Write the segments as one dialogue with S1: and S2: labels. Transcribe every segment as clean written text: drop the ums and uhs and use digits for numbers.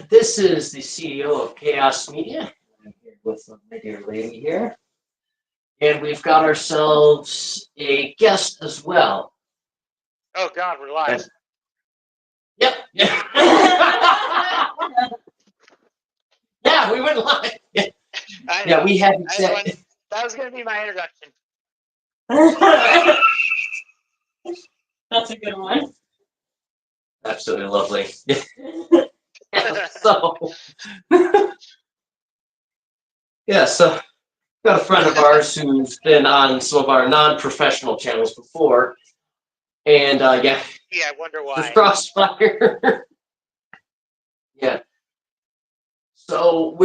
S1: This is the CEO of Chaos Media. I'm here with my dear lady here. And we've got ourselves a guest as well.
S2: Oh God, we're live.
S1: Yep. Yeah. Yeah, we went live. Yeah, we had
S2: that was going to be my introduction.
S3: That's a good one.
S1: Absolutely lovely. So got a friend of ours who's been on some of our non-professional channels before, and
S2: Yeah, I wonder why.
S1: Crossfire. Yeah. So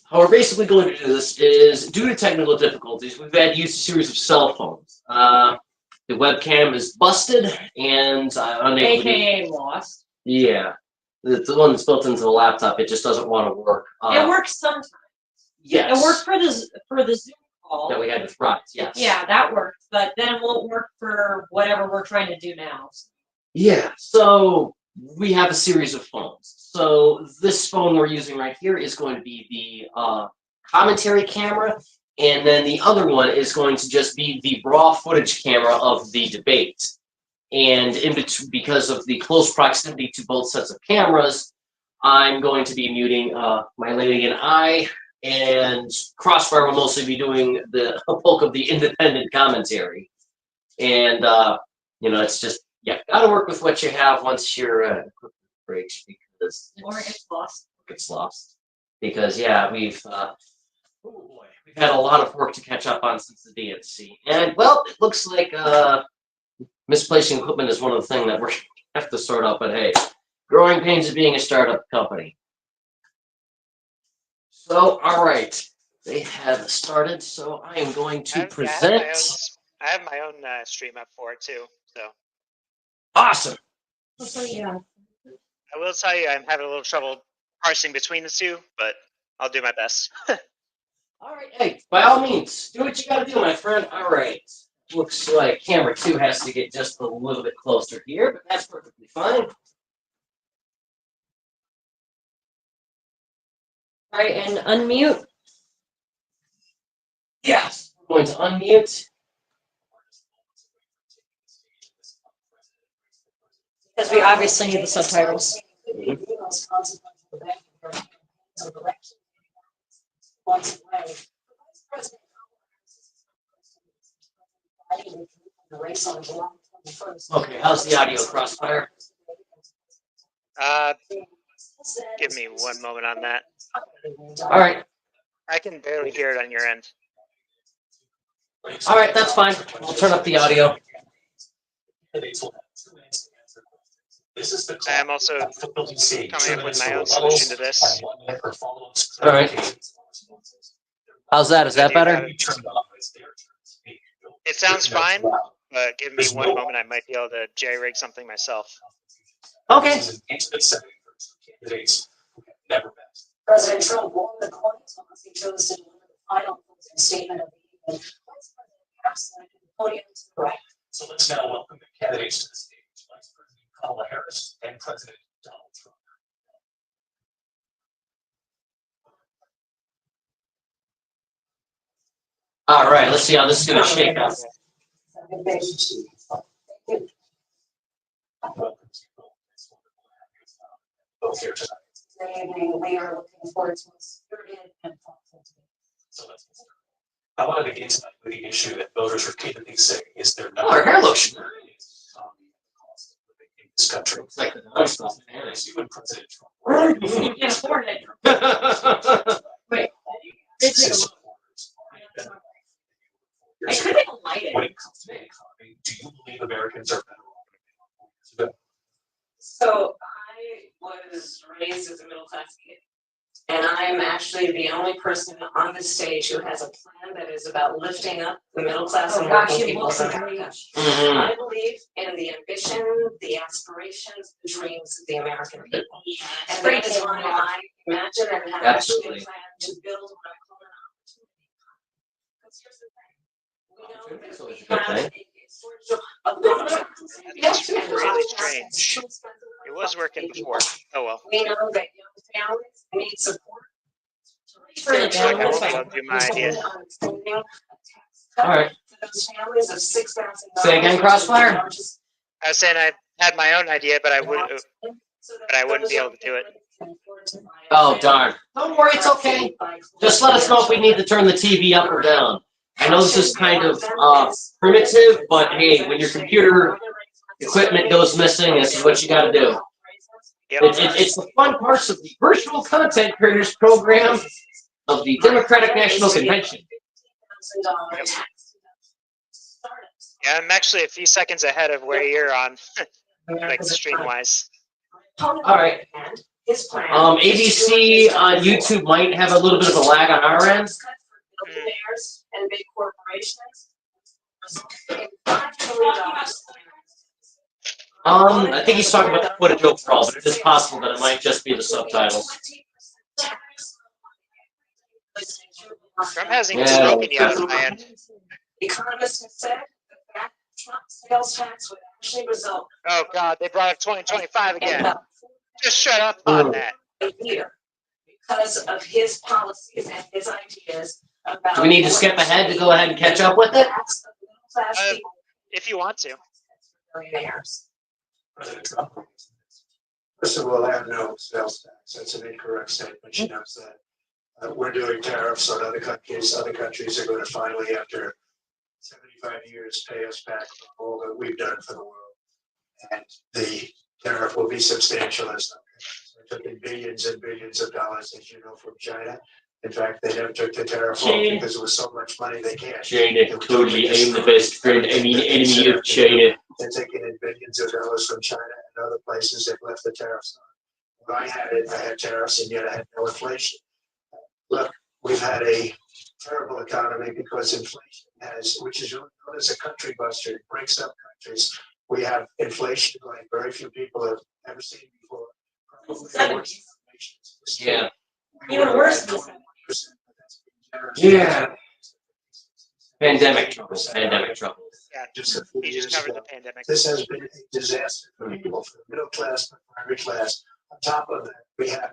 S1: how we're basically going to do this is, due to technical difficulties, we've had to use a series of cell phones. The webcam is busted and unable
S3: AKA lost.
S1: Yeah. The one that's built into the laptop, it just doesn't want to work.
S3: It works sometimes.
S1: Yes.
S3: It worked for the Zoom call.
S1: That we had with Rocks, yes.
S3: Yeah, that worked, but then it won't work for whatever we're trying to do now.
S1: Yeah, so we have a series of phones. So this phone we're using right here is going to be the commentary camera, and then the other one is going to just be the raw footage camera of the debate. And in between, because of the close proximity to both sets of cameras, I'm going to be muting my lady and I, and Crossfire will mostly be doing the bulk of the independent commentary. And it's just gotta work with what you have once you're equipment breaks, because
S3: Or it gets lost.
S1: Gets lost. Because we've had a lot of work to catch up on since the DNC, and well, it looks like misplacing equipment is one of the things that we have to sort out. But hey, growing pains of being a startup company. So, all right, they have started. So I am going to present.
S2: I have my own stream up for it too. So
S1: awesome.
S3: Yeah.
S2: I will tell you, I'm having a little trouble parsing between the two, but I'll do my best.
S1: All right, hey, by all means, do what you gotta do, my friend. All right. Looks like camera 2 has to get just a little bit closer here, but that's perfectly fine.
S3: All right, and unmute.
S1: Yes, we're going to unmute.
S3: Because we obviously need the subtitles.
S1: Okay, how's the audio, Crossfire?
S2: Give me one moment on that.
S1: All right.
S2: I can barely hear it on your end.
S1: All right, that's fine. We'll turn up the audio.
S2: I am also coming up with my own solution to this.
S1: All right. How's that? Is that better?
S2: It sounds fine, but give me one moment. I might be able to jerry-rig something myself.
S1: Okay.
S4: President Trump won the coins once he chose to deliver the final closing statement of the evening. Vice President Harris selected the podium to the right.
S5: So let's now welcome the candidates to the stage: Vice President Kamala Harris and President Donald Trump.
S1: All right, let's see how this is going to shake out.
S5: Both here tonight.
S4: We are looking for its most spirited and thoughtful debate.
S5: So let's get started. I want to begin tonight with the issue that voters repeatedly say is their number.
S1: Oh, our hair looks
S5: in this country.
S1: Looks like
S5: Harris, you and President Trump.
S3: You can afford it. Wait. I couldn't light it.
S5: When it comes to the economy, do you believe Americans are better off?
S6: So I was raised as a middle class kid, and I am actually the only person on this stage who has a plan that is about lifting up the middle class and working people of America. I believe in the ambition, the aspirations, the dreams of the American people, and that is why I imagine and have actually a plan to build what I call an opportunity economy. Because here's the thing. We know that we have a sort of
S2: That's really strange. It was working before. Oh well.
S6: We know that young
S4: families need support.
S3: For the
S2: Looks like I
S3: download,
S2: won't be able to do my idea.
S1: All right.
S4: For those families of $6,000.
S1: Say again, Crossfire?
S2: I was saying I had my own idea, but I wouldn't be able to do it.
S1: Oh, darn. Don't worry, it's okay. Just let us know if we need to turn the TV up or down. I know this is kind of primitive, but hey, when your computer equipment goes missing, this is what you gotta do.
S2: Yep.
S1: It's the fun parts of the Virtual Content Creators Program of the Democratic National Convention.
S2: Yeah, I'm actually a few seconds ahead of where you're on, like stream wise.
S1: All right.
S4: His plan.
S1: ABC on YouTube might have a little bit of a lag on our end.
S4: Billionaires and big corporations. $5 trillion.
S1: I think he's talking about the footage overall, but it is possible that it might just be the subtitles.
S2: Trump hasn't even
S1: Yeah.
S2: spoken yet on my end.
S4: Economists have said that Trump sales tax would actually result
S2: Oh God, they brought up 2025
S4: in
S2: again.
S4: about
S2: Just shut up on that.
S4: a year because of his policies and his ideas about.
S1: Do we need to skip ahead to go ahead and catch up with it?
S4: Middle-class people,
S2: If you want to.
S4: millionaires.
S5: President Trump.
S7: First of all, I have no sales tax. That's an incorrect statement. She knows that. We're doing tariffs on other countries. Other countries are going to finally, after 75 years, pay us back for all that we've done for the world. And the tariff will be substantial as we're taking billions and billions of dollars, as you know, from China. In fact, they never took the tariff off
S1: China.
S7: because it was so much money they can't.
S1: China, totally. I am the best friend. I mean, enemy of China.
S7: They're taking in billions of dollars from China and other places. They've left the tariffs on. When I had it, I had tariffs and yet I had no inflation. Look, we've had a terrible economy because inflation has, which is known as a country buster, it breaks up countries. We have inflation like very few people have ever seen before. Probably the worst inflation in history.
S1: Yeah.
S3: Even worse than
S7: 21%, but that's been generous.
S1: Yeah. Pandemic trouble. Pandemic trouble.
S2: Yeah,
S7: Just a few
S2: he
S7: years
S2: just covered
S7: ago.
S2: the pandemic.
S7: This has been a disaster for people, for the middle class, for the private class. On top of that, we have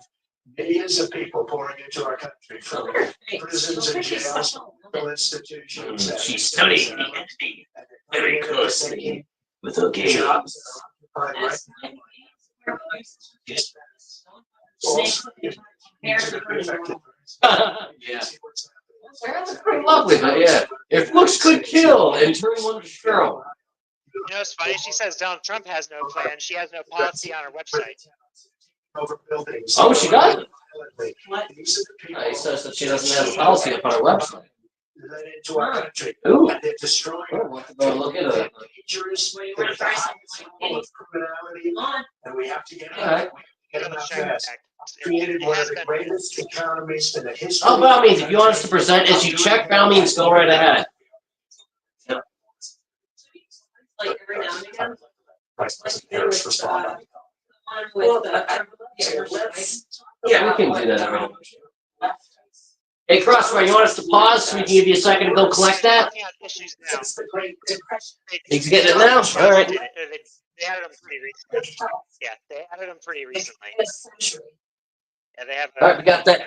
S7: millions of people pouring into our country from prisons and jails, mental institutions.
S1: She's studying the entity very closely with a game.
S7: Jobs that are occupied right now. Also,
S1: Yeah. That's pretty lovely, but yeah. If looks could kill and turn one to stone.
S2: You know, it's funny. She says Donald Trump has no plan. She has no policy on her website.
S7: Over buildings.
S1: Oh, she doesn't?
S7: These are the people
S1: He says that she doesn't have a policy up on her website.
S7: let into our country.
S1: Ooh.
S7: And they're destroying.
S1: Oh, we'll have to go look at it.
S7: Dangerous,
S3: Well, you
S7: they're
S3: wanna
S7: the
S3: try
S7: highest
S3: something?
S7: level of criminality,
S3: On.
S7: and we have to get
S1: All right.
S7: out. Get them out
S2: China
S7: fast.
S2: Act.
S7: Created
S2: It
S7: one of
S2: has
S7: the
S2: been.
S7: greatest economies in the history.
S1: Oh, by all means, if you want us to present as you check, by all means, go right ahead.
S3: Like every now and again.
S7: Vice President Harris responded.
S3: On
S4: Well,
S3: with
S4: let's.
S1: Yeah, we can do that already. Hey, Crossfire, you want us to pause so we can give you a second to go collect that?
S2: Working on issues now.
S4: Since the Great Depression.
S1: You can get it now? All right.
S2: They added them pretty recently. Yeah, they added them pretty recently.
S4: In a century.
S2: Yeah, they have.
S1: All right, we got that.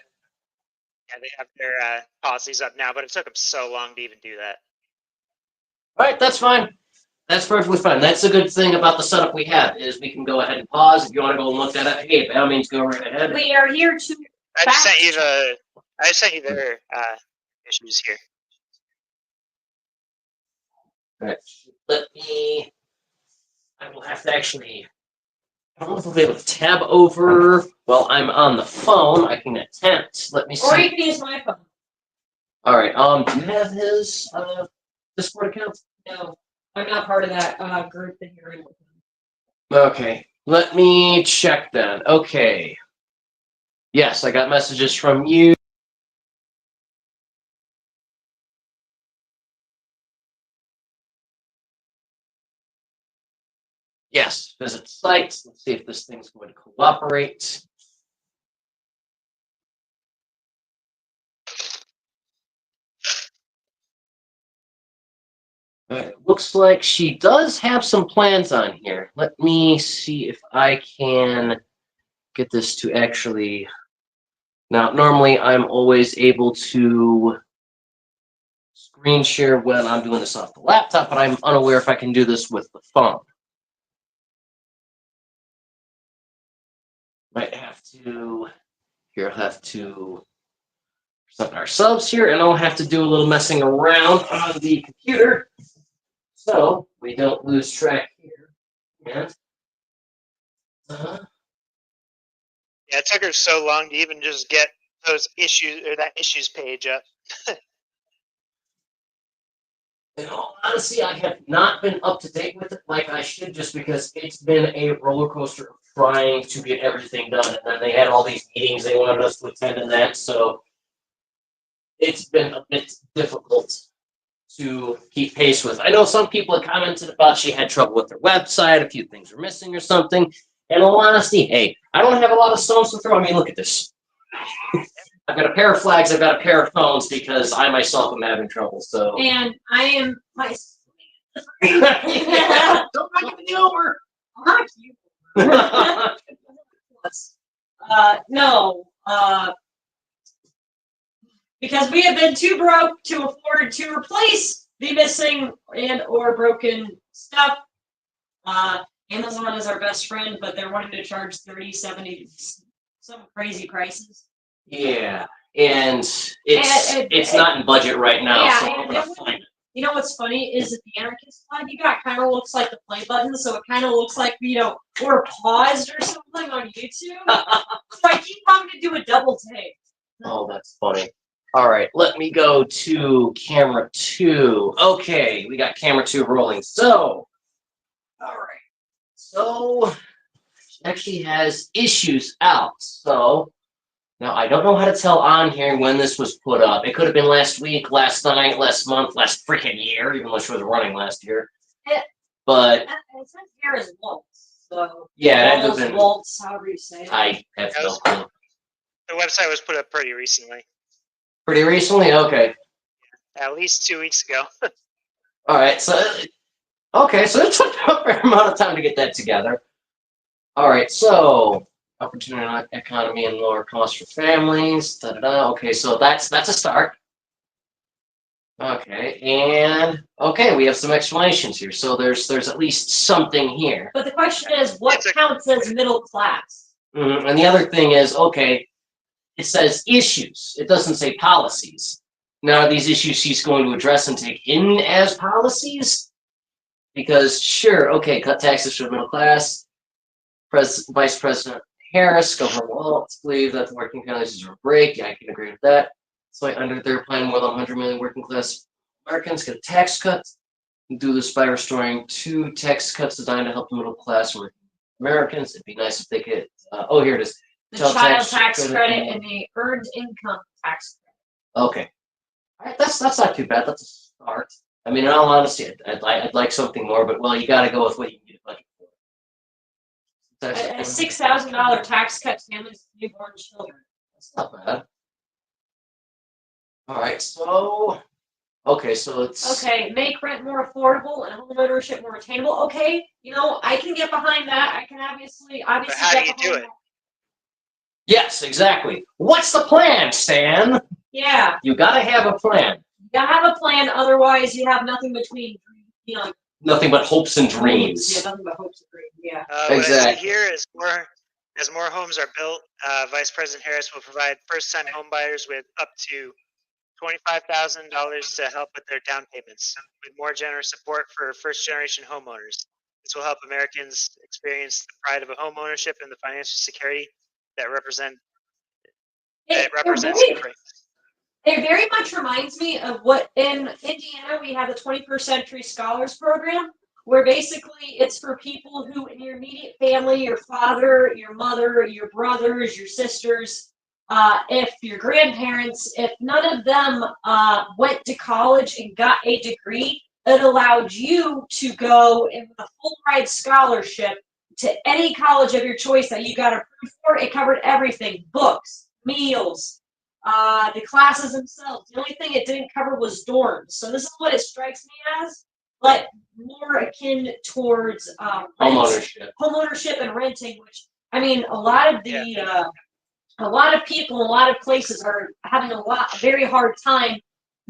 S2: Yeah, they have their policies up now, but it took them so long to even do that.
S1: All right, that's fine. That's perfectly fine. That's the good thing about the setup we have, is we can go ahead and pause. If you want to go and look at it, hey, by all means, go right ahead.
S3: We are here to.
S2: I just sent you their issues here.
S1: All right, I will have to actually, I don't know if I'll be able to tab over while I'm on the phone. I can attempt. Let me
S3: Or you
S1: see.
S3: can use my phone.
S1: All right, do you have his Discord account?
S3: No, I'm not part of that group that you're in.
S1: Okay, let me check then. Okay. Yes, I got messages from you. Yes, visit site. Let's see if this thing's going to cooperate. Looks like she does have some plans on here. Let me see if I can get this to actually. Now, normally I'm always able to screen share when I'm doing this off the laptop, but I'm unaware if I can do this with the phone. Might have to, here I'll have to set ourselves here, and I'll have to do a little messing around on the computer so we don't lose track here. And,
S2: Yeah, it took her so long to even just get those issues or that issues page up.
S1: in all honesty, I have not been up to date with it like I should, just because it's been a roller coaster of trying to get everything done. And then they had all these meetings they wanted us to attend and that, so it's been a bit difficult to keep pace with. I know some people had commented about she had trouble with their website, a few things were missing or something. In all honesty, hey, I don't have a lot of stones to throw. I mean, look at this. I've got a pair of flags, I've got a pair of phones because I myself am having trouble, so.
S3: And I am my.
S1: Don't knock me over.
S3: Not you. No, because we have been too broke to afford to replace the missing and or broken stuff. Amazon is our best friend, but they're wanting to charge 30, 70, some crazy prices.
S1: Yeah, and it's not in budget right now,
S3: Yeah,
S1: so I'm
S3: and
S1: gonna
S3: it
S1: find it.
S3: You know what's funny is that the anarchist flag you got kind of looks like the play button, so it kind of looks like, we're paused or something on YouTube. So I keep having to do a double take.
S1: Oh, that's funny. All right, let me go to camera 2. Okay, we got camera 2 rolling. So, all right. So, she actually has issues out. So, now I don't know how to tell on here when this was put up. It could have been last week, last night, last month, last freaking year, even though she was running last year. But
S3: It says here is Waltz, so.
S1: yeah, that would
S3: Waltz,
S1: have been.
S3: Waltz, however you say it.
S1: I have no clue.
S2: The website was put up pretty recently,
S1: Pretty recently? Okay.
S2: at least 2 weeks ago.
S1: All right, so it took a fair amount of time to get that together. All right, so opportunity economy and lower cost for families. Okay, so that's a start. Okay, and okay, we have some explanations here. So there's at least something here.
S3: But the question is, what counts as middle class?
S1: And the other thing is, okay, it says issues. It doesn't say policies. Now, are these issues she's going to address and take in as policies? Because sure, okay, cut taxes for the middle class. Vice President Harris, Governor Waltz believe that the working families deserve a break. Yeah, I can agree with that. So under their plan, more than 100 million working class Americans get a tax cut. Do this by restoring 2 tax cuts designed to help the middle class working Americans. It'd be nice if they could. Oh, here it is.
S3: The child tax credit and the earned income tax credit.
S1: Okay. All right, that's not too bad. That's a start. I mean, in all honesty, I'd like something more, but well, you got to go with what you can get a budget for.
S3: A $6,000 tax cut to families with newborn children.
S1: That's not bad. All right, so okay, so it's
S3: Okay, make rent more affordable and home ownership more attainable. Okay, I can get behind that. I can obviously
S2: how
S3: get
S2: do you do
S3: behind
S2: it?
S3: that.
S1: yes, exactly. What's the plan, Stan?
S3: Yeah,
S1: You got to have a plan.
S3: you gotta have a plan. Otherwise, you have nothing between,
S1: Nothing but hopes and
S3: Yeah,
S1: dreams.
S3: nothing but hopes and dreams. Yeah.
S2: What I
S1: Exactly.
S2: see here is as more homes are built, Vice President Harris will provide first-time home buyers with up to $25,000 to help with their down payments, with more generous support for first-generation homeowners. This will help Americans experience the pride of a home ownership and the financial security that represents
S3: It very much reminds me of what in Indiana we have the 21st Century Scholars Program, where basically it's for people who in your immediate family, your father, your mother, your brothers, your sisters, if your grandparents, if none of them went to college and got a degree, it allowed you to go in with a full ride scholarship to any college of your choice that you got approved for. It covered everything: books, meals, the classes themselves. The only thing it didn't cover was dorms. So this is what it strikes me as, but more akin towards
S1: Home ownership.
S3: homeownership and renting, which I mean, a lot of a lot of people, a lot of places are having a very hard time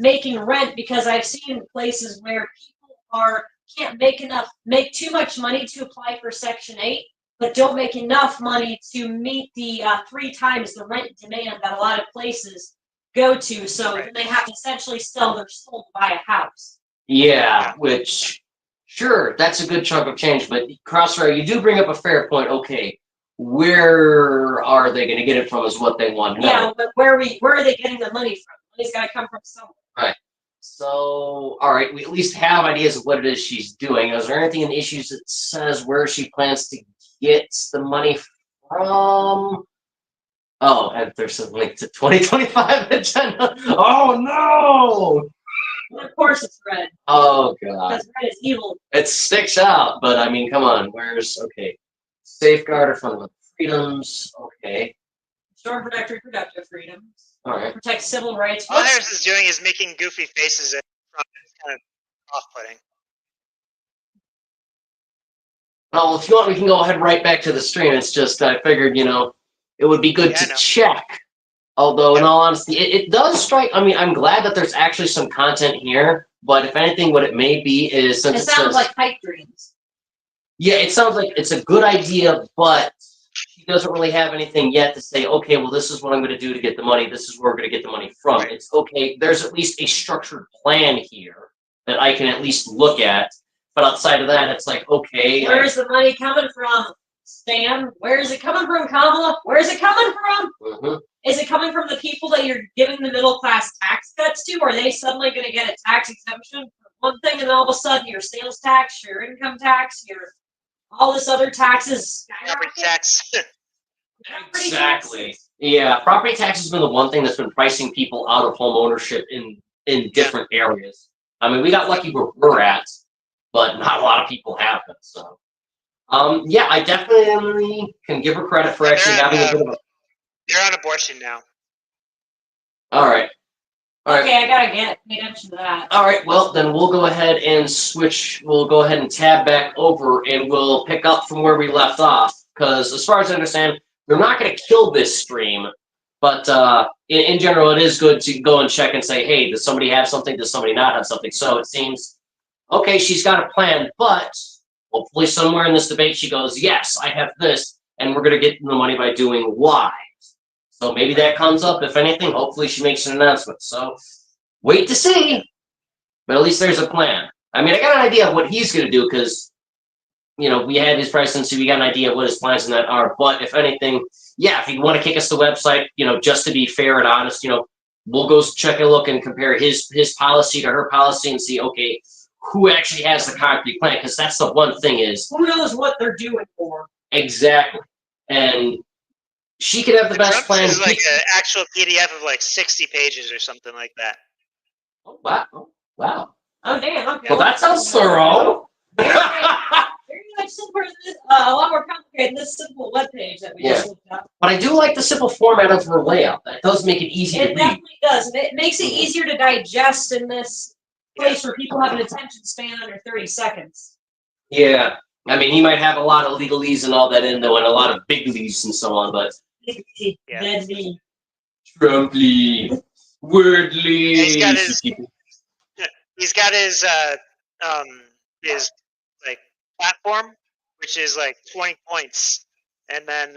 S3: making rent because I've seen places where people can't make too much money to apply for Section 8, but don't make enough money to meet the 3 times the rent demand that a lot of places go to. So then they have to essentially sell their soul to buy a house.
S1: Yeah, which, sure, that's a good chunk of change, but Crossfire, you do bring up a fair point. Okay, where are they going to get it from is what they want to know.
S3: Yeah, but where are they getting the money from? Money's got to come from somewhere.
S1: Right. So, all right, we at least have ideas of what it is she's doing. Is there anything in the issues that says where she plans to get the money from? Oh, and there's a link to 2025 agenda. Oh, no!
S3: And of course it's red.
S1: Oh, God.
S3: Because red is evil.
S1: It sticks out, but I mean, come on. Okay. Safeguard or fundamental freedoms. Okay.
S3: Short protect reproductive freedoms.
S1: All right.
S3: Protect civil rights.
S2: All Harris is doing is making goofy faces at Trump. It's kind of off-putting.
S1: Well, if you want, we can go ahead right back to the stream. It's just I figured, it would be good to check. Although, in all honesty, it does strike. I mean, I'm glad that there's actually some content here. But if anything, what it may be is since
S3: it sounds like pipe dreams.
S1: Yeah, it sounds like it's a good idea, but she doesn't really have anything yet to say, okay, well, this is what I'm going to do to get the money. This is where we're going to get the money from.
S2: Right.
S1: It's okay. There's at least a structured plan here that I can at least look at. But outside of that, it's like, okay.
S3: Where is the money coming from, Stan? Where is it coming from, Kamala? Where is it coming from?
S1: Mhm.
S3: Is it coming from the people that you're giving the middle class tax cuts to? Or are they suddenly going to get a tax exemption for one thing, and then all of a sudden your sales tax, your income tax, all this other taxes
S2: Property
S3: skyrocket?
S2: tax.
S3: Property
S1: Exactly.
S3: taxes.
S1: Yeah, property tax has been the one thing that's been pricing people out of home ownership in different areas. I mean, we got lucky where we're at, but not a lot of people have it. So, yeah, I definitely can give her credit for actually having a bit of a.
S2: They're on abortion now.
S1: All right.
S3: Okay, I gotta pay attention to that.
S1: All right, well, then we'll go ahead and switch. We'll go ahead and tab back over and we'll pick up from where we left off. Because as far as I understand, they're not going to kill this stream. But in general, it is good to go and check and say, hey, does somebody have something? Does somebody not have something? So it seems, okay, she's got a plan. But hopefully somewhere in this debate, she goes, yes, I have this. And we're going to get the money by doing Y. So maybe that comes up. If anything, hopefully she makes an announcement. So wait to see. But at least there's a plan. I mean, I got an idea of what he's going to do because, we had his presidency. We got an idea of what his plans in that are. But if anything, yeah, if you want to kick us the website, just to be fair and honest, we'll go check a look and compare his policy to her policy and see, okay, who actually has the concrete plan? Because that's the one thing is.
S3: Who knows what they're doing for?
S1: Exactly. And she could have the best
S2: Trump's
S1: plan.
S2: is like an actual PDF of like 60 pages or something like that.
S1: Oh, wow. Oh, wow.
S3: Oh, damn. Okay.
S1: Well, that sounds thorough.
S3: Very much simpler than this, a lot more complicated than this simple webpage that we just looked up.
S1: But I do like the simple format of her layout. That does make it easy to
S3: It
S1: read.
S3: definitely does. And it makes it easier to digest in this place where people have an attention span under 30 seconds.
S1: Yeah. I mean, he might have a lot of legalese and all that in, though, and a lot of biglies and so on, but.
S2: Yeah.
S3: Deadly.
S1: Trumply. Wordly.
S2: He's got his like platform, which is like 20 points, and then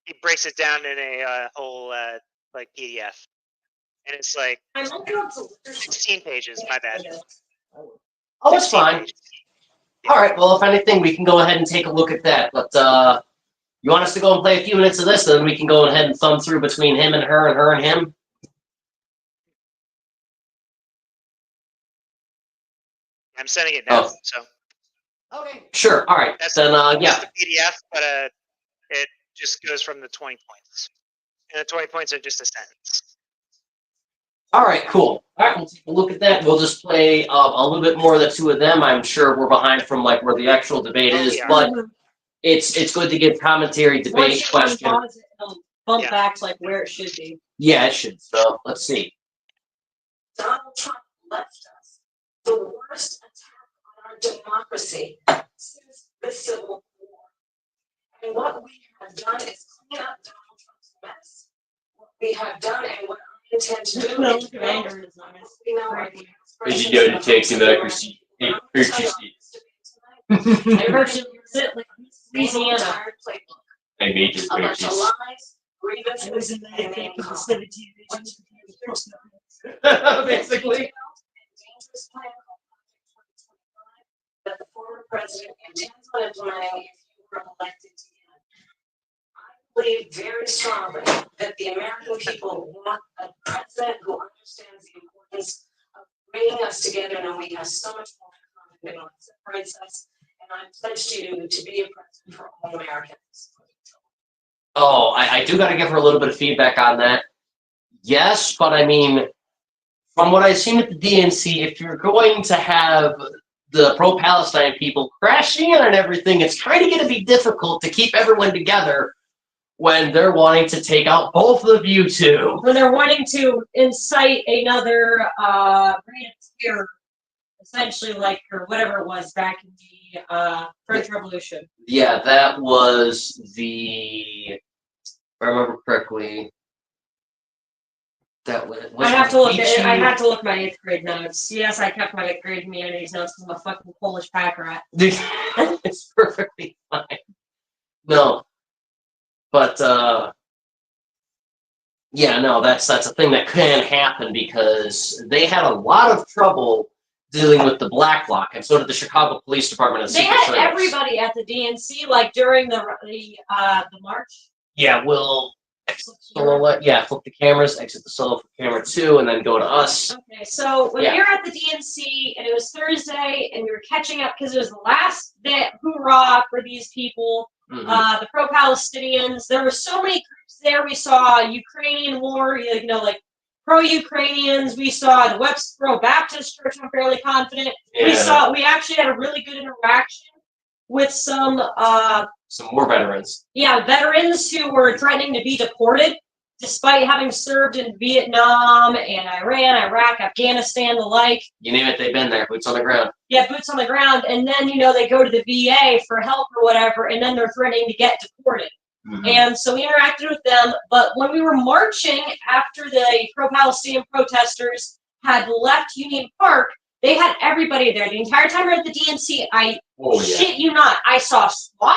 S2: he breaks it down in a whole like PDF, and it's like
S3: I'm looking up to
S2: 16 pages. My bad.
S1: Oh, it's
S2: 16
S1: fine.
S2: pages.
S1: All right, well, if anything, we can go ahead and take a look at that. But you want us to go and play a few minutes of this, then we can go ahead and thumb through between him and her and him?
S2: I'm sending it now.
S1: Oh.
S2: So
S1: Okay. Sure. All right.
S2: that's
S1: Then, yeah.
S2: the PDF, but it just goes from the 20 points, and the 20 points are just a sentence.
S1: All right, cool. All right, we'll take a look at that. We'll just play a little bit more of the two of them. I'm sure we're behind from like where the actual debate
S2: Oh,
S1: is,
S2: we are.
S1: but it's good to get commentary,
S3: Once
S1: debate,
S3: you
S1: question.
S3: unpause it, it'll bump
S2: Yeah.
S3: back to like where it should be.
S1: Yeah, it should. So let's see.
S4: Donald Trump left us the worst attack on our democracy since the Civil War. And what we
S6: have done is clean up Donald Trump's mess. What we have done and what I intend to do
S3: Well,
S6: is
S3: look at anger in his eyes.
S6: we know are the
S1: As you go to take some back your seat. Hey, here's your seat.
S3: I heard she was it like Louisiana.
S6: Tired playbook.
S1: I made your
S6: A bunch of
S1: purchase.
S6: lies,
S3: I was in
S6: grievances,
S3: the
S6: and name
S3: for the
S6: calling.
S3: 17
S1: Basically.
S6: Dangerous plan called Project 2025 that the former president intends on implementing if he were elected again. I believe very strongly that the American people want a president who understands the importance of bringing us together, and we have so much more in common than what separates us. And I pledge to you to be a president for all Americans.
S1: Oh, I do gotta give her a little bit of feedback on that. Yes, but I mean, from what I've seen at the DNC, if you're going to have the pro-Palestine people crashing in and everything, it's kind of going to be difficult to keep everyone together when they're wanting to take out both of you two.
S3: When they're wanting to incite another reign of terror, essentially like, or whatever it was back in the French Revolution.
S1: Yeah, that was the, if I remember correctly, that was.
S3: I have to look at
S1: Vichy?
S3: it. I have to look at my 8th grade notes. Yes, I kept my 8th grade humanities notes because I'm a fucking Polish pack rat.
S1: It's perfectly fine. No, but yeah, no, that's a thing that can happen because they had a lot of trouble dealing with the Black Bloc, and so did the Chicago Police Department and
S3: They
S1: Secret
S3: had
S1: Service.
S3: everybody at the DNC, like during the march.
S1: Yeah, we'll exit the solo. Yeah, flip the cameras, exit the solo for camera 2, and then go to us.
S3: Okay, so when
S1: Yeah.
S3: we were at the DNC and it was Thursday and we were catching up because it was the last bit hoorah for these people,
S1: Mhm.
S3: the pro-Palestinians. There were so many groups there. We saw Ukrainian war, you know, like pro-Ukrainians. We saw the Webster Baptist Church. I'm fairly confident.
S1: Yeah,
S3: We actually had a really good interaction with some
S1: some war veterans.
S3: veterans who were threatening to be deported despite having served in Vietnam and Iran, Iraq, Afghanistan, the like.
S1: You name it, they've been there, boots on the ground.
S3: Yeah, boots on the ground, and then they go to the VA for help or whatever, and then they're threatening to get deported.
S1: Mhm.
S3: And so we interacted with them, but when we were marching after the pro-Palestinian protesters had left Union Park, they had everybody there. The entire time we were at the DNC, I
S1: Oh yeah.
S3: shit you not, I saw SWAT,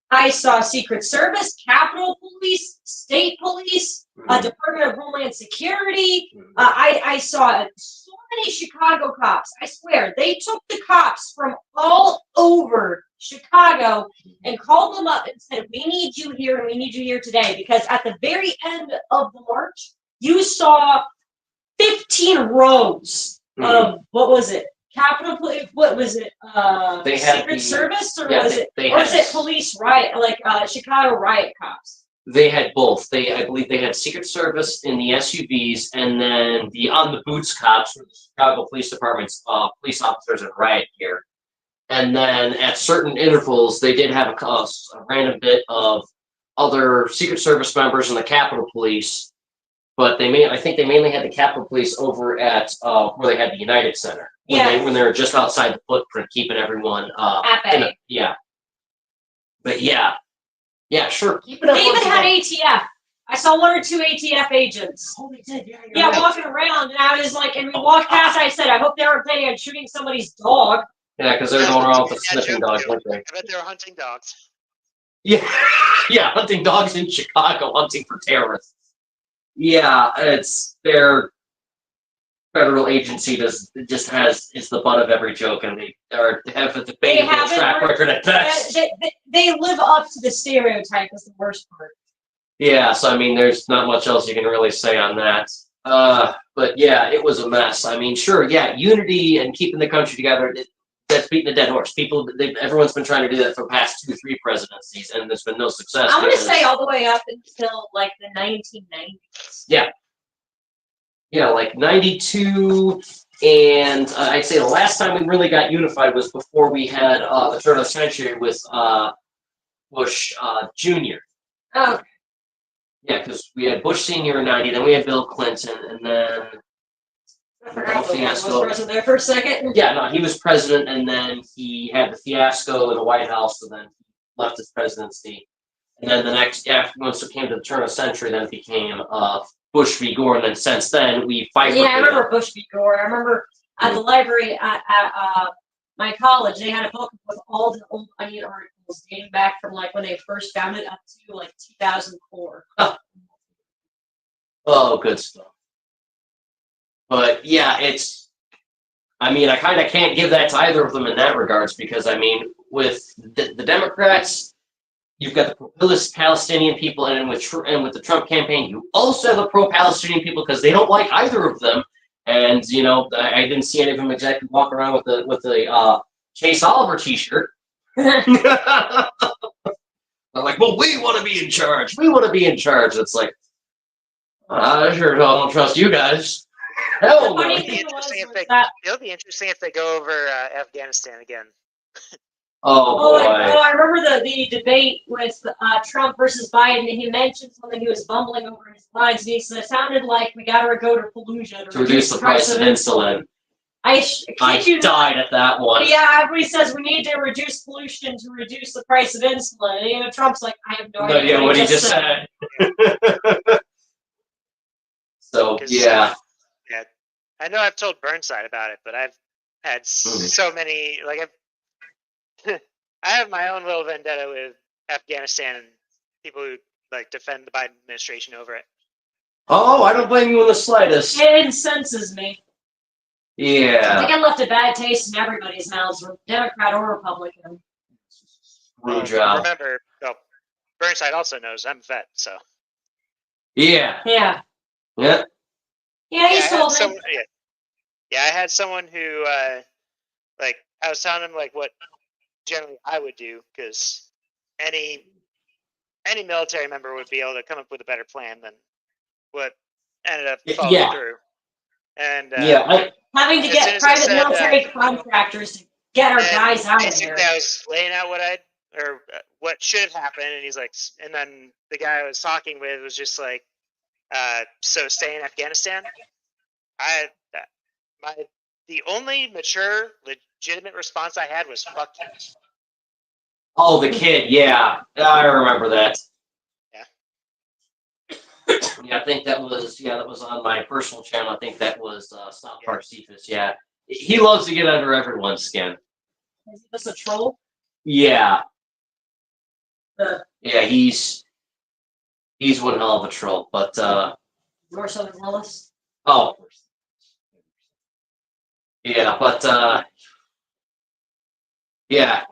S3: I saw Secret Service, Capitol Police, State Police,
S1: Mhm.
S3: Department of Homeland Security.
S1: Mhm.
S3: I saw so many Chicago cops. I swear, they took the cops from all over Chicago and called them up and said, "We need you here, and we need you here today." Because at the very end of the march, you saw 15 rows of what was it? Capitol Police. What was it?
S1: They had
S3: Secret
S1: the-
S3: Service, or
S1: yeah,
S3: was
S1: they-
S3: it?
S1: they
S3: Or
S1: had-
S3: is it police riot? Like Chicago riot cops.
S1: They had both. I believe they had Secret Service in the SUVs, and then the on the boots cops were the Chicago Police Department's police officers in riot gear. And then at certain intervals, they did have a random bit of other Secret Service members and the Capitol Police, but I think they mainly had the Capitol Police over at where they had the United Center when they were just outside the footprint, keeping everyone
S3: At
S1: in
S3: bay.
S1: But yeah, sure. Keeping
S3: They
S1: everyone
S3: even had
S1: together.
S3: ATF. I saw 1 or 2 ATF agents.
S1: Oh, they did. Yeah, you're
S3: Yeah,
S1: right.
S3: walking around, and I was like, and we walked past. I said, I hope they aren't planning on shooting somebody's dog.
S1: Yeah, because they're going around with the
S2: Yeah,
S1: sniffing
S2: joke
S1: dogs,
S2: too.
S1: weren't they?
S2: I bet they were hunting dogs.
S1: Yeah, yeah, hunting dogs in Chicago, hunting for terrorists. Yeah, it's their federal agency is the butt of every joke, and they have a debatable
S3: haven't
S1: track
S3: worked-
S1: record at best.
S3: They live up to the stereotype. Is the worst part.
S1: Yeah, so I mean, there's not much else you can really say on that. But yeah, it was a mess. I mean, sure, yeah, unity and keeping the country together. That's beating a dead horse. Everyone's been trying to do that for the past 2-3 presidencies, and there's been no success.
S3: I'm gonna
S1: because-
S3: say all the way up until like the 1990s.
S1: Yeah, like 92, and I'd say the last time we really got unified was before we had the turn of the century with Bush Jr.
S3: Oh,
S1: Yeah, because we had Bush Sr. in 90, then we had Bill Clinton, and then
S3: I forgot Bill was
S1: Fiasco.
S3: president there for a second.
S1: Yeah, no, he was president, and then he had the fiasco in the White House, and then he left his presidency. And then the next, once it came to the turn of the century, then it became Bush v. Gore, and then since then we
S3: Yeah, I
S1: bifurcated.
S3: remember Bush v. Gore. I remember at the library at my college, they had a book with all the old Onion articles dating back from like when they first found it up to like 2004.
S1: Oh, good stuff. But yeah, I mean, I kind of can't give that to either of them in that regards because, I mean, with the Democrats, you've got the pro-Palestinian people, and with the Trump campaign, you also have the pro-Palestinian people because they don't like either of them. And you know, I didn't see any of them exactly walk around with the Chase Oliver T-shirt. They're like, well, we want to be in charge. We want to be in charge. It's like, I sure don't trust you guys. Hell no.
S3: Funny
S2: It'll be
S3: thing
S2: interesting if
S3: was
S2: they.
S3: that-
S2: It'll be interesting if they go over Afghanistan again.
S1: Oh
S3: Oh,
S1: boy.
S3: I remember the debate with Trump versus Biden, and he mentioned something he was bumbling over in his lines, and he said, it sounded like we gotta go to Fallujah
S1: To reduce the price of insulin.
S3: I
S1: I died at that one.
S3: Yeah, everybody says we need to reduce pollution to reduce the price of insulin. And even Trump's like, I have no
S1: No,
S3: idea
S1: yeah, what he just said. So
S2: 'Cause,
S1: yeah.
S2: I know I've told Burnside about it, but I've had so many like I have my own little vendetta with Afghanistan and people who like defend the Biden administration over it.
S1: Oh, I don't blame you in the slightest.
S3: It incenses me. I
S1: Yeah.
S3: think I left a bad taste in everybody's mouths, Democrat or Republican.
S1: Screw job.
S2: Remember, Burnside also knows I'm a vet, so
S1: Yeah.
S3: Yeah.
S1: Yeah.
S3: Yeah,
S2: yeah,
S3: he's
S2: I had
S3: told me.
S2: someone, yeah, I had someone who like I was telling him like what generally I would do because any military member would be able to come up with a better plan than what ended up falling
S1: Yeah.
S2: through. And
S1: Yeah.
S3: Having to
S2: as soon
S3: get
S2: as I
S3: private
S2: said,
S3: military contractors to get our
S2: and
S3: guys out of
S2: basically
S3: here.
S2: I was laying out what should have happened, and he's like, and then the guy I was talking with was just like, so stay in Afghanistan. The only mature, legitimate response I had was fuck you.
S1: Oh, the kid. Yeah. I remember that.
S2: Yeah.
S1: Yeah, I think that was on my personal channel. I think that was South Park Cephas. Yeah. He loves to get under everyone's skin.
S3: Is this a troll?
S1: Yeah.
S3: Uh.
S1: Yeah, he's one hell of a troll, but
S3: More so than Willis?
S1: oh, yeah, but yeah,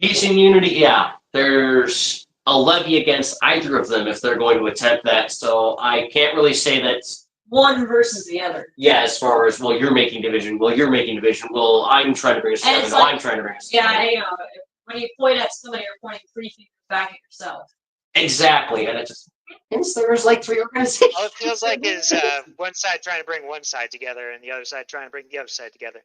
S1: peace and unity. Yeah, there's a levy against either of them if they're going to attempt that. So I can't really say that.
S3: One versus the other.
S1: Yeah, as far as well, you're making division. Well, you're making division. Well, I'm trying to bring us
S3: And
S1: together.
S3: it's
S1: No,
S3: like-
S1: I'm trying to bring us
S3: Yeah,
S1: together.
S3: you know, when you point at somebody, you're pointing 3 fingers back at yourself.
S1: Exactly, and it just there's like 3 organizations.
S2: All it feels like is one side trying to bring one side together and the other side trying to bring the other side together.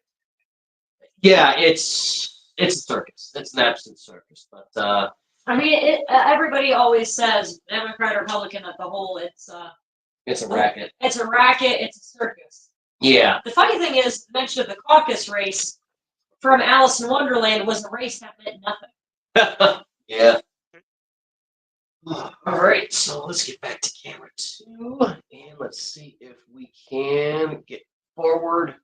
S1: Yeah, it's a circus. It's an absolute circus. But
S3: I mean, everybody always says Democrat, Republican, at the whole, it's a racket, it's a circus.
S1: Yeah.
S3: The funny thing is, the mention of the caucus race from Alice in Wonderland was a race that meant nothing.
S1: Yeah. All right, so let's get back to camera 2, and let's see if we can get forward.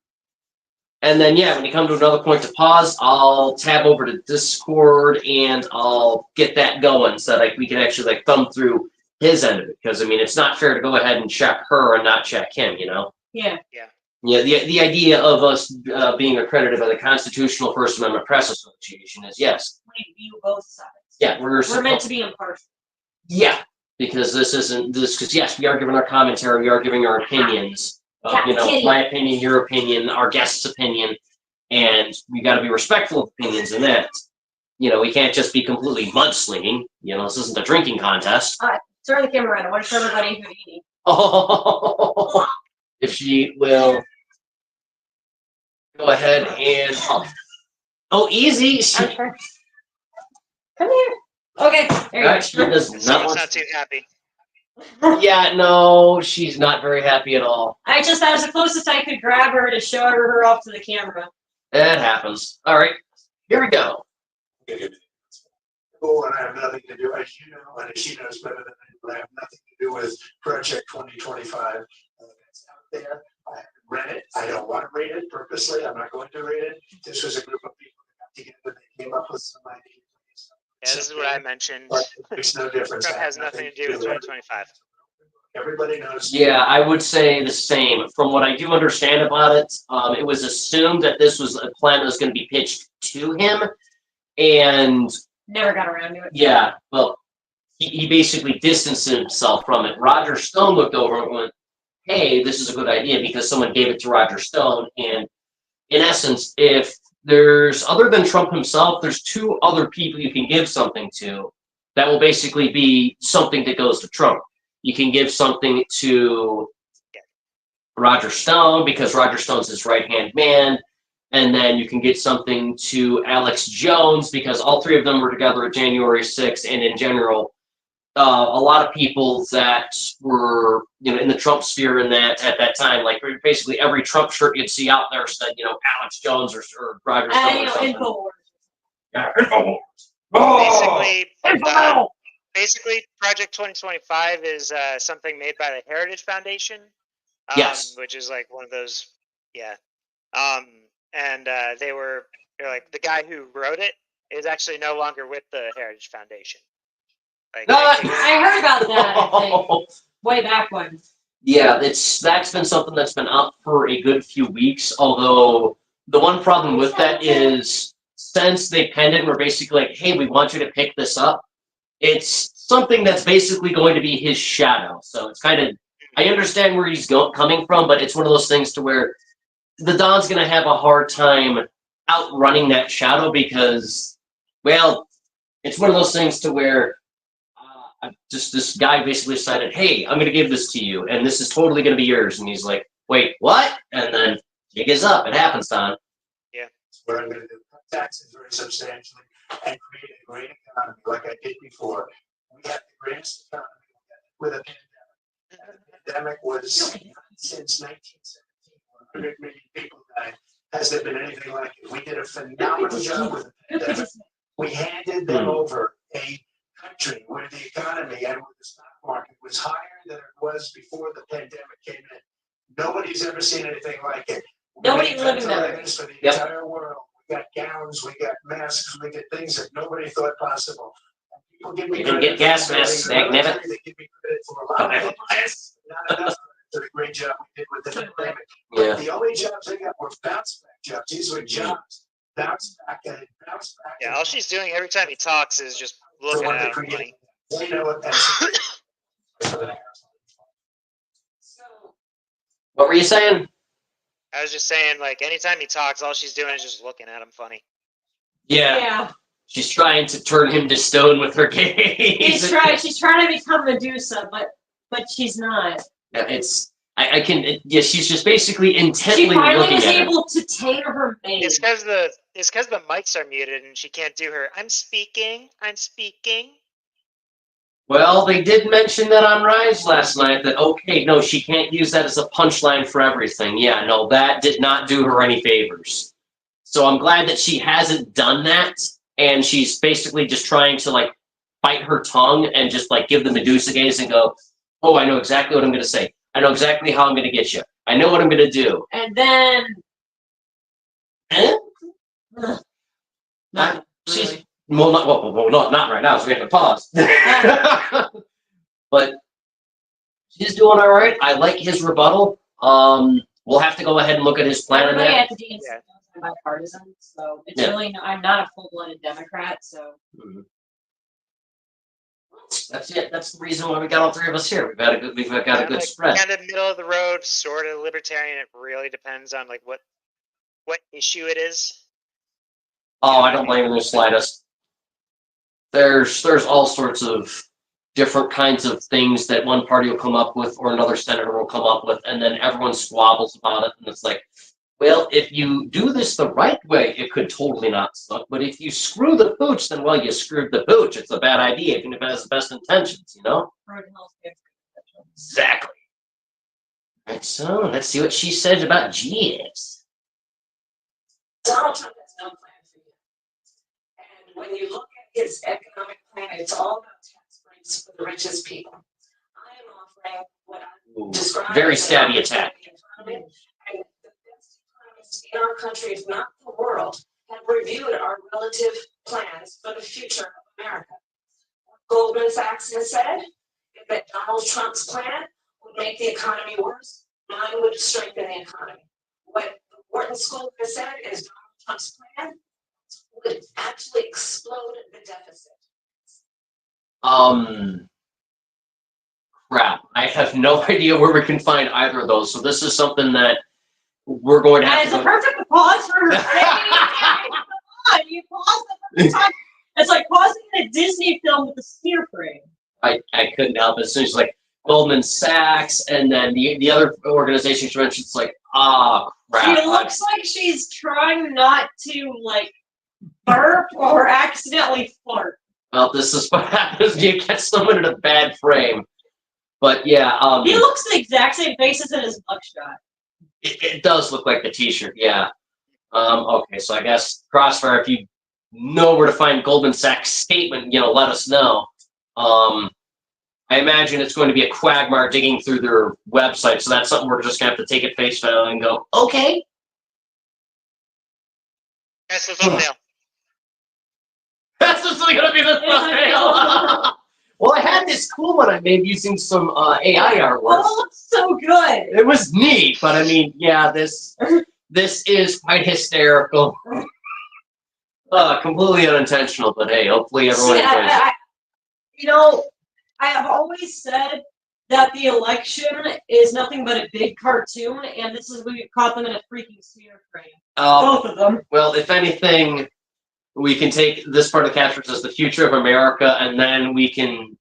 S1: And then, yeah, when you come to another point to pause, I'll tab over to Discord and I'll get that going so that we can actually like thumb through his end of it. Because I mean, it's not fair to go ahead and check her and not check him, you know?
S3: Yeah.
S1: Yeah, the idea of us being accredited by the Constitutional First Amendment Press Association is yes.
S3: We view both sides.
S1: Yeah, we're
S3: meant to be impartial.
S1: Yeah, because because yes, we are giving our commentary, we are giving our opinions.
S3: Yeah,
S1: You know,
S3: opinion.
S1: my opinion, your opinion, our guest's opinion, and we got to be respectful of opinions in that. You know, we can't just be completely mudslinging. You know, this isn't a drinking contest.
S3: Turn the camera around. I want to show everybody Houdini.
S1: Oh, if she will go ahead and easy.
S3: I'm sure. Come here. Okay, there you
S1: Actually,
S3: go.
S1: does
S2: Someone's
S1: not.
S2: not too happy.
S1: Yeah, no, she's not very happy at all.
S3: I was the closest I could grab her to show her off to the camera.
S1: That happens. All right, here we go.
S7: Cool, and I have nothing to do, as you know, and as she knows better than anyone, I have nothing to do with Project 2025. That's out there. I haven't read it. I don't want to read it purposely. I'm not going to read it. This was a group of people that got together. They came up with some ideas.
S2: Yeah, this is what I mentioned.
S7: But it makes no difference.
S2: Trump
S7: I have
S2: has nothing to do with 2025.
S7: Everybody knows.
S1: Yeah, I would say the same. From what I do understand about it, it was assumed that this was a plan that was going to be pitched to him, and
S3: Never got around to it.
S1: yeah, well, he basically distanced himself from it. Roger Stone looked over and went, "Hey, this is a good idea," because someone gave it to Roger Stone. And in essence, if there's other than Trump himself, there's two other people you can give something to that will basically be something that goes to Trump. You can give something to Roger Stone because Roger Stone's his right-hand man. And then you can get something to Alex Jones because all three of them were together at January 6th. And in general, a lot of people that were, in the Trump sphere in that at that time, like basically every Trump shirt you'd see out there said, Alex Jones or Roger Stone or something.
S3: InfoWars.
S1: Yeah, InfoWars. Oh,
S2: Basically, Project 2025 is something made by the Heritage Foundation.
S1: Yes.
S2: Which is like one of those, yeah. And they're like, the guy who wrote it is actually no longer with the Heritage Foundation. Like,
S3: I heard about that, I think. Way back when.
S1: Yeah, that's been something that's been up for a good few weeks. Although the one problem with that is since they penned it and were basically like, "Hey, we want you to pick this up," it's something that's basically going to be his shadow. So it's kind of, I understand where he's coming from, but it's one of those things to where the Don's going to have a hard time outrunning that shadow because, well, it's one of those things to where just this guy basically decided, "Hey, I'm going to give this to you, and this is totally going to be yours." And he's like, "Wait, what?" And then he gives up. It happens, Don.
S2: Yeah.
S7: That's what I'm going to do. Cut taxes very substantially and create a great economy like I did before. We had the greatest economy with a pandemic. The pandemic was since 1917, 100 million people died. Has there been anything like it? We did a phenomenal job with the pandemic. We handed them over a country where the economy and where the stock market was higher than it was before the pandemic came in. Nobody's ever seen anything like it.
S3: Nobody living there.
S7: Ventilators for the entire world. We got gowns, we got masks, we got things that nobody thought possible. People give me
S1: You didn't
S7: credit
S1: get gas
S7: for
S1: masks,
S7: building the
S1: dagnabbit.
S7: military. They give me credit for a lot of things. Not enough for the great job we did with the pandemic.
S1: Yeah.
S7: But the only jobs I got were bounce back jobs. These were jobs. Bounce back and bounce back.
S2: Yeah, all she's doing every time he talks is just looking
S7: one
S2: at
S7: that
S2: him
S7: created-
S2: funny.
S7: They know what that's.
S1: What were you saying?
S2: I was just saying, like, anytime he talks, all she's doing is just looking at him funny.
S1: Yeah. She's trying to turn him to stone with her gaze.
S3: She's trying to become Medusa, but she's not.
S1: Yeah, she's just basically intently
S3: She finally
S1: looking
S3: was
S1: at him.
S3: able to tame her mate.
S2: It's because the mics are muted and she can't do her. I'm speaking.
S1: Well, they did mention that on Rise last night that, okay, no, she can't use that as a punchline for everything. Yeah, no, that did not do her any favors. So I'm glad that she hasn't done that, and she's basically just trying to, like, bite her tongue and just, like, give the Medusa gaze and go, "Oh, I know exactly what I'm going to say. I know exactly how I'm going to get you. I know what I'm going to do."
S3: And then...
S1: Eh?
S3: Not
S1: She's
S3: really.
S1: not right now, so we have to pause. But she's doing all right. I like his rebuttal. We'll have to go ahead and look at his plan in
S3: Everybody
S1: there.
S3: at the DNC
S2: Yeah.
S3: knows I'm bipartisan, so it's
S1: Yeah.
S3: really, I'm not a full-blooded Democrat, so.
S1: That's it. That's the reason why we got all three of us here. We've got a good spread.
S2: Kind of middle of the road, sort of libertarian. It really depends on like what issue it is.
S1: Oh, I don't blame him in the slightest. There's all sorts of different kinds of things that one party will come up with or another senator will come up with, and then everyone squabbles about it, and it's like, well, if you do this the right way, it could totally not suck. But if you screw the pooch, then, well, you screwed the pooch. It's a bad idea, even if it has the best intentions,
S3: Road health care.
S1: Exactly. All right, so let's see what she says about GS.
S6: Donald Trump has no plan for you. And when you look at his economic plan, it's all about tax breaks for the richest people. I am offering what I
S1: Ooh,
S6: describe.
S1: very
S6: as an
S1: stabby attack.
S6: opportunity economy, and the best economists in our country, if not the world, have reviewed our relative plans for the future of America. Goldman Sachs has said that Donald Trump's plan would make the economy worse, mine would strengthen the economy. What the Wharton School has said is Donald Trump's plan would actually explode the deficit.
S1: Crap. I have no idea where we can find either of those. So this is something that we're going to
S3: That
S1: have
S3: is
S1: to
S3: a
S1: go.
S3: perfect pause for her. Come on, you pause the time. It's like pausing a Disney film with a smear frame.
S1: I couldn't help it. As soon as like Goldman Sachs and then the other organization she mentioned, it's like, crap.
S3: She looks like she's trying not to like burp or accidentally fart.
S1: Well, this is what happens when you get someone in a bad frame. But yeah,
S3: He looks the exact same face as in his mugshot.
S1: it does look like the T-shirt. Yeah. Okay, so I guess Crossfire, if you know where to find Goldman Sachs' statement, let us know. I imagine it's going to be a quagmire digging through their website, so that's something we're just gonna have to take at face value and go, okay.
S2: That's the thumbnail.
S1: That's just gonna be the thumbnail. Well, I had this cool one I made using some AI artwork.
S3: Oh, it looks so good.
S1: It was neat, but I mean, yeah, this is quite hysterical. Completely unintentional, but hey, hopefully everyone
S3: See,
S1: enjoys it.
S3: I have always said that the election is nothing but a big cartoon, and this is we caught them in a freaking smear frame. Both of them.
S1: Well, if anything, we can take this part of the catchphrase as the future of America, and then we can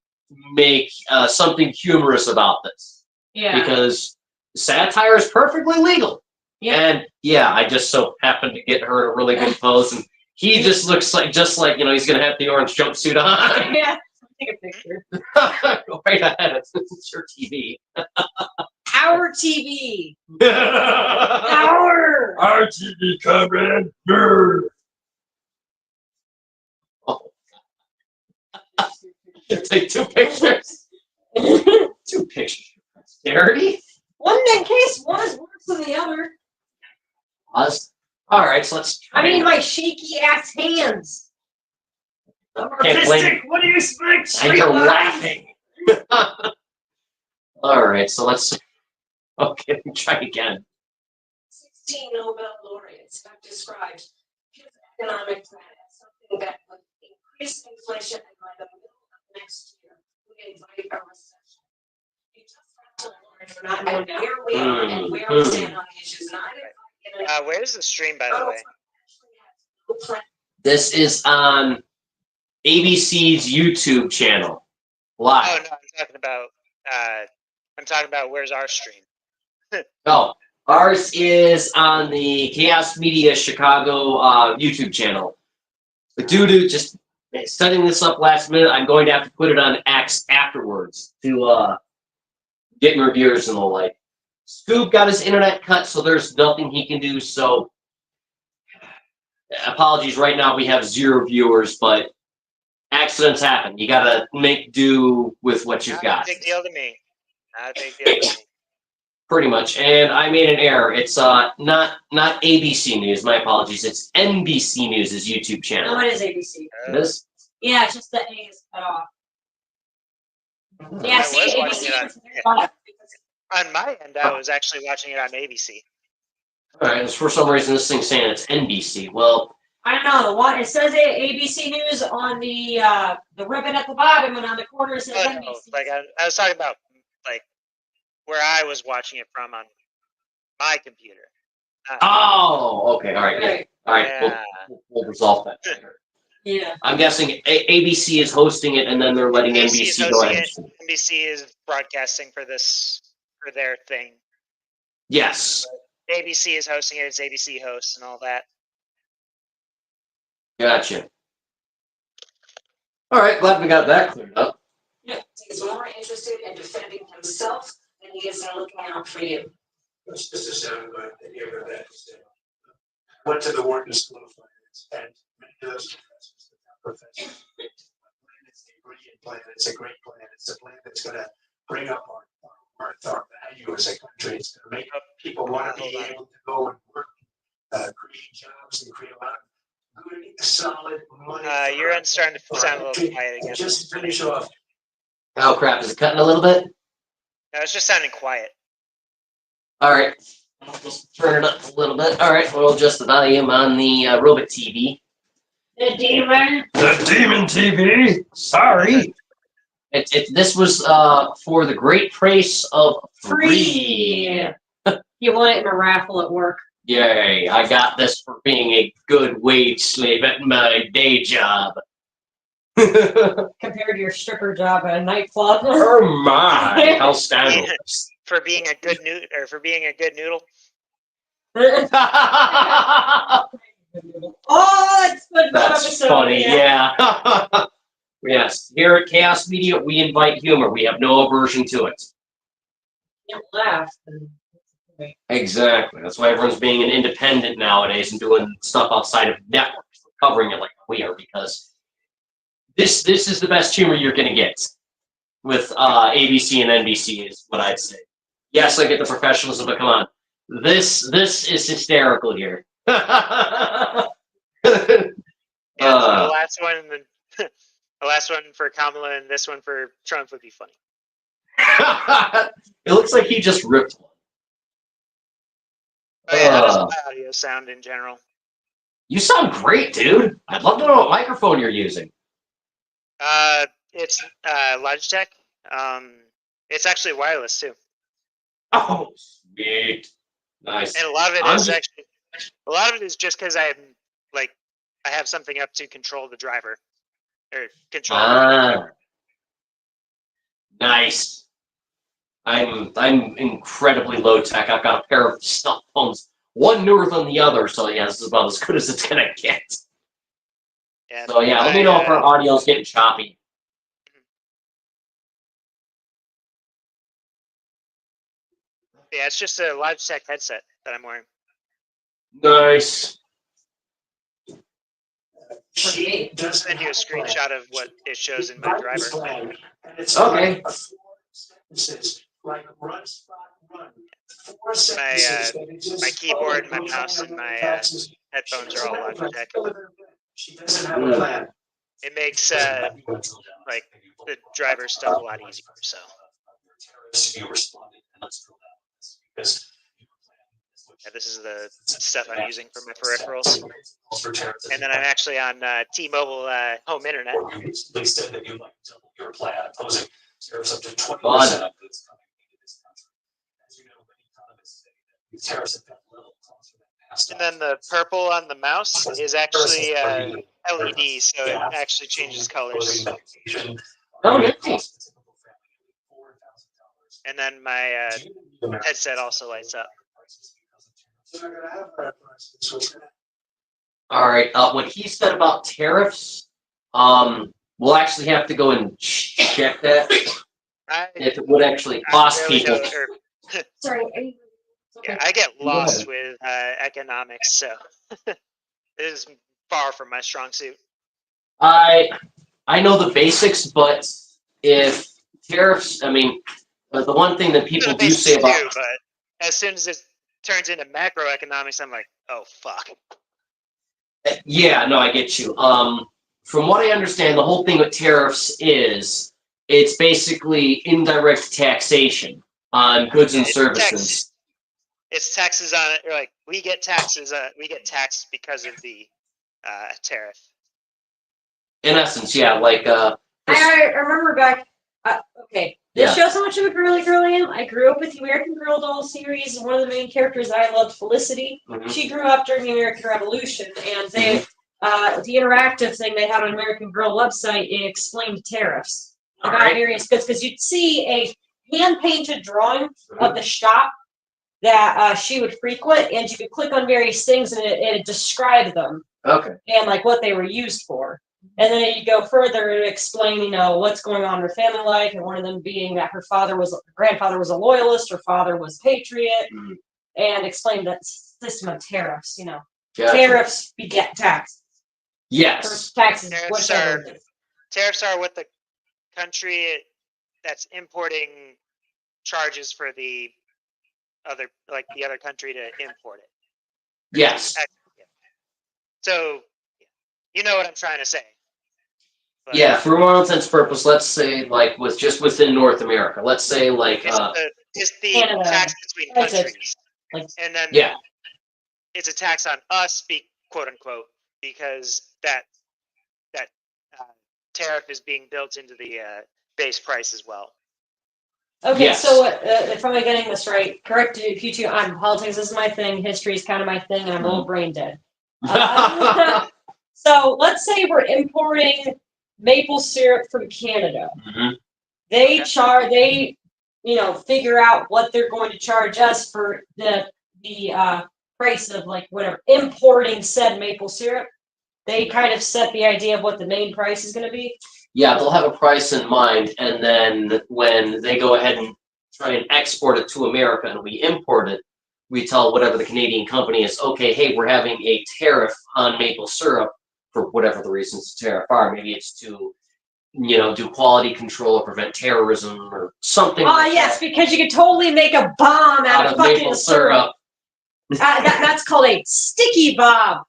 S1: make something humorous about this.
S3: Yeah.
S1: Because satire is perfectly legal.
S3: Yeah.
S1: And yeah, I just so happened to get her a really good pose, and he just looks like he's gonna have the orange jumpsuit on.
S3: Yeah. Take a picture.
S1: Go right ahead. It's your TV.
S3: Our TV.
S1: Our
S3: Our.
S1: TV coming. Nerd. Oh. Take two pictures. Two pictures. Posterity.
S3: One in case one is worse than the other.
S1: Us. All right, so let's try.
S3: I mean, my shaky ass hands.
S1: Can't blame.
S3: What do you expect?
S1: And you're laughing. All right, so let's. Okay, let me try again.
S6: 16 Nobel laureates have described his economic plan as something that would increase inflation, and by the middle of next year, would invite a recession. You just have to learn and where we are and where we stand on the issues.
S2: Where's the stream, by the way?
S6: No plan.
S1: This is on ABC's YouTube channel.
S2: Oh
S1: Live.
S2: no, I'm talking about where's our stream?
S1: Oh, ours is on the Chaos Media Chicago YouTube channel. But due to just setting this up last minute, I'm going to have to put it on X afterwards to get more viewers and the like. Scoop got his internet cut, so there's nothing he can do. So apologies. Right now we have 0 viewers, but accidents happen. You gotta make do with what you've got.
S2: Not a big deal to me. Not a big deal to me.
S1: Pretty much. And I made an error. It's not ABC News. My apologies. It's NBC News' YouTube channel.
S3: No, it is ABC.
S1: It is?
S3: Yeah, it's just the A is cut off. Yeah,
S2: I
S3: see,
S2: was watching
S3: ABC
S2: it
S3: is off.
S2: On my end, I was actually watching it on ABC.
S1: All right. For some reason, this thing's saying it's NBC. Well,
S3: I don't know. The one it says ABC News on the ribbon at the bottom, and on the corner it says
S2: Oh,
S3: NBC.
S2: no, like I was talking about like where I was watching it from on my computer.
S1: oh, okay. All right. Yeah.
S3: Right.
S1: All right.
S2: Yeah.
S1: We'll resolve that later.
S3: Yeah.
S1: I'm guessing ABC is hosting it, and then they're letting
S2: ABC is
S1: NBC go
S2: hosting
S1: ahead.
S2: it. NBC is broadcasting for their thing.
S1: Yes.
S2: ABC is hosting it. It's ABC hosts and all that.
S1: Gotcha. All right. Glad we got that cleared up.
S6: He's more interested in defending himself than he is in looking out for you.
S7: That's just a soundbite that you ever had to say. Went to the Wharton School of Finance, and many of those professors that professional. It's a brilliant plan. It's a great plan. It's a plan that's gonna bring up our value as a country. It's gonna make people want to be able to go and work, create jobs and create a lot of good, solid money.
S2: Your end's starting to sound a little
S7: country.
S2: quiet again.
S7: Just to finish off,
S1: Oh crap, is it cutting a little bit?
S2: No, it's just sounding quiet.
S1: Alright. I'll just turn it up a little bit. Alright, we'll adjust the volume on the Robot TV.
S3: The demon.
S1: The Demon TV! Sorry! This was for the great price of free.
S3: You won it in a raffle at work.
S1: Yay, I got this for being a good wage slave at my day job.
S3: Compared to your stripper job at a nightclub.
S1: Oh my, how scandalous.
S2: For being a good noodle.
S3: Oh, it's been a
S1: That's
S3: episode,
S1: funny, yeah. Yes, here at Chaos Media, we invite humor. We have no aversion to it.
S3: Can't laugh.
S1: Exactly. That's why everyone's being an independent nowadays and doing stuff outside of networks, covering it like we are, because this is the best humor you're going to get with ABC and NBC, is what I'd say. Yes, I get the professionalism, but come on, this is hysterical here.
S2: Yeah, the last one, and then the last one for Kamala and this one for Trump would be funny.
S1: It looks like he just ripped one.
S2: Oh, yeah, how does my audio sound in general?
S1: You sound great, dude. I'd love to know what microphone you're using.
S2: It's Logitech. It's actually wireless too,
S1: Oh, sweet. Nice.
S2: and a lot of it
S1: I'm
S2: is
S1: just-
S2: actually a lot of it is just because I have something up to control the driver or control.
S1: Ah, nice. I'm incredibly low tech. I've got a pair of cell phones, one newer than the other, so yeah, this is about as good as it's gonna get.
S2: Yeah,
S1: So yeah, let me know if our audio's getting choppy.
S2: Yeah, it's just a Logitech headset that I'm wearing.
S1: Nice.
S7: she
S2: I'll
S7: doesn't
S2: send you a
S7: have plan.
S2: screenshot of what it shows in my driver.
S7: And it's
S1: Okay.
S7: like 4 sentences, like run, spot, run. 4 sentences that exist.
S2: my keyboard, my
S7: Oh,
S2: mouse, and my,
S7: taxes.
S2: Headphones are all Logitech.
S7: She doesn't have a plan.
S2: It makes like the driver stuff a lot easier. So
S5: You responded, and let's drill down on this, because
S2: yeah, this is the stuff I'm using for my peripherals. And then I'm
S5: I
S2: actually on T-Mobile home internet.
S5: They said that you'd like to double your plan, opposing tariffs up to 20%
S1: God.
S5: of goods coming into this country. As you know, many economists say that these tariffs at that level costs are passed
S2: And
S5: on.
S2: then the purple on the mouse is actually LED, so it actually changes colors.
S1: Oh, nice.
S2: And then my headset also lights up.
S7: You're not gonna have that price this week.
S1: All right. What he said about tariffs, we'll actually have to go and check that
S2: I
S1: if it would actually cost
S2: really
S1: people.
S2: don't- or-
S3: Sorry. Are you...
S2: yeah, I get lost with economics, so it is far from my strong suit.
S1: I know the basics, but if tariffs, I mean, the one thing that people do say about
S2: Too, but as soon as it turns into macroeconomics, I'm like, oh fuck.
S1: yeah, no, I get you. From what I understand, the whole thing with tariffs is it's basically indirect taxation on goods and
S2: It's
S1: services.
S2: It's taxes on it. Or like we get taxes. We get taxed because of the tariff.
S1: In essence, yeah, like
S3: I remember back. Okay, this
S1: Yeah.
S3: shows how much of a girly girl I am. I grew up with the American Girl doll series, and one of the main characters I loved, Felicity.
S1: Mhm.
S3: She grew up during the American Revolution, and they, the interactive thing they had on American Girl website, it explained tariffs about
S1: Alright.
S3: various goods, because you'd see a hand-painted drawing of the shop that she would frequent, and you could click on various things, and it described them
S1: okay.
S3: and like what they were used for. And then you go further and explain, you know, what's going on in her family life, and one of them being that her grandfather was a loyalist, her father was a patriot,
S1: Mhm.
S3: and explain that system of tariffs. You know,
S1: Gotcha.
S3: tariffs beget taxes.
S1: Yes.
S3: taxes,
S2: Tariffs
S3: whatever.
S2: Tariffs are what the country that's importing charges for the other, like the other country to import it.
S1: Yes.
S2: So, you know what I'm trying to say. But
S1: Yeah, for all intents and purposes, let's say like with just within North America, let's say like
S2: Just the
S3: Canada.
S2: tax between
S3: That's it.
S2: countries.
S3: Like-
S2: And then
S1: yeah.
S2: it's a tax on us, quote unquote, because that tariff is being built into the base price as well.
S3: Okay,
S1: Yes.
S3: so if I'm getting this right, correct if you two, politics is my thing, history is kind of my thing, and I'm a little brain dead. So let's say we're importing maple syrup from Canada.
S1: Mhm.
S3: They figure out what they're going to charge us for the price of like whatever importing said maple syrup. They kind of set the idea of what the main price is going to be.
S1: Yeah, they'll have a price in mind, and then when they go ahead and try and export it to America and we import it, we tell whatever the Canadian company is, okay, hey, we're having a tariff on maple syrup for whatever the reasons the tariff are. Maybe it's to, do quality control or prevent terrorism or something.
S3: Ah,
S1: like
S3: yes,
S1: that
S3: because you could totally make a bomb out of fucking
S1: maple
S3: syrup. That's called a sticky bomb.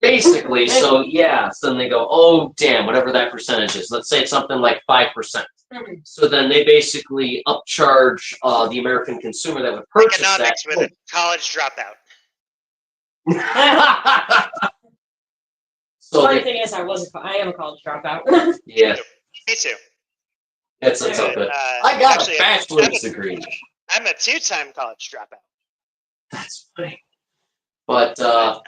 S1: Basically, so yeah, so then they go, oh damn, whatever that percentage is. Let's say it's something like 5%.
S3: Mhm.
S1: So then they basically upcharge the American consumer that would purchase that.
S2: Economics with a college dropout.
S1: So
S3: Funny
S1: they,
S3: thing is, I am a college dropout.
S1: yeah,
S2: Me too.
S1: that's all
S2: But,
S1: good. I got
S2: actually,
S1: a bachelor's degree.
S2: I'm a 2-time college dropout.
S1: That's funny. But
S2: Yeah.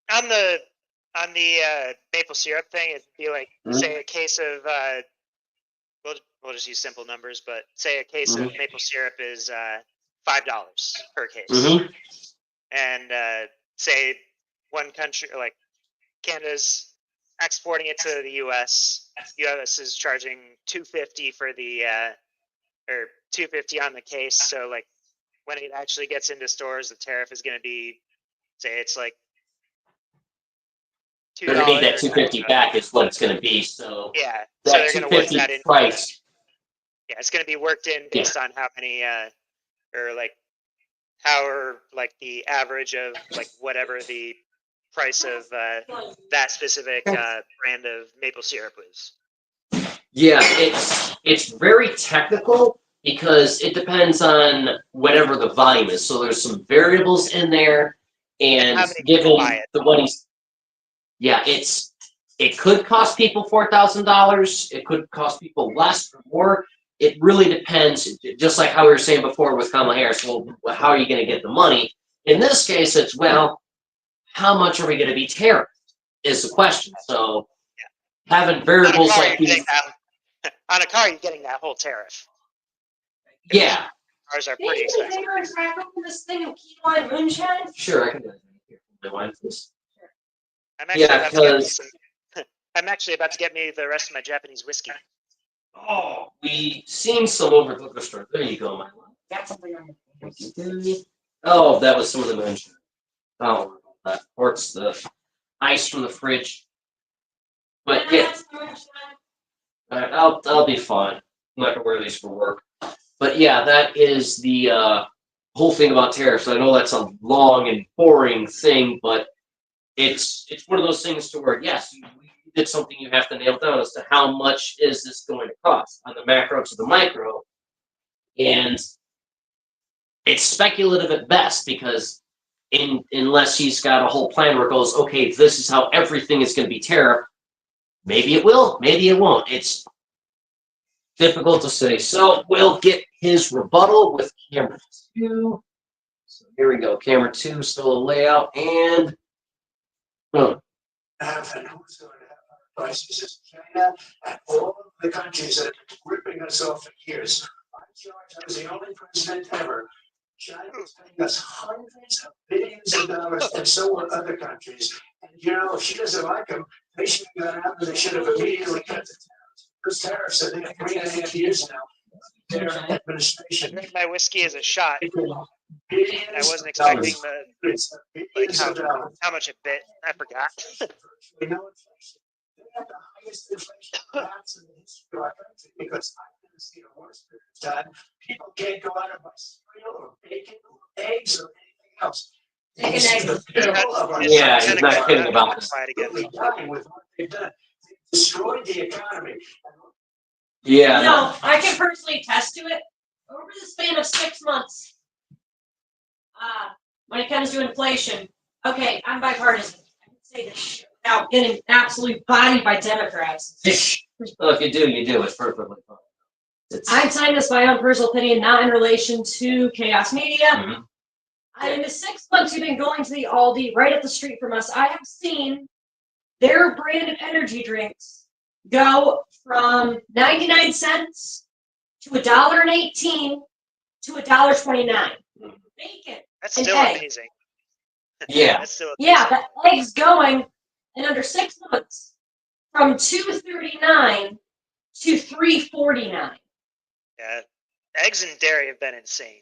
S2: On the maple syrup thing, it'd be like say a case of we'll just use simple numbers, but say a case of maple syrup is $5 per case,
S1: mhm.
S2: and say one country like Canada's exporting it to the U.S. U.S. is charging $2.50 for the or $2.50 on the case. So like when it actually gets into stores, the tariff is going to be, say it's like $2.
S1: They're gonna need that $2.50 back is what it's gonna be. So
S2: Yeah, so
S1: that
S2: they're going to work that
S1: $2.50
S2: in.
S1: price.
S2: Yeah, it's going to be worked in based on how many or like how or like the average of like whatever the price of that specific brand of maple syrup is.
S1: Yeah, it's very technical because it depends on whatever the volume is. So there's some variables in there, and
S2: how many
S1: given
S2: people buy it.
S1: the money's, yeah, it could cost people $4,000. It could cost people less or more. It really depends. Just like how we were saying before with Kamala Harris. Well, how are you going to get the money? In this case, it's how much are we going to be tariffed is the question. So having variables like these.
S2: On a car, you're getting that whole tariff.
S1: Yeah.
S2: Cars are pretty expensive.
S3: Crack open this thing of key lime moonshine?
S1: Sure, I can do that. Here, my wine, please.
S2: I'm actually,
S1: Yeah,
S2: about to get me
S1: because-
S2: I'm actually about to get me the rest of my Japanese whiskey.
S1: Oh, we seen some over at the liquor store. There you go, my love.
S3: Got something on
S1: Oh, that was some of the moonshine. Oh, that. Or it's the ice from the fridge. But yeah, I'll be fine. I'm not gonna wear these for work. But yeah, that is the whole thing about tariffs. I know that's a long and boring thing, but it's one of those things to where yes, you did something you have to nail down as to how much is this going to cost on the macro to the micro, and it's speculative at best because unless he's got a whole plan where it goes, okay, this is how everything is going to be tariffed. Maybe it will, maybe it won't. It's difficult to say. So we'll get his rebuttal with camera 2. So here we go. Camera 2, still a layout, and boom.
S7: And who's going to have our prices is China and all of the countries that have been ripping us off for years. I'm George, I was the only president ever. China was paying us hundreds of billions of dollars, and so were other countries. And if she doesn't like them, they should have gone out and they should have immediately cut the tariffs. Those tariffs have been 3.5 years now. Their
S2: I
S7: administration.
S2: drink my whiskey as a shot. I wasn't expecting how much it bit. I forgot.
S7: Virtually no inflation. They have the highest inflation rates in the history of our country because I've never seen a worse period of time. People can't go out and buy cereal or bacon or eggs or anything else.
S3: Bacon,
S7: These are
S3: eggs,
S7: the
S3: and cereal.
S7: people of our
S1: Yeah,
S7: country.
S1: he's not kidding about this.
S2: Fight again.
S7: Really dying with what they've done. They've destroyed the economy.
S1: Yeah.
S3: No, I can personally attest to it. Over the span of 6 months, when it comes to inflation, okay, I'm bipartisan. I can say this without getting absolutely bodied by Democrats.
S1: Well, if you do, you do. It's perfectly fine.
S3: I'm saying this my own personal opinion, not in relation to Chaos Media.
S1: Mhm.
S3: In the 6 months you've been going to the Aldi right up the street from us, I have seen their branded energy drinks go from 99 cents to $1.18 to $1.29. Bacon.
S2: That's
S3: An
S2: still
S3: egg.
S2: amazing.
S1: Yeah.
S2: That's still
S3: Yeah,
S2: amazing.
S3: the eggs going in under 6 months from $2.39 to $3.49.
S2: Yeah. Eggs and dairy have been insane.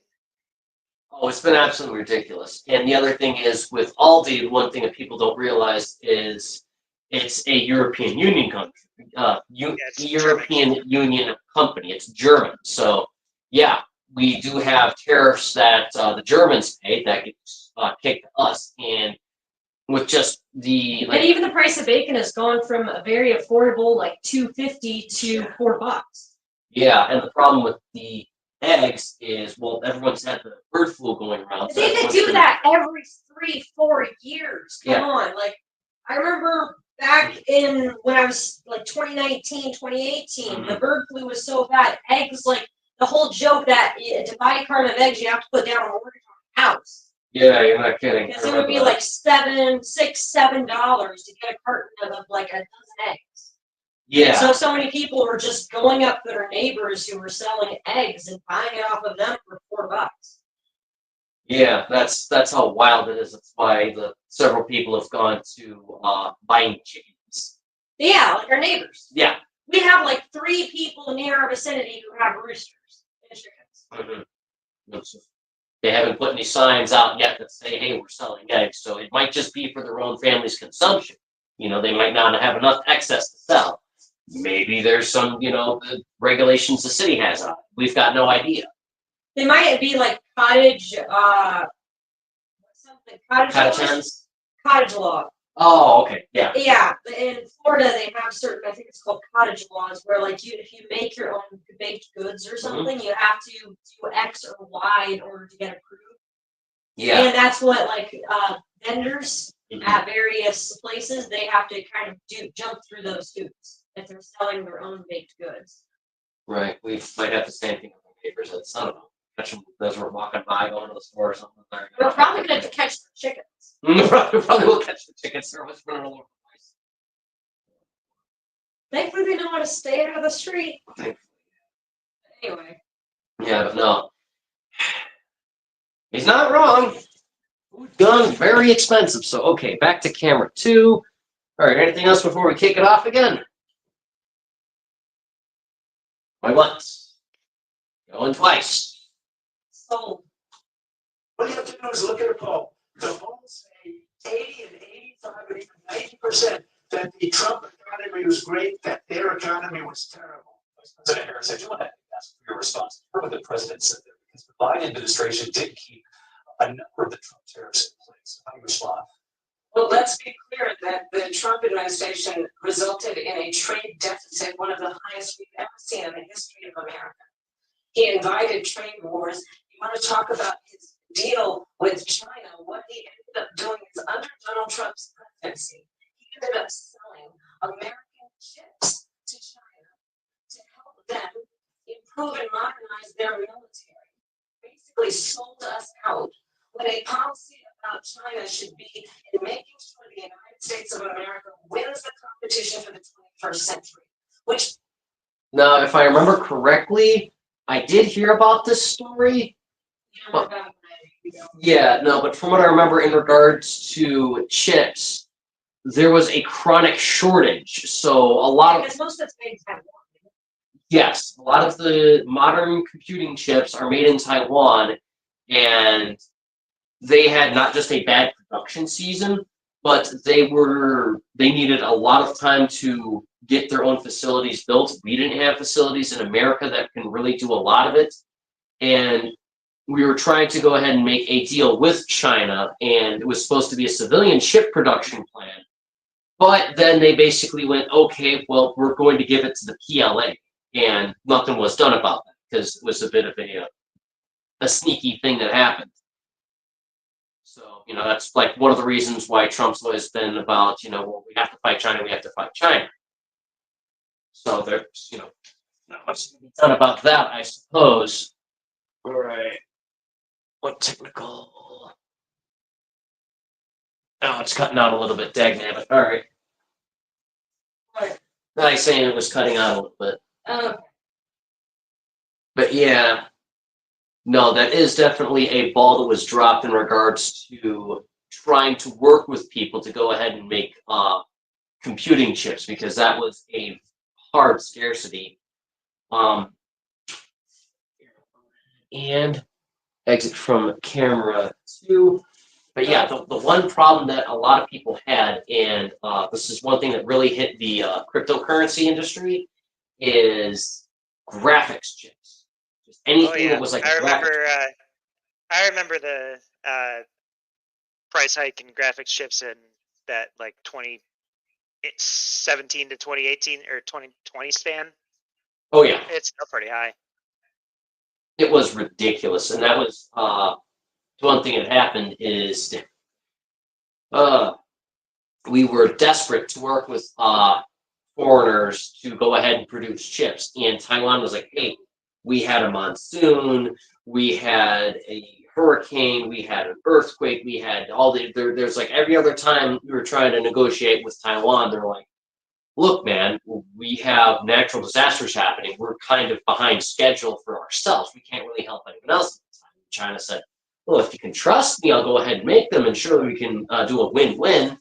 S1: Oh, it's been absolutely ridiculous. And the other thing is with Aldi, one thing that people don't realize is it's a European Union country,
S2: it's
S1: European Union company. It's German. So yeah, we do have tariffs that the Germans pay that gets kicked to us, and with just the
S3: And even the price of bacon has gone from a very affordable like $2.50 to $4.
S1: yeah, and the problem with the eggs is, well, everyone's had the bird flu going around. so
S3: They could
S1: everyone's
S3: do
S1: gonna-
S3: that every 3-4 years. Come
S1: Yeah.
S3: on. Like, I remember back in when I was like 2019, 2018, the bird flu was so bad. Eggs, like, the whole joke that to buy a carton of eggs, you have to put down a mortgage on a house.
S1: Yeah, you're not kidding.
S3: Because it would be like $6, $7 to get a carton of like a dozen eggs.
S1: Yeah.
S3: So many people were just going up to their neighbors who were selling eggs and buying it off of them for $4.
S1: Yeah, that's how wild it is. That's why the several people have gone to buying chickens.
S3: Yeah, like our neighbors.
S1: Yeah.
S3: We have like 3 people near our vicinity who have roosters and chickens.
S1: They haven't put any signs out yet that say, "Hey, we're selling eggs." So it might just be for their own family's consumption. You know, they might not have enough excess to sell. Maybe there's some, the regulations the city has on it. We've got no idea.
S3: They might be like cottage, something
S1: Cottage
S3: laws?
S1: hens?
S3: Cottage law.
S1: Oh, okay, yeah.
S3: Yeah, in Florida they have certain, I think it's called cottage laws, where like if you make your own baked goods or something, you have to do X or Y in order to get approved.
S1: Yeah.
S3: And that's what like vendors
S1: Mhm.
S3: at various places, they have to kind of jump through those hoops if they're selling their own baked goods.
S1: Right. We might have the same thing with our neighbors. I don't know. Catch them as we're walking by, going to the store or something.
S3: We're probably gonna have to catch the chickens.
S1: Probably will catch the chickens. They're always running all over the place.
S3: Thankfully they know how to stay out of the street. Anyway.
S1: Yeah, but no. He's not wrong. Food guns, very expensive. So, okay, back to camera 2. All right, anything else before we kick it off again? Going once. Going twice.
S3: Sold.
S7: What you have to do is look at a poll. The polls say 80 and 85 and even 90% that the Trump economy was great, that their economy was terrible.
S5: Vice President Harris, I do want to ask for your response to what the president said there, because the Biden administration did keep a number of the Trump tariffs in place. How do you respond?
S6: Well, let's be clear that the Trump administration resulted in a trade deficit, one of the highest we've ever seen in the history of America. He invited trade wars. You want to talk about his deal with China? What he ended up doing is under Donald Trump's presidency, he ended up selling American chips to China to help them improve and modernize their military. Basically sold us out when a policy about China should be in making sure the United States of America wins the competition for the 21st century, which
S1: Now, if I remember correctly, I did hear about this story. Well, yeah, no, but from what I remember in regards to chips, there was a chronic shortage. So a lot of
S3: Because most of it's made in Taiwan.
S1: yes, a lot of the modern computing chips are made in Taiwan, and they had not just a bad production season, but they needed a lot of time to get their own facilities built. We didn't have facilities in America that can really do a lot of it. And we were trying to go ahead and make a deal with China, and it was supposed to be a civilian chip production plan. But then they basically went, okay, well, we're going to give it to the PLA. And nothing was done about that because it was a bit of a sneaky thing that happened. So, that's like one of the reasons why Trump's always been about, well, we have to fight China, we have to fight China. So there's, not much to be done about that, I suppose. All right. What technical? Oh, it's cutting out a little bit, dagnabbit. All right. Nice saying it was cutting out a little bit. But yeah. No, that is definitely a ball that was dropped in regards to trying to work with people to go ahead and make computing chips, because that was a hard scarcity. And exit from camera 2. But yeah, the one problem that a lot of people had, and this is one thing that really hit the cryptocurrency industry, is graphics chips. Just anything that was like
S2: I remember the price hike in graphics chips in that like 2017 to 2018 or 2020 span.
S1: Oh yeah,
S2: It's still pretty high.
S1: it was ridiculous, and that was one thing that happened is we were desperate to work with foreigners to go ahead and produce chips, and Taiwan was like, hey, we had a monsoon, we had a hurricane, we had an earthquake, we had there's like every other time we were trying to negotiate with Taiwan, they're like, look, man, we have natural disasters happening. We're kind of behind schedule for ourselves. We can't really help anyone else at the time. China said, well, if you can trust me, I'll go ahead and make them, and surely we can do a win-win.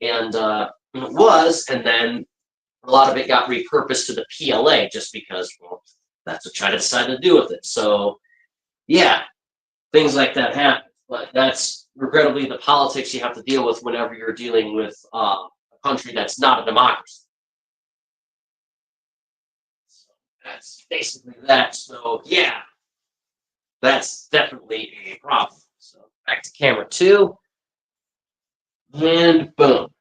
S1: And it was, and then a lot of it got repurposed to the PLA just because, well, that's what China decided to do with it. So, yeah, things like that happen. But that's regrettably the politics you have to deal with whenever you're dealing with a country that's not a democracy. That's basically that. So yeah, that's definitely a problem. So back to camera 2, and boom.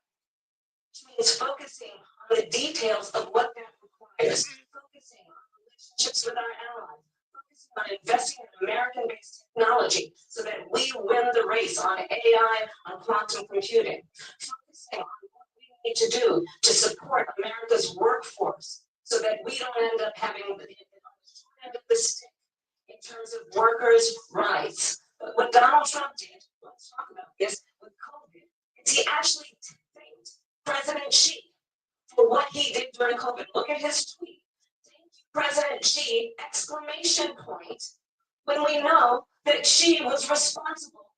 S6: Which means focusing on the details of what that requires, focusing on relationships with our allies, focusing on investing in American-based technology so that we win the race on AI, on quantum computing, focusing on what we need to do to support America's workforce so that we don't end up having the end of the stick in terms of workers' rights. But what Donald Trump did, let's talk about this, with COVID, is he actually thanked President Xi for what he did during COVID. Look at his tweet. Thank you, President Xi, exclamation point, when we know that Xi was responsible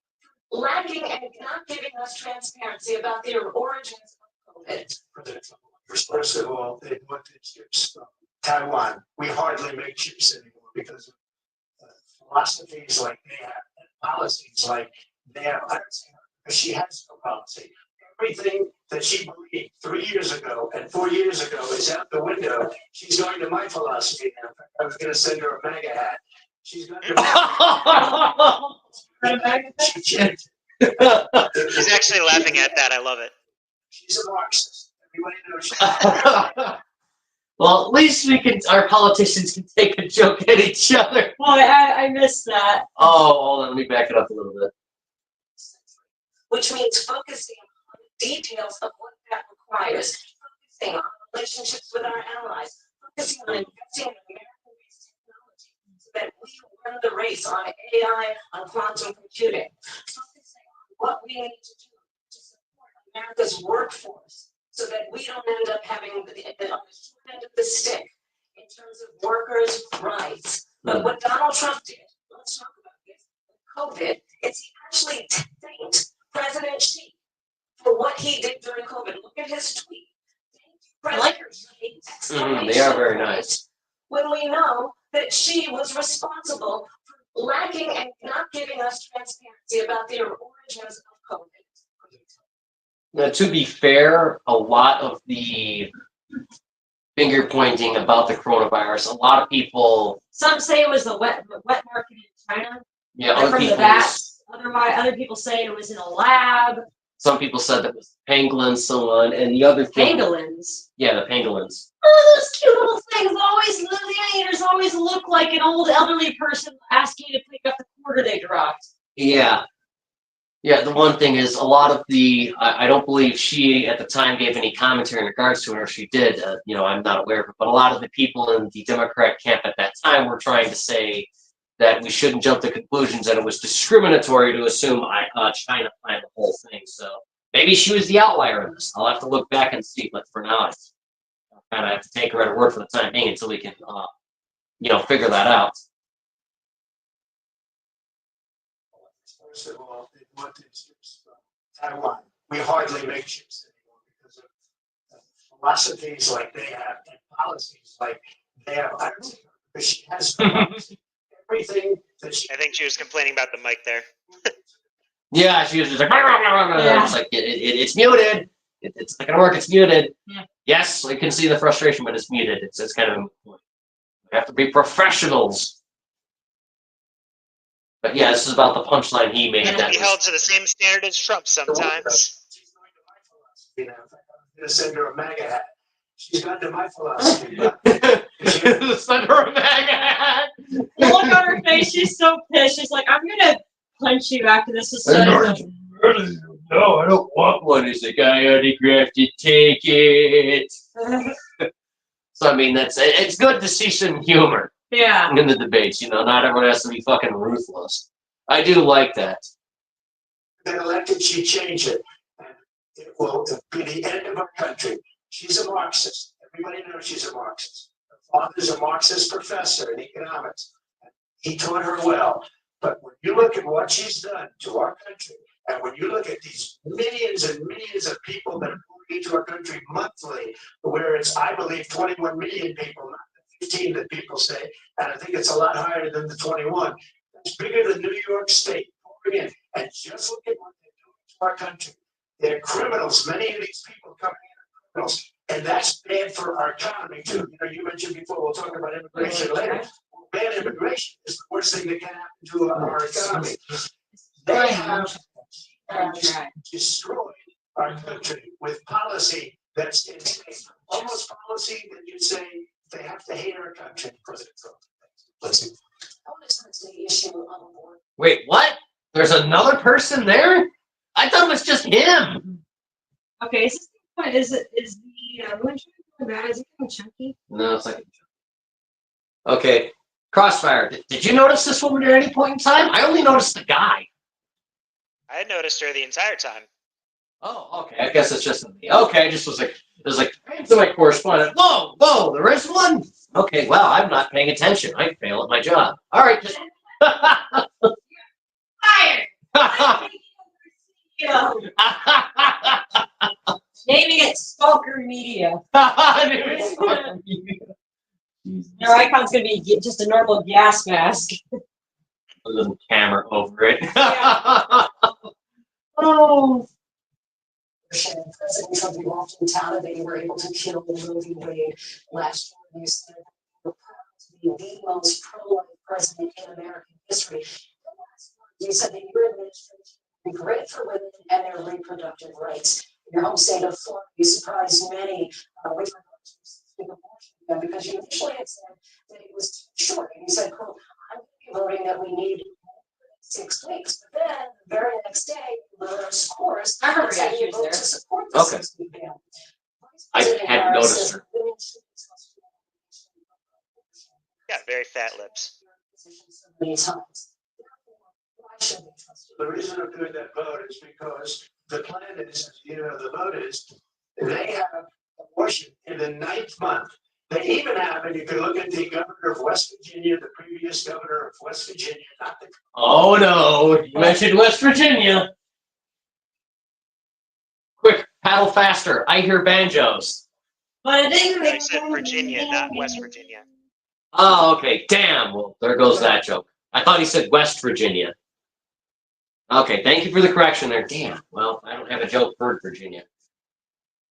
S6: for lacking and not giving us transparency about the origins of COVID.
S7: President Trump, first of all, they bought the chips from Taiwan. We hardly make chips anymore because of philosophies like they have and policies like they have. I don't see her because she has no policy. Everything that she believed 3 years ago and 4 years ago is out the window. She's going to my philosophy now. I was going to send her a MAGA hat. She's going to.
S2: He's actually laughing at that. I love it.
S7: She's a Marxist. Everybody knows.
S1: Well, at least our politicians can take a joke at each other.
S3: Well, I missed that.
S1: Oh, hold on, let me back it up a little bit.
S6: Which means focusing on the details of what that requires, focusing on relationships with our allies, focusing on investing in American-based technology so that we win the race on AI, on quantum computing, focusing on what we need to do to support America's workforce so that we don't end up having on the short end of the stick in terms of workers' rights. But what Donald Trump did, let's talk about this, with COVID, is he actually thanked President Xi for what he did during COVID. Look at his tweet. Thank you, President Xi.
S1: They are very nice.
S6: When we know that Xi was responsible for
S4: lacking and not giving us transparency about the origins of COVID.
S1: Now, to be fair, a lot of the finger pointing about the coronavirus, a lot of people,
S3: Some say it was the wet market in China,
S1: yeah,
S3: like
S1: other
S3: from the
S1: people,
S3: bats. Other people say it was in a lab.
S1: some people said that it was pangolins, so on, and the other thing,
S3: Pangolins.
S1: yeah, the pangolins.
S3: Oh, those cute little things always, the alligators always look like an old elderly person asking you to pick up the quarter they dropped.
S1: Yeah. Yeah, the one thing is a lot of the, I don't believe she at the time gave any commentary in regards to it, or if she did, I'm not aware of it, but a lot of the people in the Democrat camp at that time were trying to say that we shouldn't jump to conclusions, that it was discriminatory to assume China planned the whole thing. So maybe she was the outlier in this. I'll have to look back and see, but for now, I kind of have to take her at her word for the time being until we can, figure that out.
S7: First of all, they wanted chips from Taiwan. We hardly make chips anymore because of philosophies like they have and policies like they have. I don't think because she has everything that she.
S2: I think she was complaining about the mic there.
S1: Yeah, she was just like, it's like it's muted. It's not gonna work. It's muted.
S3: Yeah.
S1: Yes, I can see the frustration, but it's muted. It's kind of a point. We have to be professionals. But yeah, this is about the punchline he made.
S2: And
S1: That
S2: be
S1: was,
S2: held to the same standard as Trump sometimes.
S7: She's going to my philosophy now. In fact, I'm going to send her a MAGA hat. She's gone to my philosophy.
S1: Send her a maggot.
S3: The look on her face, she's so pissed. She's like, I'm gonna punch you after this is said.
S1: No, I don't want one. He's like, I autographed it. Take it. So I mean, it's good to see some humor
S3: Yeah.
S1: in the debates. Not everyone has to be fucking ruthless. I do like that.
S7: Then elected, she changed it. And it will be the end of our country. She's a Marxist. Everybody knows she's a Marxist. Her father's a Marxist professor in economics. He taught her well. But when you look at what she's done to our country, and when you look at these millions and millions of people that are going into our country monthly, where it's, I believe, 21 million people, not the 15 that people say, and I think it's a lot higher than the 21. It's bigger than New York State pouring in. And just look at what they're doing to our country. They're criminals. Many of these people coming in are criminals. And that's bad for our economy, too. You mentioned before, we'll talk about immigration later. Bad immigration is the worst thing that can happen to our economy. They have destroyed our country with policy that's almost policy that you say they have to hate our country. President Trump. Let's see.
S4: I want to turn to the issue of abortion.
S1: Wait, what? There's another person there? I thought it was just him.
S3: Okay, is the moonshine bad? Is it kind of chunky?
S1: No, it's like. Okay, Crossfire. Did you notice this woman at any point in time? I only noticed the guy.
S2: I had noticed her the entire time.
S1: Oh, okay. I guess it's just me. Okay, I just was like, it was like, to my correspondent. Whoa, there is one. Okay, well, I'm not paying attention. I fail at my job. All right, just.
S3: Fired. Naming it Stalker Media. Their icon's gonna be just a normal gas mask.
S1: A little camera over it.
S4: Oh. President Trump, you often touted that you were able to kill Roe v. Wade last year. You said you were proud to be the most pro-life president in American history. You said that your administration would be great for women and their reproductive rights. In your home state of Florida, you surprised many with regards to abortion because you initially had said that it was too short. And you said, quote, I'm going to be voting that we need 6 weeks. But then the very next day, you reversed course.
S3: I remember
S4: and
S3: you
S4: you
S3: was
S4: voted
S3: there.
S4: to support the
S1: Okay.
S4: 6-week ban.
S1: I
S4: President
S1: hadn't
S4: Harris
S1: noticed
S4: says
S1: her.
S4: women should be trusted.
S2: Got very fat lips.
S4: So many times. Why should they trust you?
S7: The reason I'm doing that vote is because the plan is, the vote is, they have abortion in the 9th month. They even have, and you can look at the governor of West Virginia, the previous governor of West Virginia, not the.
S1: Oh no, you mentioned West Virginia. Quick, paddle faster. I hear banjos.
S3: But I think
S2: I said Virginia, not West Virginia.
S1: Oh, okay. Damn. Well, there goes that joke. I thought he said West Virginia. Okay, thank you for the correction there. Damn. Well, I don't have a joke for Virginia.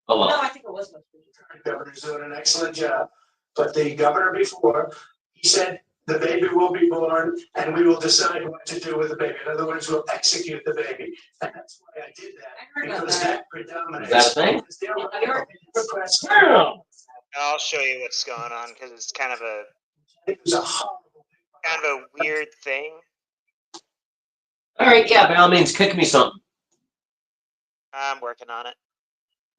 S1: Oh
S3: No,
S1: well.
S3: I think it was.
S7: The governor's doing an excellent job, but the governor before, he said the baby will be born and we will decide what to do with the baby. In other words, we'll execute the baby. And that's why I did
S3: I
S7: that,
S3: heard about
S7: because
S3: that.
S7: that predominates.
S1: Is that a thing?
S7: Because there were requests.
S1: Damn.
S2: I'll show you what's going on because it's kind of a
S7: It was a horrible.
S2: weird thing.
S1: All right, yeah, by all means, cook me something.
S2: I'm working on it.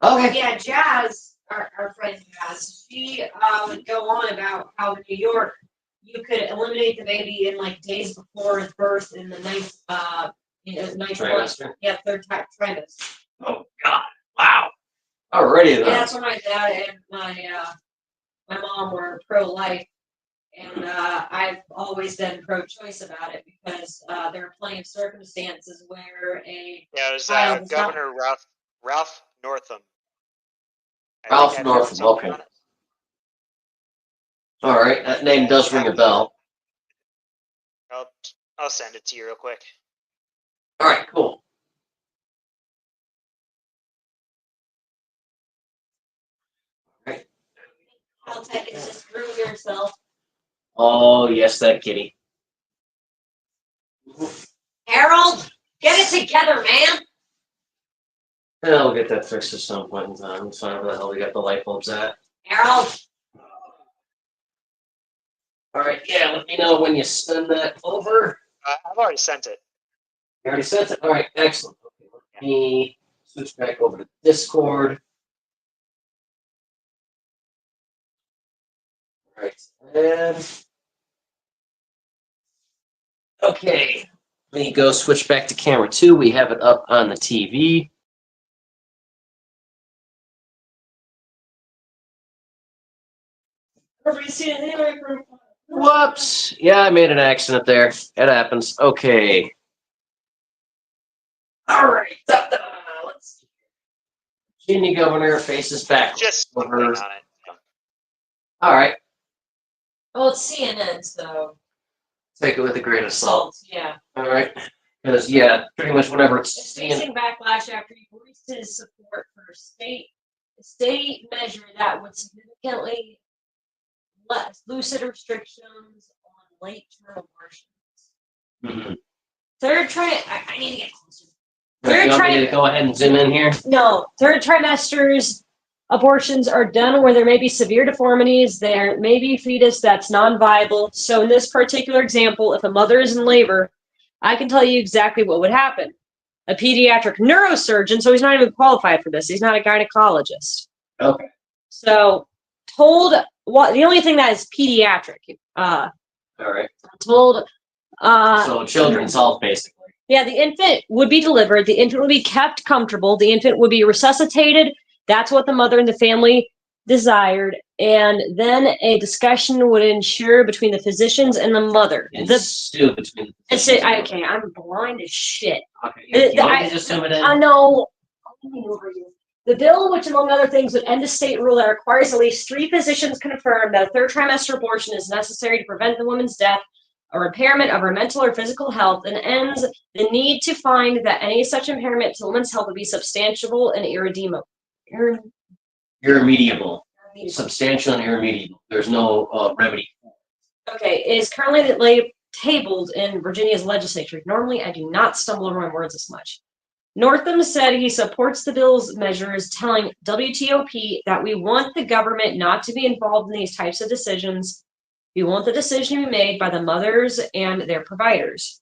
S1: Okay.
S3: Yeah, Jazz, our friend Jazz, she would go on about how in New York you could eliminate the baby in like days before its birth in the ninth ninth month.
S1: Trimester.
S3: Yeah, third trimester.
S1: Oh God! Wow. Alrighty
S3: Yeah,
S1: then.
S3: that's when my dad and my mom were pro-life, and I've always been pro-choice about it because there are plenty of circumstances where a
S2: Yeah, it was
S3: Child is not-
S2: Governor Ralph Northam. I think
S1: Ralph
S2: I've got
S1: Northam,
S2: something
S1: okay.
S2: on it.
S1: All right, that name does ring a bell.
S2: I'll send it to you real quick.
S1: All right, cool.
S3: Caltech is just prove yourself.
S1: Oh yes, that kitty.
S3: Harold, get it together, man.
S1: Yeah, we'll get that fixed at some point in time. Let's find out where the hell we got the light bulbs at.
S3: Harold.
S1: All right, yeah. Let me know when you send that over.
S2: I've already sent it.
S1: You already sent it. All right, excellent. Okay, let me switch back over to Discord. All right, and okay. Let me go switch back to camera 2. We have it up on the TV.
S3: Everybody see it there?
S1: Whoops. Yeah, I made an accident there. It happens. Okay. All right. Let's see. Virginia governor faces back.
S2: Just
S1: for
S2: something
S1: her.
S2: on it. So.
S1: All right.
S3: Well, it's CNN, so
S1: Take it with a grain of salt.
S3: yeah.
S1: All right. Because, yeah, pretty much whenever it's
S3: It's
S1: seen.
S3: facing backlash after he voiced his support for a state measure that would significantly loosen restrictions on late-term abortions.
S1: Mhm.
S3: Third I need to get closer.
S1: You want me to go ahead and zoom in here?
S3: No, third trimesters abortions are done where there may be severe deformities. There may be fetus that's non-viable. So in this particular example, if a mother is in labor, I can tell you exactly what would happen. A pediatric neurosurgeon, so he's not even qualified for this. He's not a gynecologist.
S1: Okay.
S3: So told what the only thing that is pediatric.
S1: All right.
S3: Told
S1: So children's health, basically.
S3: yeah, the infant would be delivered. The infant would be kept comfortable. The infant would be resuscitated. That's what the mother and the family desired. And then a discussion would ensure between the physicians and the mother.
S1: Ensue between the
S3: Okay, I'm blind as shit.
S1: Okay. You want me to just zoom it in?
S3: I know. The bill, which among other things would end a state rule that requires at least 3 physicians confirm that a third trimester abortion is necessary to prevent the woman's death or impairment of her mental or physical health, and ends the need to find that any such impairment to the woman's health would be substantial and irredeemable.
S1: Irremediable. Substantial and irremediable. There's no remedy.
S3: Okay, it is currently tabled in Virginia's legislature. Normally, I do not stumble over my words this much. Northam said he supports the bill's measures, telling WTOP that we want the government not to be involved in these types of decisions. We want the decision to be made by the mothers and their providers.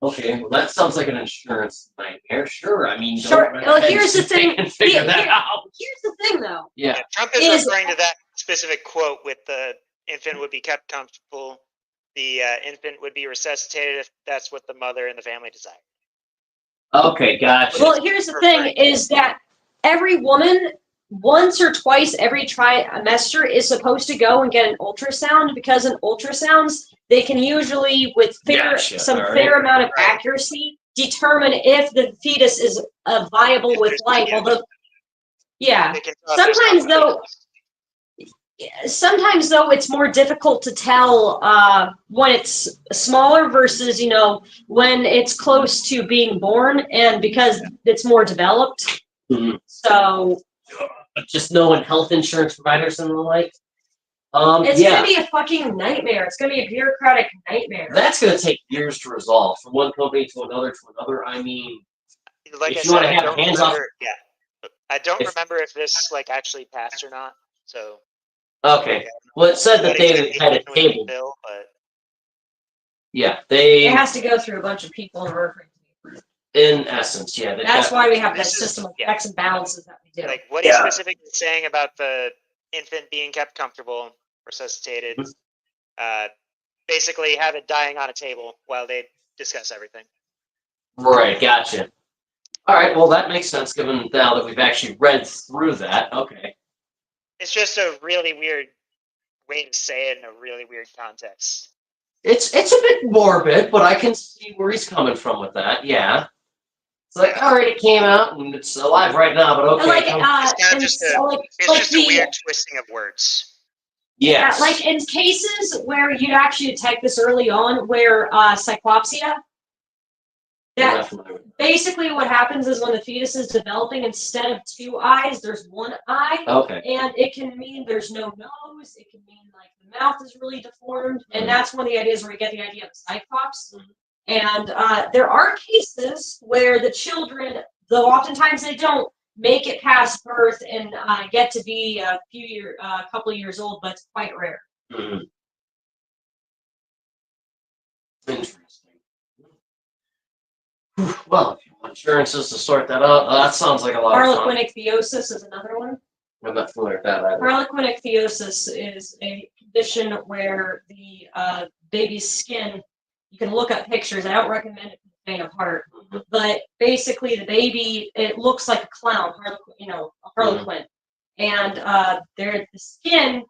S1: Okay, well, that sounds like an insurance nightmare. Sure, I mean,
S3: Sure.
S1: don't
S3: Well, here's the thing.
S1: and figure that
S3: Here-
S1: out.
S3: Here's the thing, though.
S1: Yeah.
S2: Yeah, Trump is referring to that specific quote with the infant would be kept comfortable. The infant would be resuscitated if that's what the mother and the family desire.
S1: Okay, gotcha.
S3: Well, here's the thing: is that every woman, once or twice every trimester, is supposed to go and get an ultrasound, because in ultrasounds they can usually, with
S1: Gotcha,
S3: some
S1: all
S3: fair
S1: right.
S3: amount of accuracy, determine if the fetus is viable
S2: If
S3: with
S2: there's
S3: life.
S2: any
S3: Although, yeah,
S2: They can tell if there's
S3: sometimes though.
S2: complications.
S3: sometimes though it's more difficult to tell when it's smaller versus when it's close to being born, and because it's more developed.
S1: Mhm.
S3: So
S1: Just knowing health insurance providers and the like.
S3: it's
S1: Yeah,
S3: gonna be a fucking nightmare. It's gonna be a bureaucratic nightmare.
S1: that's gonna take years to resolve from one company to another to another. I mean,
S2: Like
S1: If
S2: I
S1: you wanna
S2: said, I
S1: have
S2: don't
S1: hands-off-
S2: remember. Yeah, I don't
S1: If-
S2: remember if this like actually passed or not. So
S1: okay. Well, it said that
S2: what
S1: they
S2: exactly
S1: had it
S2: happened with the
S1: tabled.
S2: bill, but
S1: Yeah,
S3: It
S1: they,
S3: has to go through a bunch of people in order for it to be approved.
S1: in essence, yeah. they've
S3: That's
S1: got-
S3: why we have that
S2: This is-
S3: system of
S2: yeah.
S3: checks and balances that we do.
S2: like what he's
S1: Yeah.
S2: specifically saying about the infant being kept comfortable, resuscitated, basically have it dying on a table while they discuss everything.
S1: Right, gotcha. All right, well, that makes sense given now that we've actually read through that. Okay.
S2: It's just a really weird way to say it in a really weird context.
S1: It's a bit morbid, but I can see where he's coming from with that. Yeah. It's like, all right, it came out and it's alive right now, but
S3: And
S1: okay.
S3: like,
S1: come-
S2: It's kinda
S3: and
S2: just
S3: so,
S2: It's
S3: like
S2: just
S3: the,
S2: a weird twisting of words.
S1: yes.
S3: Yeah, like in cases where you'd actually detect this early on, where cyclopsia,
S1: I'm
S3: that
S1: not familiar with
S3: basically what happens is when the fetus is developing, instead of two eyes, there's one eye,
S1: that. Okay.
S3: and it can mean there's no nose. It can mean like the mouth is really deformed,
S1: Mhm.
S3: and that's one of the ideas where you get the idea of cyclops. And there are cases where the children, though oftentimes they don't, make it past birth and get to be a couple of years old, but it's quite rare.
S1: Mhm. Interesting. Whew, well, if you want insurances to sort that out, that sounds like a lot of fun.
S3: Harlequin ichthyosis is another one.
S1: I'm not familiar with that either.
S3: Harlequin ichthyosis is a condition where the baby's skin, you can look up pictures. I don't recommend it for the faint of heart,
S1: Mhm.
S3: but basically the baby, it looks like a clown, a harlequin. And the skin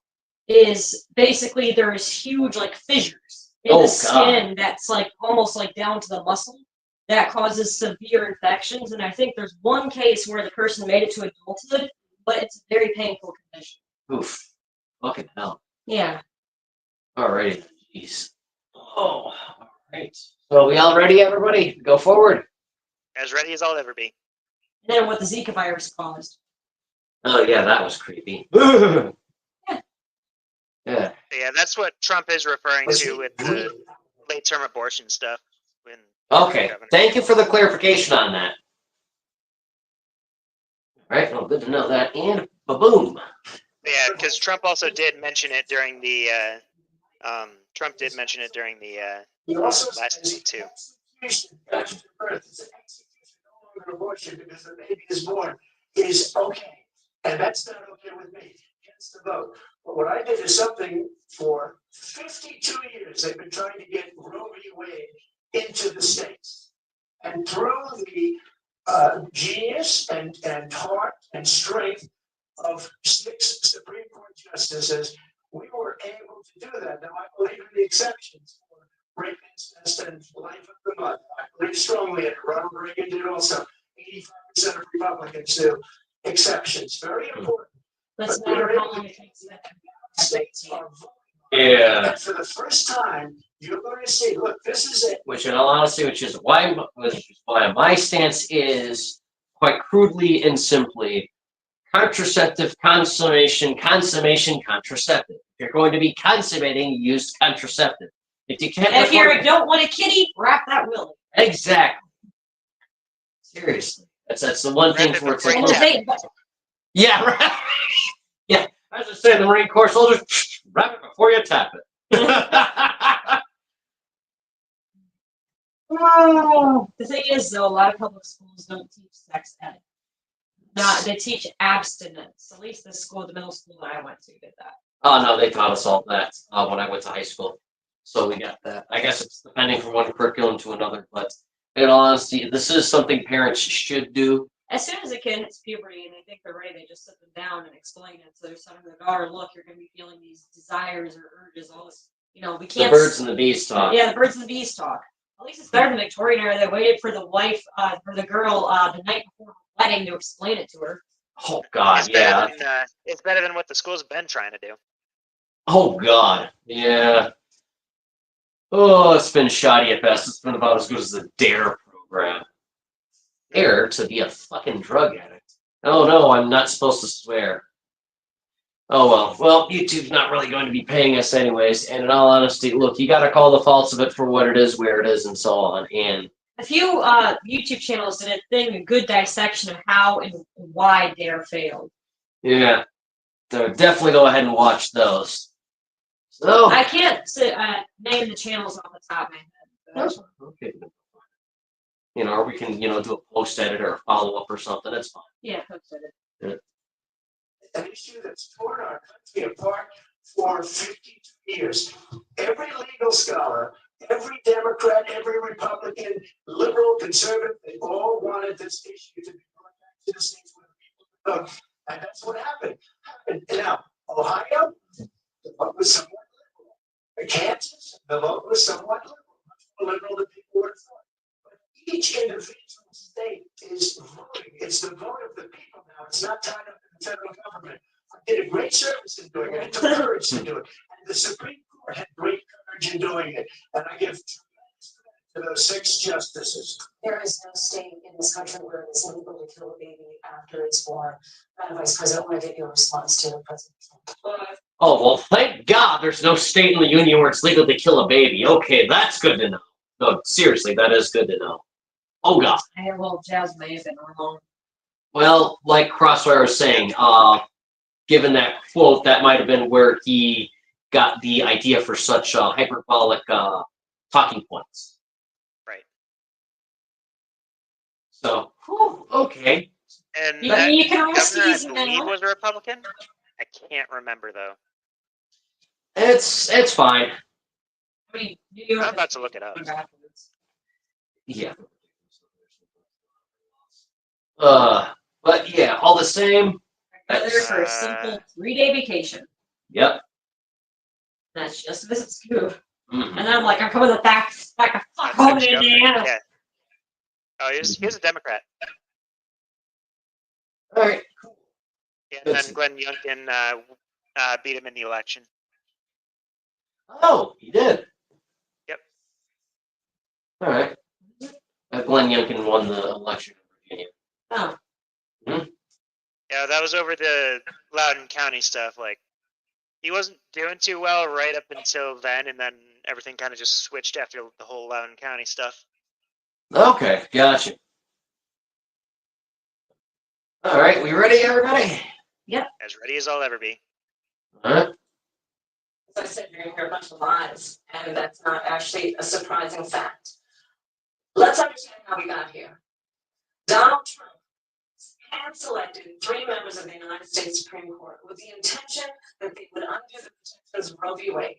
S3: is basically, there's huge like fissures in
S1: Oh,
S3: the
S1: God.
S3: skin that's like almost like down to the muscle. That causes severe infections. And I think there's one case where the person made it to adulthood, but it's a very painful condition.
S1: Oof. Fucking hell.
S3: Yeah.
S1: Alrighty. Jeez. Oh, alright. So we all ready, everybody? Go forward.
S2: As ready as I'll ever be.
S3: And then what the Zika virus caused.
S1: Oh yeah, that was creepy. Yeah.
S2: But yeah, that's what Trump is referring
S7: Was
S2: to
S7: he
S2: with the
S7: really-
S2: late term abortion stuff. When
S1: Okay.
S2: Governor-
S1: Thank you for the clarification on that. Alright, well, good to know that. And ba-boom.
S2: Yeah, because Trump also did mention it during the
S7: He also
S2: last
S7: says
S2: week too.
S7: execution after birth is an execution, no longer abortion, because the baby is born is okay. And that's not okay with me. Against the vote. But what I did is something for 52 years. They've been trying to get Roe v. Wade into the states. And through the genius and heart and strength of 6 Supreme Court justices, we were able to do that. Now, I believe in the exceptions for rape, incest, and life of the mother. I believe strongly in it. Ronald Reagan did also. 85% of Republicans do. Exceptions, very important.
S3: That's
S7: But
S3: never
S7: we're
S3: how
S7: able
S3: long
S7: to
S3: it takes.
S7: States are voting.
S1: Yeah.
S7: And for the first time, you're going to see, look, this is it.
S1: Which in all honesty, which is why my stance is quite crudely and simply contraceptive consummation, contraceptive. If you're going to be consummating, use contraceptive. If you can't
S3: If you
S1: afford-
S3: don't want a kitty, wrap that willy.
S1: exactly. Seriously. That's the one thing
S2: Wrap it
S1: where it's
S2: before
S1: like,
S2: you
S3: Well,
S2: tap
S1: yeah, right. Yeah. I was just saying the Marine Corps soldiers, wrap it before you tap it.
S3: the thing is, though, a lot of public schools don't teach sex ed. They teach abstinence. At least the school, the middle school that I went to, did that.
S1: Oh no, they taught us all that when I went to high school. So we got that. I guess it's depending from one curriculum to another, but in all honesty, this is something parents should do.
S3: As soon as a kid hits puberty and they think they're ready, they just sit them down and explain it to their son or their daughter. Look, you're going to be feeling these desires or urges, all this. We
S1: The
S3: can't.
S1: birds and the bees talk.
S3: Yeah, the birds and the bees talk. At least it's better than Victorian era. They waited for the wife, for the girl, the night before her wedding to explain it to her.
S1: Oh God,
S2: It's better
S1: yeah.
S2: than it's better than what the schools have been trying to do.
S1: Oh God, yeah. Oh, it's been shoddy at best. It's been about as good as the DARE program. DARE to be a fucking drug addict. Oh no, I'm not supposed to swear. Oh well. Well, YouTube's not really going to be paying us anyways. And in all honesty, look, you got to call the faults of it for what it is, where it is, and so on. And
S3: A few YouTube channels did a good dissection of how and why Dare failed.
S1: yeah, so definitely go ahead and watch those. So
S3: I can't name the channels off the top of my head.
S1: that's fine. Okay. You know, or we can, do a post edit or a follow up or something. That's fine.
S3: Yeah, Coach said it.
S7: An issue that's torn our country apart for 52 years. Every legal scholar, every Democrat, every Republican, liberal, conservative, they all wanted this issue to be brought back to the states where the people go. And that's what happened. And now, Ohio, the vote was somewhat liberal. Kansas, the vote was somewhat liberal, much more liberal than people would have thought. But each individual state is voting. It's the vote of the people now. It's not tied up in the federal government. I did a great service in doing it. It took courage to do it. And the Supreme Court had great courage in doing it. And I give tremendous credit to those 6 justices.
S4: There is no state in this country where it is illegal to kill a baby after it's born. Madam Vice President, I want to get your response to President Trump.
S1: Oh well, thank God there's no state in the union where it's legal to kill a baby. Okay, that's good to know. No, seriously, that is good to know. Oh God.
S3: Well, Jazz may have been wrong.
S1: Well, like Crossfire was saying, given that quote, that might have been where he got the idea for such hyperbolic talking points.
S2: Right.
S1: So, whew, okay.
S2: And
S3: You,
S2: that
S3: you can almost
S2: governor, I
S3: use it
S2: believe,
S3: now.
S2: was a Republican. I can't remember though.
S1: It's fine.
S3: I mean, New York
S2: I'm about to look it up.
S3: afterwards.
S1: Yeah. But yeah, all the same.
S3: They're there for a simple 3-day vacation.
S1: Yep.
S3: That's just a visit scoop.
S1: Mhm.
S3: And I'm like, I'm coming back to fuck home in Indiana.
S2: Yeah. Oh, he was a Democrat.
S1: All right.
S2: Yeah, and then Glenn Youngkin beat him in the election.
S1: Oh, he did.
S2: Yep.
S1: All right. Glenn Youngkin won the election in Virginia.
S3: Oh,
S2: Yeah, that was over the Loudoun County stuff. Like, he wasn't doing too well right up until then, and then everything kind of just switched after the whole Loudoun County stuff.
S1: Okay, gotcha. All right, we ready, everybody?
S2: As ready as I'll ever be.
S1: All right.
S6: As I said, you're gonna hear a bunch of lies, and that's not actually a surprising fact. Let's understand how we got here. Donald Trump hand-selected 3 members of the United States Supreme Court with the intention that they would undo the protections of Roe v. Wade.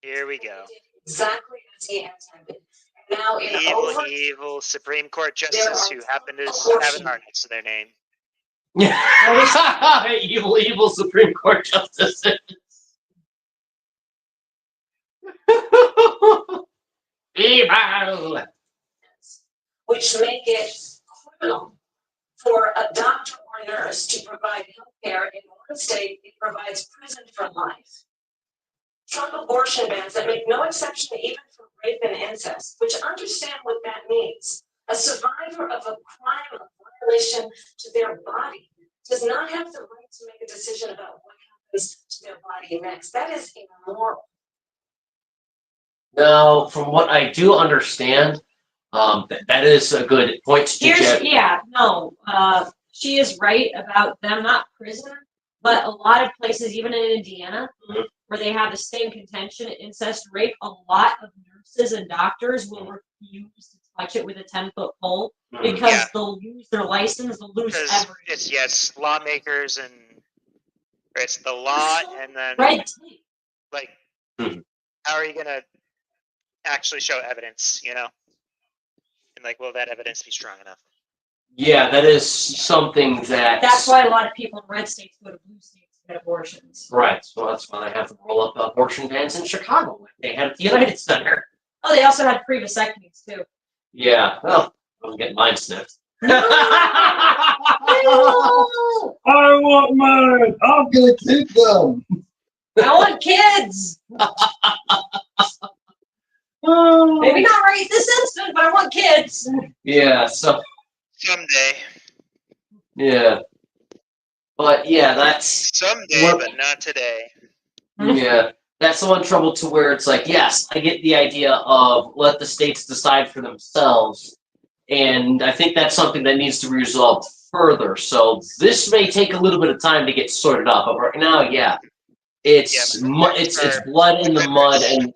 S2: Here we go.
S6: They did exactly as he intended. Now, in
S2: Evil Supreme Court justice who happened to have an R next to their name.
S1: evil Supreme Court justices. Evil.
S6: which make it criminal for a doctor or nurse to provide health care in one state, it provides prison for life. Trump abortion bans that make no exception even for rape and incest, which understand what that means. A survivor of a crime of violation to their body does not have the right to make a decision about what happens to their body next. That is immoral.
S1: Now, from what I do understand, that is a good point to
S3: here's,
S1: Jeff.
S3: she is right about them not prison, but a lot of places, even in Indiana,
S1: Mhm.
S3: where they have the same contention, incest, rape, a lot of nurses and doctors will refuse to touch it with a 10-foot pole because
S2: Yeah.
S3: they'll lose their license, they'll lose
S2: Because
S3: everything.
S2: it's lawmakers and it's the law, and then
S3: Red tape.
S2: like,
S1: Mhm.
S2: how are you gonna actually show evidence? And like, will that evidence be strong enough?
S1: Yeah, that is something that.
S3: That's why a lot of people in red states go to blue states to get abortions.
S1: Right. So that's why they have to roll up abortion bans in Chicago, like they had at the United Center.
S3: Oh, they also had free vasectomies too.
S1: Yeah. Well, I'm getting mine snipped.
S8: I want mine. I'm gonna keep them.
S3: I want kids. Maybe not right this instant, but I want kids.
S1: Yeah, so
S2: Someday.
S1: yeah. But yeah, that's
S2: Someday,
S1: what-
S2: but not today.
S1: yeah. That's the one trouble to where it's like, yes, I get the idea of let the states decide for themselves. And I think that's something that needs to be resolved further. So this may take a little bit of time to get sorted out. But right now, yeah. It's it's blood in the mud and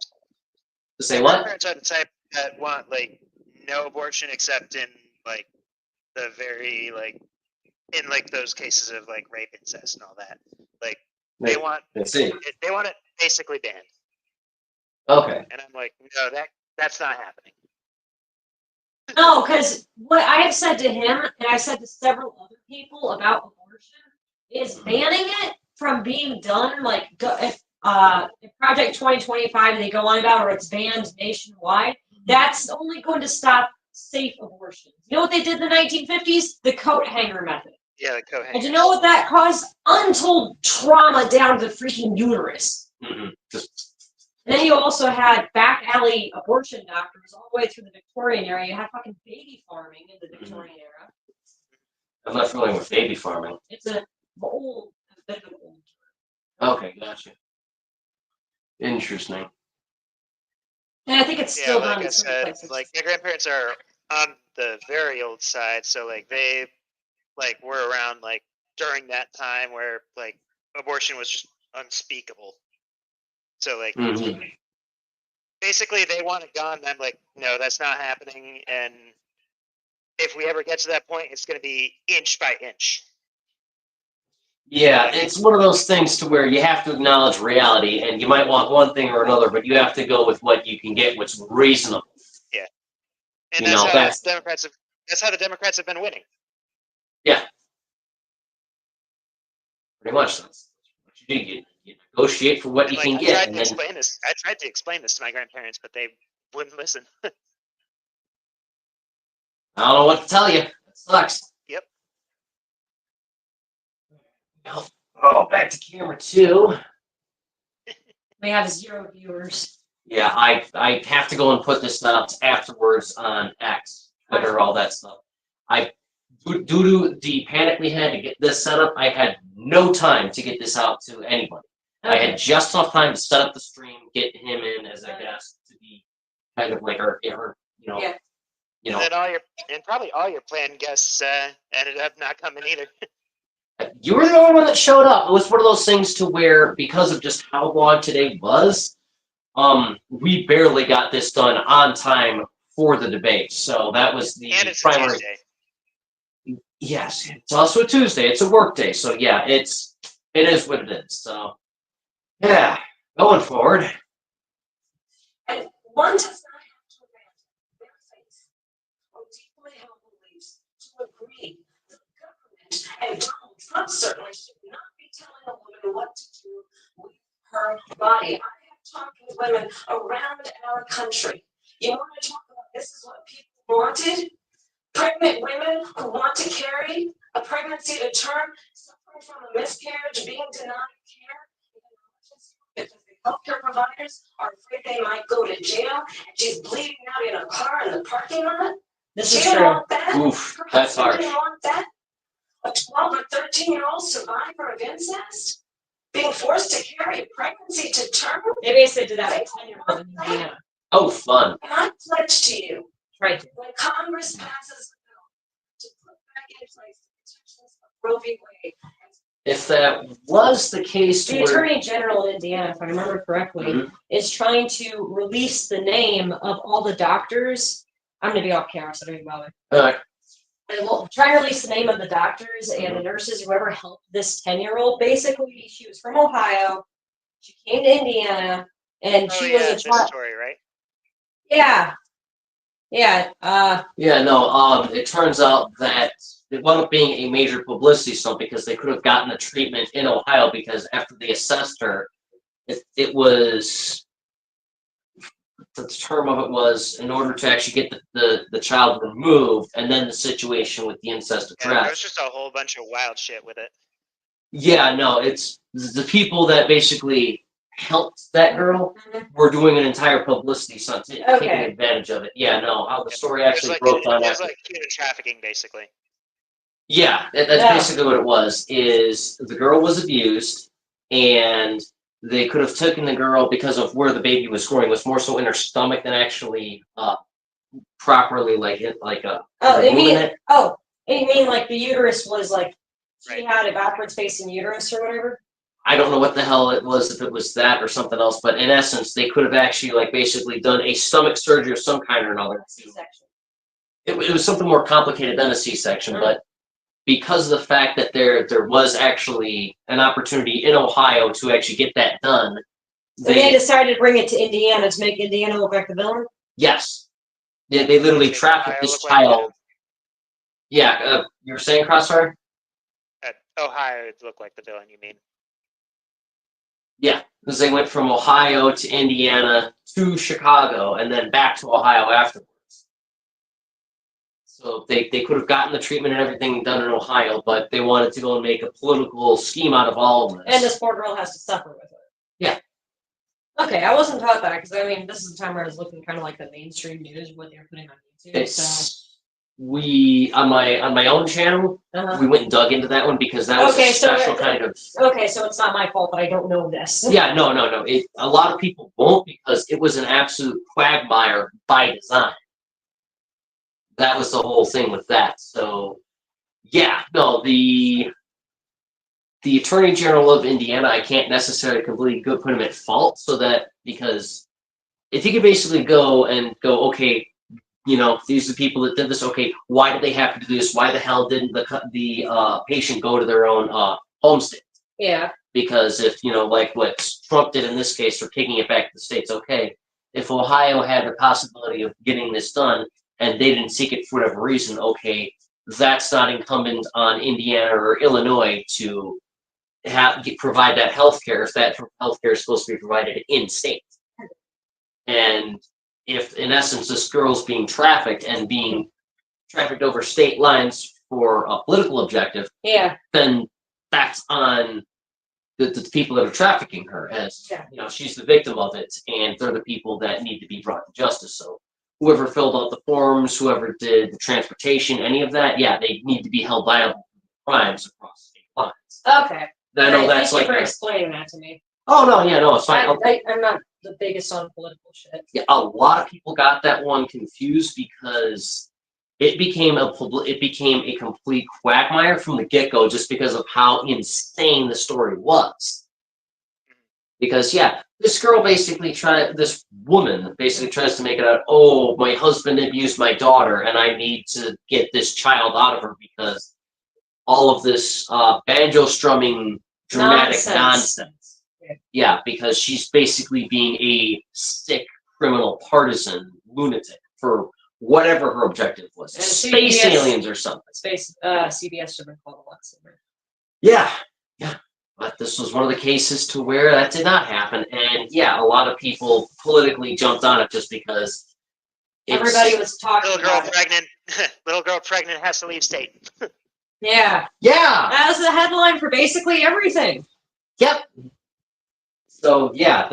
S1: to say
S2: My
S1: what?
S2: parents are the type that want like no abortion except in like the very like in like those cases of like rape, incest, and all that. Like they want
S1: Let's see.
S2: they want it basically banned,
S1: Okay.
S2: and I'm like, no, that's not happening.
S3: No, because what I have said to him, and I've said to several other people about abortion, is banning it from being done. Like, if Project 2025 they go on about, or it's banned nationwide, that's only going to stop safe abortions. You know what they did in the 1950s? The coat hanger method.
S2: Yeah, the co
S3: And you know what that caused? Untold trauma down to the freaking uterus.
S1: Mm-hmm.
S3: And then you also had back alley abortion doctors all the way through the Victorian era. You had fucking baby farming in the Victorian era.
S1: I'm not familiar with baby farming.
S3: It's a bit of an old
S1: Okay, gotcha. Interesting.
S3: and I think it's
S2: Yeah,
S3: still
S2: like
S3: done
S2: I
S3: in certain
S2: said,
S3: places.
S2: like my grandparents are on the very old side, so like they like were around like during that time where like abortion was just unspeakable. So like
S1: Mm-hmm.
S2: basically they want it gone. And I'm like, no, that's not happening. And if we ever get to that point, it's going to be inch by inch.
S1: Yeah, it's one of those things to where you have to acknowledge reality, and you might want one thing or another, but you have to go with what you can get, what's reasonable.
S2: And
S1: You know,
S2: that's how that's how the Democrats have been winning.
S1: Pretty much. That's what you do. You negotiate for what
S2: And
S1: you
S2: like
S1: can
S2: I
S1: get,
S2: tried
S1: and
S2: to
S1: then
S2: explain this. I tried to explain this to my grandparents, but they wouldn't listen.
S1: I don't know what to tell you. It sucks.
S2: Yep.
S1: Oh, back to camera 2.
S3: We have 0 viewers.
S1: Yeah, I have to go and put this out afterwards on X, Twitter, all that stuff. Due to the panic we had to get this set up, I had no time to get this out to anybody. I had just enough time to set up the stream, get him in as a guest to be kind of like our
S3: Yeah.
S1: you know,
S2: And probably all your planned guests ended up not coming either.
S1: you were the only one that showed up. It was one of those things to where, because of just how long today was, we barely got this done on time for the debate. So that was the
S2: And it's a
S1: primary.
S2: Tuesday.
S1: Yes, it's also a Tuesday. It's a work day. So yeah, it is what it is. So yeah, going forward.
S4: And one does not have to abandon their faith or deeply held beliefs to agree that the government and Donald Trump certainly should not be telling a woman what to do with her body. I have talked with women around our country. You want to talk about this is what people wanted? Pregnant women who want to carry a pregnancy to term, suffering from a miscarriage, being denied care because the healthcare providers are afraid they might go to jail, and she's bleeding out in a car in the parking lot.
S3: This
S4: She
S3: is
S4: didn't
S3: true.
S4: want that.
S1: Oof,
S4: Her
S1: that's
S4: husband
S1: harsh.
S4: didn't want that. A 12 or 13-year-old survivor of incest being forced to carry a pregnancy to term.
S3: They basically did that with 10-year-old in Indiana.
S1: Oh, fun.
S4: And I pledge to you,
S3: Right.
S4: when Congress passes a bill to put back in place the protections of Roe v. Wade,
S1: If that was the case,
S3: The
S1: where,
S3: Attorney General in Indiana, if I remember correctly,
S1: Mhm.
S3: is trying to release the name of all the doctors. I'm gonna be off camera, so don't even bother. And we'll try to release the name of the doctors and the nurses, whoever helped this 10-year-old. Basically, she was from Ohio. She came to Indiana, and
S2: Oh
S3: she
S2: yeah,
S3: was a
S2: this
S3: child.
S2: story, right?
S3: Yeah. Yeah.
S1: yeah, no, it turns out that it wound up being a major publicity stunt because they could have gotten the treatment in Ohio because after they assessed her, it was, the term of it was in order to actually get the child removed and then the situation with the incest
S2: Yeah, there was
S1: addressed.
S2: just a whole bunch of wild shit with it.
S1: Yeah, no, it's the people that basically helped that girl were doing an entire publicity stunt, taking
S3: Okay.
S1: advantage of it. Yeah, no, how the story
S2: It was
S1: actually
S2: like
S1: broke down
S2: it was
S1: after.
S2: like human trafficking, basically.
S1: Yeah, that's
S3: Yeah.
S1: basically what it was. Is the girl was abused, and they could have taken the girl because of where the baby was growing. It was more so in her stomach than actually properly like it like a
S3: Oh,
S1: a
S3: you
S1: wound in
S3: mean,
S1: it.
S3: oh, you mean like the uterus was like, she
S2: Right.
S3: had a backwards facing uterus or whatever?
S1: I don't know what the hell it was, if it was that or something else, but in essence, they could have actually like basically done a stomach surgery of some kind or another.
S3: C-section.
S1: It was something more complicated than a C-section, but because of the fact that there was actually an opportunity in Ohio to actually get that done,
S3: So they decided to bring it to Indiana to make Indiana look like the villain?
S1: yes, they literally
S2: Make
S1: trafficked
S2: Ohio
S1: this
S2: look like
S1: child. Yeah, you were saying, Crossfire?
S2: Ohio would look like the villain, you mean?
S1: Yeah, because they went from Ohio to Indiana to Chicago and then back to Ohio afterwards. So they could have gotten the treatment and everything done in Ohio, but they wanted to go and make a political scheme out of all of this.
S3: And this poor girl has to suffer with it.
S1: Yeah.
S3: Okay, I wasn't taught that because I mean, this is the time where I was looking kind of like the mainstream news, what they're putting on YouTube.
S1: It's we on my own channel,
S3: Uh-huh.
S1: we went and dug into that one because that was
S3: Okay,
S1: a
S3: so
S1: special
S3: it-
S1: kind of.
S3: Okay, so it's not my fault that I don't know this.
S1: Yeah, no. A lot of people won't because it was an absolute quagmire by design. That was the whole thing with that. So, yeah, no, the Attorney General of Indiana, I can't necessarily completely go put him at fault, so that because if he could basically go, okay, these are the people that did this. Okay, why did they have to do this? Why the hell didn't the patient go to their own home state?
S3: Yeah.
S1: Because if like what Trump did in this case for taking it back to the states, okay, if Ohio had the possibility of getting this done and they didn't seek it for whatever reason, okay, that's not incumbent on Indiana or Illinois to provide that health care if that health care is supposed to be provided in state. And if in essence this girl's being trafficked and being trafficked over state lines for a political objective,
S3: Yeah.
S1: then that's on the people that are trafficking her, as
S3: Yeah.
S1: she's the victim of it, and they're the people that need to be brought to justice. So whoever filled out the forms, whoever did the transportation, any of that, yeah, they need to be held liable for crimes across state lines.
S3: Okay.
S1: I know
S3: Right,
S1: that's
S3: thank you
S1: like
S3: for explaining that to me.
S1: oh no, yeah, no, it's fine.
S3: I'm not the biggest on political shit.
S1: Yeah, a lot of people got that one confused because it became a complete quagmire from the get-go just because of how insane the story was. Because yeah, this woman basically tries to make it out, oh, my husband abused my daughter and I need to get this child out of her because all of this banjo strumming dramatic nonsense. Yeah, because she's basically being a sick criminal partisan lunatic for whatever her objective was.
S3: And
S1: Space
S3: CBS
S1: aliens or something.
S3: CBS should have been called a lot sooner.
S1: Yeah. But this was one of the cases to where that did not happen. And yeah, a lot of people politically jumped on it just because
S3: Everybody was talking
S2: Little girl
S3: about it.
S2: pregnant. Little girl pregnant has to leave state.
S3: Yeah.
S1: Yeah.
S3: That was the headline for basically everything.
S1: Yep. So yeah,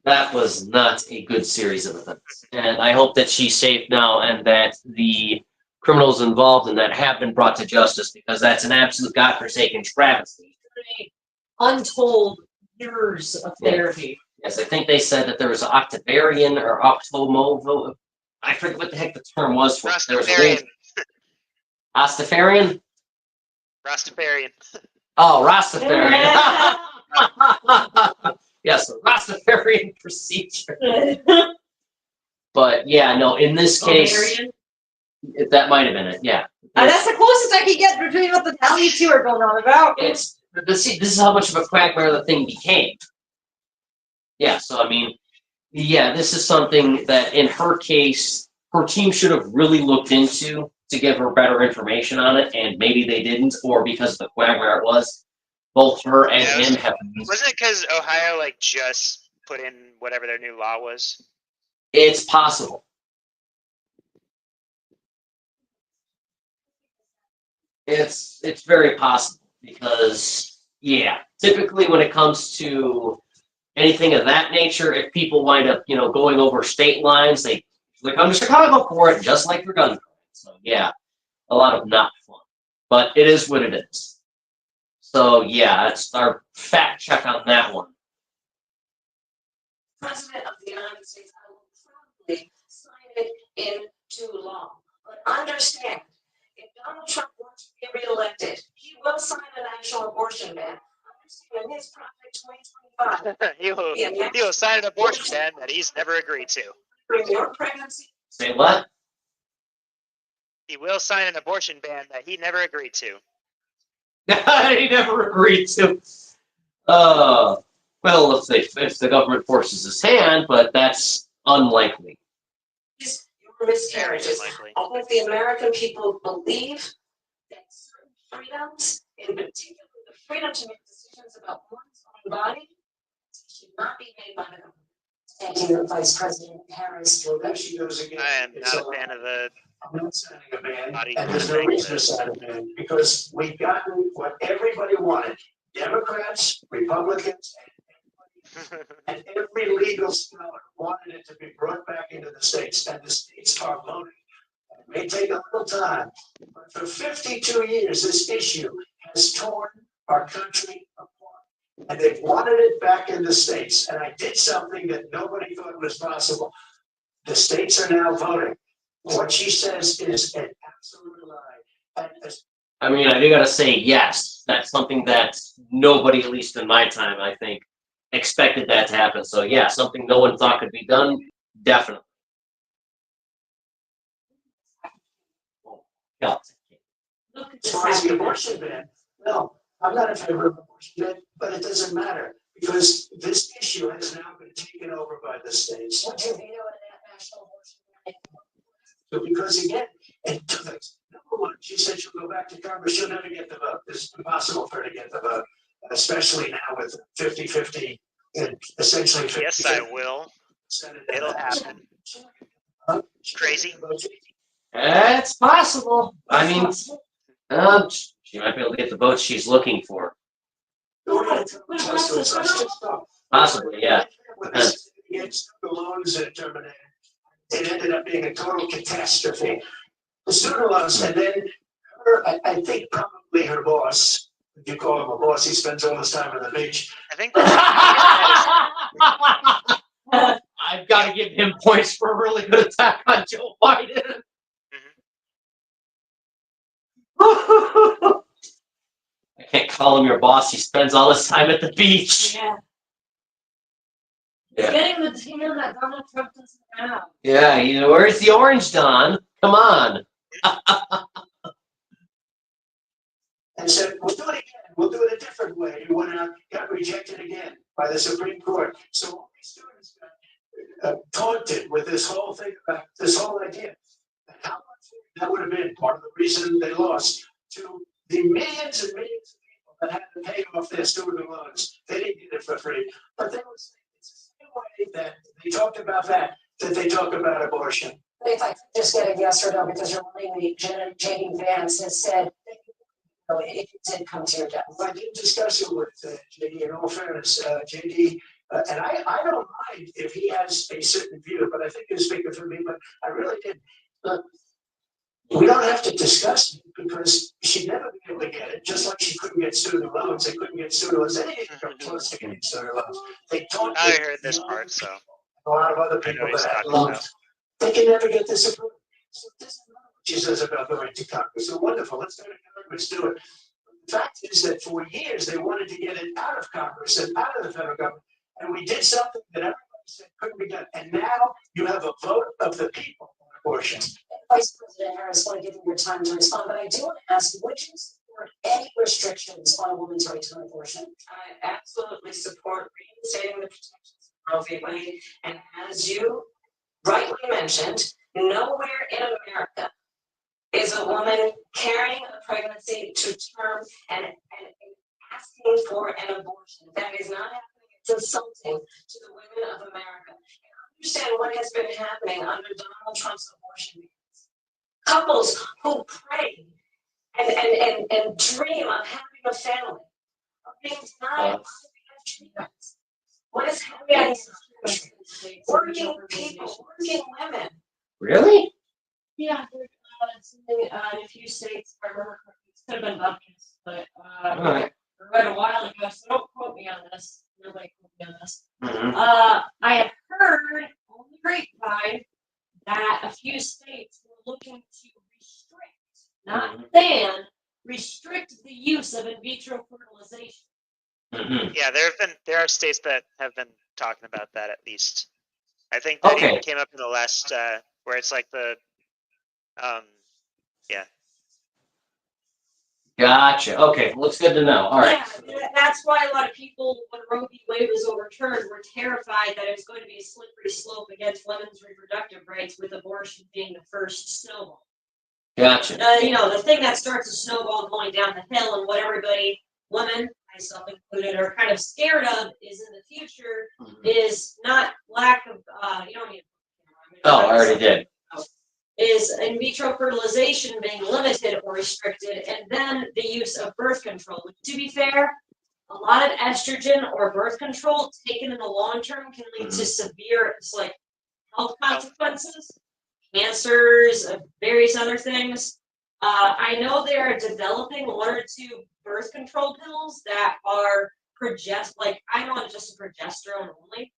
S1: that was not a good series of events. And I hope that she's safe now and that the criminals involved in that have been brought to justice because that's an absolute godforsaken travesty.
S3: Untold years of therapy.
S1: Yes, I think they said that there was an Octavarian or Octomovo. I forget what the heck the term was for it. There was
S2: Rastafarian.
S1: Ostafarian?
S2: Rastafarian.
S1: Oh, Rastafarian. Yes, Rastafarian procedure. But yeah, no, in this case,
S3: Ovarian?
S1: that might have been it. Yeah.
S3: That's the closest I could get between what the hell you two are going on about.
S1: But see, this is how much of a quagmire the thing became. Yeah, so I mean, yeah, this is something that in her case, her team should have really looked into to give her better information on it, and maybe they didn't, or because of the quagmire it was. Both her and
S2: Yeah,
S1: him have.
S2: Wasn't it because Ohio just put in whatever their new law was?
S1: It's possible. It's very possible because yeah, typically when it comes to anything of that nature, if people wind up, going over state lines, they come to Chicago for it, just like for gun control. So yeah, a lot of not fun, but it is what it is. So yeah, that's our fact check on that one.
S6: President of the United States, I will probably sign it into law. But understand, if Donald Trump wants to be reelected, he will sign a national abortion ban. Understand, in his Project 2025,
S2: He will sign an abortion ban that he's never agreed to.
S6: during your pregnancy,
S1: Say what?
S2: He will sign an abortion ban that he never agreed to.
S1: He never agreed to. Well, if the government forces his hand, but that's unlikely.
S6: your miscarriages.
S2: Unlikely.
S6: I think the American people believe that certain freedoms, in particular the freedom to make decisions about one's own body, should not be made by the government.
S4: Thank you, Vice President Harris.
S7: Well, there she goes again.
S2: I am
S7: It's
S2: not a fan of the.
S7: I'm not signing a ban,
S2: Body
S7: and there's no
S2: kind of
S7: reason to sign a ban, because we've gotten what everybody wanted. Democrats, Republicans, and every legal scholar wanted it to be brought back into the states, and the states are voting. It may take a little time, but for 52 years, this issue has torn our country apart. And they've wanted it back in the states, and I did something that nobody thought was possible. The states are now voting. What she says is an absolute lie. And
S1: I mean, I do gotta say, yes, that's something that nobody, at least in my time, I think, expected that to happen. So yeah, something no one thought could be done, definitely. Yeah.
S3: Look at
S7: as
S3: this
S7: far as the
S3: happening.
S7: abortion ban, no, I'm not in favor of abortion ban, but it doesn't matter, because this issue has now been taken over by the states.
S4: Would you veto a national abortion ban?
S7: So because again, and two things. Number one, she said she'll go back to Congress, she'll never get the vote. It's impossible for her to get the vote, especially now with 50-50 and essentially 50.
S2: Yes, I will. It'll happen. Crazy.
S1: It's possible. I mean, she might be able to get the votes she's looking for. Possibly, yeah.
S7: Against the loans that terminated, it ended up being a total catastrophe. The student loans, and then her, I think probably her boss, if you call him a boss, he spends all his time on the beach.
S2: I think
S1: I've got to give him points for a really good attack on Joe Biden. I can't call him your boss. He spends all his time at the beach.
S3: Yeah.
S1: Yeah.
S3: Getting the team that Donald Trump doesn't have.
S1: Yeah, where's the orange, Don? Come on.
S7: And said, we'll do it again, we'll do it a different way. He went out, got rejected again by the Supreme Court. So all these students got taunted with this whole thing about this whole idea. And how much that would have been part of the reason they lost to the millions and millions of people that had to pay off their student loans. They didn't get it for free. But they were saying it's the same way that they talked about that they talk about abortion.
S4: If I could just get a yes or no, because you're letting me, J.D. Vance has said, if it did come to your death.
S7: I did discuss it with JD, in all fairness, JD, and I don't mind if he has a certain view, but I think he's speaking for me, but I really did. We don't have to discuss it because she'd never be able to get it, just like she couldn't get student loans. They couldn't get student loans. They didn't even come close to getting student loans. They taunted
S2: I heard this part, so
S7: a lot of other
S2: I know
S7: people
S2: he's
S7: that had
S2: talking
S7: loans.
S2: about.
S7: They can never get this approved. So it doesn't matter what she says about going to Congress. So wonderful. Let's go to Congress, do it. The fact is that for years they wanted to get it out of Congress and out of the federal government. And we did something that everybody said couldn't be done. And now you have a vote of the people on abortion.
S4: Vice President Harris, I want to give you your time to respond, but I do want to ask, would you support any restrictions on a woman's right to an abortion?
S6: I absolutely support reinstating the protections of Roe v. Wade. And as you rightly mentioned, nowhere in America is a woman carrying a pregnancy to term and asking for an abortion. That is not happening. It's insulting to the women of America. And understand what has been happening under Donald Trump's abortion bans. Couples who pray and dream of having a family being denied treatments. What is happening? Working people, working women.
S1: Really?
S3: Yeah, it's in a few states, if I remember correctly, it could have been Buckets, but,
S1: Alright.
S3: I read a while ago, so don't quote me on this, nobody quote me on this.
S1: Mhm.
S3: I have heard on the grapevine that a few states were looking to restrict, not ban, restrict the use of in vitro fertilization.
S1: Mhm.
S2: Yeah, there are states that have been talking about that at least. I think that even
S1: Okay.
S2: came up in the last where it's like the yeah.
S1: Gotcha. Okay, looks good to know. All right.
S3: Yeah, that's why a lot of people, when Roe v. Wade was overturned, were terrified that it was going to be a slippery slope against women's reproductive rights, with abortion being the first snowball.
S1: Gotcha.
S3: The thing that starts a snowball going down the hill, and what everybody, women, myself included, are kind of scared of is in the future is not lack of, you don't need.
S1: Oh, I already did.
S3: Is in vitro fertilization being limited or restricted, and then the use of birth control. Which, to be fair, a lot of estrogen or birth control taken in the long term can lead to severe, health consequences, cancers, various other things. I know they are developing 1 or 2 birth control pills that are I'm on just progesterone only,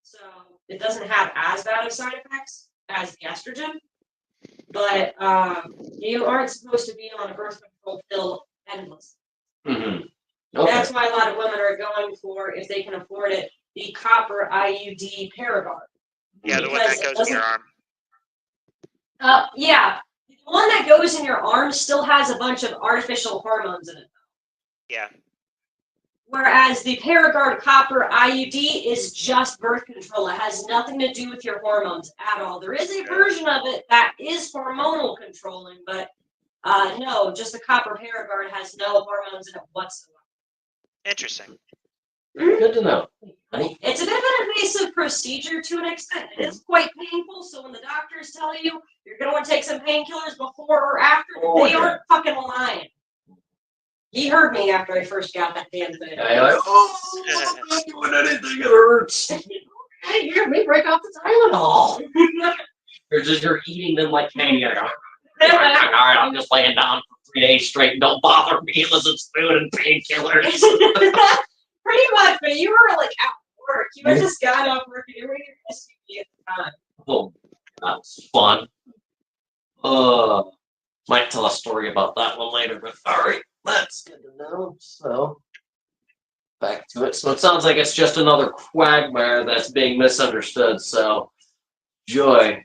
S3: so it doesn't have as bad of side effects as the estrogen. But you aren't supposed to be on a birth control pill endlessly.
S1: Mm-hmm. Okay.
S3: That's why a lot of women are going for, if they can afford it, the copper IUD Paragard.
S2: Yeah, the one that goes in your arm.
S3: Yeah, the one that goes in your arm still has a bunch of artificial hormones in it.
S2: Yeah.
S3: Whereas the Paragard Copper IUD is just birth control. It has nothing to do with your hormones at all. There is a version of it that is hormonal controlling, but no, just the Copper Paragard has no hormones in it whatsoever.
S2: Interesting.
S1: Good to know. Honey.
S3: It's a bit of an invasive procedure to an extent. It is quite painful, so when the doctors tell you you're going to want to take some painkillers before or after, they aren't fucking lying. He heard me after I first got that damn thing.
S1: I'm not doing anything, it hurts. Hey, here, let me break off the Tylenol. You're eating them like candy. All right, I'm just laying down for 3 days straight. Don't bother me unless it's food and painkillers.
S3: Pretty much, but you were like at work. You had just got off work and you were eating SUV at the time.
S1: Oh, that was fun. Might tell a story about that one later, but all right, that's good to know. So, back to it. So it sounds like it's just another quagmire that's being misunderstood. So, Joy.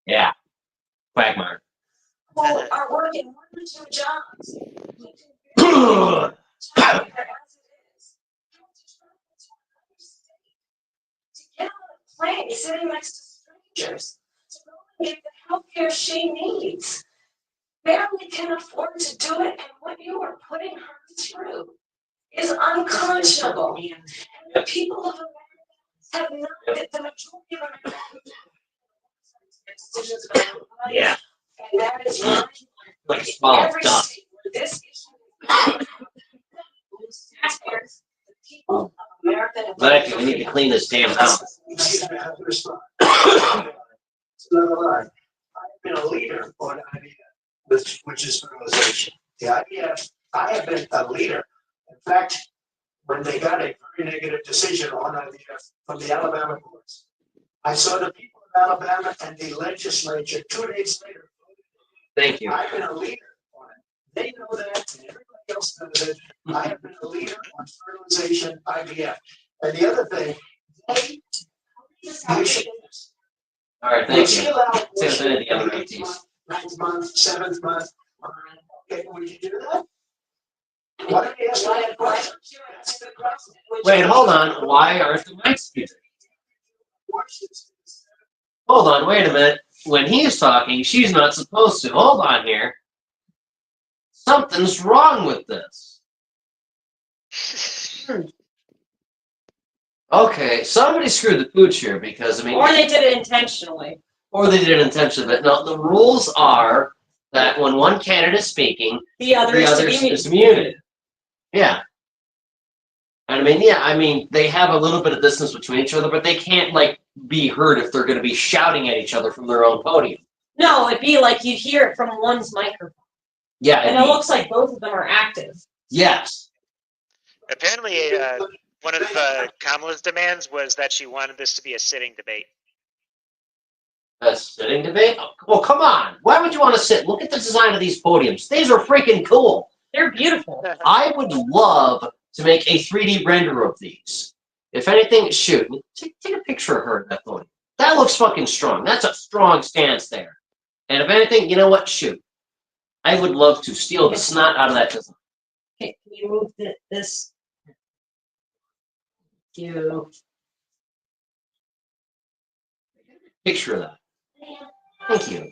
S1: Yeah, quagmire.
S6: Who are working 1 or 2 jobs. As it is. To get on a plane, sitting next to strangers, to go and get the healthcare she needs, barely can afford to do it, and what you are putting her through is unconscionable. And the people of America have not, the majority of Americans make decisions about their life.
S1: Yeah.
S6: And that is why
S1: Like a swallow
S6: every
S1: dust.
S6: state where this issue is taxpayers, the people of America. have
S1: But we need to clean this damn house.
S7: It's another lie. I've been a leader on IVF, which is fertilization. The IVF, I have been a leader. In fact, when they got a very negative decision on IVF from the Alabama courts, I saw the people of Alabama and the legislature 2 days later.
S1: Thank you.
S7: I've been a leader on it. They know that, and everybody else knows it. I have been a leader on fertilization, IVF. And the other thing, you should.
S1: All right,
S7: Would
S1: thank
S7: she
S1: you.
S7: allow
S1: Same thing
S7: abortion
S1: to the other
S7: every 8th
S1: aunties.
S7: month, 9th month, 7th month? Okay, would you do that? Why don't you ask that question? That's the question.
S1: Wait, hold on. Why aren't the mics muted? Hold on, wait a minute. When he's talking, she's not supposed to. Hold on here. Something's wrong with this. Okay, somebody screwed the pooch here because, I mean,
S3: Or they did it intentionally.
S1: or they did it intentionally. No, the rules are that when one candidate is speaking,
S3: The other
S1: the
S3: is to
S1: other
S3: be
S1: is muted. Yeah. And I mean, yeah, I mean, they have a little bit of distance between each other, but they can't like be heard if they're going to be shouting at each other from their own podium.
S3: No, it'd be like you'd hear it from one's microphone.
S1: Yeah.
S3: And it looks like both of them are active.
S1: Yes.
S2: Apparently, one of Kamala's demands was that she wanted this to be a sitting debate.
S1: A sitting debate? Oh, well, come on. Why would you want to sit? Look at the design of these podiums. These are freaking cool.
S3: They're beautiful.
S1: I would love to make a 3D render of these. If anything, shoot, take a picture of her at that podium. That looks fucking strong. That's a strong stance there. And if anything, you know what? Shoot. I would love to steal the snot out of that design.
S3: Okay, can you move this? You.
S1: Picture of that. Thank you.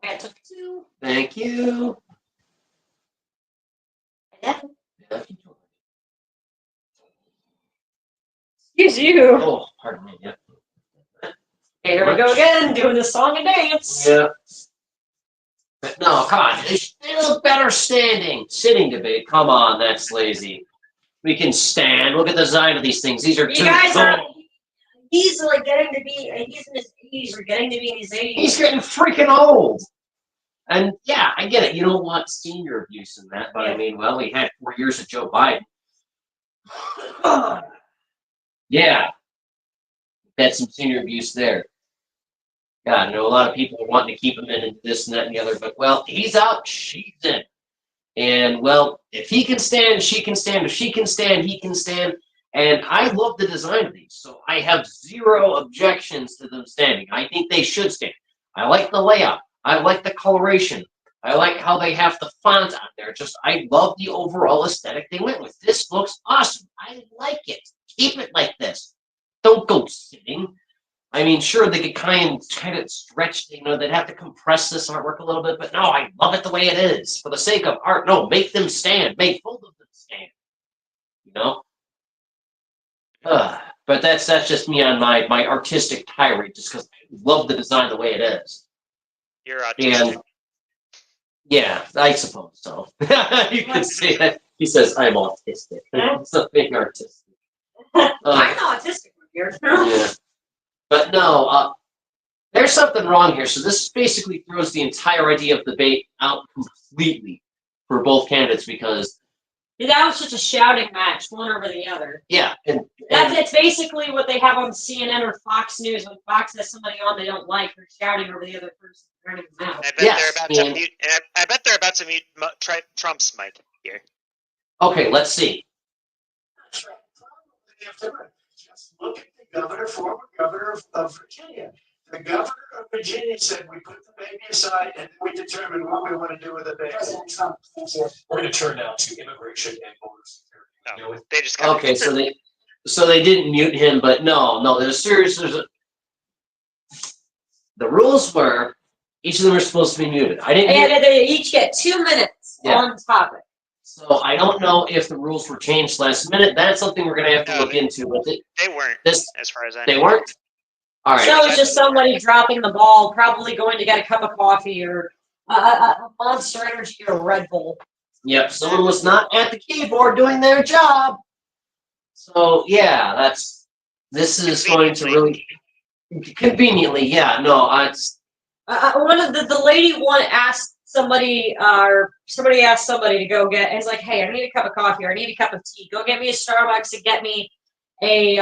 S3: I took two.
S1: Thank you.
S3: Yeah. Excuse you.
S1: Oh, pardon me. Yeah.
S3: Here we go again, doing the song and dance.
S1: Yeah. But no, come on. They look better standing. Sitting debate. Come on, that's lazy. We can stand. Look at the design of these things. These are
S3: You
S1: too
S3: guys are.
S1: cool.
S3: He's like getting to be. He's in his 80s or getting to be in his 80s.
S1: He's getting freaking old. And yeah, I get it. You don't want senior abuse in that, but I mean, well, we had 4 years of Joe Biden. Yeah. Had some senior abuse there. God, I know a lot of people are wanting to keep him in this and that and the other, but well, he's out, she's in. And well, if he can stand, she can stand. If she can stand, he can stand. And I love the design of these, so I have zero objections to them standing. I think they should stand. I like the layout. I like the coloration. I like how they have the font on there. Just, I love the overall aesthetic they went with. This looks awesome. I like it. Keep it like this. Don't go sitting. I mean, sure, they could kind of stretch, you know, they'd have to compress this artwork a little bit, but no, I love it the way it is. For the sake of art, no, make them stand. Make both of them stand. You know? But that's just me on my artistic tirade, just because I love the design the way it is.
S2: You're autistic.
S1: And yeah, I suppose so. You can say that. He says, I'm autistic. Something artistic.
S3: I'm autistic here.
S1: Yeah. But no, there's something wrong here. So this basically throws the entire idea of debate out completely for both candidates because
S3: That was just a shouting match, one over the other.
S1: yeah, and
S3: It's basically what they have on CNN or Fox News when Fox has somebody on they don't like, they're shouting over the other person, turning them out.
S2: I bet
S1: Yes,
S2: they're about
S1: and-
S2: to mute. I bet they're about to mute Trump's mic here.
S1: okay, let's see.
S7: That's right. They have to just look at the governor, former governor of Virginia. The governor of Virginia said, we put the baby aside and we determine what we want to do with the baby.
S4: President Trump, thank you.
S5: We're going to turn now to immigration and border security. You know,
S2: They just got
S1: Okay, so they didn't mute him, but no, the rules were each of them are supposed to be muted. I didn't hear,
S3: And they each get 2 minutes
S1: Yeah.
S3: on topic.
S1: so I don't know if the rules were changed last minute. That's something we're gonna have to
S2: No,
S1: look into, but
S2: they weren't,
S1: this
S2: as far as I
S1: they
S2: know.
S1: weren't? All right.
S3: So it's just somebody dropping the ball, probably going to get a cup of coffee or a Monster Energy or a Red Bull.
S1: Yep, someone was not at the keyboard doing their job. So yeah, this is going to really conveniently, yeah. No, it's
S3: One of the lady one asked somebody, or somebody asked somebody to go get. It's like, hey, I need a cup of coffee or I need a cup of tea. Go get me a Starbucks and get me a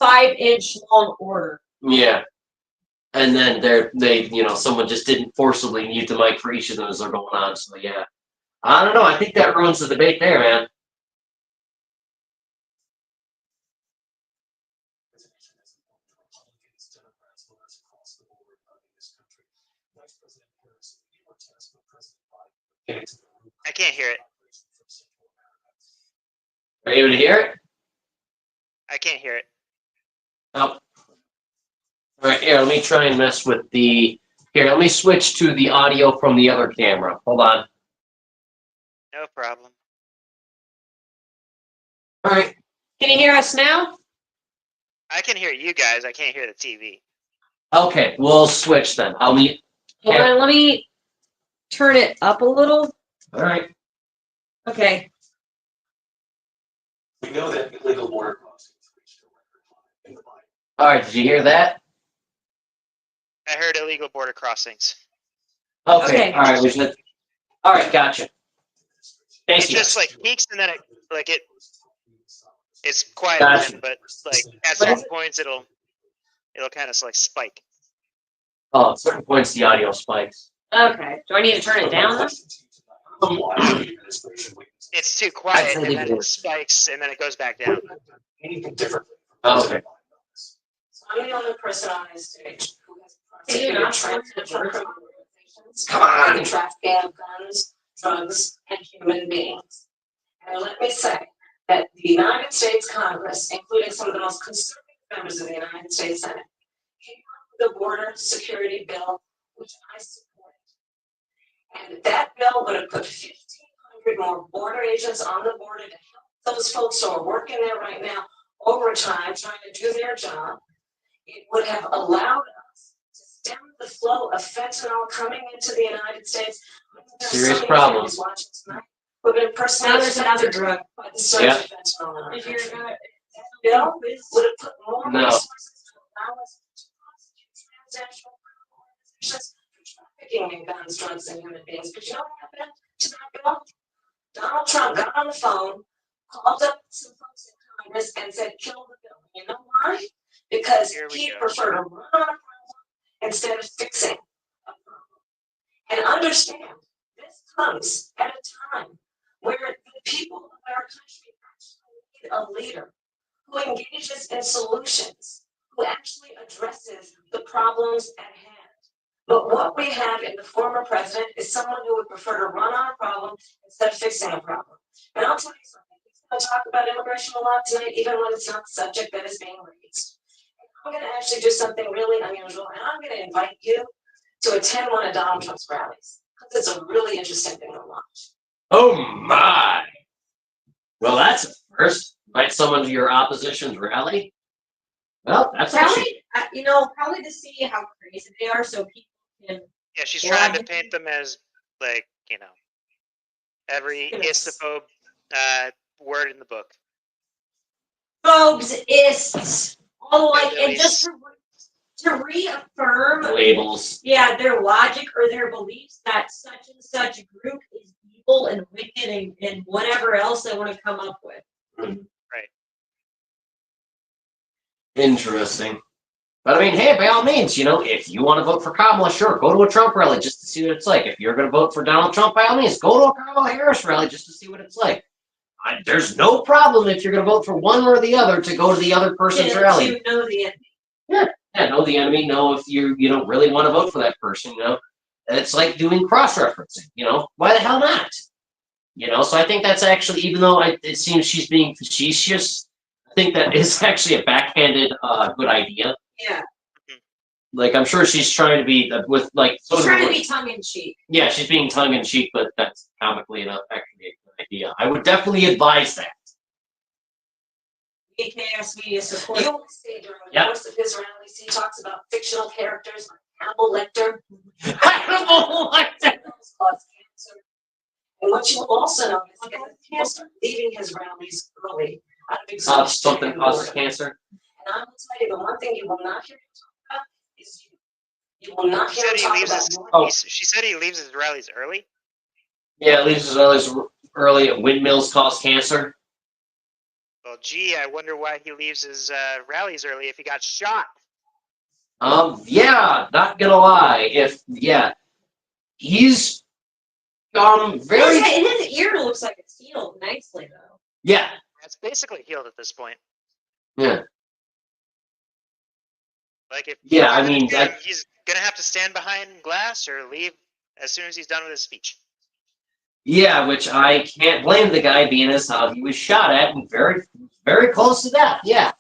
S3: 5-inch long order.
S1: yeah. And then they someone just didn't forcibly mute the mic for each of them as they're going on. So yeah, I don't know. I think that ruins the debate there, man.
S5: Republicans, Democrats, voters across the board in this country. Vice President Harris, you were tasked with President Biden getting to the root
S2: I can't hear it.
S5: from Central America.
S1: Are you able to hear it?
S2: I can't hear it.
S1: Oh. All right, here, let me try and mess with the. Here, let me switch to the audio from the other camera. Hold on.
S2: No problem.
S1: All right.
S3: Can you hear us now?
S2: I can hear you guys. I can't hear the TV.
S1: Okay, we'll switch then. I'll mute.
S3: Hold on, let me. turn it up a little.
S1: All right.
S3: Okay.
S5: We know that illegal border crossings reached a record high in the Biden
S1: All right. Did you hear that?
S2: I heard illegal border crossings.
S1: Okay.
S3: Okay.
S1: All right. All right. Gotcha.
S2: It
S1: Thank you.
S2: just like peaks and then it's quiet
S1: Gotcha.
S2: again, but like at certain points it'll kind of like spike.
S1: Oh, at certain points the audio spikes.
S3: Okay. Do I need to turn it down though?
S5: Why the administration waiting to
S2: It's too quiet
S1: I'd
S2: and
S1: say
S2: then
S1: leave it
S2: it spikes and then it goes back down.
S5: anything different?
S1: Okay.
S6: So I'm the only person on this stage who has
S3: Can you
S6: prosecuted
S3: not
S6: transnational criminal organizations.
S1: Come on.
S6: The trafficking of guns, drugs, and human beings. And let me say that the United States Congress, including some of the most conservative members of the United States Senate, came up with a border security bill, which I supported. And that bill would have put 1,500 more border agents on the border to help those folks who are working there right now overtime, trying to do their job. It would have allowed us to stem the flow of fentanyl coming into the United States. There are
S1: Serious
S6: so many
S1: problem.
S6: families watching tonight who have been personally
S3: Now there's another
S6: affected
S3: drug.
S6: by the surge
S1: Yeah.
S6: of fentanyl in our
S3: If you're
S6: country.
S3: gonna,
S6: That bill would have put more
S1: No.
S6: resources to allow us to prosecute transnational criminal organizations for trafficking in guns, drugs, and human beings. But you know what happened to that bill? Donald Trump got on the phone, called up some folks in Congress and said, kill the bill. You know why? Because
S2: Here we
S6: he
S2: go.
S6: preferred to run on a problem instead of fixing a problem. And understand, this comes at a time where the people of our country actually need a leader who engages in solutions, who actually addresses the problems at hand. But what we have in the former president is someone who would prefer to run on a problem instead of fixing a problem. And I'll tell you something, he's going to talk about immigration law tonight, even when it's not the subject that is being raised. And I'm going to actually do something really unusual, and I'm going to invite you to attend one of Donald Trump's rallies, because it's a really interesting thing to watch.
S1: Oh my. Well, that's a first. Invite someone to your opposition's rally. Well, that's actually.
S3: probably, probably to see how crazy they are, so people can.
S2: Yeah, she's
S3: Yeah,
S2: trying
S3: I
S2: to
S3: get
S2: paint them as like, every
S3: Yes.
S2: istophobe word in the book.
S3: Phobes, ists, all like, and
S2: Hillbillies.
S3: just to reaffirm,
S1: Labels.
S3: yeah, their logic or their beliefs that such and such group is evil and wicked and whatever else they want to come up with.
S1: Interesting. But I mean, hey, by all means, if you want to vote for Kamala, sure, go to a Trump rally just to see what it's like. If you're going to vote for Donald Trump, by all means, go to a Kamala Harris rally just to see what it's like. There's no problem if you're going to vote for one or the other to go to the other person's rally.
S3: To know the end.
S1: Yeah, know the enemy, know if you really want to vote for that person, And it's like doing cross-referencing, why the hell not? So I think that's actually, even though it seems she's being facetious, I think that is actually a backhanded good idea.
S3: Yeah.
S1: Like, I'm sure she's trying to be with like.
S3: She's trying to be tongue in cheek.
S1: Yeah, she's being tongue in cheek, but that's comically enough actually a good idea. I would definitely advise that.
S3: BKS media support.
S6: You will see during the
S1: Yep.
S6: course of his rallies, he talks about fictional characters like Hannibal Lecter.
S1: I don't like that.
S6: Cause cancer. And what you will also know is that he'll start leaving his rallies early out of exhaustion.
S1: Something
S6: and
S1: causes
S6: boredom.
S1: cancer.
S6: And I will tell you, the one thing you will not hear him talk about is you. You will not
S2: She
S6: hear
S2: said
S6: him
S2: he
S6: talk
S2: leaves
S6: about
S2: his.
S1: Oh.
S2: She said he leaves his rallies early.
S1: Yeah, it leaves his others early. Windmills cause cancer.
S2: Well, gee, I wonder why he leaves his rallies early if he got shot.
S1: Yeah, not gonna lie. He's very.
S3: His ear looks like it's healed nicely though.
S1: Yeah,
S2: That's basically healed at this point.
S1: yeah.
S2: Like if
S1: Yeah, I
S2: he's
S1: mean,
S2: gonna-
S1: that-
S2: he's gonna have to stand behind glass or leave as soon as he's done with his speech.
S1: Yeah, which I can't blame the guy, being as how he was shot at and very, very close to death. Yeah.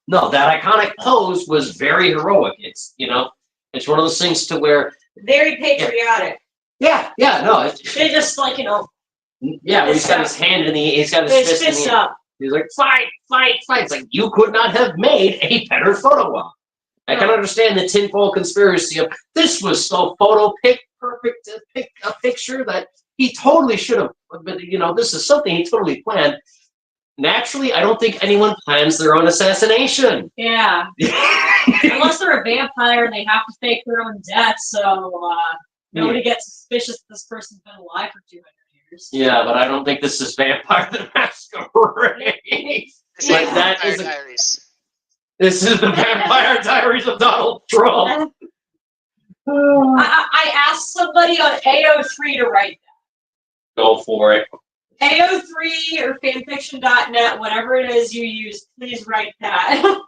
S1: No, that iconic pose was very heroic. It's, it's one of those things to where,
S3: Very patriotic.
S1: yeah, no,
S3: They just like,
S1: yeah, he's got his hand in the, he's got his fist in
S3: fist
S1: the,
S3: up.
S1: he's like, fight. It's like, you could not have made a better photo op. I can understand the tinfoil conspiracy of, this was so perfect a picture that he totally should have. But this is something he totally planned. Naturally, I don't think anyone plans their own assassination.
S3: Yeah. Unless they're a vampire and they have to fake their own death, so nobody gets suspicious that this person's been alive for 200 years.
S1: Yeah, but I don't think this is Vampire the Masquerade.
S2: This
S1: But
S2: ain't
S1: that
S2: Vampire
S1: is a-
S2: Diaries.
S1: This is the Vampire Diaries of Donald Trump.
S3: I asked somebody on AO3 to write
S1: Go for it.
S3: that. AO3 or fanfiction.net, whatever it is you use, please write that.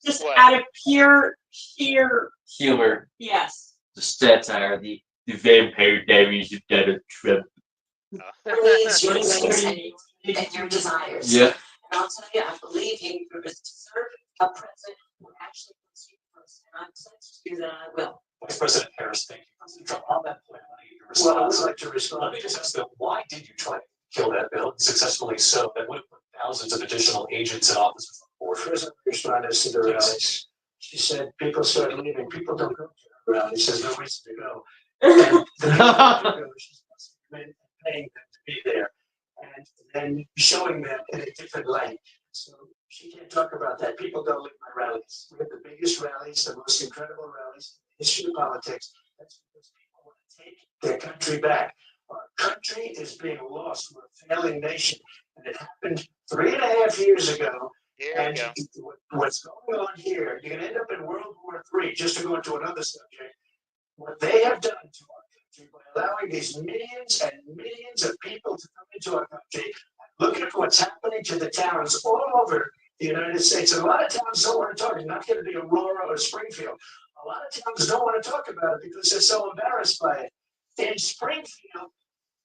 S3: Just
S2: What?
S3: out of pure sheer
S1: Humor.
S3: yes.
S1: The satire. The Vampire Diaries of Donald Trump.
S4: Please, your dreams and your desires.
S1: Yeah.
S4: And I'll tell you, I believe you deserve a president who actually puts you first. And I'm pledged to do that, I will.
S5: Vice President Harris, thank you. President Trump, on that point, I need your
S7: Well, I would
S5: response.
S7: like to
S5: Let
S7: respond.
S5: me just ask though, why did you try to kill that bill successfully so that would have put thousands of additional agents in office on the border?
S7: President responded to the rallies. She said, people started leaving. People don't go to the rallies. There's no reason to go. And the people that do go, she's paying them to be there and then showing them in a different light. So she can't talk about that. People don't leave my rallies. We have the biggest rallies, the most incredible rallies in the history of politics. That's because people want to take their country back. Our country is being lost. We're a failing nation. And it happened 3.5 years ago.
S2: Here we
S7: And
S2: go.
S7: what's going on here, you're gonna end up in World War III, just to go into another subject. What they have done to our country by allowing these millions and millions of people to come into our country. Look at what's happening to the towns all over the United States. And a lot of towns don't want to talk. It's not gonna be Aurora or Springfield. A lot of towns don't want to talk about it because they're so embarrassed by it. In Springfield,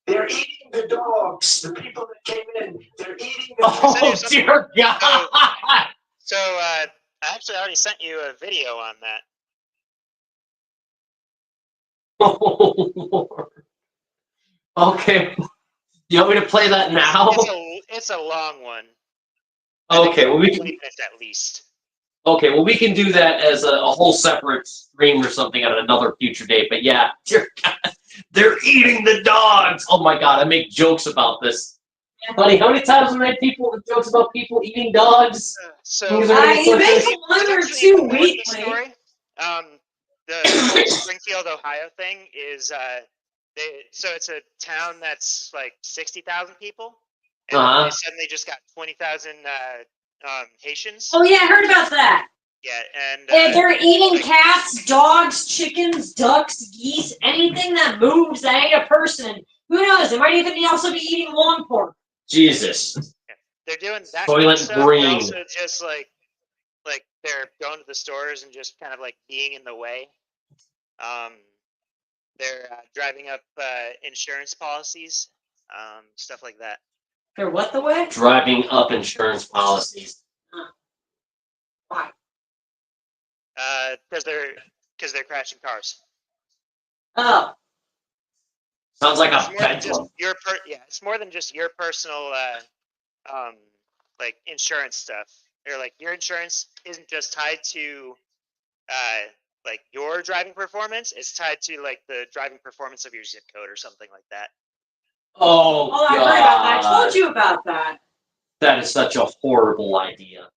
S7: they're eating the dogs. The people that came in, they're eating the
S1: Oh dear God!
S2: So I actually already sent you a video on that.
S1: Oh Lord. Okay. You want me to play that now?
S2: It's a long one. I think
S1: Okay. Well, we
S2: 20
S1: can.
S2: minutes at least.
S1: Okay. Well, we can do that as a whole separate stream or something at another future date. But yeah, dear God, they're eating the dogs. Oh my God! I make jokes about this. Buddy, how many times have I made jokes about people eating dogs?
S2: So
S1: These are
S3: You make one or
S2: actually
S3: two
S2: more to the
S3: weekly.
S2: story. The Springfield, Ohio thing is so it's a town that's like 60,000 people, and
S1: Uh-huh.
S2: they suddenly just got 20,000 Haitians.
S3: Oh yeah, I heard about that.
S2: Yeah, and
S3: And they're eating
S2: like-
S3: cats, dogs, chickens, ducks, geese, anything that moves that ain't a person. Who knows? They might even also be eating long pork.
S1: Jesus.
S2: they're doing that
S1: Toilet
S2: kind of stuff. They're
S1: green.
S2: also just like they're going to the stores and just kind of like being in the way. They're driving up insurance policies, stuff like that.
S3: They're what the way?
S1: Driving up insurance policies.
S2: Because they're crashing cars.
S3: Oh.
S1: Sounds like
S2: It's
S1: a
S2: more than just
S1: bedlam.
S2: it's more than just your personal like insurance stuff. Or like your insurance isn't just tied to like your driving performance, it's tied to like the driving performance of your zip code or something like that.
S1: Oh,
S3: Oh, I heard about that. I told you about that.
S1: That is such a horrible idea.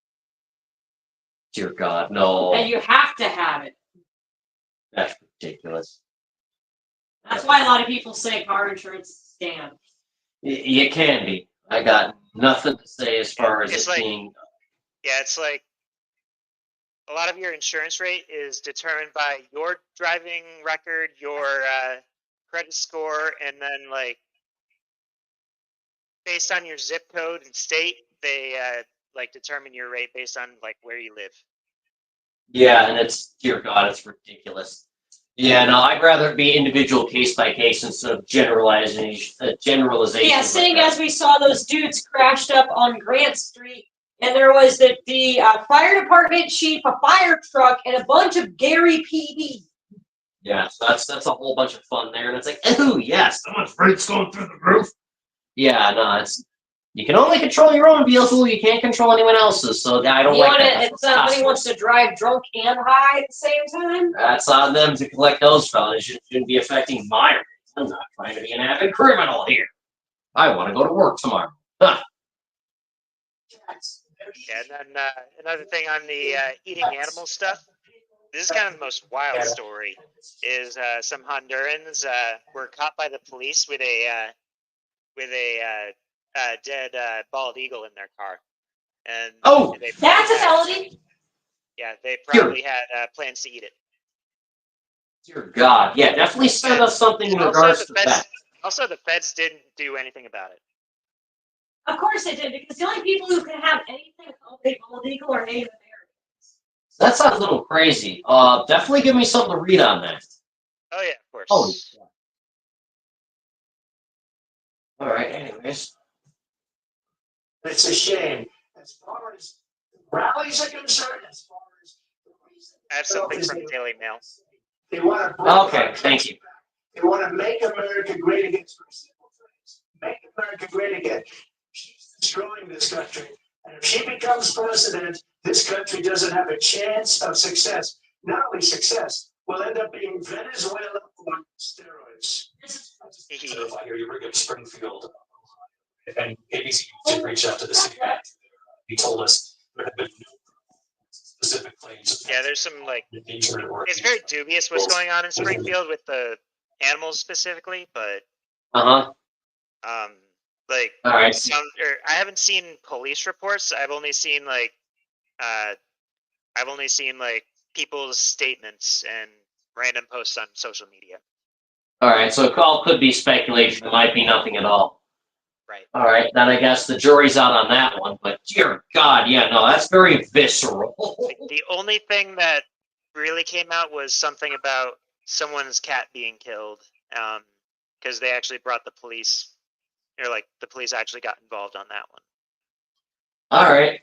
S1: Dear God, no.
S3: And you have to have it.
S1: That's ridiculous.
S3: That's why a lot of people say car insurance is a scam.
S1: You can be. I got nothing to say as far as
S2: It's
S1: it
S2: like-
S1: being.
S2: Yeah, it's like a lot of your insurance rate is determined by your driving record, your credit score, and then like based on your zip code and state, they like determine your rate based on like where you live.
S1: Yeah, and it's, dear God, it's ridiculous. Yeah, no, I'd rather it be individual case by case instead of generalization.
S3: Yeah, seeing as we saw those dudes crashed up on Grant Street, and there was the fire department chief, a fire truck, and a bunch of Gary PD.
S1: Yeah, so that's a whole bunch of fun there, and it's like, oh yes, so much rates going through the roof. Yeah, no, it's You can only control your own vehicle. You can't control anyone else's. So I don't
S3: You
S1: like
S3: wanna,
S1: that.
S3: if
S1: That's
S3: somebody
S1: possible.
S3: wants to drive drunk and high at the same time?
S1: That's on them to collect those fellas. It shouldn't be affecting my rights. I'm not trying to be an avid criminal here. I want to go to work tomorrow. Huh.
S2: Yeah, and then another thing on the eating animal stuff. This is kind of the most wild story. Is some Hondurans were caught by the police with a dead bald eagle in their car, and
S1: Oh,
S2: they
S3: That's a
S2: probably had-
S3: felony.
S2: Yeah, they probably had plans to eat it.
S1: Dear God. Yeah, definitely send us something in regards to that.
S2: Also, the feds didn't do anything about it.
S3: Of course they did, because the only people who can have anything called a bald eagle are Native Americans.
S1: That sounds a little crazy. Definitely give me something to read on that.
S2: Oh yeah, of course.
S1: Holy crap. All right, anyways.
S7: It's a shame. As far as rallies are concerned, as far as the reason
S2: I have something from Daily Mail.
S7: they want to.
S1: Okay, thank you.
S7: They want to make America great again. It's very simple phrase. Make America great again. She's destroying this country. And if she becomes president, this country doesn't have a chance of success. Not only success, we'll end up being Venezuela on steroids.
S5: So if I hear you bring up Springfield, and ABC did reach out to the city manager, he told us there have been no specific claims.
S2: Yeah, there's some like
S5: Engagement or.
S2: it's very dubious what's going on in Springfield with the animals specifically, but
S1: Uh-huh.
S2: like
S1: All right.
S2: I haven't seen police reports. I've only seen like people's statements and random posts on social media.
S1: All right, so it all could be speculation. It might be nothing at all.
S2: Right.
S1: All right, then I guess the jury's out on that one. But dear God, yeah, no, that's very visceral.
S2: The only thing that really came out was something about someone's cat being killed, because they actually brought the police, or like the police actually got involved on that one.
S1: All right.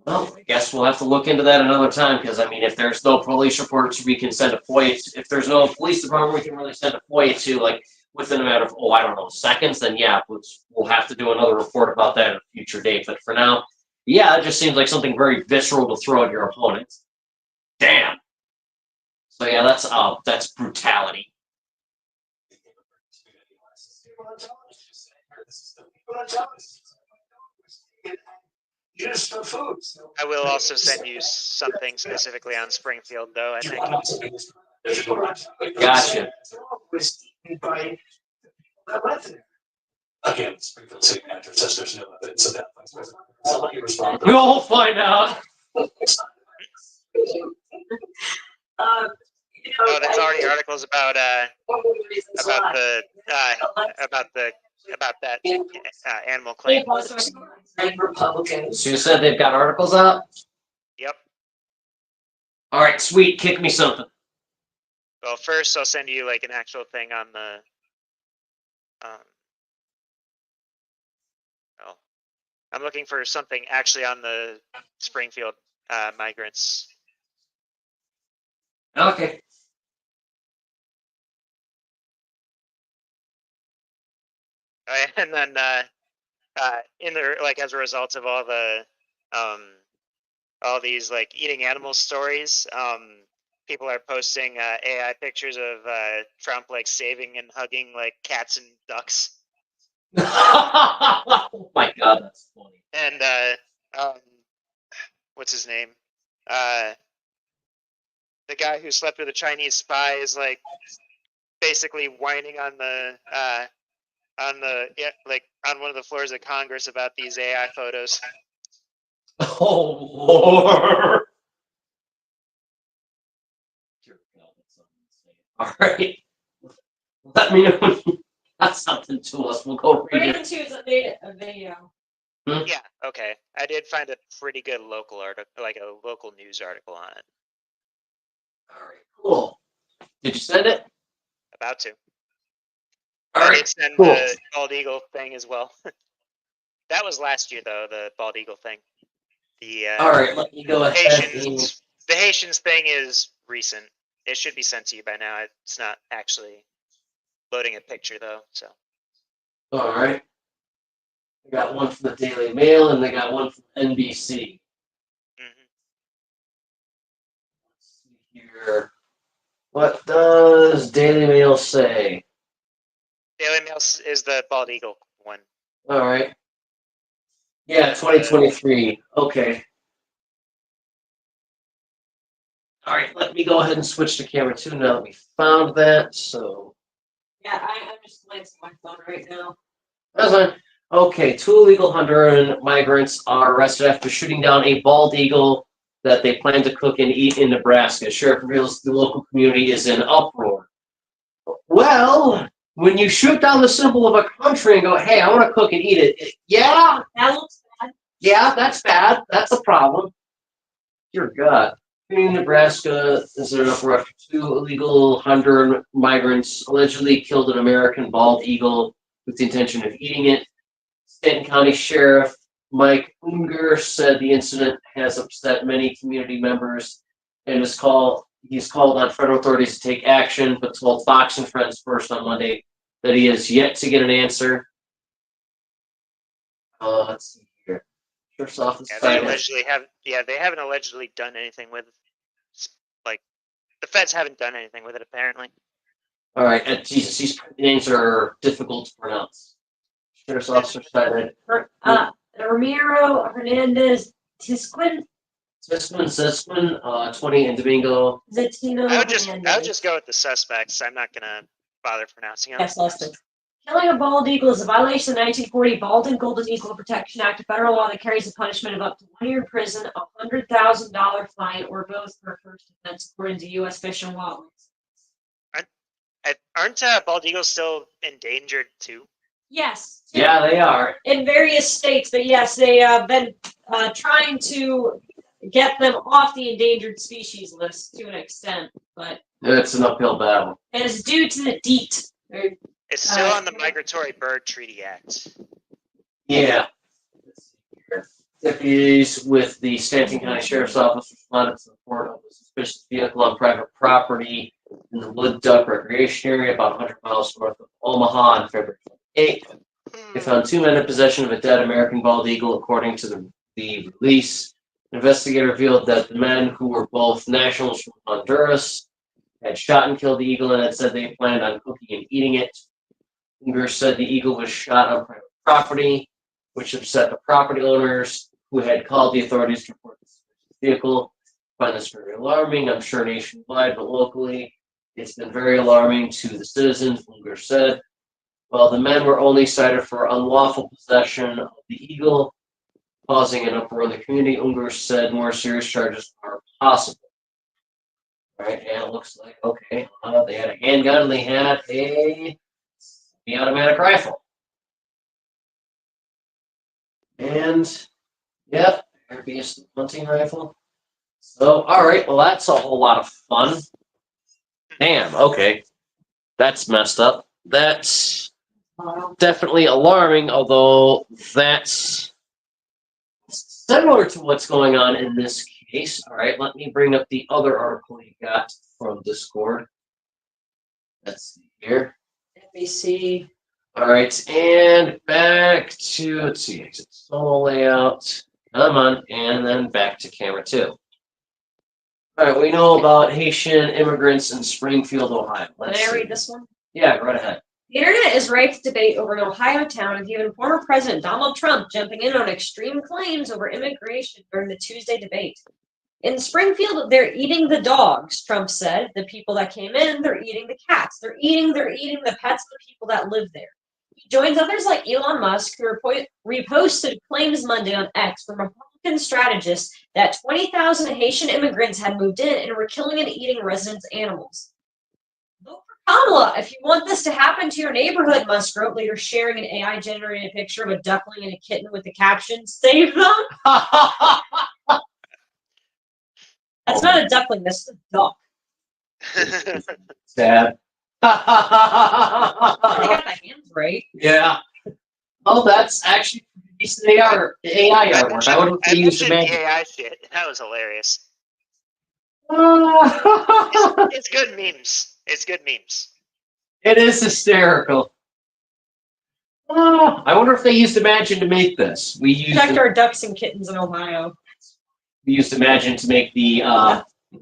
S1: Well, I guess we'll have to look into that another time because, I mean, if there's no police reports, we can send a FOIA. If there's no police department, we can really send a FOIA to, like, within a matter of, I don't know, seconds, then yeah, we'll have to do another report about that at a future date. But for now, yeah, it just seems like something very visceral to throw at your opponent. Damn. So yeah, that's brutality.
S7: Just for food.
S2: I will also send you something specifically on Springfield, though. I think.
S1: Gotcha.
S7: Was eaten by that went there.
S5: Again, Springfield City Manager says there's no evidence of that. I'll let you respond.
S1: We'll find out.
S2: Oh, there's already articles about that animal claim.
S6: And Republicans.
S1: So you said they've got articles out?
S2: Yep.
S1: All right, sweet. Kick me something.
S2: Well, first I'll send you like an actual thing on the. Well, I'm looking for something actually on the Springfield migrants.
S1: Okay.
S2: And then in the like as a result of all these like eating animal stories, people are posting AI pictures of Trump like saving and hugging like cats and ducks.
S1: Oh my God, that's funny.
S2: And what's his name? The guy who slept with a Chinese spy is like basically whining on the on one of the floors of Congress about these AI photos.
S1: Oh Lord. Dear God, that's insane. All right. Let me know when you got something to us. We'll go read
S3: Brandon
S1: it.
S3: two's a video.
S2: Yeah, okay. I did find a pretty good local article, like a local news article on it.
S1: All right, cool. Did you send it?
S2: About to.
S1: All
S2: I
S1: right,
S2: did send
S1: cool.
S2: the bald eagle thing as well. That was last year though, the bald eagle thing. The
S1: All right, let me go ahead.
S2: The Haitians thing is recent. It should be sent to you by now. It's not actually loading a picture though, so.
S1: All right. They got one from the Daily Mail and they got one from NBC.
S2: Mhm.
S1: Let's see here. What does Daily Mail say?
S2: Daily Mail is the bald eagle one.
S1: All right. Yeah, 2023. Okay. All right, let me go ahead and switch to camera 2 now that we found that. So
S3: Yeah, I'm just glancing at my phone right now.
S1: that's fine. Okay, 2 illegal Honduran migrants are arrested after shooting down a bald eagle that they plan to cook and eat in Nebraska. Sheriff reveals the local community is in uproar. Well, when you shoot down the symbol of a country and go, "Hey, I want to cook and eat it," yeah,
S3: That looks bad.
S1: yeah, that's bad. That's a problem. Dear God. In Nebraska, is there enough after 2 illegal Honduran migrants allegedly killed an American bald eagle with the intention of eating it? Stanton County Sheriff Mike Unger said the incident has upset many community members and he's called on federal authorities to take action, but told Fox and Friends First on Monday that he has yet to get an answer. Let's see here. Sheriff's office.
S2: Yeah, they haven't allegedly done anything with, like, the feds haven't done anything with it apparently.
S1: All right, Jesus, these names are difficult to pronounce. Sheriff's officer cited
S3: Ramiro Hernandez Tisquin,
S1: 20 in Domingo.
S3: Zatino
S2: I would
S3: Hernandez.
S2: just go with the suspects. I'm not gonna bother pronouncing them.
S3: Yes, suspect. Killing a bald eagle is a violation of the 1940 Bald and Golden Eagle Protection Act, a federal law that carries a punishment of up to 1 year in prison, a $100,000 fine, or both for first offense, according to U.S. Fish and Wildlife.
S2: Aren't bald eagles still endangered too?
S3: Yes.
S1: Yeah, they are.
S3: In various states, but yes, they have been trying to get them off the endangered species list to an extent, but
S1: It's an uphill battle.
S3: it is due to the DEET.
S2: It's still on the Migratory Bird Treaty Act.
S1: Yeah. Let's see here. Deputies with the Stanton County Sheriff's Office responded to the report of a suspicious vehicle on private property in the Wood Duck Recreation Area, about 100 miles north of Omaha on February 28th. They found 2 men in possession of a dead American bald eagle, according to the release. An investigator revealed that the men, who were both nationals from Honduras, had shot and killed the eagle and had said they planned on cooking and eating it. Unger said the eagle was shot on private property, which upset the property owners who had called the authorities to report the vehicle. I find this very alarming, I'm sure nationwide, but locally it's been very alarming to the citizens, Unger said. While the men were only cited for unlawful possession of the eagle, causing an uproar in the community, Unger said more serious charges are possible. All right, and it looks like, okay, they had a handgun and they had a automatic rifle. And, yep, RBS hunting rifle. So, all right, well, that's a whole lot of fun. Damn, okay. That's messed up. That's definitely alarming, although that's similar to what's going on in this case. All right, let me bring up the other article you got from Discord. Let's see here.
S3: NBC.
S1: All right, and back to, let's see, exit solo layout. Come on, and then back to camera 2. All right, we know about Haitian immigrants in Springfield, Ohio. Let's
S3: Can I
S1: see.
S3: read this one?
S1: Yeah, right ahead.
S3: The internet is rife with debate over an Ohio town, with even former President Donald Trump jumping in on extreme claims over immigration during the Tuesday debate. In Springfield, they're eating the dogs, Trump said. The people that came in, they're eating the cats. They're eating the pets of the people that live there. He joins others like Elon Musk, who reposted claims Monday on X from Republican strategists that 20,000 Haitian immigrants had moved in and were killing and eating residents' animals. Vote for Kamala if you want this to happen to your neighborhood, Musk wrote, later sharing an AI-generated picture of a duckling and a kitten with the caption, "Save them." That's not a duckling, that's a duck.
S1: Sad.
S3: They got the hands right.
S1: Yeah. Oh, that's actually decent AI artwork. I would have used the
S2: mentioned the
S1: magic.
S2: AI shit. That was hilarious.
S1: It
S2: It's good memes. It's good memes.
S1: is hysterical. I wonder if they used Imagine to make this.
S3: Protect our ducks and kittens in Ohio.
S1: We used Imagine to make the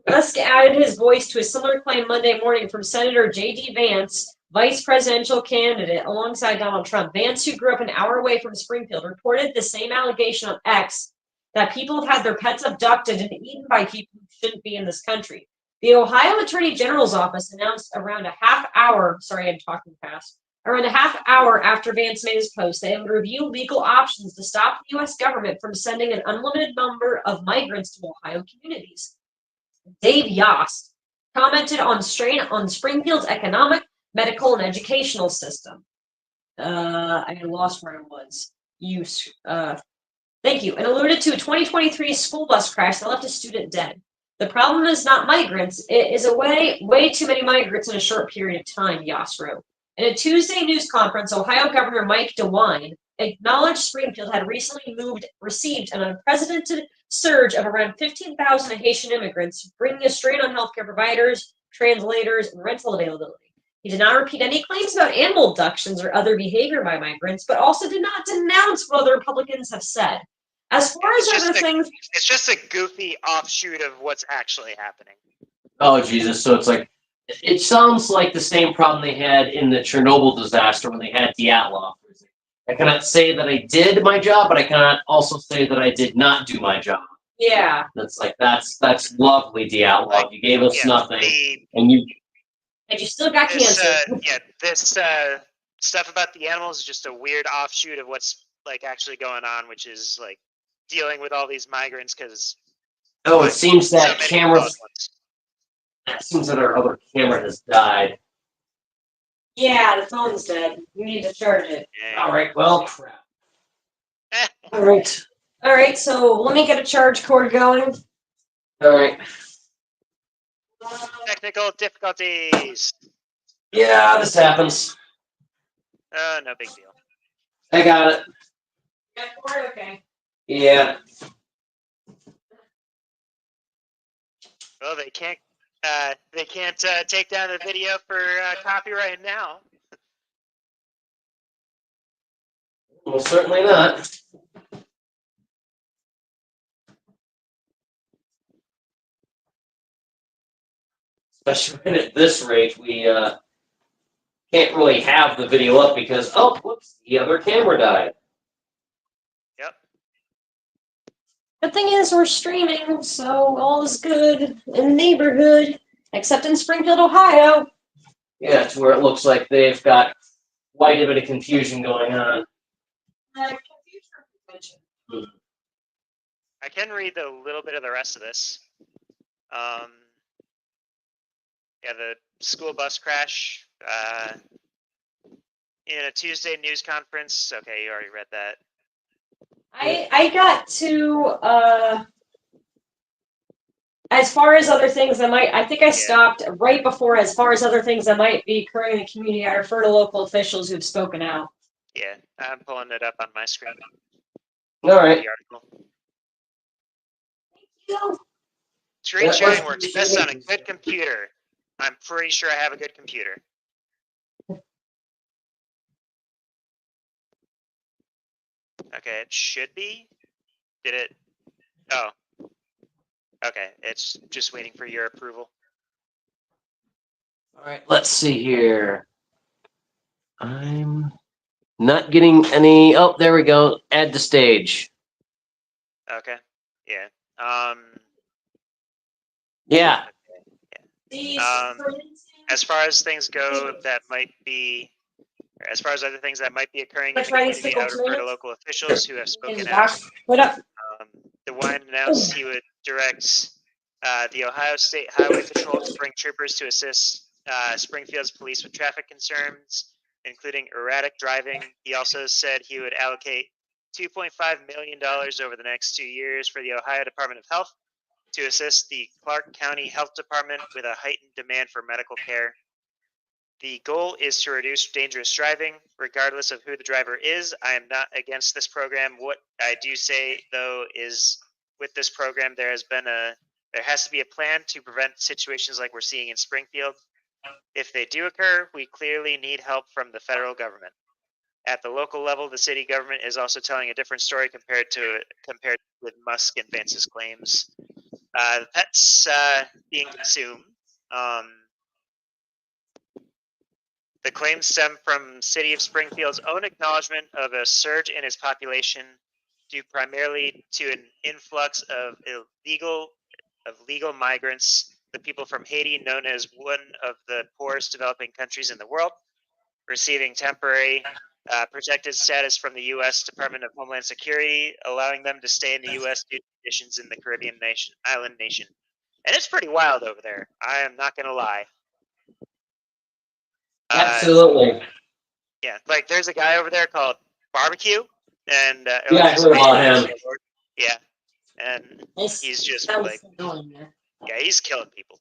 S3: Musk added his voice to a similar claim Monday morning from Senator J.D. Vance, vice presidential candidate alongside Donald Trump. Vance, who grew up an hour away from Springfield, reported the same allegation on X that people have had their pets abducted and eaten by people who shouldn't be in this country. The Ohio Attorney General's office announced around a half hour after Vance made his post, they would review legal options to stop the U.S. government from sending an unlimited number of migrants to Ohio communities. Dave Yost commented on strain on Springfield's economic, medical, and educational system. I lost where I was. Thank you. And alluded to a 2023 school bus crash that left a student dead. The problem is not migrants. It is way too many migrants in a short period of time, Yost wrote. In a Tuesday news conference, Ohio Governor Mike DeWine acknowledged Springfield had recently received an unprecedented surge of around 15,000 Haitian immigrants, bringing a strain on healthcare providers, translators, and rental availability. He did not repeat any claims about animal abductions or other behavior by migrants, but also did not denounce what other Republicans have said. As far as other things,
S2: it's just a goofy offshoot of what's actually happening.
S1: oh Jesus! So it's like it sounds like the same problem they had in the Chernobyl disaster when they had Dyatlov. I cannot say that I did my job, but I cannot also say that I did not do my job.
S3: yeah.
S1: That's like that's lovely, Dyatlov. You gave us nothing, and you
S3: still got cancer.
S2: This stuff about the animals is just a weird offshoot of what's like actually going on, which is like dealing with all these migrants because.
S1: Oh, it seems that
S2: so
S1: camera. It seems that our other camera has died.
S3: Yeah, the phone's dead. You need to charge it.
S2: Yeah.
S1: All right. Well, crap. All right.
S3: All right. So let me get a charge cord going.
S1: All right.
S2: Technical difficulties.
S1: Yeah, this happens.
S2: No big deal.
S1: I got it.
S3: Yeah, cord, okay.
S1: Yeah.
S2: Well, they can't take down the video for copyright now.
S1: Well, certainly not. Especially when at this rate, we can't really have the video up because, oh, whoops, the other camera died.
S2: Yep.
S3: The thing is, we're streaming, so all is good in the neighborhood, except in Springfield, Ohio.
S1: Yeah, to where it looks like they've got quite a bit of confusion going on.
S2: I can read a little bit of the rest of this. The school bus crash in a Tuesday news conference. Okay, you already read that.
S3: I got to as far as other things that might, I think I stopped right before as far as other things that might be occurring in the community. I refer to local officials who've spoken out.
S2: Yeah, I'm pulling it up on my screen.
S1: All right.
S2: The article.
S3: Thank you.
S2: Screen sharing works best on a good computer. I'm pretty sure I have a good computer. Okay, it should be. Did it? Oh. Okay, it's just waiting for your approval.
S1: All right, let's see here. I'm not getting any. Oh, there we go. Add to stage.
S2: Okay. Yeah.
S1: Yeah.
S2: As far as things go, that might be. As far as other things that might be occurring in the community, I would refer to local officials who have spoken out.
S3: What up?
S2: DeWine announced he would direct the Ohio State Highway Patrol to bring troopers to assist Springfield's police with traffic concerns, including erratic driving. He also said he would allocate $2.5 million over the next 2 years for the Ohio Department of Health to assist the Clark County Health Department with a heightened demand for medical care. The goal is to reduce dangerous driving, regardless of who the driver is. I am not against this program. What I do say, though, is with this program, there has to be a plan to prevent situations like we're seeing in Springfield. If they do occur, we clearly need help from the federal government. At the local level, the city government is also telling a different story compared with Musk and Vance's claims. The pets being consumed. The claims stem from City of Springfield's own acknowledgement of a surge in its population due primarily to an influx of legal migrants, the people from Haiti, known as one of the poorest developing countries in the world, receiving temporary protected status from the U.S. Department of Homeland Security, allowing them to stay in the U.S. due to conditions in the Caribbean island nation. And it's pretty wild over there. I am not going to lie.
S1: Absolutely.
S2: Yeah, like there's a guy over there called Barbecue, and
S1: Yeah, I heard about him.
S2: Yeah, and he's just like, yeah, he's killing people.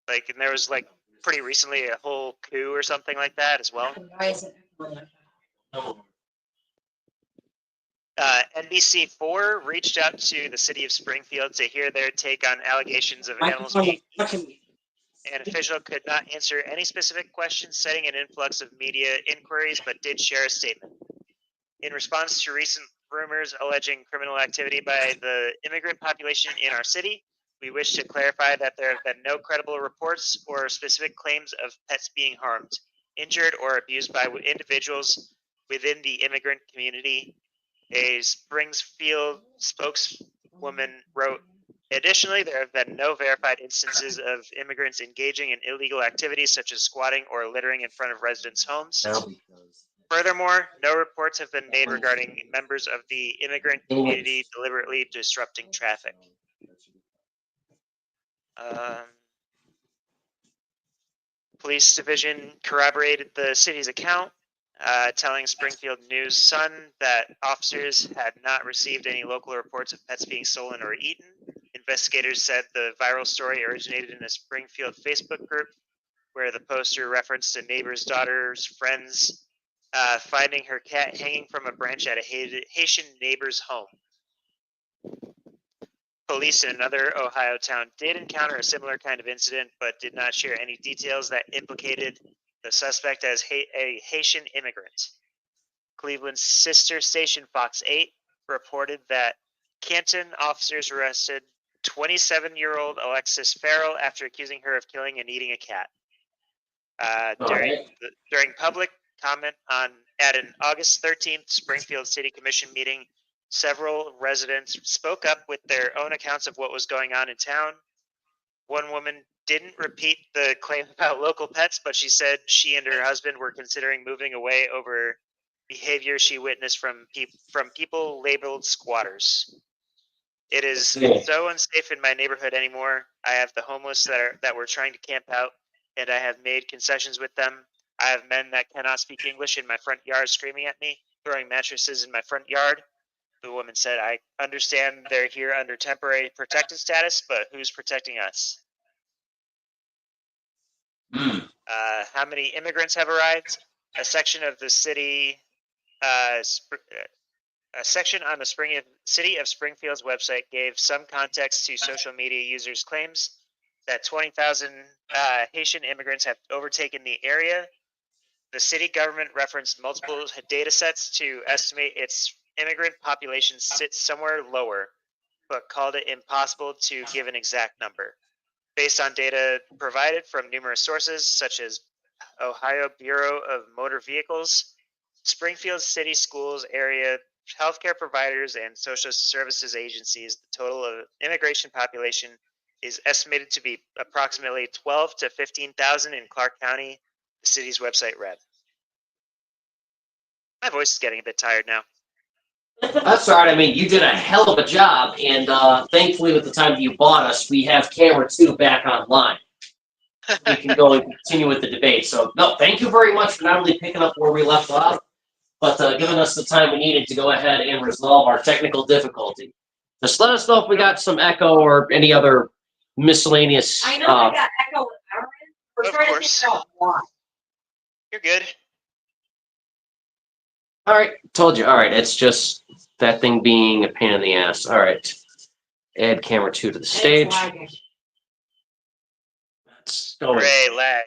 S2: Like, and there was like pretty recently a whole coup or something like that as well. NBC4 reached out to the city of Springfield to hear their take on allegations of animals being. An official could not answer any specific questions, citing an influx of media inquiries, but did share a statement. In response to recent rumors alleging criminal activity by the immigrant population in our city, we wish to clarify that there have been no credible reports or specific claims of pets being harmed, injured, or abused by individuals within the immigrant community. A Springfield spokeswoman wrote, additionally, there have been no verified instances of immigrants engaging in illegal activities such as squatting or littering in front of residents' homes. Furthermore, no reports have been made regarding members of the immigrant community deliberately disrupting traffic. Police division corroborated the city's account, telling Springfield News Sun that officers had not received any local reports of pets being stolen or eaten. Investigators said the viral story originated in a Springfield Facebook group where the poster referenced a neighbor's daughter's friends finding her cat hanging from a branch at a Haitian neighbor's home. Police in another Ohio town did encounter a similar kind of incident, but did not share any details that implicated the suspect as a Haitian immigrant. Cleveland's sister station Fox 8 reported that Canton officers arrested 27-year-old Alexis Farrell after accusing her of killing and eating a cat. During public comment at an August 13th Springfield City Commission meeting, several residents spoke up with their own accounts of what was going on in town. One woman didn't repeat the claim about local pets, but she said she and her husband were considering moving away over behavior she witnessed from people labeled squatters. It is so unsafe in my neighborhood anymore. I have the homeless that were trying to camp out, and I have made concessions with them. I have men that cannot speak English in my front yard screaming at me, throwing mattresses in my front yard. The woman said, I understand they're here under temporary protected status, but who's protecting us? How many immigrants have arrived? A section of the city, a section on the City of Springfield's website gave some context to social media users' claims that 20,000 Haitian immigrants have overtaken the area. The city government referenced multiple data sets to estimate its immigrant population sits somewhere lower, but called it impossible to give an exact number. Based on data provided from numerous sources, such as Ohio Bureau of Motor Vehicles, Springfield City Schools area healthcare providers, and social services agencies, the total of immigration population is estimated to be approximately 12 to 15,000 in Clark County, the city's website read. My voice is getting a bit tired now.
S1: That's all right. I mean, you did a hell of a job, and thankfully, with the time that you bought us, we have camera 2 back online. We can go and continue with the debate. So, no, thank you very much for not only picking up where we left off, but giving us the time we needed to go ahead and resolve our technical difficulty. Just let us know if we got some echo or any other miscellaneous.
S3: I know we got echo with our end. We're
S2: Of
S3: trying
S2: course.
S3: to figure out why.
S2: You're good.
S1: All right, told you. All right, it's just that thing being a pain in the ass. All right, add camera 2 to the stage.
S3: It's lagging.
S1: Let's go.
S2: Hooray, lag.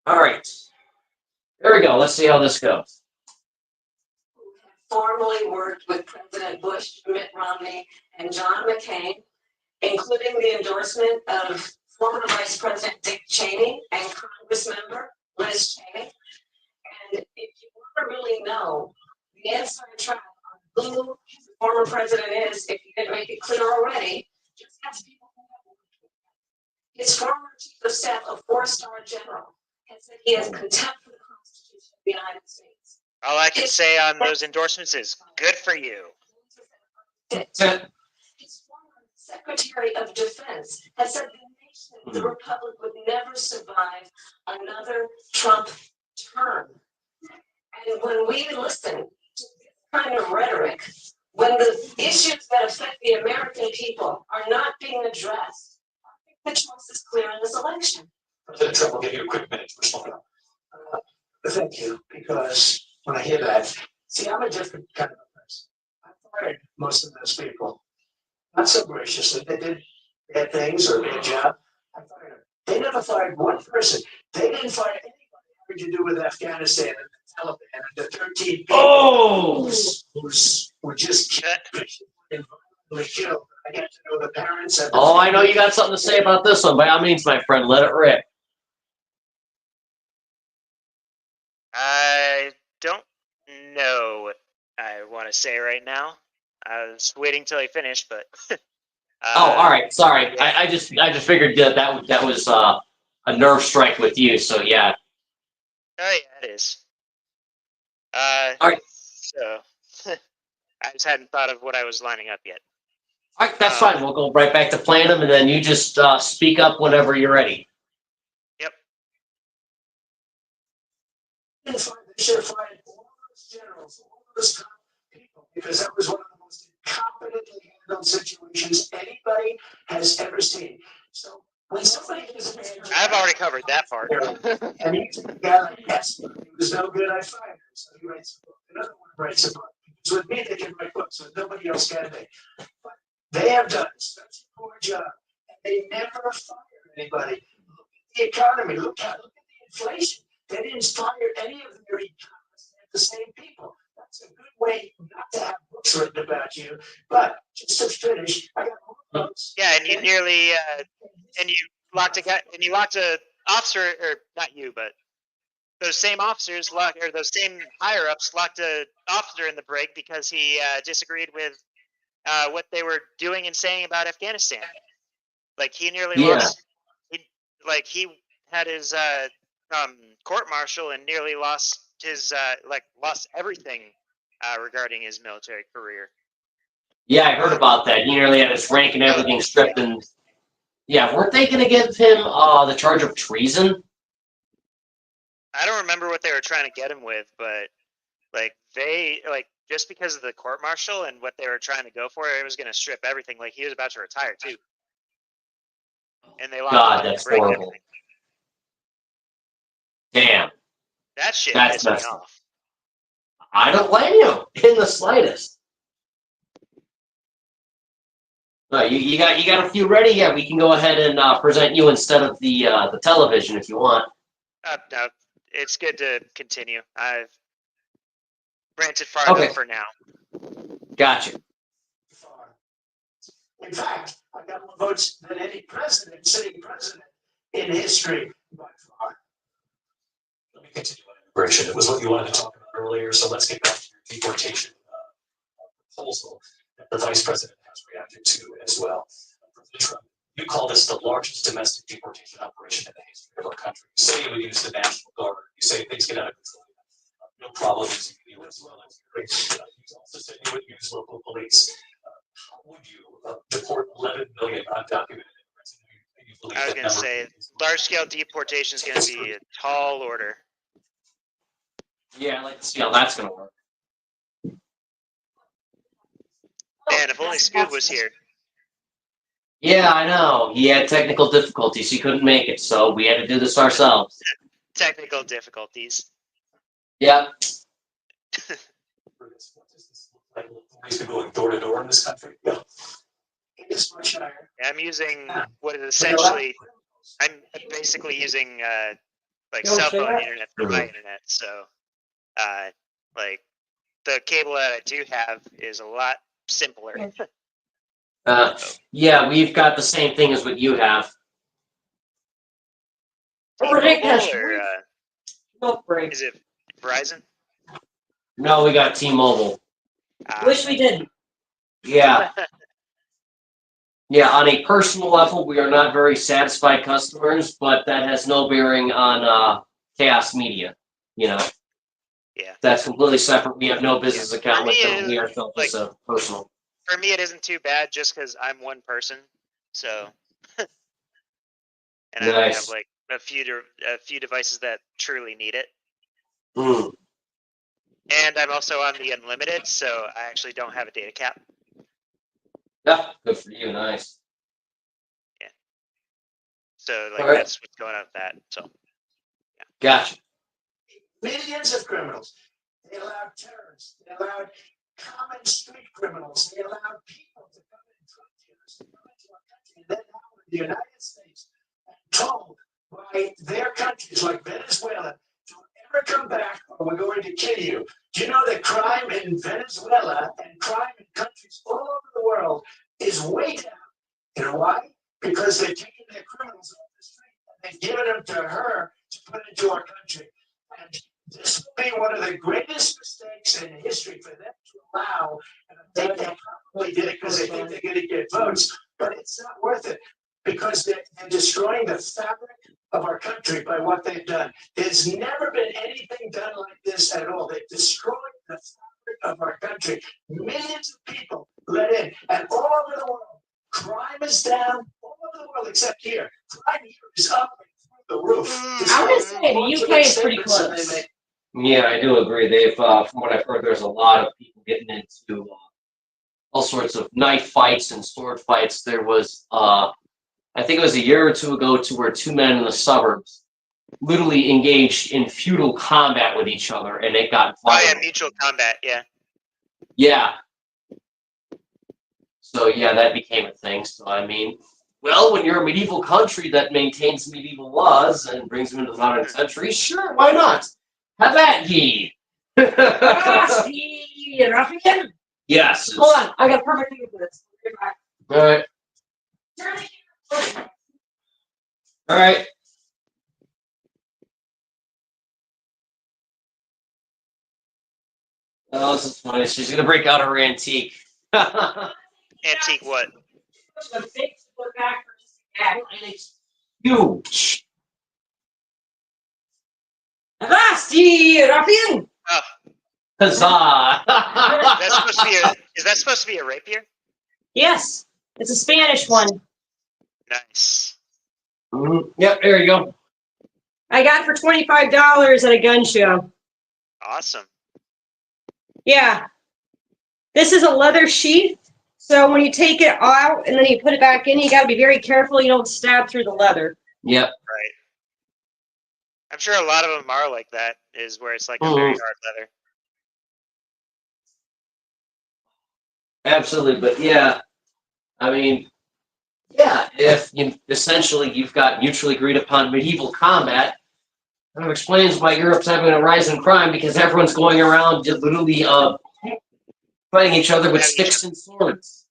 S1: All right. There we go. Let's see how this goes.
S6: Formally worked with President Bush, Mitt Romney, and John McCain, including the endorsement of former Vice President Dick Cheney and Congressmember Liz Cheney. And if you want to really know the inside track on who the former president is, if you didn't make it clear already, just ask people who have worked with him. His former chief of staff, a four-star general, has said he has contempt for the Constitution of the United States.
S2: All I can say on those endorsements is good for you.
S6: His former Secretary of Defense has said the nation, the Republic, would never survive another Trump term. And when we listen to this kind of rhetoric, when the issues that affect the American people are not being addressed, I think the choice is clear in this election.
S5: President Trump will give you a quick minute to respond.
S7: Thank you, because when I hear that, see, I'm a different kind of a person. I fired most of those people, not so graciously. They did bad things or a bad job. I fired them. They never fired one person. They didn't fire anybody having to do with Afghanistan and the Taliban and the 13 people who's were just killed. I get to know the parents. And
S1: Oh, I know you got something to say about this one. By all means, my friend, let it rip.
S2: I don't know what I want to say right now. I was waiting till he finished, but.
S1: Oh, all right. Sorry. I just figured that was a nerve strike with you. So yeah.
S2: Oh yeah, it is.
S1: All right.
S2: So I just hadn't thought of what I was lining up yet.
S1: All right, that's fine. We'll go right back to Planum, and then you just speak up whenever you're ready.
S7: They should have fired all those generals, all those top people, because that was one of the most incompetently handled situations anybody has ever seen. So when somebody does a bad job,
S2: I've already covered that part.
S7: and you take a guy like yes, he was no good, I fired him. So he writes a book. Another one writes a book. Because with me, they can write books, so nobody else can. But they have done such a poor job, and they never fire anybody. Look at the economy. Look at the inflation. They didn't fire any of their economists. They're the same people. That's a good way not to have books written about you. But just to finish, I got more books.
S2: Yeah, and you nearly and you locked a officer, or not you, but those same officers or those same higher ups locked a officer in the break because he disagreed with what they were doing and saying about Afghanistan. Like he nearly lost. He had his court martial and nearly lost his lost everything regarding his military career.
S1: Yeah, I heard about that. He nearly had his rank and everything stripped. And yeah, weren't they going to give him the charge of treason?
S2: I don't remember what they were trying to get him with, but they just because of the court martial and what they were trying to go for, it was going to strip everything. Like he was about to retire too, and they locked
S1: God,
S2: him up
S1: that's
S2: to break
S1: horrible.
S2: everything.
S1: Damn,
S2: That shit
S1: that's
S2: pissed me
S1: messed up.
S2: off.
S1: I don't blame you in the slightest. No, you got a few ready? Yeah, we can go ahead and present you instead of the television if you want.
S2: No, it's good to continue. I've ranted far enough for now.
S1: Gotcha.
S7: In fact, I got more votes than any president, sitting president in history by far.
S5: Let me continue on immigration. It was what you wanted to talk about earlier, so let's get back to your deportation proposal that the vice president has reacted to as well. President Trump, you call this the largest domestic deportation operation in the history of our country. You say you would use the National Guard. You say things get out of control. No problem using the U.S. military. You also said you would use local police. How would you deport 11 million undocumented immigrants?
S2: I was going to say, large-scale deportation is going to be a tall order.
S1: Yeah, I'd like to see how that's going to work.
S2: Man, if only Scoob was here.
S1: Yeah, I know. He had technical difficulties. He couldn't make it, so we had to do this ourselves.
S2: Technical difficulties.
S1: Yeah.
S5: What does this look like? He's been going door to door in this country. No.
S7: It is much higher.
S2: I'm using what is essentially, I'm basically using like
S3: Don't
S2: cell
S3: say
S2: phone
S3: that.
S2: internet for my internet. So, like the cable that I do have is a lot simpler.
S1: Yeah, we've got the same thing as what you have.
S3: Rick has
S2: T-Mobile or
S3: smoke break.
S2: is it Verizon?
S1: No, we got T-Mobile.
S3: Wish we didn't.
S1: Yeah. Yeah, on a personal level, we are not very satisfied customers, but that has no bearing on Chaos Media. You know,
S2: Yeah.
S1: that's completely separate. We have no business account with
S2: For me,
S1: them. We are still just a personal.
S2: For me, it isn't too bad just because I'm one person. So, and I only have
S1: Nice.
S2: like a few devices that truly need it.
S1: Mm.
S2: And I'm also on the unlimited, so I actually don't have a data cap.
S1: Yeah, good for you. Nice.
S2: So like
S1: All right.
S2: that's what's going on with that. So
S1: Gotcha.
S7: Millions of criminals. They allowed terrorists. They allowed common street criminals. They allowed people to come in drug dealers to come into our country. And then now in the United States, told by their countries like Venezuela, don't ever come back or we're going to kill you. Do you know that crime in Venezuela and crime in countries all over the world is way down? You know why? Because they're taking their criminals off the street and they've given them to her to put into our country. And this will be one of the greatest mistakes in history for them to allow. And I think they probably did it because they think they're going to get votes, but it's not worth it because they're destroying the fabric of our country by what they've done. There's never been anything done like this at all. They've destroyed the fabric of our country. Millions of people let in, and all over the world, crime is down all over the world except here. Crime here is up through the roof.
S3: I would say the UK is pretty close.
S1: Yeah, I do agree. They've, from what I've heard, there's a lot of people getting into all sorts of knife fights and sword fights. There was, I think it was a year or two ago, to where two men in the suburbs literally engaged in feudal combat with each other, and it got
S2: oh yeah,
S1: violent.
S2: mutual combat. Yeah.
S1: Yeah. So yeah, that became a thing. So I mean, well, when you're a medieval country that maintains medieval laws and brings them into the modern century, sure, why not? Have at ye.
S3: Ruffian?
S1: Yes.
S3: Hold on, I got a perfect thing for this. Be right back.
S1: All right.
S3: Turn the camera.
S1: All right. Oh, this is funny. She's gonna break out her antique.
S2: Antique what?
S3: The Facebook back for just a gag.
S1: And it's huge.
S3: Avasti, Ruffian!
S2: Oh,
S1: Huzzah!
S2: that's supposed to be a. Is that supposed to be a rapier?
S3: Yes, it's a Spanish one.
S2: Nice.
S1: Mhm. Yep, there you go.
S3: I got it for $25 at a gun show.
S2: Awesome.
S3: Yeah. This is a leather sheath. So when you take it out and then you put it back in, you got to be very careful you don't stab through the leather.
S1: Yep.
S2: Right. I'm sure a lot of them are like that. Is where it's like a very hard leather.
S1: Absolutely, but yeah, I mean, yeah, if you essentially you've got mutually agreed upon medieval combat, that explains why Europe's having a rise in crime because everyone's going around just literally fighting each other with sticks and swords.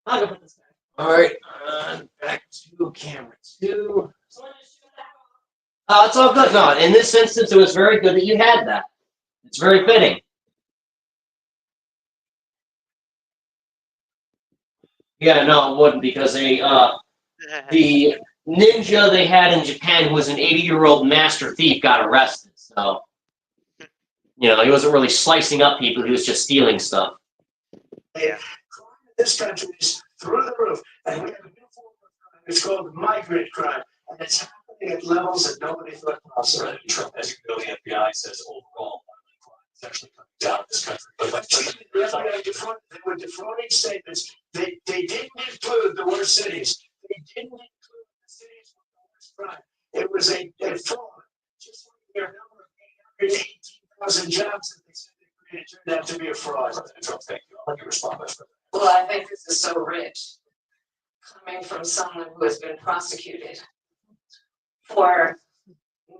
S3: I'll go put this back.
S1: All right, back to camera 2. It's all good. No, in this instance, it was very good that you had that. It's very fitting. Yeah, no, it wouldn't because they the ninja they had in Japan who was an 80-year-old master thief got arrested. So, you know, he wasn't really slicing up people, he was just stealing stuff.
S2: Yeah.
S7: This country is through the roof, and we have a new form of crime. It's called migrant crime, and it's happening at levels that nobody thought possible.
S5: President Trump, as you know, the FBI says overall violent crime is actually coming down in this country. But like,
S7: The FBI they were defrauding statements. They didn't include the worst cities. They didn't include the cities with the worst crime. It was a fraud. Just like their number of 818,000 jobs that they said they created turned out to be a fraud.
S5: President Trump, thank you. I'll let you respond, Vice President.
S6: Well, I think this is so rich. coming from someone who has been prosecuted for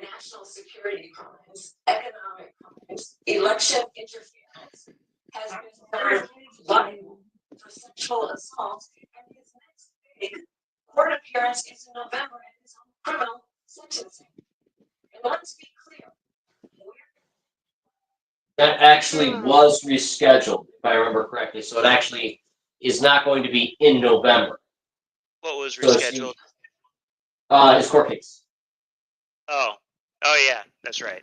S6: national security crimes, economic crimes, election interference, has been found liable for sexual assault, and his next big court appearance is in November at his own criminal sentencing. And let's be clear,
S1: That actually was rescheduled, if I remember correctly. So it actually is not going to be in November.
S2: What was
S1: So she-
S2: rescheduled?
S1: His court case.
S2: Oh yeah, that's right.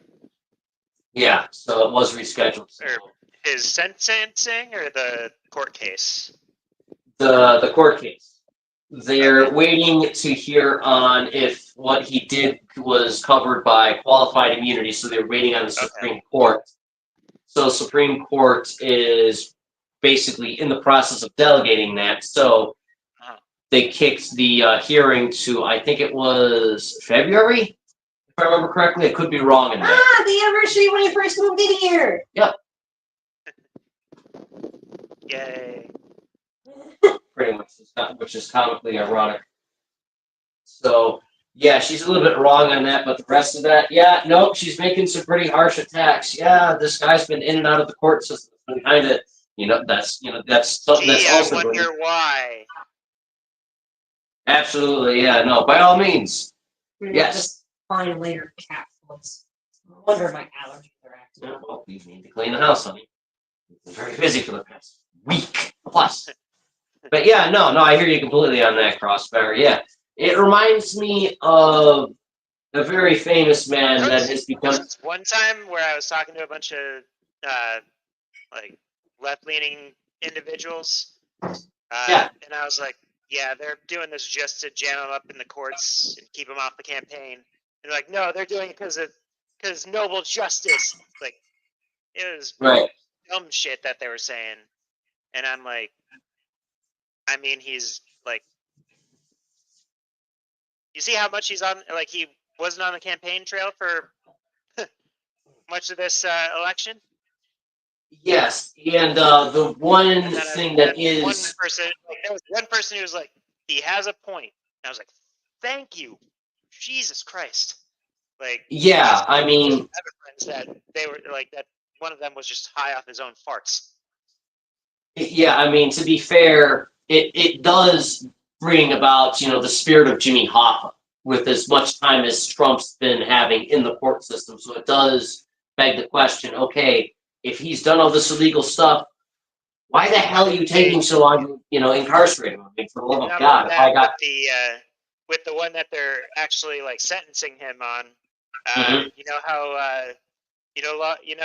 S1: Yeah, so it was rescheduled. So
S2: His sentencing or the court case?
S1: the court case. They're waiting to hear on if what he did was covered by qualified immunity, so they're waiting on the Supreme Court. So Supreme Court is basically in the process of delegating that. So they kicked the hearing to, I think it was February, if I remember correctly. I could be wrong in that.
S3: The anniversary when you first moved in here.
S2: Yay.
S1: Pretty much, which is comically ironic. So, yeah, she's a little bit wrong on that, but the rest of that, yeah, nope, she's making some pretty harsh attacks. Yeah, this guy's been in and out of the court system, and kind of, that's something
S2: Gee,
S1: that's
S2: I
S1: also
S2: wonder why.
S1: absolutely, yeah, no, by all means, yes.
S3: Just find later cat foods. No wonder my allergies are acting
S1: Yeah,
S3: up.
S1: well, you need to clean the house, honey. You've been very busy for the past week plus. But yeah, no, I hear you completely on that, Crossfire. Yeah, it reminds me of a very famous man that has become.
S2: One time where I was talking to a bunch of like left-leaning individuals,
S1: Yeah.
S2: and I was like, "Yeah, they're doing this just to jam them up in the courts and keep them off the campaign." And they're like, "No, they're doing it because noble justice." Like, it was
S1: Right.
S2: dumb shit that they were saying, and I'm like, I mean, he's like, you see how much he's on? Like, he wasn't on the campaign trail for much of this election.
S1: Yes, and the one
S2: And then
S1: thing that
S2: one
S1: is
S2: person, like, there was one person who was like, he has a point. And I was like, thank you, Jesus Christ. Like,
S1: yeah, I mean,
S2: I have friends that they were like that. One of them was just high off his own farts.
S1: yeah, I mean, to be fair, it does bring about, the spirit of Jimmy Hoffa with as much time as Trump's been having in the court system. So it does beg the question, okay, if he's done all this illegal stuff, why the hell are you taking so long to, incarcerate him? I mean, for the love of
S2: Not
S1: God,
S2: only
S1: if I
S2: that,
S1: got
S2: with the one that they're actually like sentencing him on,
S1: Mhm.
S2: you know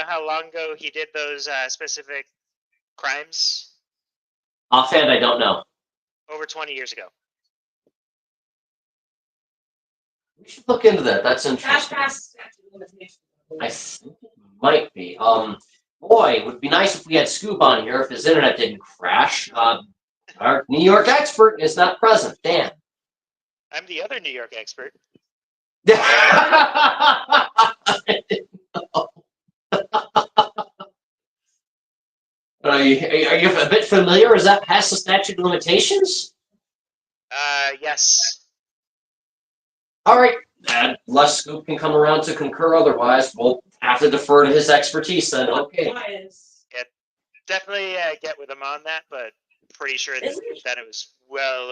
S2: how long ago he did those specific crimes?
S1: offhand, I don't know.
S2: Over 20 years ago.
S1: We should look into that. That's
S3: That's
S1: interesting.
S3: past statute of limitations.
S1: I think it might be. Boy, it would be nice if we had Scoop on here if his internet didn't crash. Our New York expert is not present. Damn.
S2: I'm the other New York expert.
S1: Are you a bit familiar? Is that past the statute of limitations?
S2: Yes.
S1: All right. Unless Scoop can come around to concur otherwise, we'll have to defer to his expertise then. Okay.
S2: Definitely get with him on that, but pretty sure that it was well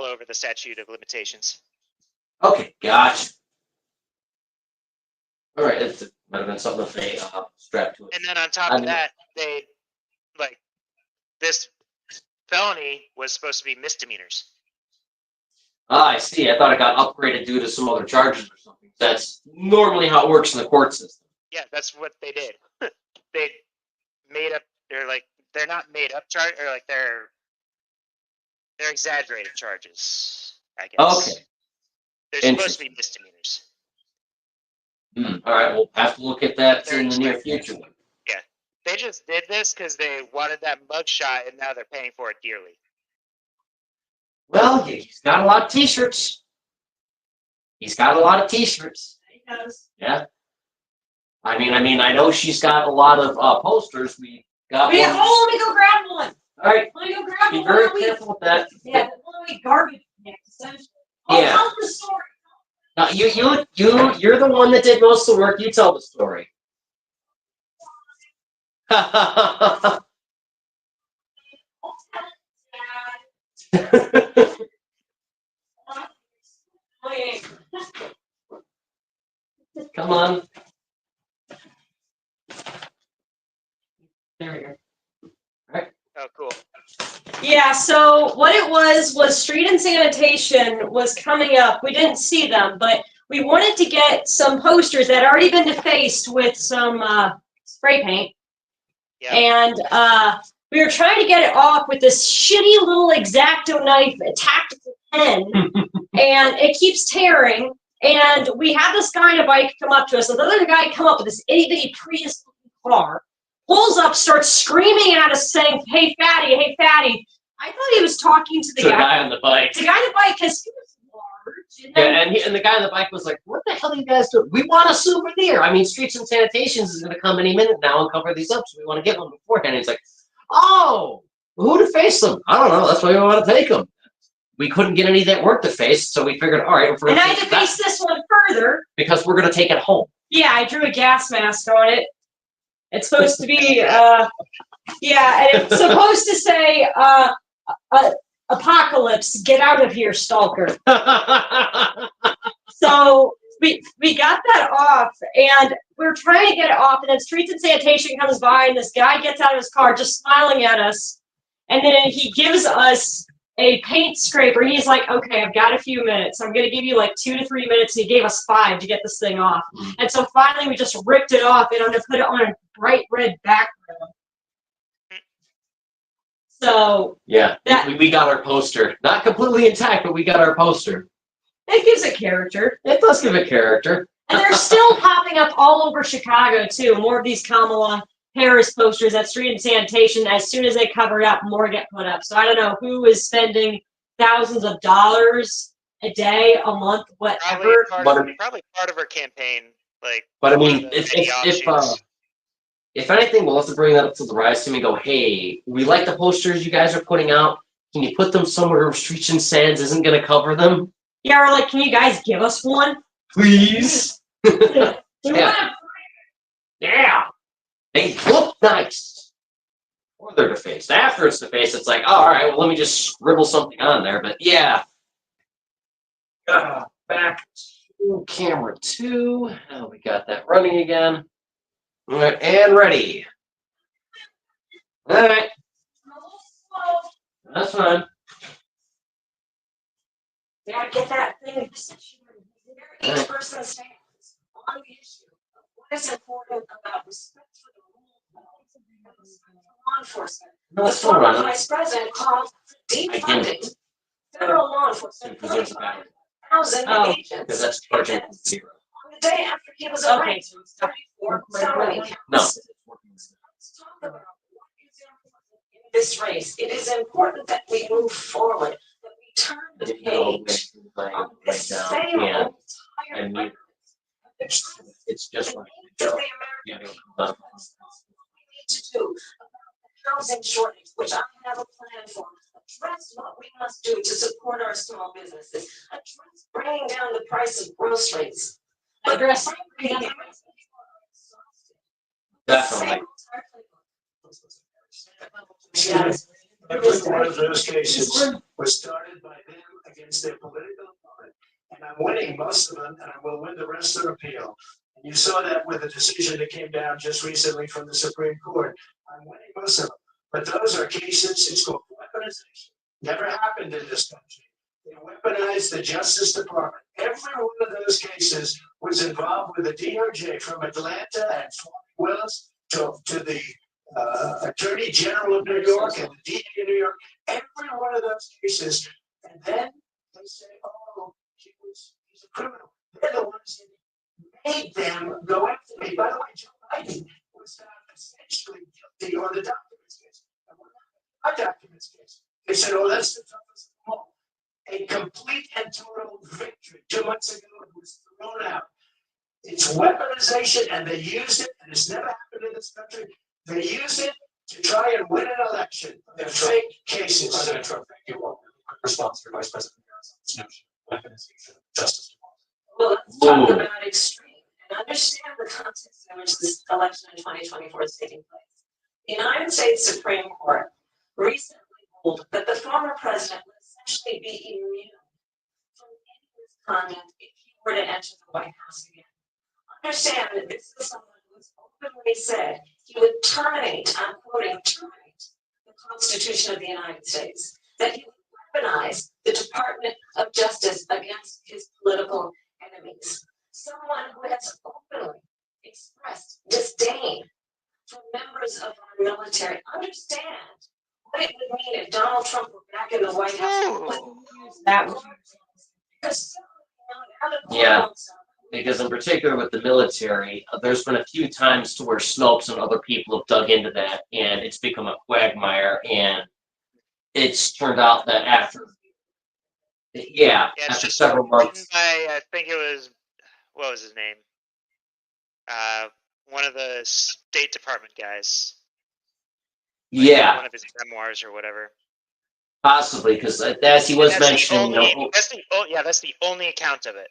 S2: over the statute of limitations.
S1: Okay, gotcha. All right, it might have been something if they strapped to it.
S2: And then on top
S1: I
S2: of
S1: mean-
S2: that, they like this felony was supposed to be misdemeanors.
S1: Ah, I see. I thought it got upgraded due to some other charges or something. That's normally how it works in the court system.
S2: Yeah, that's what they did. They made up. They're not made up charge, or like they're exaggerated charges, I guess.
S1: Okay.
S2: They're supposed to be misdemeanors.
S1: All right, we'll have to look at that
S2: They're
S1: in the
S2: just
S1: near
S2: like-
S1: future.
S2: They just did this because they wanted that mugshot, and now they're paying for it dearly.
S1: Well, he's got a lot of T-shirts. He's got a lot of T-shirts.
S3: He does.
S1: Yeah. I mean, I know she's got a lot of posters. We got one.
S3: Oh, let me go grab one.
S1: All right,
S3: Let me go grab
S1: be
S3: one
S1: very
S3: of we,
S1: careful with that.
S3: yeah, one of we garbage cans, essentially. Oh,
S1: Yeah.
S3: tell the story.
S1: Now, you're the one that did most of the work. You tell the story.
S3: Wait.
S1: Come on. There we go.
S2: Oh, cool.
S3: Yeah, so what it was street and sanitation was coming up. We didn't see them, but we wanted to get some posters that had already been defaced with some spray paint.
S2: Yeah.
S3: And we were trying to get it off with this shitty little X-Acto knife, a tactical pen, and it keeps tearing. And we had this guy on a bike come up to us. The other guy come up with this itty bitty Prius car, pulls up, starts screaming at us, saying, "Hey fatty, hey fatty." I thought he was talking to the
S1: To the
S3: guy.
S1: guy on the bike.
S3: The guy on the bike, because he was large. And then,
S1: Yeah, and the guy on the bike was like, "What the hell are you guys doing? We want a souvenir. I mean, Streets and Sanitations is going to come any minute now and cover these up, so we want to get one beforehand." And he's like, "Oh, who defaced them? I don't know. That's why we want to take them." We couldn't get any that weren't defaced, so we figured, all right, if we're
S3: and
S1: gonna
S3: I
S1: take that,
S3: defaced this one further.
S1: because we're going to take it home.
S3: Yeah, I drew a gas mask on it. It's supposed to be, yeah, and it's supposed to say, "Apocalypse, get out of here, stalker." So we got that off, and we were trying to get it off, and then Streets and Sanitation comes by, and this guy gets out of his car, just smiling at us, and then he gives us a paint scraper. He's like, "Okay, I've got a few minutes. I'm gonna give you like 2 to 3 minutes." And he gave us 5 to get this thing off, and so finally we just ripped it off, and I'm gonna put it on a bright red background. So
S1: Yeah,
S3: That-
S1: we got our poster. Not completely intact, but we got our poster.
S3: it gives it character.
S1: It does give it character.
S3: And they're still popping up all over Chicago too. More of these Kamala Harris posters at Street and Sanitation. As soon as they cover it up, more get put up. So I don't know who is spending thousands of dollars a day, a month, whatever.
S2: Probably part of her campaign. Like,
S1: But I
S2: one
S1: mean,
S2: of the
S1: if
S2: many offshoots.
S1: if anything, we'll have to bring that up to the Rise team and go, "Hey, we like the posters you guys are putting out. Can you put them somewhere where Streets and Sands isn't going to cover them,
S3: Yeah, or like, can you guys give us one?
S1: please?"
S3: We
S1: Yeah.
S3: want
S1: Yeah, they look nice. Or they're defaced. After it's defaced, it's like, oh, all right, well, let me just scribble something on there. But yeah. Back to camera 2. Now we got that running again. All right, and ready. All right, that's fine.
S4: Yeah, get that thing. Each person stands on the issue of what is important about respect for the rule of law enforcement.
S1: No,
S4: The
S1: it's still
S4: former
S1: running.
S4: vice president called for
S1: I
S4: defunding federal law enforcement.
S1: Because there's a battery.
S4: 1,000
S3: Oh.
S1: Because
S4: agents.
S1: that's Sergeant Zero.
S4: On the day after he was
S3: Okay.
S4: arrested, 34 felony counts.
S1: No.
S4: Let's talk about what is important in this race. It is important that we move forward, that we turn the page on this same
S1: Yeah,
S4: entire
S1: and we-
S4: record. The truth
S1: it's just like
S4: of the
S1: yeah,
S4: American people. What we need to do about the housing shortage, which I have a plan for. Address what we must do to support our small businesses. Address bringing down the price of groceries.
S3: Address-
S4: Frankly, the American people are exhausted.
S1: Definitely.
S7: Every one of those cases was started by them against their political opponent. And I'm winning most of them, and I will win the rest of the appeal. And you saw that with the decision that came down just recently from the Supreme Court. I'm winning most of them. But those are cases, it's called weaponization. Never happened in this country. They weaponized the Justice Department. Every one of those cases was involved with the DOJ from Atlanta and Fort Willis to the Attorney General of New York and the DA of New York. Every one of those cases. And then they say, oh, he's a criminal. They're the ones that made them go after me. By the way, Joe Biden was found essentially guilty on the documents case. And what happened? Our documents case. They said, oh, that's the toughest of all. A complete and total victory. 2 months ago, it was thrown out. It's weaponization, and they used it, and it's never happened in this country. They used it to try and win an election, the fake cases.
S5: President Trump, thank you. One quick response for Vice President Harris on this notion of weaponization of the Justice Department.
S6: Well, let's talk
S1: Ooh.
S6: about extreme and understand the context in which this election in 2024 is taking place. The United States Supreme Court recently ruled that the former president would essentially be immune from any misconduct if he were to enter the White House again. Understand that this is someone who has openly said he would terminate, I'm quoting, terminate the Constitution of the United States, that he would weaponize the Department of Justice against his political enemies. Someone who has openly expressed disdain for members of our military. Understand what it would mean if Donald Trump were back in the White House.
S3: That was
S1: Yeah. Because in particular with the military, there's been a few times to where Snopes and other people have dug into that, and it's become a quagmire, and it's turned out that after
S2: it's
S1: after
S2: just
S1: several
S2: written
S1: months.
S2: by, I think it was, what was his name? One of the State Department guys. Like,
S1: Yeah,
S2: one of his memoirs or whatever.
S1: possibly, because as he was
S2: That's the
S1: mentioning, you
S2: only,
S1: know,
S2: that's the only account of it.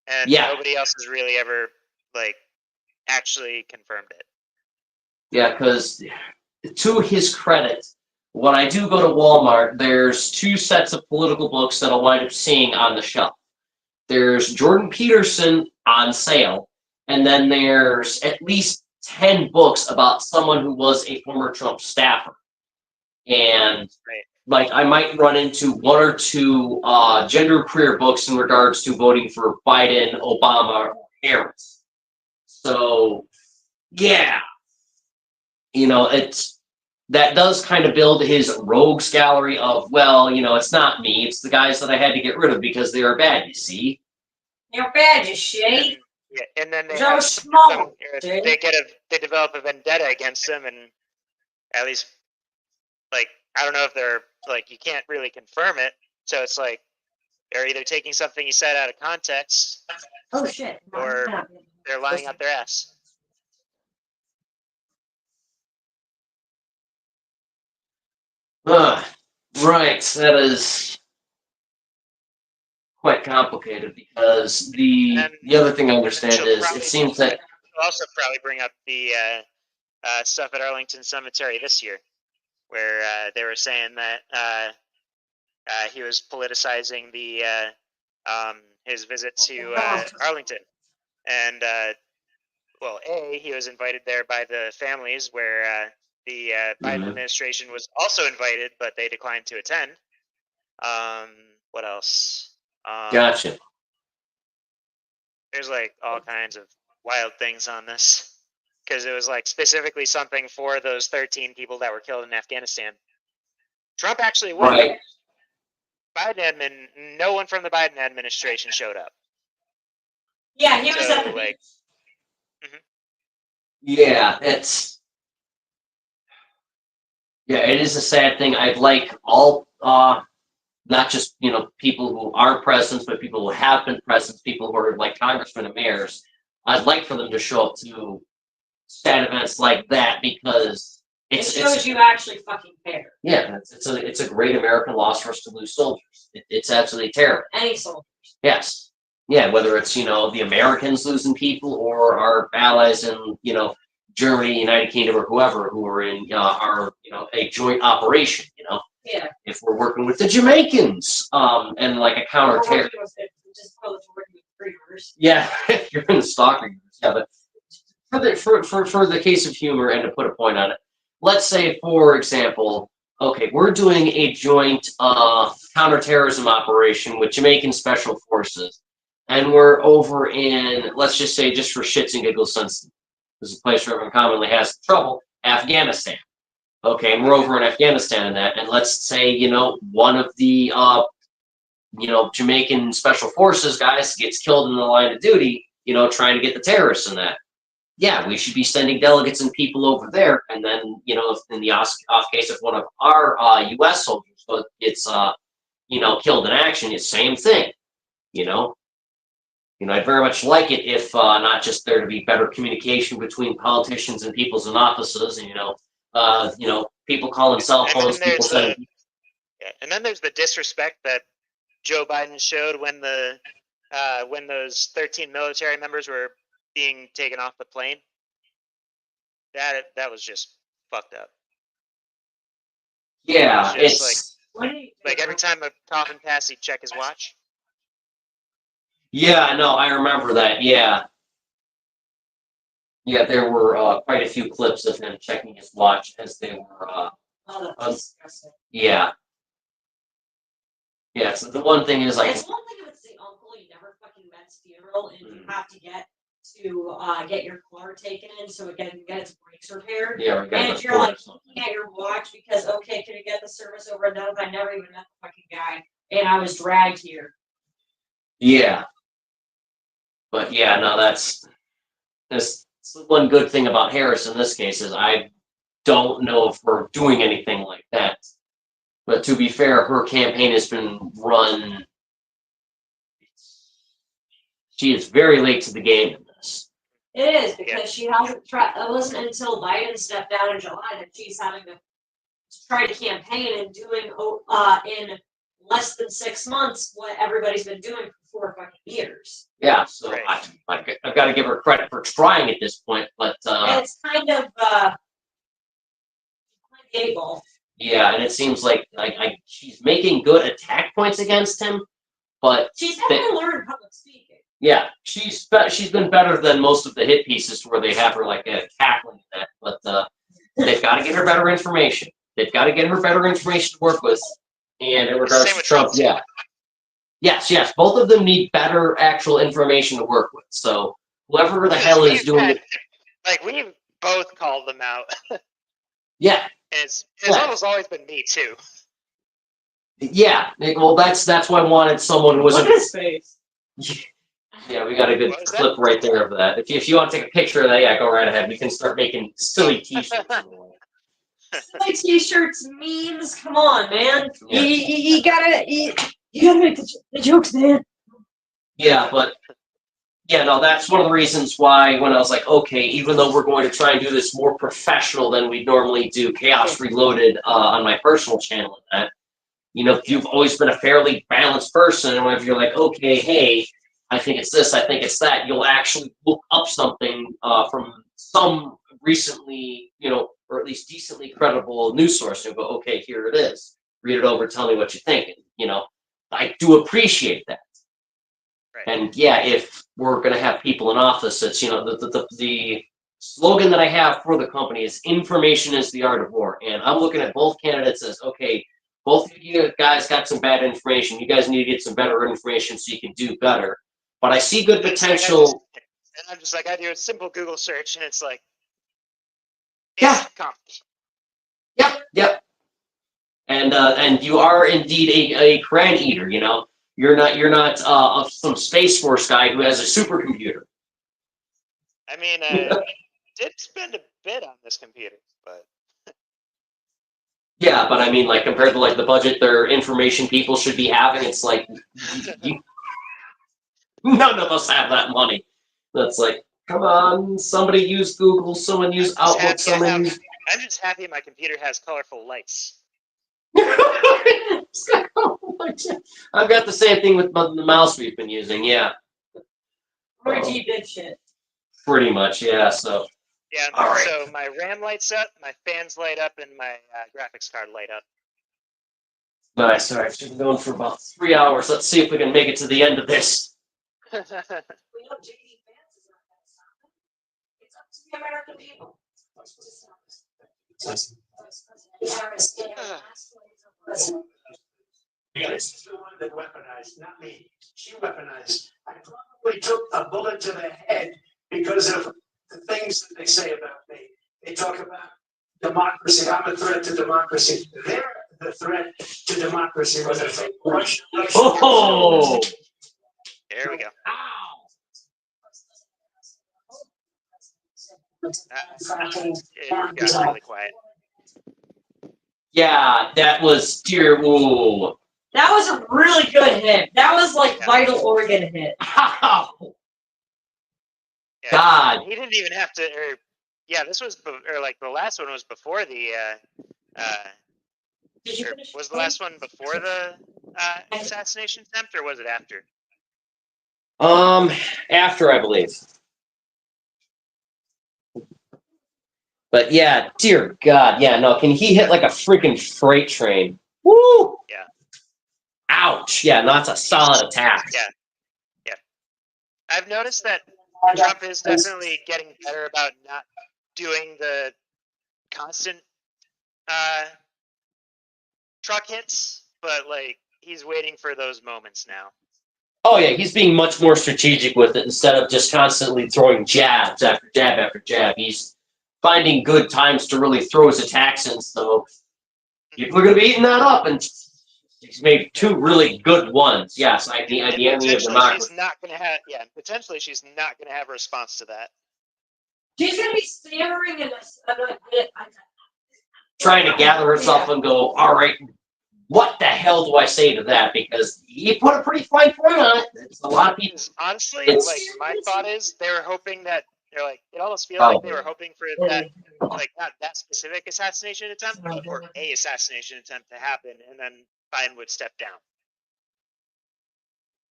S2: And
S1: Yeah.
S2: nobody else has really ever, like, actually confirmed it.
S1: yeah, because to his credit, when I do go to Walmart, there's two sets of political books that I'll wind up seeing on the shelf. There's Jordan Peterson on sale, and then there's at least 10 books about someone who was a former Trump staffer. And
S2: Right.
S1: like I might run into one or two gender queer books in regards to voting for Biden, Obama, or Harris. So yeah, you know, it's that does kind of build his rogues gallery of, well, you know, it's not me, it's the guys that I had to get rid of because they are bad, you see.
S3: You're bad, you shit.
S2: Yeah, and then they
S3: So
S2: have
S3: small. dude.
S2: they develop a vendetta against them, and at least, like, I don't know if they're, like, you can't really confirm it, so it's like they're either taking something you said out of context,
S3: Oh shit.
S2: Or- they're lying out their ass.
S1: Right, that is quite complicated because the other thing I understand
S2: she'll
S1: is
S2: probably-
S1: it seems that
S2: We'll also probably bring up the stuff at Arlington Cemetery this year, where they were saying that he was politicizing the his visit to Arlington, and well, he was invited there by the families, where the Biden
S1: Mhm.
S2: administration was also invited, but they declined to attend. What else?
S1: gotcha.
S2: There's like all kinds of wild things on this, because it was like specifically something for those 13 people that were killed in Afghanistan. Trump actually went.
S1: Right.
S2: No one from the Biden administration showed up.
S3: Yeah, he was
S2: So,
S3: at the
S2: like,
S1: Yeah, it is a sad thing. I'd like all not just, you know, people who are presidents, but people who have been presidents, people who are like congressmen and mayors. I'd like for them to show up to sad events like that because
S3: It
S1: it's
S3: shows you actually fucking care.
S1: yeah, it's a great American loss for us to lose soldiers. It's absolutely terrible.
S3: Any soul.
S1: Yes. Yeah, whether it's, you know, the Americans losing people or our allies in, you know, Germany, United Kingdom, or whoever who are in our, you know, a joint operation, you know.
S3: Yeah.
S1: If we're working with the Jamaicans, and like a counter terror.
S3: Just call it working with freakers.
S1: Yeah, if you're in the stalker groups, yeah, but for the case of humor and to put a point on it, let's say, for example, okay, we're doing a joint counterterrorism operation with Jamaican Special Forces, and we're over in, let's just say, just for shits and giggles, since this is a place where everyone commonly has trouble, Afghanistan. Okay, and we're over in Afghanistan and let's say, you know, one of the you know, Jamaican Special Forces guys gets killed in the line of duty, you know, trying to get the terrorists in that. Yeah, we should be sending delegates and people over there. And then, you know, if in the off case if one of our U.S. soldiers gets, you know, killed in action, it's the same thing, you know. You know, I'd very much like it if not just there to be better communication between politicians and peoples in offices, and, you know, People calling cell
S2: And then
S1: phones, people
S2: there's
S1: saying,
S2: Yeah, and then there's the disrespect that Joe Biden showed when those 13 military members were being taken off the plane. That was just fucked up.
S1: yeah,
S2: It's just
S1: it's,
S2: like every time a coffin passed, he'd check his watch.
S1: yeah, no, I remember that, yeah. Yeah, there were quite a few clips of him checking his watch as they were,
S3: Oh, that's disgusting.
S1: yeah. Yeah, so the one thing is, like,
S3: It's one thing if it's the uncle you never fucking met's funeral and you have to get your car taken in so it can get its brakes repaired.
S1: yeah, we got
S3: And
S1: the
S3: you're like
S1: report.
S3: looking at your watch because okay, can you get the service over and done with? I never even met the fucking guy and I was dragged here.
S1: Yeah. But yeah, no, that's the one good thing about Harris in this case is I don't know if we're doing anything like that. But to be fair, her campaign has been run. She is very late to the game in this.
S3: It is because she hasn't tried. It wasn't until Biden stepped down in July that she's having to try to campaign and doing in less than 6 months what everybody's been doing for 4 fucking years.
S1: Yeah, so
S2: Right.
S1: I've got to give her credit for trying at this point. But
S3: And it's kind of the 8 ball.
S1: yeah, and it seems like she's making good attack points against him. But
S3: She's having to learn public speaking.
S1: yeah, she's been better than most of the hit pieces where they have her like cackling at that. But they've got to get her better information. They've got to get her better information to work with. And in regards
S2: Same
S1: to
S2: with
S1: Trump,
S2: Trump, too.
S1: yeah. Yes, both of them need better actual information to work with. So whoever the hell is doing it,
S2: Like we've both called them out.
S1: yeah,
S2: It's
S1: Yeah.
S2: almost always been me too.
S1: yeah. Well, that's why I wanted someone who
S3: Look
S1: wasn't.
S3: at his face.
S1: Yeah, we got a good
S2: What was that?
S1: clip right there of that. If you want to take a picture of that, yeah, go right ahead. We can start making silly T-shirts.
S3: Silly t-shirts, memes. Come on, man.
S1: Yeah.
S3: You gotta make the jokes, man.
S1: Yeah, but yeah, no, that's one of the reasons why when I was like, okay, even though we're going to try and do this more professional than we normally do Chaos Reloaded on my personal channel, and that, you've always been a fairly balanced person, and whenever you're like, okay, hey, I think it's this, I think it's that, you'll actually look up something from some recently, or at least decently credible news source and go, okay, here it is. Read it over, tell me what you think. And, I do appreciate that.
S2: Right.
S1: And yeah, if we're going to have people in office, it's, the slogan that I have for the company is information is the art of war. And I'm looking at both candidates as, okay, both of you guys got some bad information. You guys need to get some better information so you can do better. But I see good
S2: It's like
S1: potential.
S2: I'm just like, I do a simple Google search and it's like,
S1: Yeah.
S2: accomplished.
S1: Yep. And you are indeed a crane eater, You're not some Space Force guy who has a supercomputer.
S2: I mean, I did spend a bit on this computer, but
S1: Yeah, but I mean, like, compared to, like, the budget their information people should be having, it's like, none of us have that money. That's like, come on, somebody use Google, someone use Outlook, someone use...
S2: I'm just happy my computer has colorful lights.
S1: I've got the same thing with the mouse we've been using, yeah.
S3: RG did shit.
S1: Pretty much, yeah, so...
S2: Yeah,
S1: All right.
S2: so my RAM lights up, my fans light up, and my graphics card light up.
S1: Nice, all right, so we've been going for about 3 hours. Let's see if we can make it to the end of this.
S4: We know JD Vance is not gonna stop it. It's up to the American people. Vice President Harris, in her last days of president,
S7: This is the one that weaponized, not me. She weaponized. I probably took a bullet to the head because of the things that they say about me. They talk about democracy. I'm a threat to democracy. They're the threat to democracy. Was it Russia?
S1: Oh!
S2: There we go. It got really quiet.
S1: Yeah, that was dear. Ooh.
S3: That was a really good hit. That was like
S2: Yeah.
S3: vital organ hit.
S1: How?
S2: Yeah,
S1: God.
S2: He didn't even have to, or Yeah, this was, or like the last one was before the,
S3: Did you
S2: or
S3: finish?
S2: was the last one before the assassination attempt, or was it after?
S1: After I believe. But yeah, dear God, yeah, no, can he hit like a freaking freight train? Woo!
S2: Yeah.
S1: Ouch. Yeah, no, that's a solid attack.
S2: Yeah. I've noticed that Trump is definitely getting better about not doing the constant truck hits, but like he's waiting for those moments now.
S1: Oh yeah, he's being much more strategic with it instead of just constantly throwing jabs after jab after jab. He's finding good times to really throw his attacks in, so people are going to be eating that up, and he's made two really good ones. Yes, I the enemy of
S2: Potentially
S1: democracy.
S2: she's not gonna have potentially she's not gonna have a response to that.
S3: She's gonna be stammering and
S1: Trying to gather herself and go, all right, what the hell do I say to that? Because he put a pretty fine point on it. It's a lot of people.
S2: Honestly,
S1: It's-
S2: like my thought is they were hoping that they're like it almost feels
S1: Oh.
S2: like they were hoping for that like not that specific assassination attempt, but for a assassination attempt to happen, and then Biden would step down.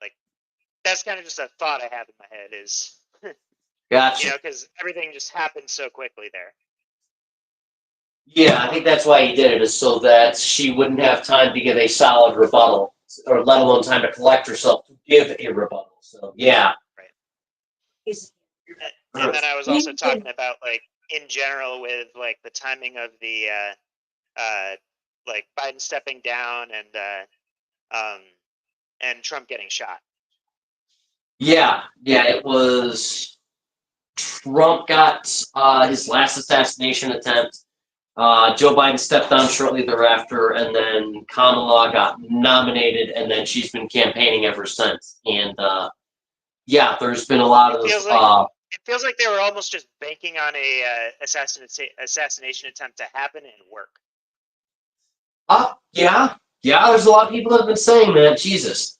S2: Like that's kind of just a thought I have in my head is
S1: Gotcha.
S2: because everything just happened so quickly there.
S1: Yeah, I think that's why he did it, is so that she wouldn't have time to give a solid rebuttal, or let alone time to collect herself to give a rebuttal. So yeah.
S2: And then I was also talking about like in general with like the timing of the like Biden stepping down and Trump getting shot.
S1: Yeah, it was Trump got his last assassination attempt. Joe Biden stepped down shortly thereafter, and then Kamala got nominated, and then she's been campaigning ever since. And yeah, there's been a lot of
S2: It feels like they were almost just banking on a assassination attempt to happen and work.
S1: yeah, there's a lot of people that have been saying that. Jesus.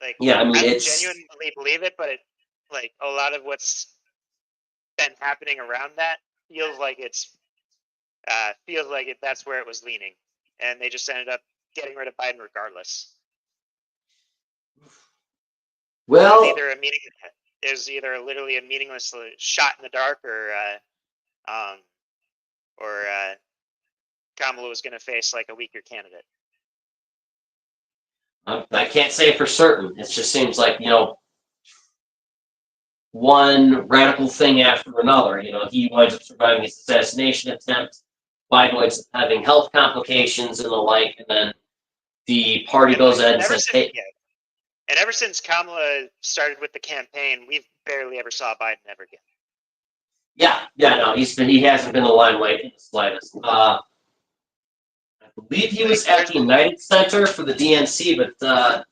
S2: Like,
S1: Yeah, I mean,
S2: I
S1: it's
S2: genuinely believe it, but it, like a lot of what's been happening around that feels like that's where it was leaning, and they just ended up getting rid of Biden regardless.
S1: well,
S2: It was either literally a meaningless shot in the dark, or Kamala was going to face like a weaker candidate.
S1: I can't say for certain. It just seems like, one radical thing after another. He winds up surviving his assassination attempt. Biden winds up having health complications and the like, and then the party goes ahead and says, hey.
S2: And ever since Kamala started with the campaign, we've barely ever saw Biden ever again.
S1: No, he hasn't been in the limelight in the slightest. I believe he was at the United Center for the DNC, but I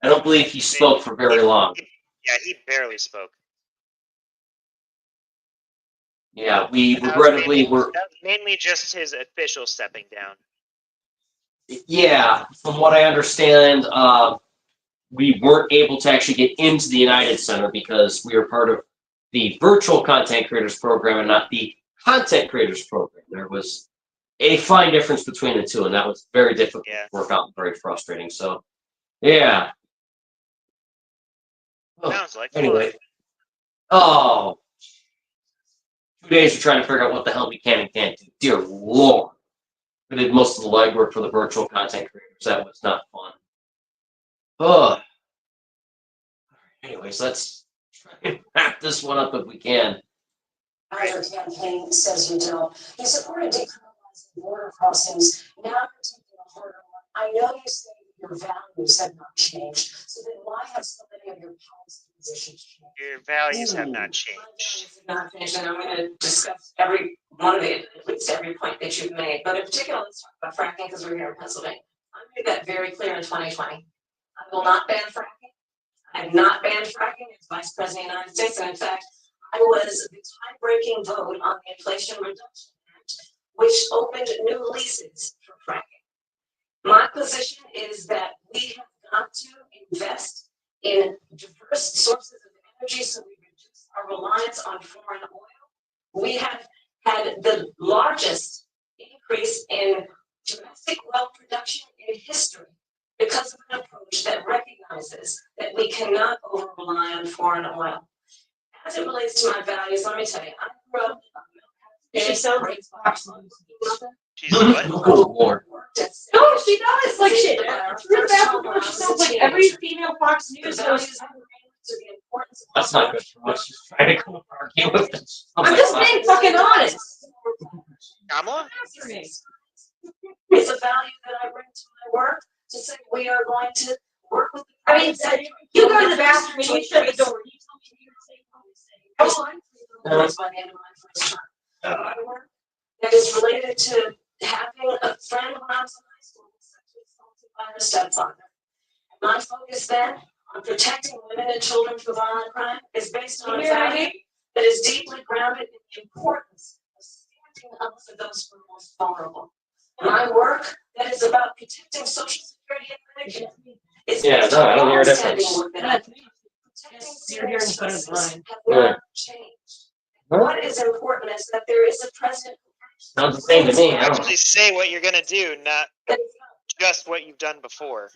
S1: don't believe he spoke for very long.
S2: Yeah, he barely spoke.
S1: Yeah, we regrettably were.
S2: That was mainly just his official stepping down.
S1: Yeah, from what I understand, we weren't able to actually get into the United Center because we were part of the virtual content creators program and not the content creators program. There was a fine difference between the two, and that was very difficult to work out and very frustrating. So, yeah.
S2: Sounds like
S1: anyway. Oh. 2 days of trying to figure out what the hell we can and can't do. Dear Lord. We did most of the legwork for the virtual content creators. That was not fun. Oh. Anyways, let's try and wrap this one up if we can.
S4: Your campaign says you don't. You supported decriminalizing border crossings. Now you're taking a harder one. I know you say your values have not changed. So then why have so many of your policy positions changed?
S2: Your values have not
S6: My
S2: changed.
S6: values have not changed, and I'm going to discuss every one of it, at least every point that you've made. But in particular, let's talk about fracking because we're here in Pennsylvania. I made that very clear in 2020. I will not ban fracking. I have not banned fracking as Vice President of the United States, and in fact, I was the tie-breaking vote on the Inflation Reduction Act, which opened new leases for fracking. My position is that we have got to invest in diverse sources of energy so we reduce our reliance on foreign oil. We have had the largest increase in domestic oil production in history because of an approach that recognizes that we cannot over rely on foreign oil. As it relates to my values, let me tell you, I grew up.
S3: She sounds like Fox News.
S2: She's what?
S1: Oh, Lord.
S3: No, she does. Like she. Through the bathroom, she sounds like every female Fox News host.
S1: That's not good for us. She's trying to go argue with us.
S3: I'm just being fucking honest.
S2: Kamala?
S6: It's a value that I bring to my work to say we are going to work with.
S3: I mean, you go to the bathroom and you shut the door. You tell me you're saying what you're saying. Come on.
S6: By the end of my first term. My work that is related to having a friend when I was in high school who was sexually assaulted by her stepfather. And my focus then on protecting women and children from violent crime is based on a value that is deeply grounded in the importance of standing up for those who are most vulnerable. My work that is about protecting social security and Medicare is
S1: Yeah,
S6: based
S1: no, I
S6: on
S1: don't hear a
S6: longstanding
S1: difference.
S6: work that I do. Protecting
S3: You're hearing
S6: seniors'
S3: better than
S6: choices
S3: mine.
S6: have not changed. What is important is that there is a president who
S1: Sounds the same to me. I don't know.
S2: Actually say what you're gonna do, not
S6: that is
S2: just what you've done before.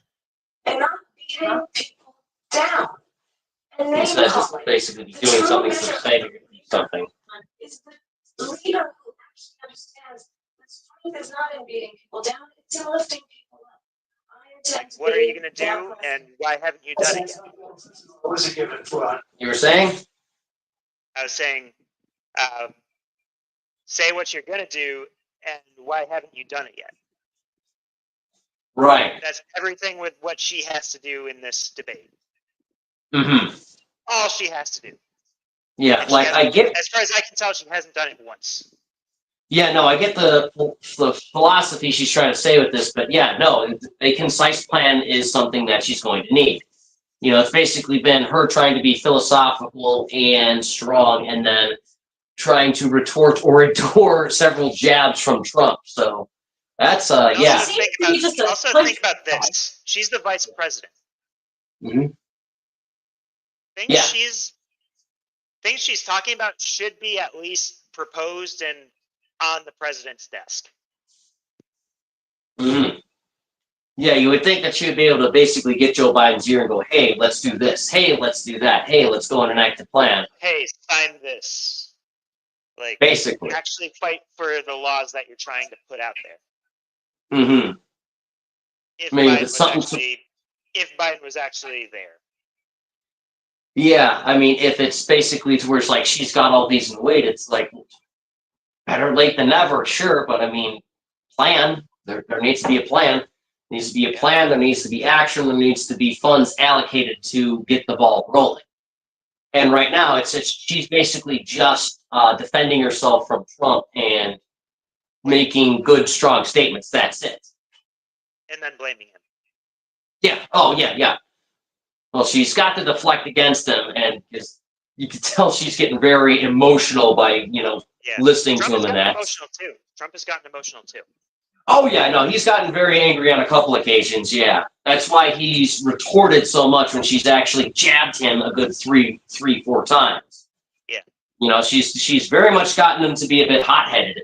S6: and not beating people down. And name
S1: Instead, just
S6: calling
S1: basically be doing something for the sake of something.
S6: is the leader who actually understands that strength is not in beating people down, it's in lifting people up. I intend to
S2: What are
S6: be
S2: you gonna do,
S6: that
S2: and why haven't you done it yet?
S7: What was it given for?
S1: You were saying?
S2: I was saying, say what you're gonna do, and why haven't you done it yet?
S1: Right.
S2: That's everything with what she has to do in this debate.
S1: Mm-hmm.
S2: All she has to do.
S1: Yeah,
S2: And she
S1: like I
S2: hasn't-
S1: get.
S2: As far as I can tell, she hasn't done it once.
S1: Yeah, no, I get the philosophy she's trying to say with this, but yeah, no, a concise plan is something that she's going to need. You know, it's basically been her trying to be philosophical and strong, and then trying to retort or ignore several jabs from Trump. So that's
S2: And
S1: yeah.
S2: Also, think
S3: Seems to be just a
S2: think about this. She's the vice president.
S1: Mhm.
S2: Things
S1: Yeah.
S2: she's talking about should be at least proposed and on the president's desk.
S1: Mhm. Yeah, you would think that she would be able to basically get Joe Biden's ear and go, hey, let's do this. Hey, let's do that. Hey, let's go and enact a plan.
S2: Hey, sign this. Like,
S1: Basically.
S2: actually fight for the laws that you're trying to put out there.
S1: Mm-hmm.
S2: If
S1: Maybe
S2: Biden
S1: it's
S2: was
S1: something
S2: if Biden was actually there.
S1: Yeah, I mean, if it's basically to where it's like she's got all these in wait, it's like better late than never, sure, but I mean, plan. There needs to be a plan. There needs to be a plan, there needs to be action, there needs to be funds allocated to get the ball rolling. And right now, it's she's basically just defending herself from Trump and making good, strong statements. That's it.
S2: And then blaming him.
S1: Yeah. Oh, yeah, yeah. Well, she's got to deflect against him, and you can tell she's getting very emotional by
S2: Yeah.
S1: listening
S2: Trump
S1: to him
S2: has
S1: and
S2: gotten
S1: that.
S2: emotional too. Trump has gotten emotional too.
S1: Oh yeah, no, he's gotten very angry on a couple occasions. Yeah, that's why he's retorted so much when she's actually jabbed him a good three, 4 times.
S2: Yeah.
S1: You know, she's very much gotten him to be a bit hot-headed.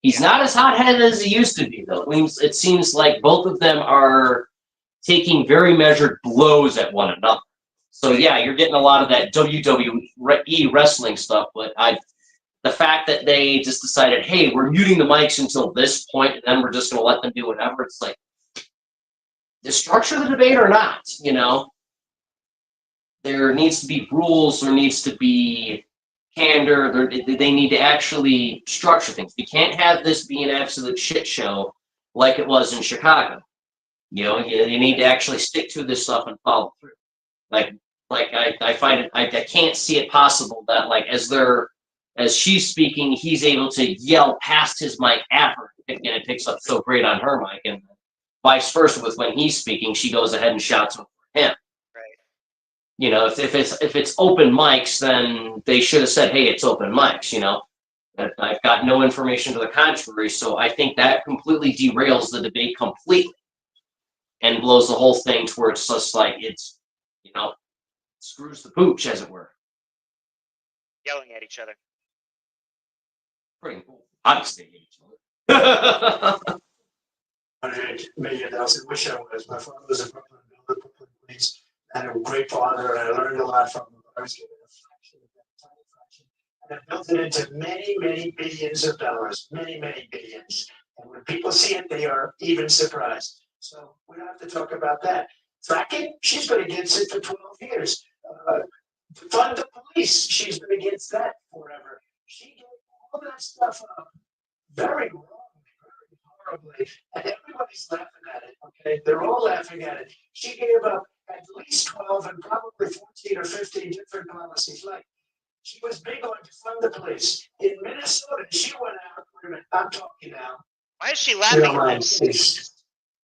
S1: He's not as hot-headed as he used to be, though. It seems like both of them are taking very measured blows at one another. So yeah, you're getting a lot of that WWE wrestling stuff, but the fact that they just decided, hey, we're muting the mics until this point, and then we're just going to let them do whatever. It's like, to structure the debate or not, you know? There needs to be rules, there needs to be candor, they need to actually structure things. We can't have this be an absolute shit show like it was in Chicago. You know, you need to actually stick to this stuff and follow through. Like I find it, I can't see it possible that like as she's speaking, he's able to yell past his mic at her, and it picks up so great on her mic, and vice versa with when he's speaking, she goes ahead and shouts over him.
S2: Right.
S1: You know, if it's open mics, then they should have said, hey, it's open mics, you know. I've got no information to the contrary, so I think that completely derails the debate completely and blows the whole thing to where it's just like it's, you know, screws the pooch, as it were.
S2: yelling at each other.
S1: Pretty cool. Obviously, each other.
S7: $100 million. I wish I was. My father was a Brooklyn builder, Brooklyn Queens, and a great father, and I learned a lot from him. I was given a fraction of that tiny fraction, and I built it into many, many billions of dollars, many, many billions. And when people see it, they are even surprised. So we don't have to talk about that. Fracking, she's been against it for 12 years. Fund the police, she's been against that forever. She gave all that stuff up very wrong, very horribly, and everybody's laughing at it, okay? They're all laughing at it. She gave up at least 12 and probably 14 or 15 different policies. Like, she was big on defund the police. In Minnesota, she went out, wait a minute, I'm talking now.
S2: Why is she
S7: You
S2: laughing
S7: don't
S2: at
S7: mind,
S2: this?
S7: please.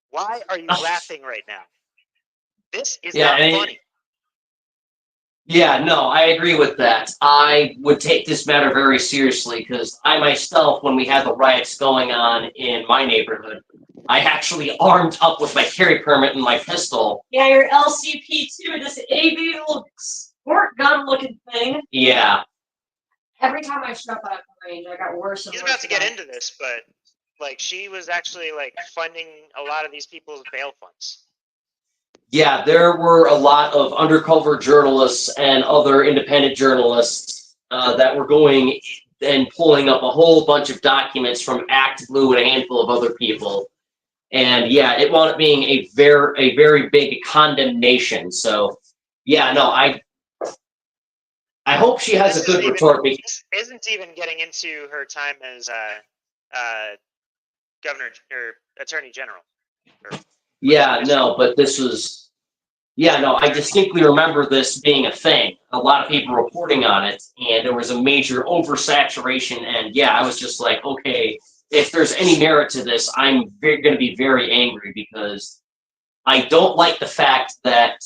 S2: Why are you laughing right now? This is
S1: Yeah,
S2: not
S1: and
S2: funny.
S1: Yeah, no, I agree with that. I would take this matter very seriously because I myself, when we had the riots going on in my neighborhood, I actually armed up with my carry permit and my pistol.
S3: Yeah, your LCP2, this AV little squirt gun looking thing.
S1: Yeah,
S3: Every time I shot that range, I got worse and
S2: He's
S3: worse.
S2: about to get
S3: about
S2: into this, but like she was actually like funding a lot of these people's bail funds.
S1: yeah, there were a lot of undercover journalists and other independent journalists that were going and pulling up a whole bunch of documents from Act Blue and a handful of other people. And yeah, it wound up being a very big condemnation. So yeah, no, I hope she has a good retort.
S2: This isn't even getting into her time as governor or attorney general.
S1: Yeah, no, but this was, yeah, no, I distinctly remember this being a thing. A lot of people reporting on it, and there was a major oversaturation. And yeah, I was just like, okay, if there's any merit to this, I'm going to be very angry because I don't like the fact that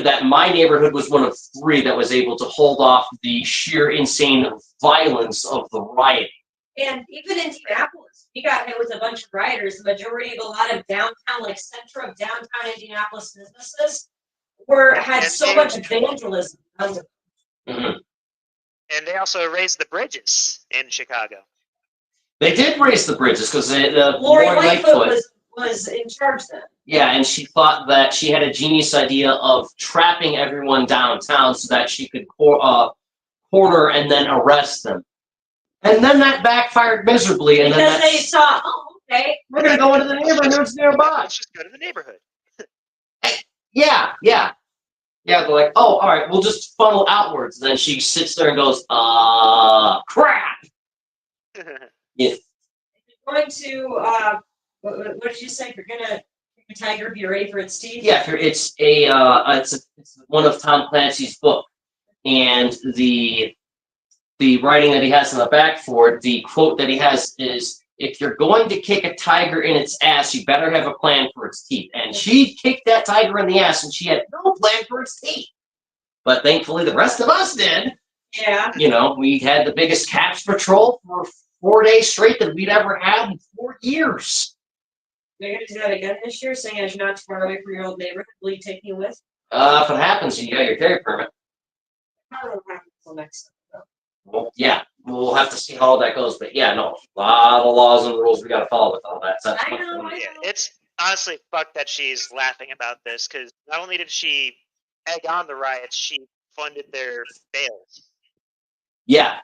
S1: that my neighborhood was one of 3 that was able to hold off the sheer insane violence of the riot.
S3: And even in Indianapolis, we got hit with a bunch of rioters. The majority of a lot of downtown, like center of downtown Indianapolis businesses, had so much vandalism.
S1: Mhm.
S2: And they also raised the bridges in Chicago.
S1: They did raise the bridges because
S3: Lori Lightfoot was in charge then.
S1: Yeah, and she thought that she had a genius idea of trapping everyone downtown so that she could corner and then arrest them. And then that backfired miserably. And
S3: because
S1: then
S3: they saw, oh, okay,
S1: we're going to go into the neighborhoods nearby.
S2: Let's just go to the neighborhood.
S1: Yeah. Yeah, they're like, oh, all right, we'll just funnel outwards. And then she sits there and goes, crap.
S3: If you're going to, what did you say? If you're going to pick a tiger, be ready for its teeth?
S1: Yeah, it's one of Tom Clancy's book. And the writing that he has in the back for it, the quote that he has is, if you're going to kick a tiger in its ass, you better have a plan for its teeth. And she kicked that tiger in the ass and she had no plan for its teeth. But thankfully the rest of us did.
S3: Yeah.
S1: You know, we had the biggest CAPS patrol for 4 days straight that we'd ever had in 4 years.
S3: You're going to do that again this year, saying as you're not too far away from your old neighborhood, will you take me with?
S1: If it happens, you got your carry permit.
S3: I don't know until next time.
S1: Well, yeah, we'll have to see how that goes. But yeah, no, a lot of laws and rules we got to follow with all that. So that's
S3: I know.
S2: Yeah, it's honestly fucked that she's laughing about this because not only did she egg on the riots, she funded their bails.
S1: Yeah.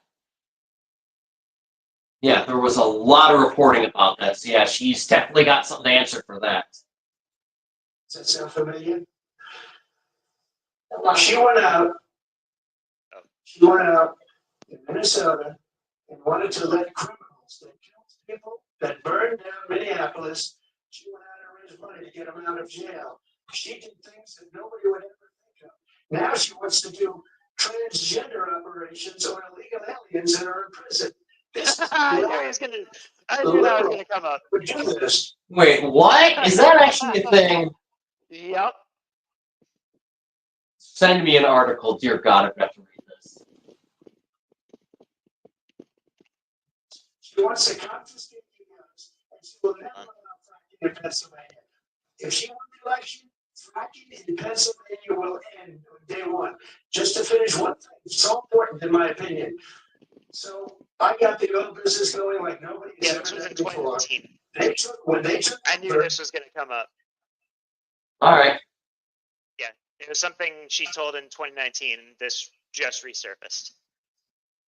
S1: Yeah, there was a lot of reporting about that. So yeah, she's definitely got something to answer for that.
S7: Does that sound familiar? She went out in Minnesota and wanted to let criminals that killed people, that burned down Minneapolis, she went out and raised money to get them out of jail. She did things that nobody would ever think of. Now she wants to do transgender operations on illegal aliens that are in prison. This is
S2: I knew that was gonna come up.
S7: would do this.
S1: Wait, what? Is that actually a thing?
S2: Yep.
S1: Send me an article, dear God, if I have to read this.
S7: She wants to confiscate your guns, and she will never allow fracking in Pennsylvania. If she won the election, fracking in Pennsylvania will end on day 1. Just to finish one thing, it's so important. in my opinion. So I got the old business going like nobody's
S2: Yeah,
S7: ever
S2: this was
S7: done
S2: in
S7: before.
S2: 2019.
S7: When they took
S2: I knew
S7: over,
S2: this was gonna come up.
S1: All right.
S2: It was something she told in 2019, and this just resurfaced.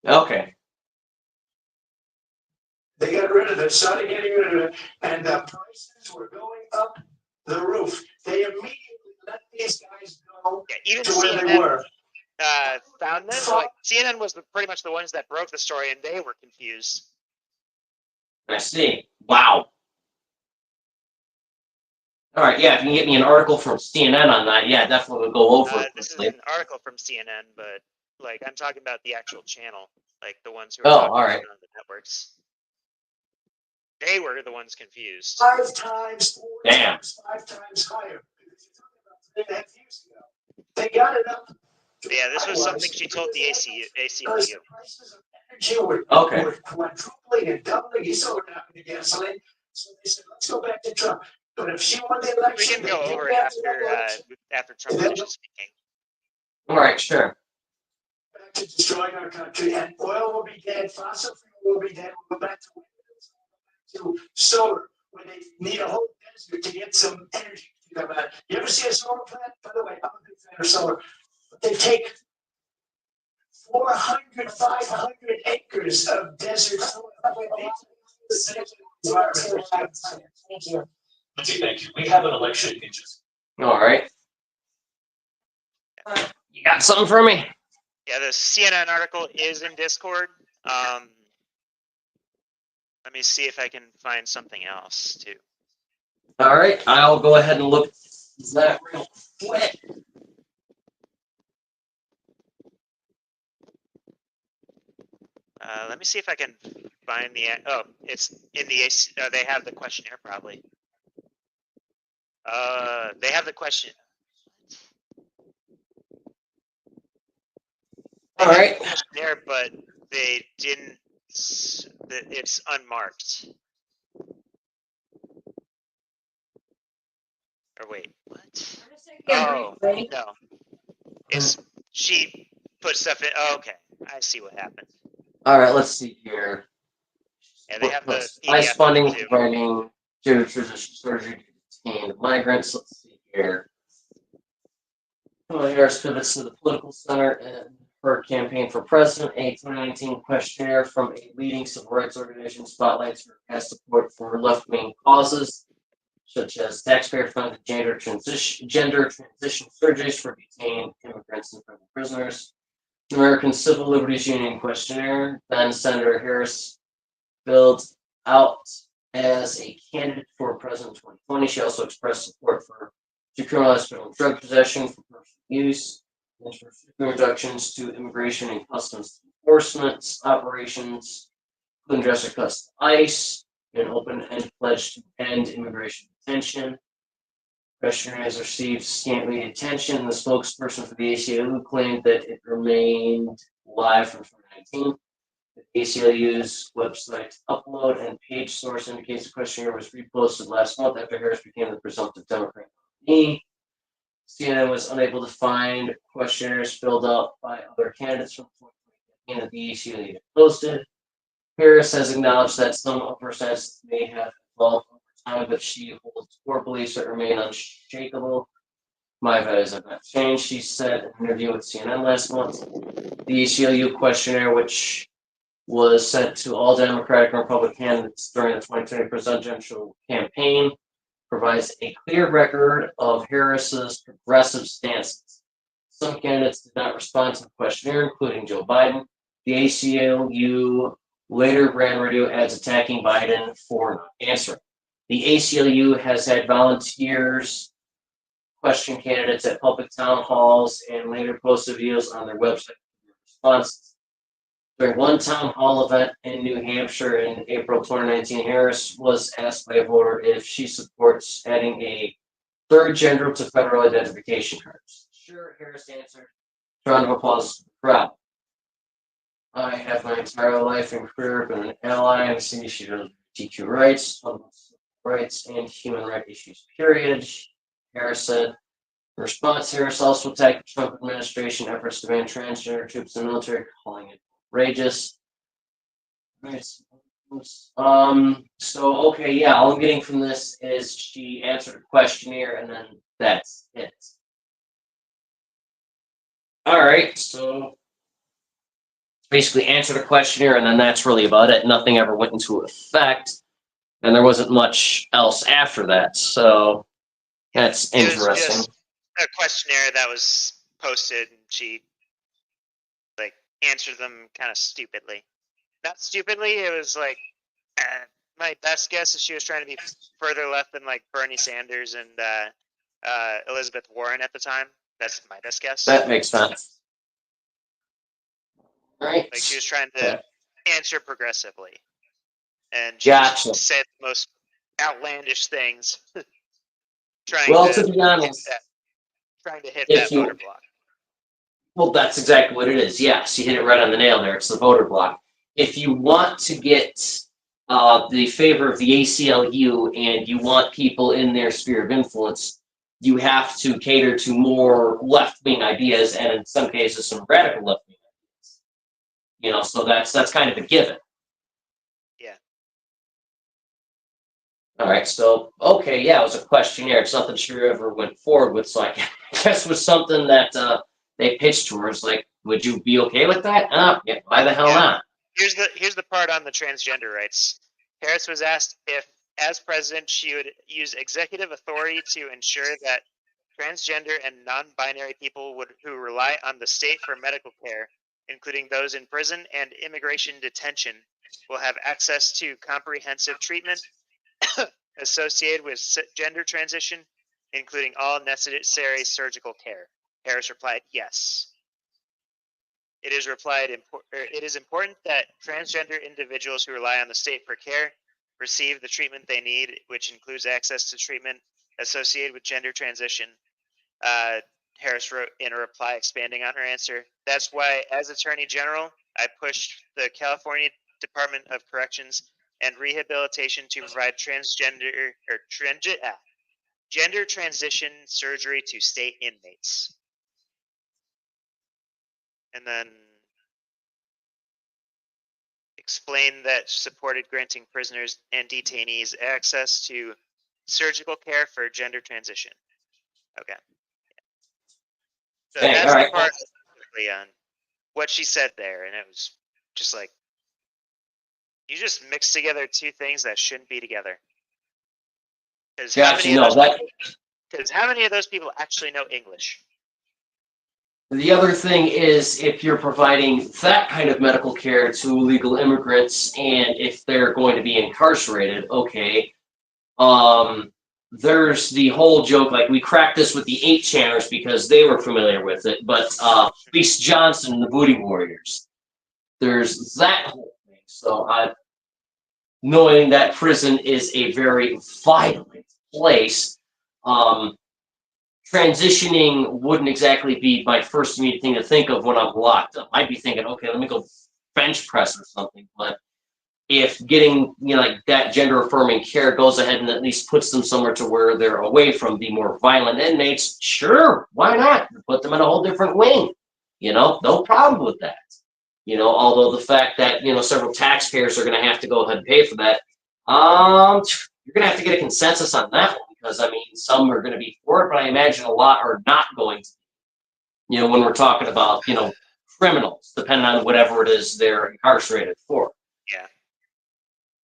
S1: Okay.
S7: they got rid of it, started getting rid of it, and the prices were going up the roof. They immediately let these guys go
S2: Yeah, even
S7: to where they
S2: CNN
S7: were.
S2: found them. Like CNN was pretty much the ones that broke the story, and they were confused.
S1: I see. Wow. All right. Yeah. If you can get me an article from CNN on that, yeah, definitely we'll go over it
S2: This is
S1: quickly.
S2: an article from CNN, but like I'm talking about the actual channel, like the ones who
S1: Oh,
S2: are talking
S1: all right.
S2: about the networks. They were the ones confused.
S7: 5 times, 4
S1: Damn.
S7: times, 5 times higher. Because you're talking about 3.5 years ago. They got it up. to
S2: Yeah, this was
S7: what I
S2: something she told the
S7: because
S2: ACLU.
S7: the prices of energy were
S1: Okay.
S7: were quadrupling and doubling. You saw what happened to gasoline. So they said, let's go back to Trump. But if she won the
S2: We
S7: election,
S2: can
S7: they
S2: go
S7: came
S2: over it
S7: back to that election,
S2: after Trump finishes speaking.
S1: All right. Sure.
S7: back to destroying our country, and oil will be dead, fossil fuel will be dead. We'll go back to windmills, we'll go back to solar, where they need a whole desert to get some energy to come out. You ever see a solar plant? By the way, I'm a big fan of solar. But they take 400, 500 acres of desert soil.
S4: Thank you.
S5: Lindsay, thank you. We have an election in just.
S1: All right. You got something for me?
S2: Yeah, the CNN article is in Discord. Let me see if I can find something else too.
S1: All right. I'll go ahead and look at that real quick.
S2: Let me see if I can find the. Oh, it's in the AC. They have the questionnaire probably. They have the question. They
S1: All
S2: have
S1: right.
S2: the questionnaire, but they didn't. It's unmarked. Or wait, what? Oh no, it's she put stuff in. Oh, okay, I see what happened.
S1: All right. Let's see here.
S2: Yeah, they have the
S1: Ice
S2: PDF
S1: funding
S2: of it, too.
S1: providing geriatric surgery to detained migrants. Let's see here. Kamala Harris pivots to the political center and her campaign for president. A 2019 questionnaire from a leading civil rights organization spotlights her past support for left-wing causes, such as taxpayer-funded gender transition surgeries for detained immigrants and federal prisoners. The American Civil Liberties Union questionnaire. Then Senator Harris filled out as a candidate for president in 2020. She also expressed support for decriminalize federal drug possession for personal use, and for reductions to immigration and customs enforcement operations, including Dresser Customs ICE, an open-end pledge to end immigration detention. Questionnaire has received scant media attention. The spokesperson for the ACLU claimed that it remained live from 2019. The ACLU's website upload and page source indicates the questionnaire was reposted last month after Harris became the presumptive Democrat nominee. CNN was unable to find questionnaires filled out by other candidates from the 2020 campaign that the ACLU had posted. Harris has acknowledged that some of her sense may have evolved over time, but she holds core beliefs that remain unshakable. My values have not changed, she said in an interview with CNN last month. The ACLU questionnaire, which was sent to all Democratic and Republican candidates during the 2020 presidential campaign, provides a clear record of Harris's progressive stances. Some candidates did not respond to the questionnaire, including Joe Biden. The ACLU later ran radio ads attacking Biden for not answering. The ACLU has had volunteers question candidates at public town halls and later posted videos on their website for their responses. During one town hall event in New Hampshire in April 2019, Harris was asked by a voter if she supports adding a third gender to federal identification cards. Sure, Harris answered. Round of applause to the crowd. I have my entire life and career been an ally and see she does LGBTQ rights, and human rights issues, period. Harris said, In response, Harris also attacked the Trump administration efforts to ban transgender troops in the military, calling it outrageous. Right. So okay, yeah, all I'm getting from this is she answered a questionnaire and then that's it. All right, so basically answered a questionnaire and then that's really about it. Nothing ever went into effect, and there wasn't much else after that. So that's
S2: It was
S1: interesting.
S2: just a questionnaire that was posted, and she like answered them kind of stupidly. Not stupidly. It was like my best guess is she was trying to be further left than like Bernie Sanders and Elizabeth Warren at the time. That's my best guess.
S1: That makes sense. All right.
S2: Like she was trying to
S1: Okay.
S2: answer progressively, and she
S1: Gotcha.
S2: just said the most outlandish things.
S1: Well, to be honest,
S2: trying to hit
S1: if
S2: that
S1: you-
S2: voter block.
S1: well, that's exactly what it is. Yes, you hit it right on the nail there. It's the voter block. If you want to get the favor of the ACLU and you want people in their sphere of influence, you have to cater to more left-wing ideas and in some cases some radical left-wing ideas. You know, so that's kind of a given.
S2: Yeah.
S1: All right, so okay, yeah, it was a questionnaire. It's nothing she ever went forward with, so I guess was something that they pitched to her. It's like, would you be okay with that? Yeah, why the hell
S2: Yeah.
S1: not?
S2: Here's the part on the transgender rights. Harris was asked if, as president, she would use executive authority to ensure that transgender and non-binary people who rely on the state for medical care, including those in prison and immigration detention, will have access to comprehensive treatment associated with gender transition, including all necessary surgical care. Harris replied, yes. It is important that transgender individuals who rely on the state for care receive the treatment they need, which includes access to treatment associated with gender transition. Harris wrote in a reply expanding on her answer. That's why, as Attorney General, I pushed the California Department of Corrections and Rehabilitation to provide gender transition surgery to state inmates. And then explained that supported granting prisoners and detainees access to surgical care for gender transition. Okay. So
S1: Dang,
S2: that's
S1: all
S2: the
S1: right.
S2: part specifically on what she said there, and it was just like, you just mixed together two things that shouldn't be together. Because
S1: Gotcha. No,
S2: how many of those people actually know English?
S1: the other thing is if you're providing that kind of medical care to illegal immigrants and if they're going to be incarcerated, okay, there's the whole joke, like we cracked this with the 8chaners because they were familiar with it, but Reese Johnson and the Booty Warriors, there's that whole thing. So knowing that prison is a very violent place, transitioning wouldn't exactly be my first immediate thing to think of when I'm locked up. I'd be thinking, okay, let me go bench press or something. But if getting, like that gender affirming care goes ahead and at least puts them somewhere to where they're away from the more violent inmates, sure, why not? Put them in a whole different wing. No problem with that. Although the fact that, several taxpayers are going to have to go ahead and pay for that, you're going to have to get a consensus on that one. Because, some are going to be for it, but I imagine a lot are not going to be. When we're talking about, criminals, depending on whatever it is they're incarcerated for.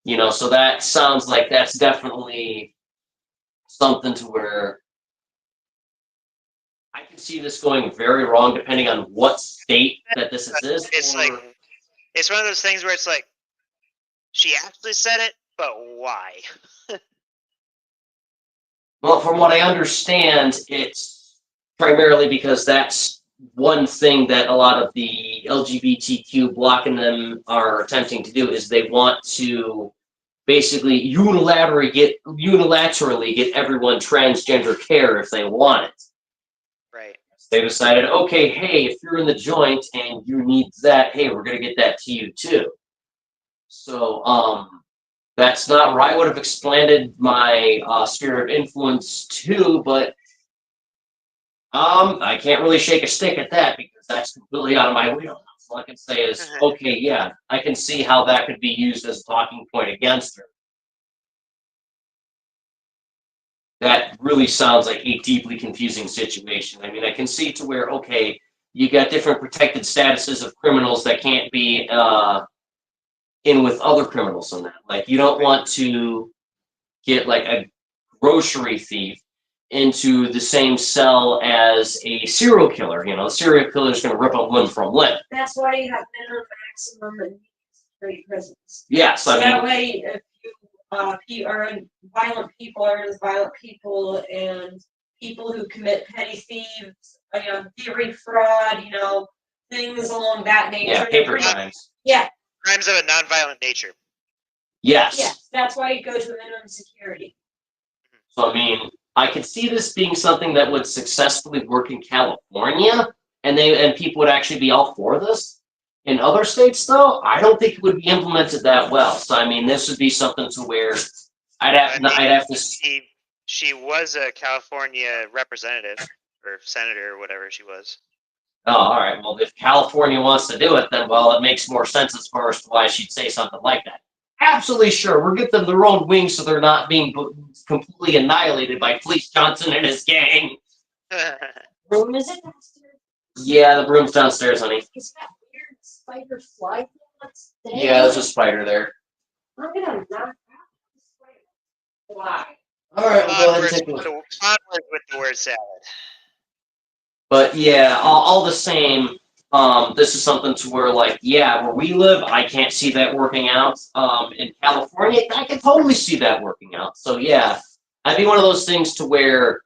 S2: Yeah.
S1: So that sounds like that's definitely something to where I can see this going very wrong depending on what state that this is.
S2: It's one of those things where it's like, she actually said it, but why?
S1: Well, from what I understand, it's primarily because that's one thing that a lot of the LGBTQ blocking them are attempting to do is they want to basically unilaterally get everyone transgender care if they want it.
S2: Right.
S1: They decided, okay, hey, if you're in the joint and you need that, hey, we're gonna get that to you too. So, that's not where I would have expanded my sphere of influence to, but I can't really shake a stick at that because that's completely out of my wheelhouse. All I can say is, okay, yeah, I can see how that could be used as a talking point against her. That really sounds like a deeply confusing situation. I mean, I can see to where, okay, you got different protected statuses of criminals that can't be in with other criminals on that. Like, you don't want to get like a grocery thief into the same cell as a serial killer. You know, the serial killer is going to rip up limb from limb.
S3: That's why you have minimum, maximum, and security prisons.
S1: Yes,
S3: So
S1: I
S3: that
S1: mean,
S3: way, if you are in violent people are as violent people, and people who commit petty thieves, thievery, fraud, things along that nature.
S1: yeah,
S3: they're
S1: paper
S3: pretty-
S1: crimes.
S3: Yeah,
S2: Crimes of a non-violent nature.
S1: Yes.
S3: yeah. That's why you go to minimum security.
S1: So I mean, I could see this being something that would successfully work in California, and people would actually be all for this. In other states, though, I don't think it would be implemented that well. So I mean, this would be something to where I'd have to.
S2: She was a California representative or senator or whatever she was.
S1: Oh, all right. Well, if California wants to do it, then well, it makes more sense as far as to why she'd say something like that. Absolutely sure. We'll get them their own wings so they're not being completely annihilated by Fleece Johnson and his gang.
S3: Room is it downstairs?
S1: Yeah, the broom's downstairs, honey.
S4: Is that weird spider fly thing that's there?
S1: Yeah, there's a spider there.
S4: I'm gonna knock out the spider. Why?
S1: All right, we'll go ahead and
S2: Onwards
S1: take a
S2: with
S1: look.
S2: the word salad.
S1: But yeah, all the same, this is something to where, like, yeah, where we live, I can't see that working out. In California, I can totally see that working out. So yeah, I'd be one of those things to where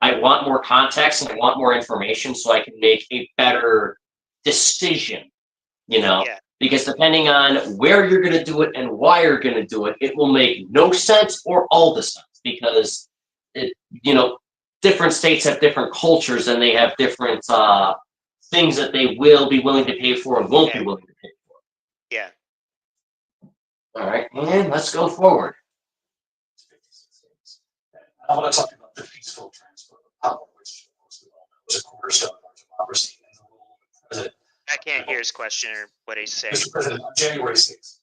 S1: I want more context and I want more information so I can make a better decision,
S2: Yeah.
S1: because depending on where you're going to do it and why you're going to do it, it will make no sense or all the sense because different states have different cultures and they have different things that they will be willing to pay for and won't be willing to pay for.
S2: Yeah.
S1: All right, and let's go forward.
S5: I want to talk about the peaceful transfer of power, which of course we all know is a cornerstone of our democracy and the role of the president.
S2: I can't hear his question or what he's saying.
S5: Mr. President, on January 6th.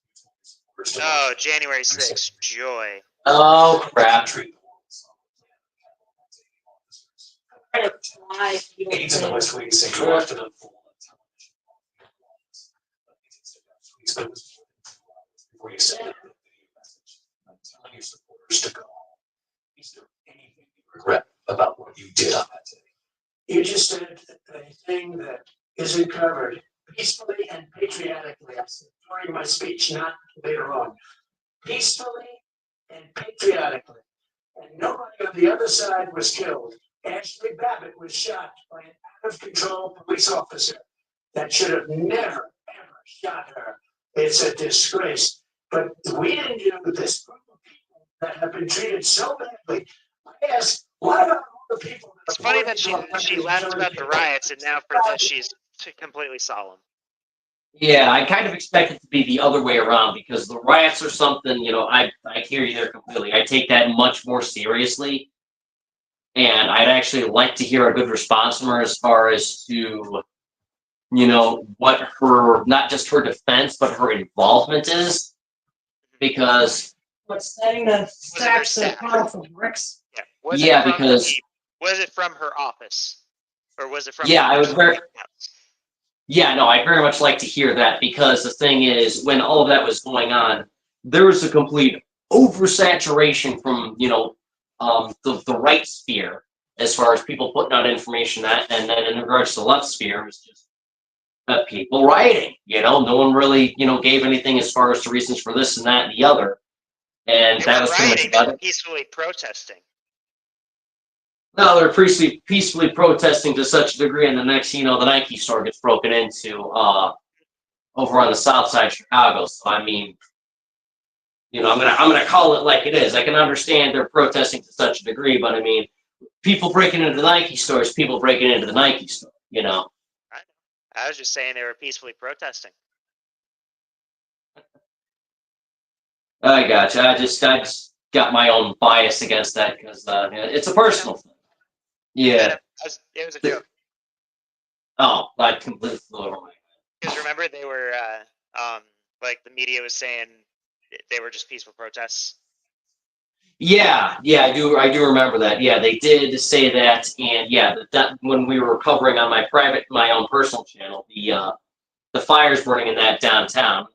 S2: Oh, January 6th. Joy.
S1: Oh crap!
S3: Try to fly people
S5: Aides in the
S3: in.
S5: West Wing say you watched it unfold on television. But it was before you sent out the video message. I'm telling your supporters to go home. Is there anything you regret about what you did on that day?
S7: You just said a thing that isn't covered peacefully and patriotically. I said during my speech, not later on. Peacefully and patriotically. And nobody on the other side was killed. Ashley Babbitt was shot by an out-of-control police officer that should have never, ever shot her. It's a disgrace. But we didn't do this group of people that have been treated so badly. I ask, what about all the people?
S2: It's funny that she laughed about the riots and now for this she's completely solemn.
S1: Yeah, I kind of expect it to be the other way around because the riots are something, I hear you there completely. I take that much more seriously. And I'd actually like to hear a good response from her as far as to, what her, not just her defense, but her involvement is. Because.
S3: What's setting the stacks of powerful bricks?
S2: Yeah.
S1: Was
S2: it from her office? Or was it from
S1: Yeah,
S2: her
S1: I would very.
S2: house?
S1: Yeah, no, I'd very much like to hear that because the thing is, when all of that was going on, there was a complete oversaturation from, the right sphere as far as people putting out information that, and then in regards to the left sphere, it was just people rioting. No one really, gave anything as far as the reasons for this and that and the other, and
S2: They
S1: that
S2: were
S1: was pretty much
S2: rioting,
S1: about
S2: they were
S1: it.
S2: peacefully protesting.
S1: No, they're peacefully protesting to such a degree, and the next, the Nike store gets broken into over on the south side of Chicago. So I mean, I'm gonna call it like it is. I can understand they're protesting to such a degree, but I mean, people breaking into the Nike store is people breaking into the Nike store.
S2: I was just saying they were peacefully protesting.
S1: I gotcha. I just got my own bias against that because it's a personal thing. Yeah.
S2: It was a joke.
S1: Oh, I completely flew over my.
S2: Because remember, they were like the media was saying they were just peaceful protests.
S1: Yeah, I do remember that. Yeah, they did say that, and yeah, that when we were covering on my own personal channel, the fires burning in that downtown,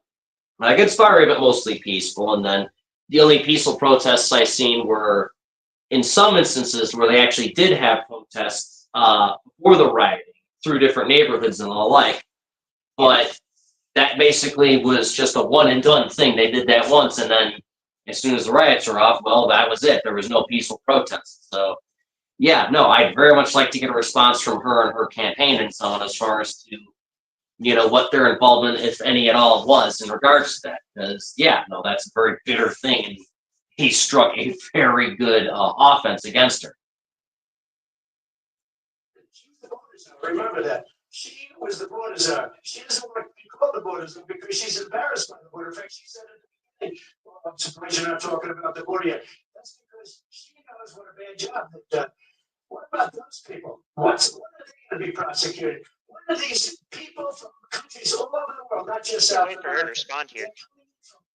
S1: a good fire, but mostly peaceful. And then the only peaceful protests I seen were in some instances where they actually did have protests for the rioting through different neighborhoods and the like. But that basically was just a one and done thing. They did that once, and then as soon as the riots are off, well, that was it. There was no peaceful protests. So, yeah, no, I'd very much like to get a response from her and her campaign and so on as far as to, what their involvement, if any at all, was in regards to that. Because, yeah, no, that's a very bitter thing. And he struck a very good offense against her.
S7: She's the border czar. Remember that. She was the border czar. She doesn't want to be called the border czar because she's embarrassed by the border. In fact, she said at the beginning, well, I'm surprised you're not talking about the border yet. That's because she knows what a bad job they've done. What about those people? When are they going to be prosecuted? When are these people from countries all over the world, not just South
S2: Wait for her to
S7: America?
S2: respond here.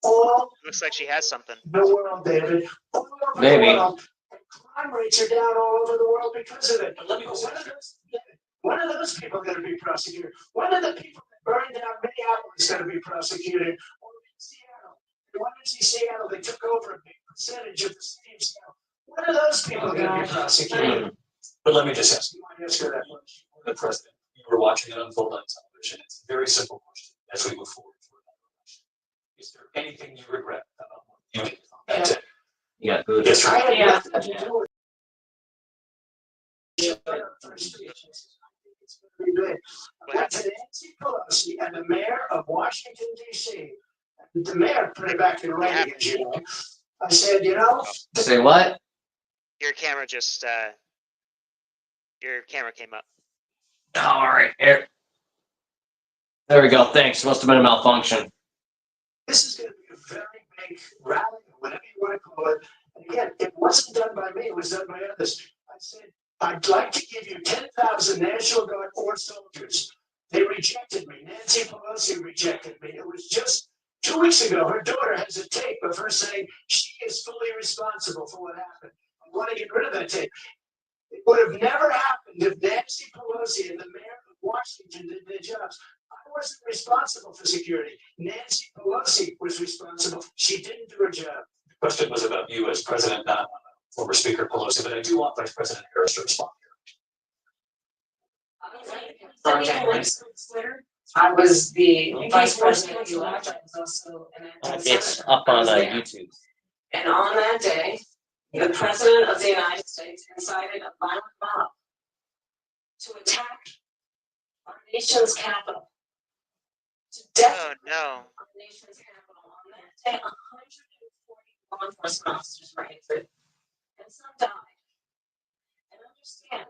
S7: All
S2: Looks like she has something.
S7: the world, David. All over
S1: Maybe.
S7: the world. And crime rates are down all over the world because of it.
S5: Let me go.
S7: When are those people going to be prosecuted? When are the people that burned down Minneapolis going to be prosecuted? Or in Seattle? And when in Seattle, they took over a big percentage of the city of Seattle. When are those people going to be prosecuted?
S5: But let me just ask you,
S7: You want to answer that question?
S5: the president, you were watching it unfold on television. It's a very simple question as we move forward toward that election. Is there anything you regret about what you did on that day?
S1: Yeah, good.
S5: Yes,
S7: I
S5: sir.
S7: had
S3: Yeah.
S7: nothing to do with it. It's gonna be big. I went to Nancy Pelosi and the mayor of Washington DC. The mayor put it back in writing, as you know. I said,
S1: Say what?
S2: Your camera just your camera came up.
S1: Oh, all right. There we go. Thanks. Must have been a malfunction.
S7: this is gonna be a very big rally, whatever you wanna call it. And again, it wasn't done by me, it was done by others. I said, I'd like to give you 10,000 National Guard or soldiers. They rejected me. Nancy Pelosi rejected me. It was just 2 weeks ago. Her daughter has a tape of her saying she is fully responsible for what happened. I want to get rid of that tape. It would have never happened if Nancy Pelosi and the mayor of Washington did their jobs. I wasn't responsible for security. Nancy Pelosi was responsible. She didn't do her job.
S5: The question was about you as president, not former Speaker Pelosi, but I do want Vice President Harris to respond
S6: I was the
S3: In
S6: vice
S3: case we're
S6: president
S3: still
S6: elect. I was also an acting
S1: It's
S6: senator.
S1: up
S6: I
S1: on
S6: was there.
S1: YouTube.
S6: And on that day, the president of the United States incited a violent mob to attack our nation's capital. To
S2: Oh no.
S6: our nation's capital. On that day, 140 law enforcement officers were injured and some died. And understand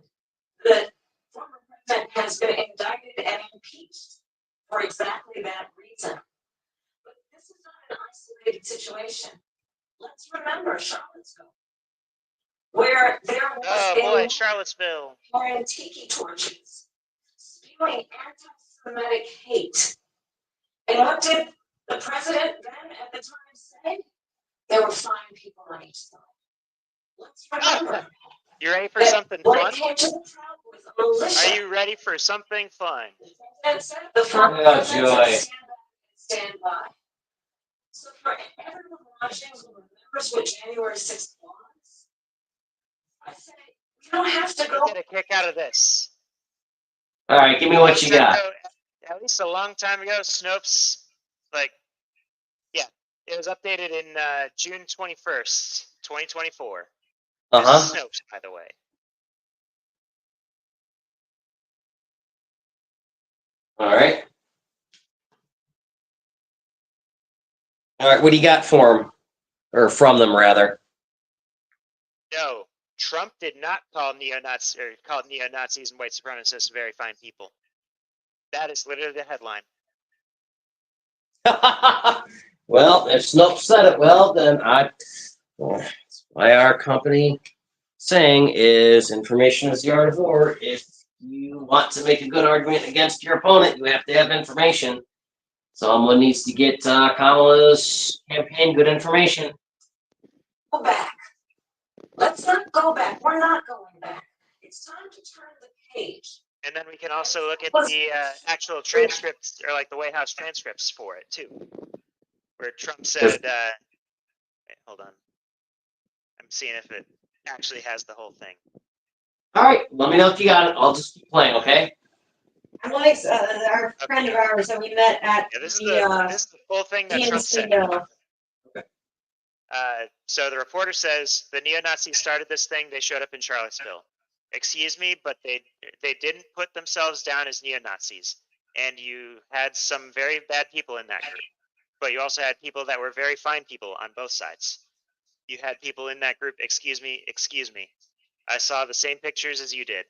S6: that former president has been indicted and impeached for exactly that reason. But this is not an isolated situation. Let's remember Charlottesville, where there
S2: Oh
S6: was
S2: boy,
S6: a
S2: Charlottesville.
S6: carrying tiki torches, spewing anti-Semitic hate. And what did the president then at the time say? There were 5 people on each side. Let's remember
S2: You ready for
S6: that
S2: something
S6: when
S2: fun?
S6: it came to the trial with a militia.
S2: Are you ready for something fun?
S6: The front
S1: Oh,
S6: president said,
S1: joy.
S6: stand back and stand by. So for everyone watching who remembers what January 6th was, I say, you don't have to
S2: You
S6: go.
S2: get a kick out of this.
S1: All right, give me what you got.
S2: At least a long time ago, Snopes, it was updated in June 21st, 2024. This is Snopes, by the way.
S1: All right. All right, what do you got for him? Or from them, rather?
S2: No, Trump did not call neo-Nazis and white supremacists very fine people. That is literally the headline.
S1: Well, if Snopes said it, well, then why our company saying is information is the art of war. If you want to make a good argument against your opponent, you have to have information. Someone needs to get Kamala's campaign good information.
S4: Go back. Let's not go back. We're not going back. It's time to turn the page.
S2: And then we can also look at the actual transcripts, or like the White House transcripts for it too, where Trump said, wait, hold on. I'm seeing if it actually has the whole thing.
S1: All right, let me know if you got it. I'll just keep playing, okay?
S3: I'm like our friend of ours that we met at
S2: Yeah, this is
S3: the
S2: this is the full thing that Trump said.
S3: DNC.
S2: So the reporter says the neo-Nazis started this thing. They showed up in Charlottesville. Excuse me, but they didn't put themselves down as neo-Nazis. And you had some very bad people in that group. But you also had people that were very fine people on both sides. You had people in that group, excuse me. I saw the same pictures as you did.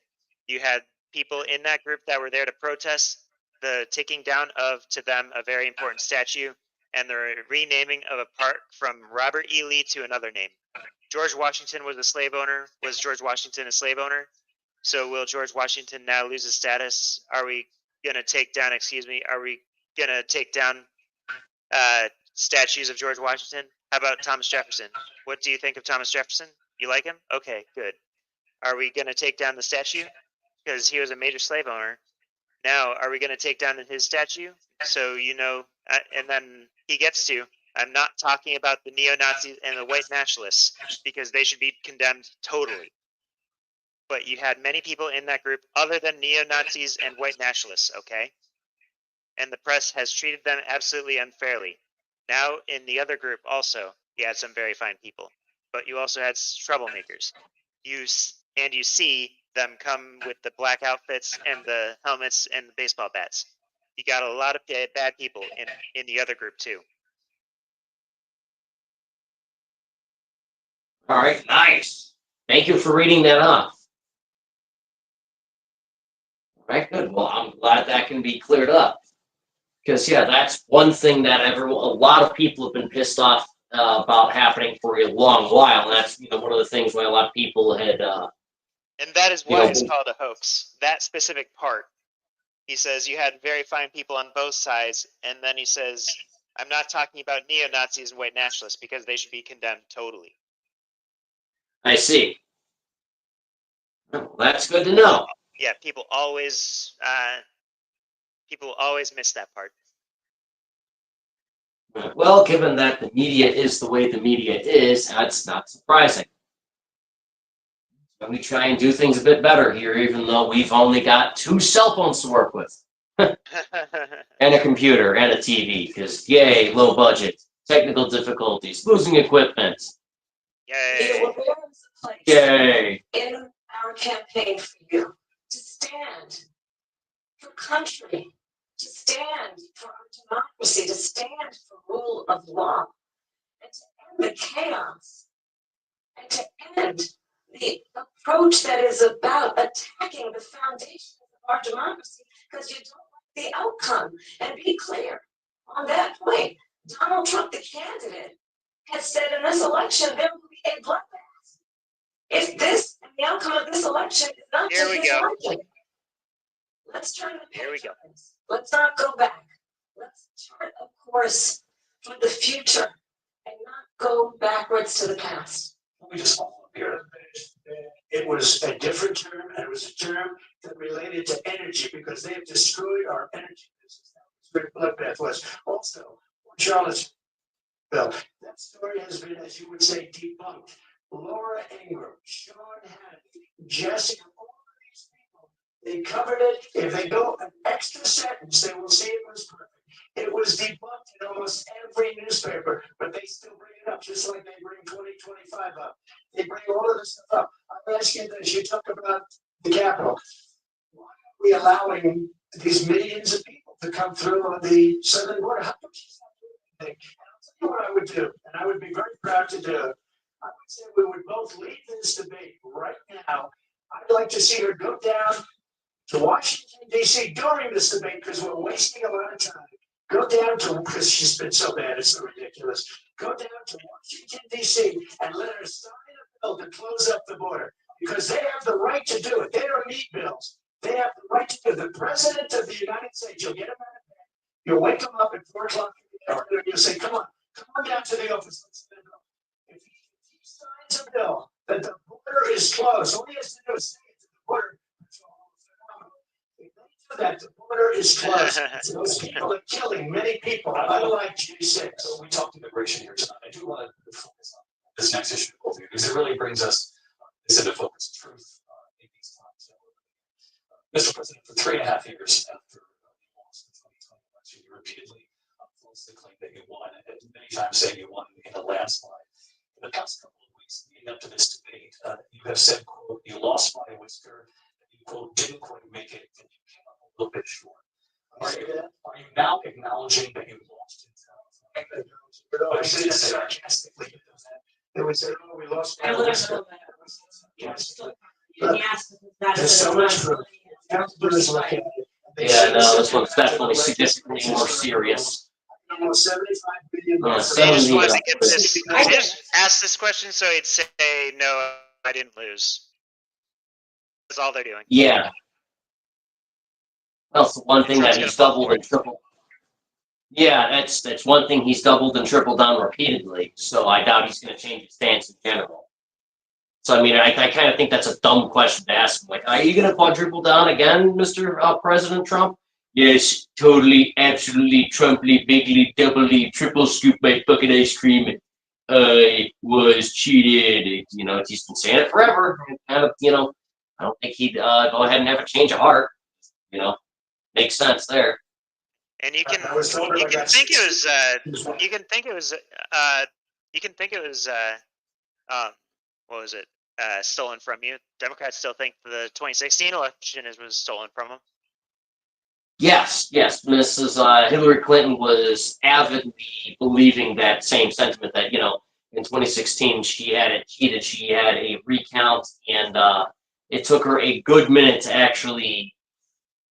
S2: You had people in that group that were there to protest the taking down of, to them, a very important statue and the renaming of a park from Robert E. Lee to another name. George Washington was a slave owner. Was George Washington a slave owner? So will George Washington now lose his status? Are we going to take down, are we going to take down statues of George Washington? How about Thomas Jefferson? What do you think of Thomas Jefferson? You like him? Okay, good. Are we going to take down the statue? Because he was a major slave owner. Now, are we going to take down his statue? So, you know, and then he gets to, I'm not talking about the neo-Nazis and the white nationalists because they should be condemned totally. But you had many people in that group other than neo-Nazis and white nationalists, okay? And the press has treated them absolutely unfairly. Now, in the other group also, you had some very fine people. But you also had troublemakers. You see them come with the black outfits and the helmets and the baseball bats. You got a lot of bad people in the other group too.
S1: All right, nice. Thank you for reading that off. All right, good. Well, I'm glad that can be cleared up. Because, yeah, that's one thing that a lot of people have been pissed off about happening for a long while. And that's, you know, one of the things why a lot of people had...
S2: and that is why it's called a hoax. That specific part. He says you had very fine people on both sides. And then he says, I'm not talking about neo-Nazis and white nationalists because they should be condemned totally.
S1: I see. Well, that's good to know.
S2: Yeah, people always miss that part.
S1: Well, given that the media is the way the media is, that's not surprising. Let me try and do things a bit better here, even though we've only got 2 cell phones to work with. And a computer and a TV, because yay, low budget, technical difficulties, losing equipment.
S2: Yay.
S4: There is a place
S1: Yay.
S4: in our campaign for you to stand for country, to stand for our democracy, to stand for rule of law, and to end the chaos, and to end the approach that is about attacking the foundation of our democracy because you don't like the outcome. And be clear on that point. Donald Trump, the candidate, has said in this election there will be a bloodbath. If this and the outcome of this election is not
S2: Here we
S4: this
S2: go.
S4: election, let's turn the page.
S2: Here we go.
S4: on this. Let's not go back. Let's chart a course for the future and not go backwards to the past.
S5: Let me just follow up here.
S7: It was a different term, and it was a term that related to energy because they have destroyed our energy business. That was what bloodbath was. Also, Charlottesville, that story has been, as you would say, debunked. Laura Ingraham, Sean Hannity, Jesse, all of these people, they covered it. If they go an extra sentence, they will see it was perfect. It was debunked in almost every newspaper, but they still bring it up, just like they bring 2025 up. They bring all of this stuff up. I'm asking this, you talk about the Capitol. Why are we allowing these millions of people to come through on the southern border? How much is that doing? And I'll tell you what I would do, and I would be very proud to do it. I would say we would both lead this debate right now. I'd like to see her go down to Washington, D.C. during this debate because we're wasting a lot of time. Go down to, because she's been so bad, it's so ridiculous. Go down to Washington, D.C. and let her sign a bill to close up the border. because they have the right to do it. They don't need bills. They have the right to do it. The president of the United States, you'll get him out of bed. You'll wake him up at 4 o'clock in the afternoon. You'll say, come on down to the office. Let's do the bill. If he signs a bill that the border is closed, all he has to do is say it to the border. If they do that, the border is closed. Those people are killing many people, unlike G6.
S5: So we talked immigration here tonight. I do want to focus on this next issue both of you, because it really brings us this into focus. Truth in these times. Mr. President, for 3.5 years after you lost the 2020 election, you repeatedly falsely claimed that you won, and many times saying you won in a landslide. In the past couple of weeks, leading up to this debate, you have said, quote, you lost by a whisker, and you, quote, didn't quite make it, and you came up a little bit short. Are you now acknowledging that you lost in
S7: I said it sarcastically. They would say, oh, we lost.
S3: I literally know that.
S7: Yes.
S3: And he asked if that
S7: There's
S3: is
S7: so
S3: a
S7: much
S3: money.
S7: room. You have to do is look at it. They
S1: Yeah,
S7: should
S1: no,
S7: have
S1: this
S7: said
S1: one's
S7: that.
S1: definitely significantly more serious.
S7: Almost 75 billion.
S1: Yeah,
S7: dollars.
S1: same
S2: I just
S1: the,
S2: wanted to get this.
S3: I
S2: I
S3: get
S2: just asked this question so he'd say, no, I didn't lose. That's all they're doing.
S1: Yeah. Well, it's the one thing that
S2: Trump's
S1: he's
S2: gonna
S1: doubled and tripled. Yeah, that's one thing he's doubled and tripled down repeatedly. So I doubt he's going to change his stance in general. So I mean, I kind of think that's a dumb question to ask him. Like, are you going to quadruple down again, Mr. President Trump? Yes, totally, absolutely, Trumply, bigly, doubly, triple scoop my fucking ice cream. I was cheated. You know, he's been saying it forever. Kind of, you know, I don't think he'd go ahead and have a change of heart. You know, makes sense there.
S2: And you can
S7: I was told
S2: you
S7: I
S2: can
S7: got
S2: think it
S7: 60.
S2: was you can think it was what was it stolen from you. Democrats still think the 2016 election was stolen from them.
S1: Yes, Mrs. Hillary Clinton was avidly believing that same sentiment that, you know, in 2016 she had it cheated, she had a recount, and it took her a good minute to actually,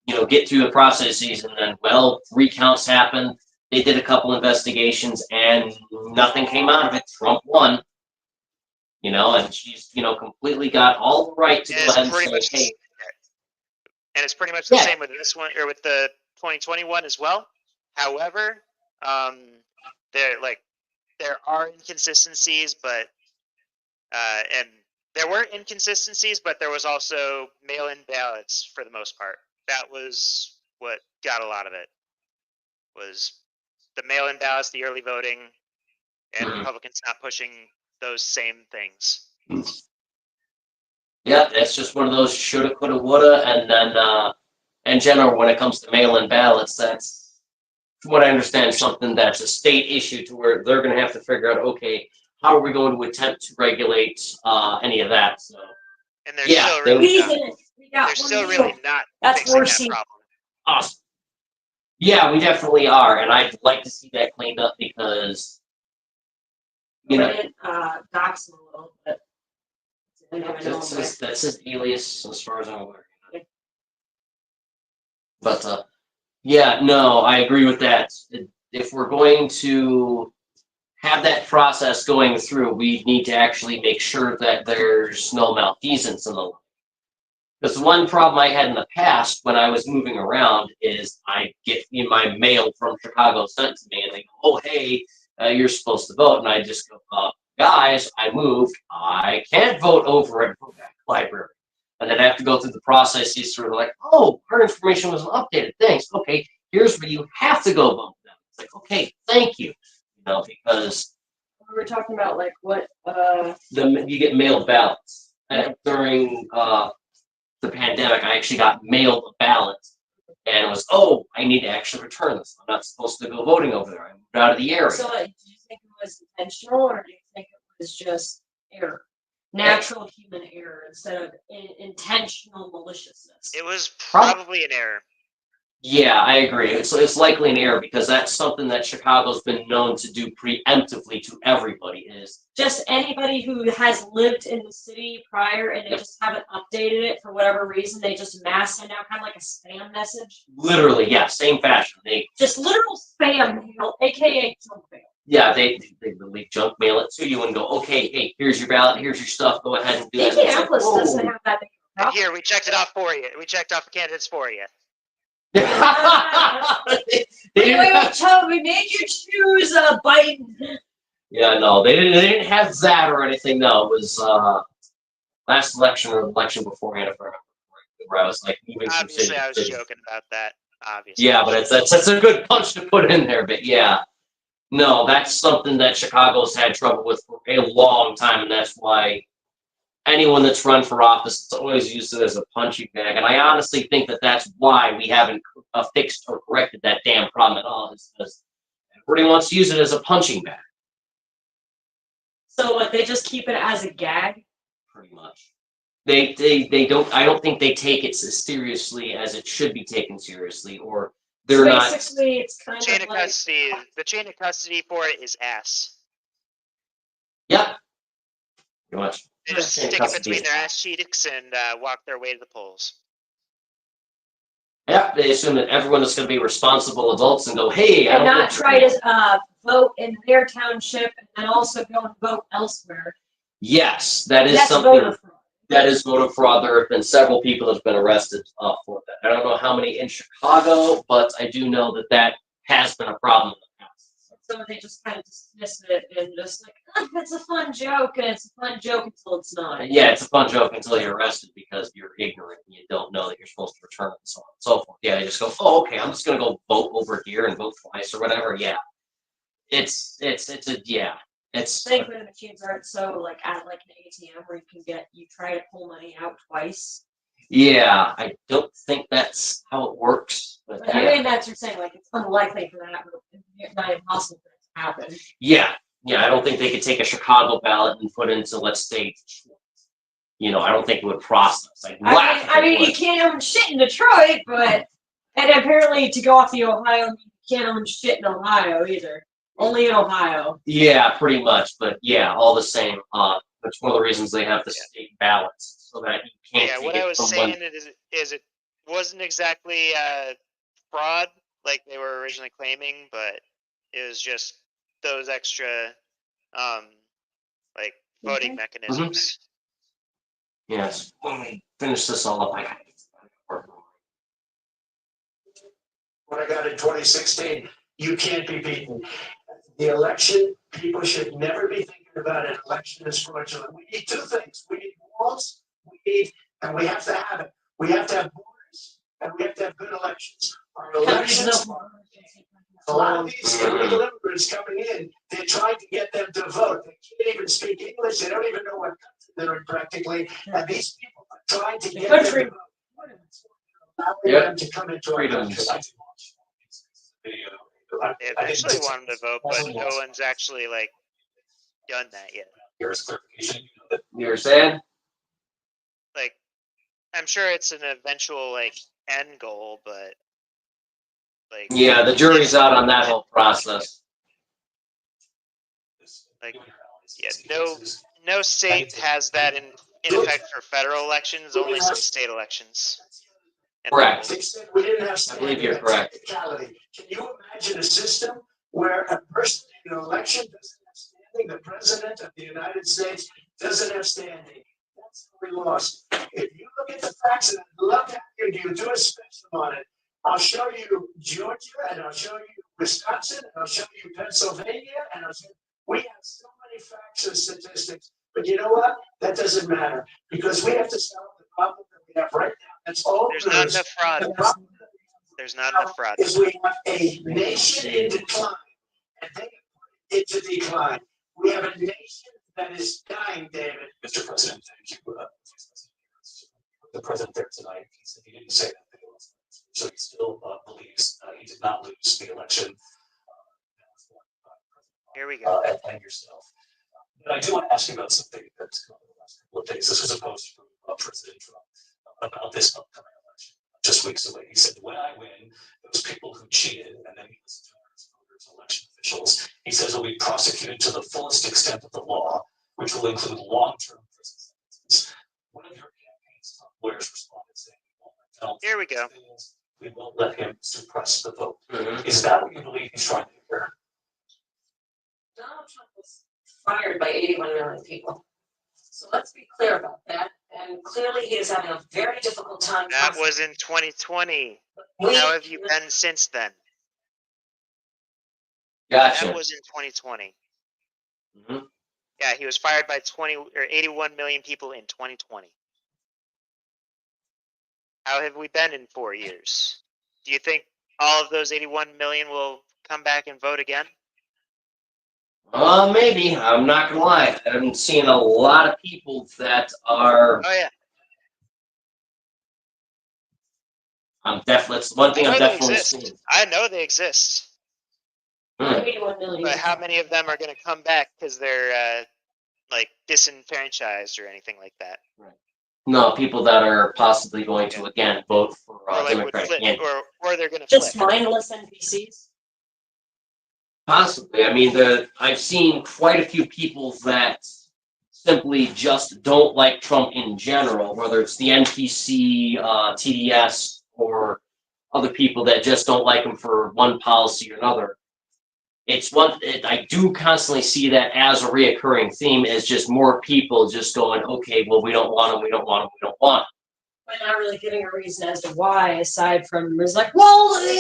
S1: you know, get through the processes, and then, well, recounts happened, they did a couple investigations, and nothing came out of it. Trump won, you know, and she's, you know, completely got all the right to
S2: And
S1: go
S2: it's
S1: ahead and
S2: pretty
S1: say,
S2: much
S1: hey,
S2: and it's pretty much the
S1: Yeah.
S2: same with this one or with the 2021 as well. However, there are inconsistencies, but and there were inconsistencies, but there was also mail-in ballots for the most part. That was what got a lot of it. Was the mail-in ballots, the early voting, and
S1: Mhm.
S2: Republicans not pushing those same things.
S1: yeah, that's just one of those shoulda, coulda, woulda, and then in general, when it comes to mail-in ballots, that's, from what I understand, something that's a state issue to where they're going to have to figure out, okay, how are we going to attempt to regulate any of that? So,
S2: And they're
S1: Yeah,
S2: still
S1: they-
S2: really
S3: Reason
S2: not,
S3: is, we got
S2: they're
S3: one
S2: still
S3: deal.
S2: really not
S3: That's
S2: fixing
S3: worse
S2: that
S3: than-
S2: problem.
S1: awesome. Yeah, we definitely are, and I'd like to see that cleaned up because, you know,
S3: Dox him a little bit. I never know,
S1: that's his alias as far as I'm aware. But yeah, no, I agree with that. If we're going to have that process going through, we need to actually make sure that there's no malfeasance in the line. Because the one problem I had in the past when I was moving around is I get my mail from Chicago sent to me, and they go, "Oh, hey, you're supposed to vote," and I just go, "Guys, I moved. I can't vote over at the library." And then I have to go through the process. He's sort of like, "Oh, our information wasn't updated. Thanks. Okay, here's where you have to go vote now." It's like, okay, thank you. You know, because
S3: we were talking about like what
S1: you get mailed ballots. And during the pandemic, I actually got mailed a ballot, and it was, oh, I need to actually return this. I'm not supposed to go voting over there. I moved out of the area.
S3: so do you think it was intentional or do you think it was just error? Natural human error instead of intentional maliciousness.
S2: It was
S1: Prob-
S2: probably an error.
S1: Yeah, I agree. It's likely an error because that's something that Chicago's been known to do preemptively to everybody is
S3: Just anybody who has lived in the city prior and they just haven't updated it for whatever reason, they just mass send out kind of like a spam message.
S1: literally, yeah, same fashion. They
S3: Just literal spam mail, aka junk mail.
S1: Yeah, they leak junk mail it to you and go, okay, hey, here's your ballot, here's your stuff, go ahead and do that. And it's like,
S3: Indianapolis doesn't
S1: whoa.
S3: have that big of a
S2: And
S3: problem.
S2: here, we checked it off for you. We checked off the candidates for you.
S1: They
S3: Wait,
S1: didn't
S3: wait,
S1: have-
S3: wait, tell me, made you choose Biden?
S1: Yeah, no, they didn't have that or anything. No, it was last election or the election beforehand, if I remember correctly, where I was like moving from city
S2: Obviously,
S1: to
S2: I was
S1: city.
S2: joking about that. Obviously.
S1: Yeah, but that's a good punch to put in there. But yeah, no, that's something that Chicago's had trouble with for a long time, and that's why anyone that's run for office has always used it as a punching bag. And I honestly think that that's why we haven't fixed or corrected that damn problem at all. Is because everybody wants to use it as a punching bag,
S3: So what? They just keep it as a gag.
S1: pretty much. They don't. I don't think they take it as seriously as it should be taken seriously, or they're
S3: So
S1: not.
S3: basically, it's kind
S2: Chain
S3: of
S2: of
S3: like
S2: custody. The chain of custody for it is ass.
S1: Yep. Pretty much.
S2: They just
S1: Chain of
S2: stick it
S1: custody
S2: between
S1: is
S2: their
S1: ass.
S2: ass cheeks and walk their way to the polls.
S1: Yeah, they assume that everyone is going to be responsible adults and go, hey, I
S3: and
S1: don't
S3: not
S1: think-
S3: try to vote in their township and then also go and vote elsewhere.
S1: Yes, that is
S3: That's
S1: something.
S3: voter fraud.
S1: That is voter fraud. There have been several people that have been arrested for that. I don't know how many in Chicago, but I do know that that has been a problem in the past.
S3: So they just kind of dismiss it and just like, oh, it's a fun joke, and it's a fun joke until it's not.
S1: Yeah, it's a fun joke until you're arrested because you're ignorant and you don't know that you're supposed to return it and so on and so forth. Yeah, they just go, oh, okay, I'm just gonna go vote over here and vote twice or whatever. Yeah, it's
S3: Thankfully, the machines aren't so like at like an ATM where you try to pull money out twice.
S1: yeah. I don't think that's how it works, but
S3: But
S1: yeah.
S3: I mean, that's what you're saying. Like, it's unlikely for that, but it's not impossible for it to happen.
S1: Yeah, I don't think they could take a Chicago ballot and put into, let's say, I don't think it would process. Like,
S3: I mean, you can't own shit in Detroit, but and apparently to go off the Ohio, you can't own shit in Ohio either. Only in Ohio.
S1: Yeah, pretty much. But yeah, all the same. That's one of the reasons they have the state ballots so that you can't
S2: Yeah,
S1: take
S2: what
S1: it
S2: I was
S1: from
S2: saying
S1: one.
S2: is it wasn't exactly fraud like they were originally claiming, but it was just those extra like voting mechanisms.
S1: Yes. When we finish this all up, I got work.
S7: What I got in 2016, you can't be beaten. The election, people should never be thinking about an election as fraudulent. We need two things. We need walls, and we have to have it. We have to have borders, and we have to have good elections. Our elections, a lot of these illegal immigrants coming in, they're trying to get them to vote. They can't even speak English. They don't even know what country they're in practically. And these people are trying to get them to
S3: Country.
S7: vote. Allowing them to come into our
S1: Freedoms.
S7: country.
S2: They eventually want them to vote, but no one's actually like done that yet.
S5: Here's clarification. That
S1: You were saying?
S2: Like, I'm sure it's an eventual like end goal, but like
S1: Yeah, the jury's out on that whole process.
S2: Like, yeah, no state has that in effect for federal elections, only some state elections. And
S1: Correct.
S7: They said we didn't have.
S1: I believe you're correct.
S7: Technicality. Can you imagine a system where a person in an election doesn't have standing, the president of the United States doesn't have standing? That's how we lost. If you look at the facts, and I'd love to have you do a special on it, I'll show you Georgia, and I'll show you Wisconsin, and I'll show you Pennsylvania, and we have so many facts and statistics. But you know what? That doesn't matter because we have to solve the problem that we have right now. That's all.
S2: there's not enough fraud.
S7: The problem
S2: There's not enough fraud.
S7: is we have a nation in decline, and they put it into decline. We have a nation that is dying, David.
S5: Mr. President, thank you. The president there tonight, he said he didn't say that. So he still believes he did not lose the election.
S2: Here we go.
S5: And yourself. But I do want to ask you about something that's come up in the last couple of days. This was a post from President Trump about this upcoming election, just weeks away. He said, when I win, those people who cheated, and then he listened to his voters, election officials, he says will be prosecuted to the fullest extent of the law, which will include long-term prison sentences. One of your campaign's top lawyers responded saying,
S2: Here we go.
S5: We won't let him suppress the vote.
S1: Mhm.
S5: Is that what you believe he's trying to hear?
S6: fired by 81 million people. So let's be clear about that. And clearly he is having a very difficult time.
S2: That
S6: trusting-
S2: was in 2020.
S6: We-
S2: How have you been since then?
S1: Gotcha.
S2: That was in 2020.
S1: Mhm.
S2: Yeah, he was fired by 81 million people in 2020. How have we been in 4 years? Do you think all of those 81 million will come back and vote again?
S1: Maybe. I'm not gonna lie. I'm seeing a lot of people that are.
S2: Oh yeah,
S1: That's one thing
S2: I
S1: I'm
S2: know they
S1: definitely
S2: exist.
S1: seeing.
S2: I know they exist.
S3: 81 million.
S2: But how many of them are going to come back because they're like disenfranchised or anything like that?
S1: No, people that are possibly going to again vote for
S2: Or like would
S1: Democratic
S2: flip,
S1: candidates.
S2: or they're going to
S3: Just
S2: flip.
S3: mindless NPCs.
S1: Possibly. I mean, I've seen quite a few people that simply just don't like Trump in general, whether it's the NPC, TDS, or other people that just don't like him for one policy or another. I do constantly see that as a reoccurring theme, is just more people just going, okay, well, we don't want him, we don't want him, we don't want him.
S3: But not really giving a reason as to why, aside from it's like, well, the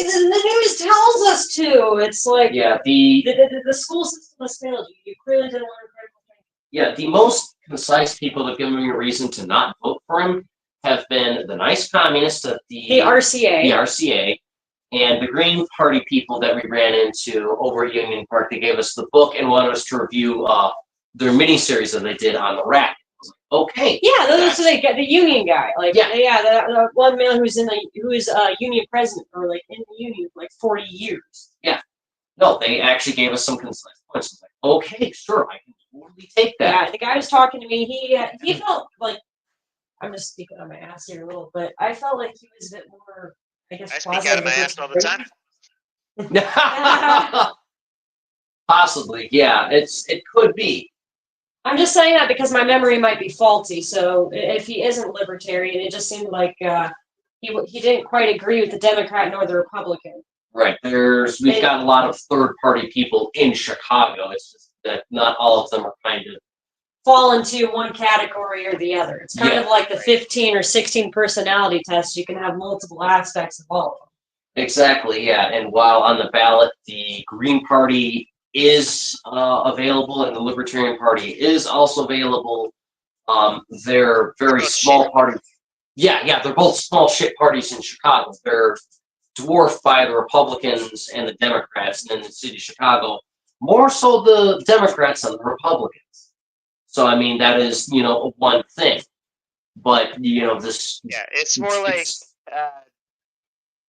S3: news tells us to. It's like
S1: Yeah,
S3: the school system has failed you. You clearly didn't learn critical thinking.
S1: yeah, the most concise people that have given me a reason to not vote for him have been the nice communists at
S3: The
S1: the
S3: RCA.
S1: RCA, and the Green Party people that we ran into over at Union Park. They gave us the book and wanted us to review their miniseries that they did on the rat. I was like, okay.
S3: Yeah, those are the union guy. Like,
S1: Yeah.
S3: the one man who's union president or like in the union for like 40 years.
S1: No, they actually gave us some concise points. I was like, okay, sure, I can totally take that.
S3: Yeah, the guy was talking to me. He felt like, I'm just speaking on my ass here a little, but I felt like he was a bit more, I guess.
S2: I speak out of my ass all the time.
S1: Possibly, yeah. It could be.
S3: I'm just saying that because my memory might be faulty. So if he isn't libertarian, it just seemed like he didn't quite agree with the Democrat nor the Republican.
S1: Right. We've got a lot of third party people in Chicago. It's just that not all of them are kind of
S3: Fall into one category or the other. It's kind of like the 15 or 16 personality test. You can have multiple aspects of all of them.
S1: exactly, yeah. And while on the ballot, the Green Party is available and the Libertarian Party is also available. They're very
S2: both
S1: small
S2: shit.
S1: parties. Yeah, they're both small shit parties in Chicago. They're dwarfed by the Republicans and the Democrats in the city of Chicago. More so the Democrats than the Republicans. So I mean that is one thing, but this.
S2: Yeah, it's more like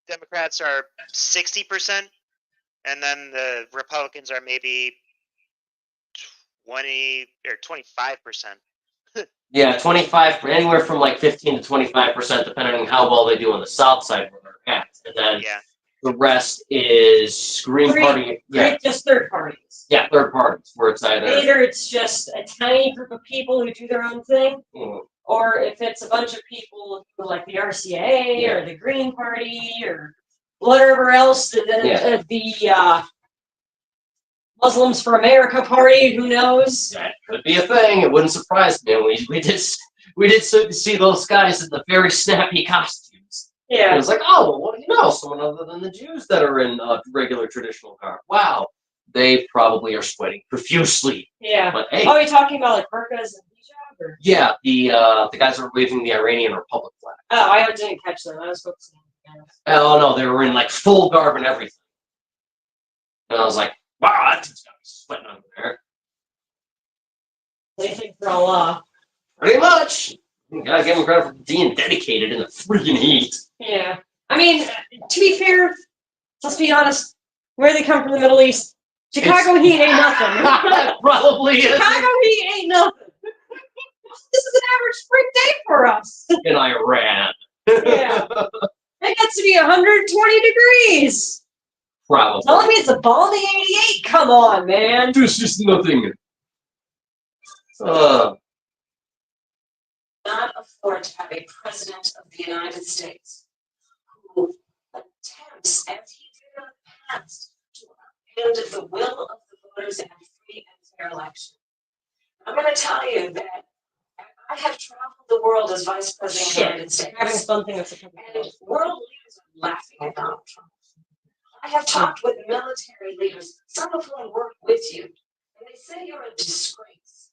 S2: Democrats are 60%, and then the Republicans are maybe 20 or 25%.
S1: Yeah, 25, anywhere from like 15 to 25%, depending on how well they do on the south side where they're at. And then
S2: Yeah,
S1: the rest is Green Party. Yeah,
S3: Just third parties.
S1: yeah, third parties, where it's either.
S3: Either it's just a tiny group of people who do their own thing,
S1: Mm,
S3: or if it's a bunch of people who like the RCA
S1: Yeah.
S3: or the Green Party or whatever else, the Muslims for America Party, who knows?
S1: that could be a thing. It wouldn't surprise me. We did see those guys in the very snappy costumes. It
S3: Yeah.
S1: was like, oh, well, what do you know? Someone other than the Jews that are in regular traditional garb. Wow, they probably are sweating profusely.
S3: Yeah.
S1: But hey,
S3: Oh, you're talking about like burqas and hijab? Or?
S1: yeah, the guys are waving the Iranian Republic flag.
S3: Oh, I didn't catch them. I was focusing on the
S1: Oh no, they were in like full garb and everything. And I was like, wow, that dude's gotta be sweating under there.
S3: Anything for Allah.
S1: Pretty much. You gotta give him credit for being dedicated in the freaking heat.
S3: Yeah. I mean, to be fair, let's be honest, where they come from the Middle East, Chicago heat ain't nothing.
S1: Probably is
S3: Chicago heat ain't nothing. This is an average spring day for us.
S1: in Iran.
S3: Yeah. It gets to be 120 degrees.
S1: Probably.
S3: Telling me it's a balmy 88? Come on, man.
S1: This is nothing.
S6: Not afford to have a president of the United States who attempts, as he did in the past, to upend the will of the voters in a free and fair election. I'm gonna tell you that I have traveled the world as vice president of the United States.
S3: Having something that's a
S6: And world leaders are laughing at Donald Trump. I have talked with military leaders, some of whom work with you, and they say you're a disgrace.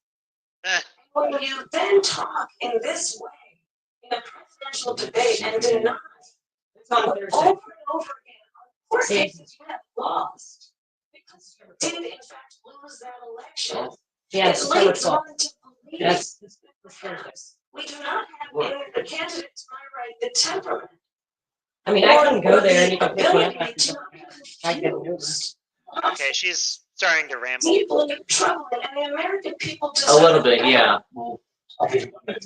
S2: Eh,
S6: When you then talk in this way in a presidential debate and deny
S3: It's on
S6: over
S3: Thursday.
S6: and over again, court cases you have lost because you did in fact lose that election.
S3: Yeah,
S6: It
S3: September
S6: leads
S3: 12th.
S6: one to believe
S3: That's
S6: perhaps we do not have in the candidate, to my right, the temperament.
S3: I mean, I can go there and you can pick me up.
S6: Ability to not be
S3: I get
S6: confused.
S2: okay, she's starting to ramble.
S6: Deeply troubling, and the American people
S1: A
S6: deserve.
S1: little bit,
S6: better.
S1: yeah.
S5: I'll give you 1 minute.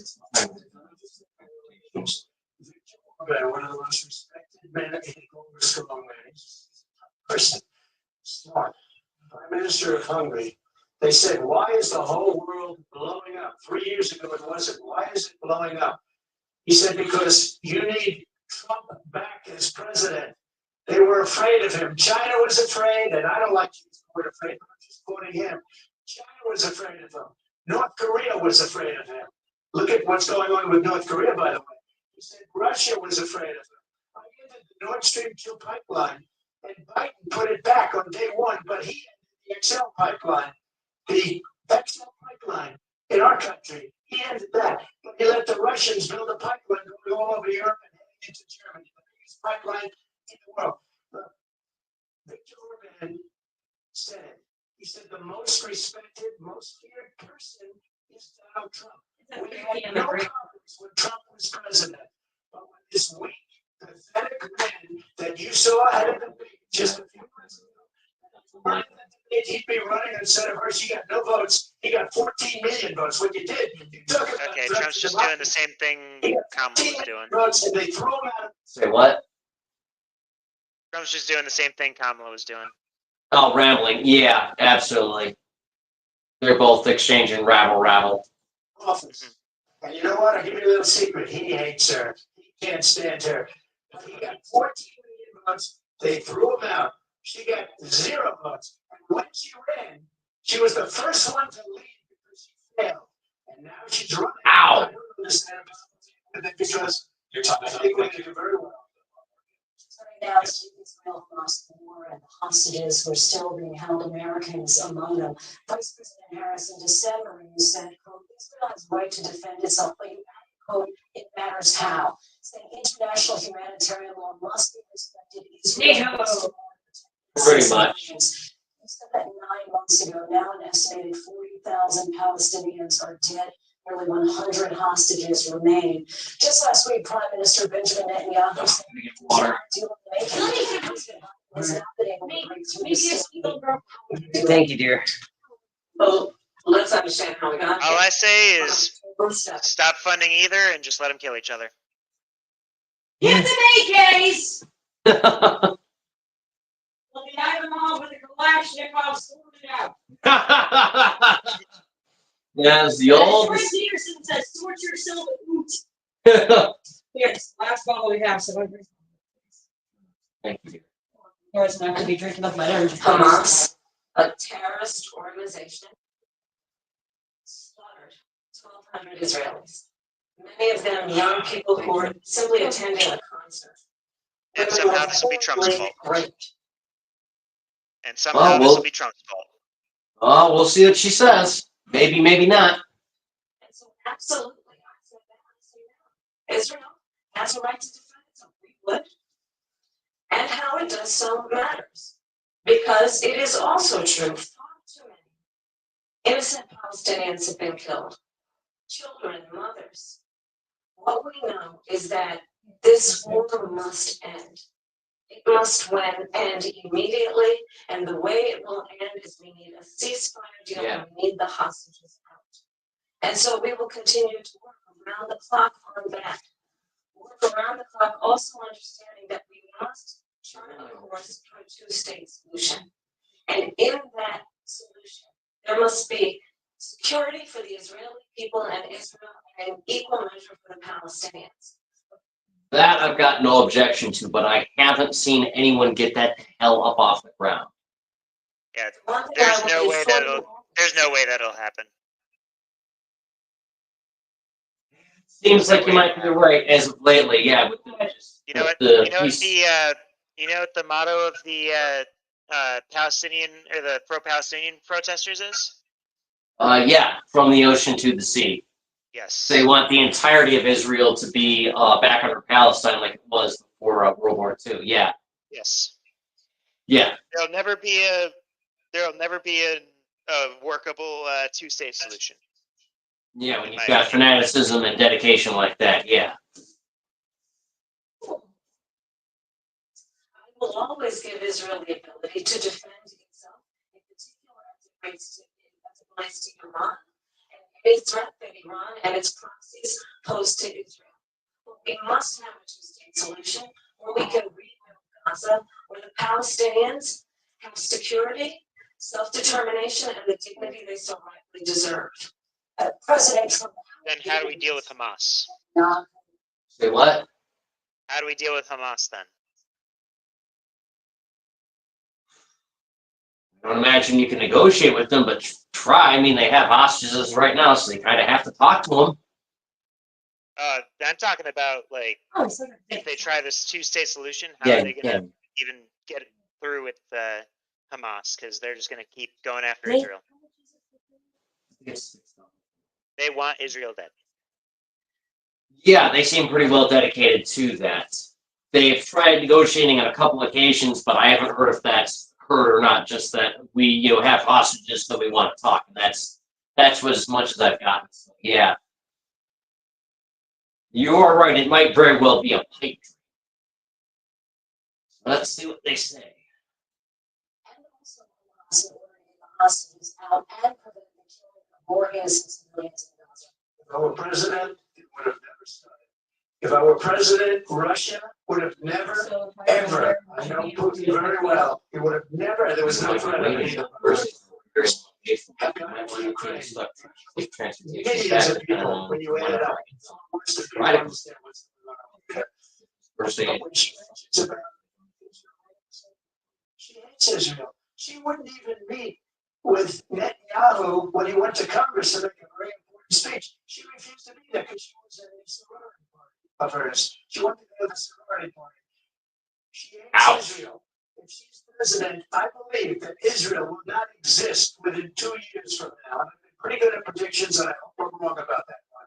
S7: Viktor Orban, one of the most respected men in Strongman, person, smart, Prime Minister of Hungary. They said, why is the whole world blowing up? 3 years ago it wasn't. Why is it blowing up? He said, because you need Trump back as president. They were afraid of him. China was afraid, and I don't like to use the word afraid, but I'm just quoting him. China was afraid of him. North Korea was afraid of him. Look at what's going on with North Korea, by the way. He said Russia was afraid of him. I ended the Nord Stream 2 pipeline, and Biden put it back on day one, but he ended the XL pipeline, the XL pipeline in our country. He ended that. But he let the Russians build a pipeline going all over Europe and heading into Germany, the biggest pipeline in the world. Look, Viktor Orban said it. He said the most respected, most feared person is Donald Trump. We had no problems when Trump was president, but when this weak, pathetic man that you saw had a debate just a few months ago, he'd be running instead of her. She got no votes. He got 14 million votes. What you did, you took about
S2: Okay, Trump's just doing the same thing Kamala was doing.
S7: votes and they threw him out.
S1: Say what?
S2: Trump's just doing the same thing Kamala was doing.
S1: Oh, rambling. Yeah, absolutely. They're both exchanging rabble.
S7: Office. And you know what? I'll give you a little secret. He hates her. He can't stand her. But he got 14 million votes. They threw him out. She got 0 votes. And when she ran, she was the first one to leave because she failed. And now she's running.
S1: Ow.
S7: I don't understand about it because
S5: Your time
S7: I
S5: is up.
S7: think we can do very well.
S4: Right now, Israel lost the war and the hostages who are still being held, Americans among them. Vice President Harris in December, you said, quote, Israel has the right to defend itself, but you added, quote, it matters how. Saying international humanitarian law must be respected. Israel must protect
S1: Pretty much.
S4: You said that 9 months ago. Now an estimated 40,000 Palestinians are dead. Nearly 100 hostages remain. Just last week, Prime Minister Benjamin Netanyahu said
S1: Water.
S4: has not been able to break through the
S3: Maybe it's
S4: stalemate.
S3: legal, bro.
S1: Thank you, dear.
S6: Well, let's understand how we got
S2: All
S6: here.
S2: I say is
S4: First step.
S2: stop funding either and just let them kill each other.
S3: Get the AKs! Let me have them all with the Kalashnikov sorted out.
S1: Yes, the
S3: As
S1: old.
S3: Jordan Peterson says, sort yourself out. Here, it's the last bottle we have, so I'm drinking.
S1: Thank you, dear.
S3: Or it's not gonna be drinking up my orange.
S6: Hamas, a terrorist organization, slaughtered 1,200 Israelis. Many of them young people who were simply attending a concert.
S2: And
S6: Women
S2: somehow
S6: were
S2: this will be Trump's
S6: horribly
S2: fault.
S6: raped.
S2: And somehow this will be Trump's fault.
S1: Oh, we'll see what she says. Maybe, maybe not.
S6: And so absolutely, I said that, I say that. Israel has a right to defend itself. We would. And how it does so matters. Because it is also true, far too many innocent Palestinians have been killed. Children, mothers. What we know is that this war must end. It must end immediately, and the way it will end is we need a ceasefire deal,
S1: Yeah.
S6: and we need the hostages out. And so we will continue to work around the clock on that. Work around the clock, also understanding that we must chart a course for a two-state solution. And in that solution, there must be security for the Israeli people and Israel, and an equal measure for the Palestinians.
S1: That I've got no objection to, but I haven't seen anyone get that hell up off the ground.
S2: Yeah,
S6: One thing
S2: There's
S6: I will
S2: no way
S6: assure
S2: that'll-
S6: you,
S2: there's no way that'll happen.
S1: Seems like you might be right as of lately, yeah, with the,
S2: You know what?
S1: the
S2: You know what
S1: peace.
S2: you know what the motto of the Palestinian or the pro-Palestinian protesters is?
S1: Yeah, from the ocean to the sea.
S2: Yes.
S1: They want the entirety of Israel to be back under Palestine like it was before World War II. Yeah,
S2: Yes.
S1: yeah,
S2: There'll never be a workable two-state solution.
S1: yeah. When you've
S2: My
S1: got
S2: opinion.
S1: fanaticism and dedication like that, yeah.
S4: I will always give Israel the ability to defend itself, in particular as it relates to Iran and any threat that Iran and its proxies pose to Israel. But we must have a two-state solution where we can rebuild Gaza, where the Palestinians have security, self-determination, and the dignity they so rightly deserve. President Trump.
S2: Then how do we deal with Hamas?
S1: Say what?
S2: How do we deal with Hamas then?
S1: I don't imagine you can negotiate with them, but try. I mean, they have hostages right now, so they kind of have to talk to them.
S2: I'm talking about like
S3: Oh, so
S2: if they try this two-state solution, how
S1: Yeah,
S2: are they gonna
S1: yeah.
S2: even get it through with Hamas? Because they're just gonna keep going after
S3: They-
S2: Israel. They want Israel dead.
S1: Yeah, they seem pretty well dedicated to that. They've tried negotiating on a couple occasions, but I haven't heard if that's heard or not. Just that we, have hostages, so we want to talk, and that's as much as I've gotten. So, yeah, you are right. It might very well be a pipe dream. Let's see what they say.
S4: And also Hamas ordering the hostages out and prevent the killing of more innocent civilians in Gaza.
S7: If I were president, it would have never started. If I were president, Russia would have never,
S3: So if I
S7: ever,
S3: were-
S7: I know Putin very well, he would have never, there was no threat of any of millions of people when you add it up. Most of people
S1: Right.
S7: understand what's going on.
S1: First thing,
S7: But when she mentions about she hates Israel. She wouldn't even meet with Netanyahu when he went to Congress to make a very important speech. She refused to be there because she was in a sorority party of hers. She wanted to go to the sorority party. She hates
S1: Ouch.
S7: Israel. If she's president, I believe that Israel will not exist within 2 years from now. And I've been pretty good at predictions, and I hope I'm wrong about that one.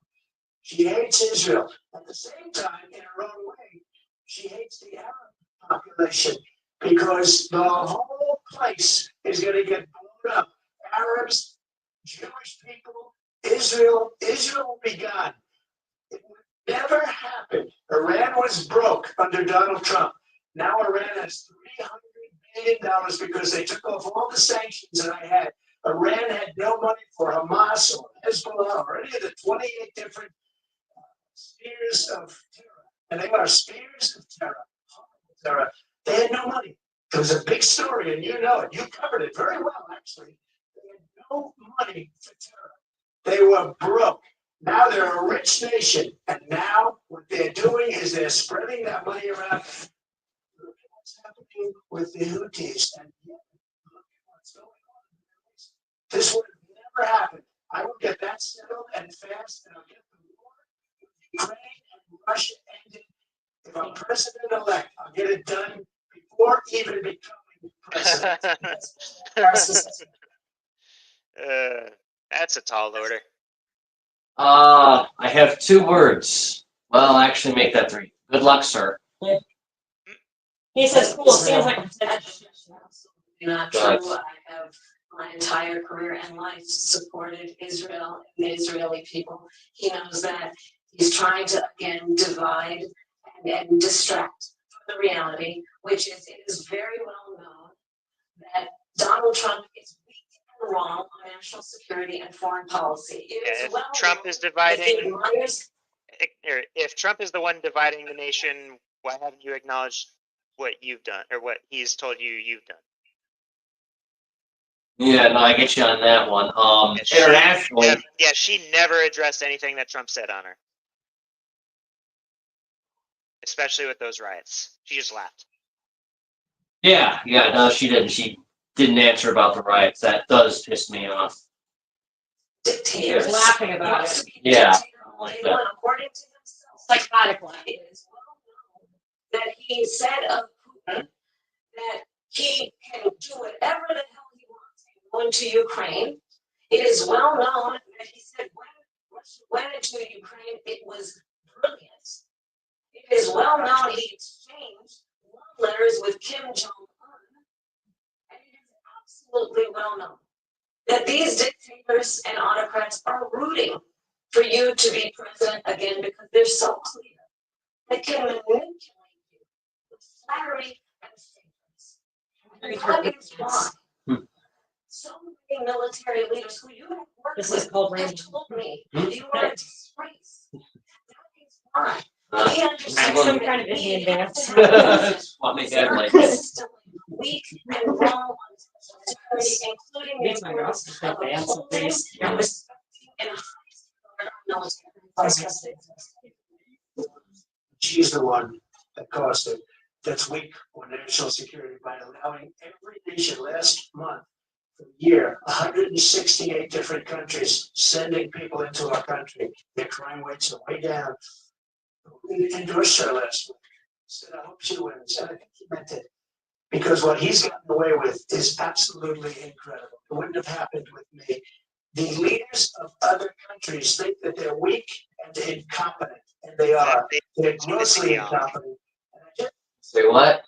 S7: She hates Israel. At the same time, in her own way, she hates the Arab population because the whole place is going to get blown up. Arabs, Jewish people, Israel will be gone. It would never happen. Iran was broke under Donald Trump. Now Iran has $300 billion because they took off all the sanctions that I had. Iran had no money for Hamas or Hezbollah or any of the 28 different spheres of terror. And they are spheres of terror. Terror. They had no money. It was a big story, and you know it. You covered it very well, actually. They had no money for terror. They were broke. Now they're a rich nation, and now what they're doing is they're spreading that money around. Look at what's happening with the Houthis, and look at what's going on in the Middle East. This would have never happened. I will get that settled and fast, and I'll get the war with Ukraine and Russia ended. If I'm president-elect, I'll get it done before even becoming president.
S2: That's a tall order.
S1: I have 2 words. Well, actually, make that 3. Good luck, sir.
S3: He says, cool, seems like a
S6: That's absolutely not true. I have my entire career and life supported Israel and the Israeli people. He knows that. He's trying to, again, divide and distract from the reality, which is it is very well known that Donald Trump is weak and wrong on national security and foreign policy. It
S2: Yeah,
S6: is
S2: if
S6: well
S2: Trump
S6: known
S2: is
S6: that
S2: dividing,
S6: he admires
S2: or if Trump is the one dividing the nation, why haven't you acknowledged what you've done or what he's told you you've done?
S1: Yeah, no, I get you on that one.
S2: Yeah,
S1: Internationally,
S2: Yeah, she never addressed anything that Trump said on her. Especially with those riots. She just laughed.
S1: yeah, no, she didn't. She didn't answer about the riots. That does piss me off.
S3: He was
S6: dictators.
S3: laughing about it.
S1: Yeah.
S6: According to him,
S3: psychotic laugh.
S6: It is well known that he said of Putin that he can do whatever the hell he wants and go into Ukraine. It is well known that he said when Russia went into Ukraine, it was brilliant. It is well known he exchanged love letters with Kim Jong-un. And it is absolutely well known that these dictators and autocrats are rooting for you to be president again because they're so clear. They can manipulate you with flattery and favors. And that is why so many military leaders who you have worked
S3: This
S6: with
S3: is called
S6: have
S3: random.
S6: told me you are a disgrace. That is why. They
S1: Uh,
S6: understand
S3: some
S6: that
S3: kind of
S6: we
S3: Indian
S6: have
S3: dance.
S6: to have
S1: What made
S6: They
S1: that
S6: are
S1: like?
S6: constantly weak and wrong on security, including the
S3: Beats my girls
S6: importance
S3: to
S6: of
S3: play dance, so
S6: upholding
S3: please.
S6: and respecting and highest military. Vice President.
S7: She's the one that caused it, that's weak on national security by allowing every nation last month, for the year, 168 different countries sending people into our country. Their crime rates are way down. We endorsed her last week. Said, I hope she wins. And I think he meant it. Because what he's gotten away with is absolutely incredible. It wouldn't have happened with me. The leaders of other countries think that they're weak and incompetent, and they are. They're grossly incompetent. And I just
S1: Say what?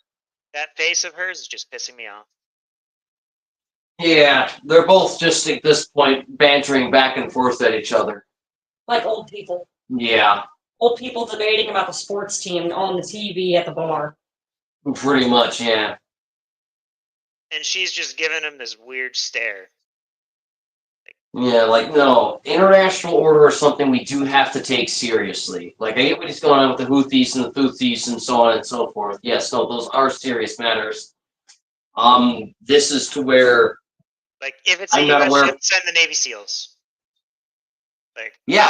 S2: That face of hers is just pissing me off.
S1: Yeah, they're both just at this point bantering back and forth at each other.
S3: Like old people.
S1: Yeah,
S3: Old people debating about the sports team on the TV at the bar.
S1: pretty much, yeah.
S2: And she's just giving him this weird stare.
S1: Yeah, like, no, international order is something we do have to take seriously. Like, I get what he's going on with the Houthis and the Tutsis and so on and so forth. Yes, no, those are serious matters. This is to where,
S2: Like, if it's a
S1: I'm not
S2: US
S1: aware-
S2: ship, send the Navy SEALs. Like,
S1: Yeah.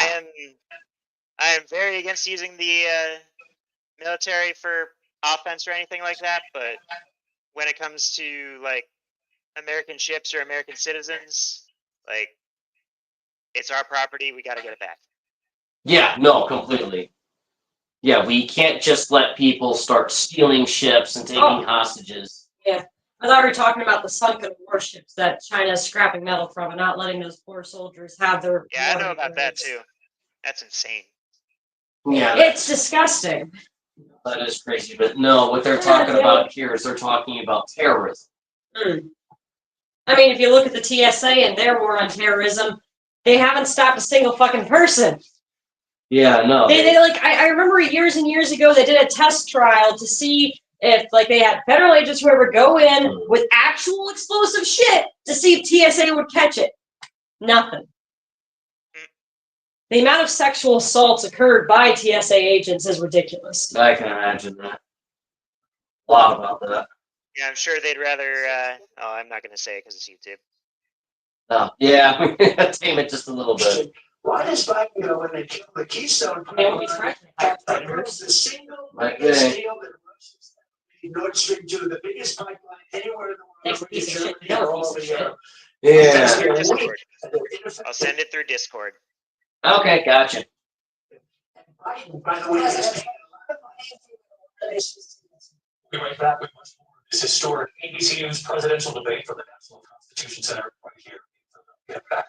S2: I am very against using the military for offense or anything like that, but when it comes to, like, American ships or American citizens, like, it's our property, we gotta get it back.
S1: yeah, no, completely. Yeah, we can't just let people start stealing ships and taking
S3: Oh.
S1: hostages.
S3: I thought we were talking about the sunken warships that China is scrapping metal from and not letting those poor soldiers have their.
S2: Yeah, I know
S3: war
S2: about that
S3: graves.
S2: too. That's insane.
S1: Yeah,
S3: It's disgusting.
S1: that is crazy. But no, what they're talking about here is they're talking about terrorism.
S3: Mm. I mean, if you look at the TSA and their war on terrorism, they haven't stopped a single fucking person.
S1: Yeah, no.
S3: They like I remember years and years ago they did a test trial to see if like they had federal agents whoever go in with actual explosive shit to see if TSA would catch it. Nothing. The amount of sexual assaults occurred by TSA agents is ridiculous.
S1: I can imagine that. A lot about that.
S2: Yeah, I'm sure they'd rather. Oh, I'm not gonna say it because it's YouTube.
S1: Oh, yeah, tame it just a little bit.
S7: why does Biden go when they kill the Keystone
S3: They always
S7: Pipeline?
S3: try.
S7: That was the single
S1: Like
S7: biggest
S1: they-
S7: deal that Russia's made, Nord Stream 2, the biggest pipeline anywhere in the world.
S3: Next piece of shit.
S7: Germany,
S3: No
S7: all
S3: piece of
S7: over
S3: shit.
S7: Europe.
S1: Yeah.
S2: Through Discord.
S7: And they're ineffective.
S2: I'll send it through Discord.
S1: Okay, gotcha.
S7: Biden, by the way, has made a lot of issues.
S5: We'll be right back with much more of this historic ABC News presidential debate from the National Constitution Center right here. Get back.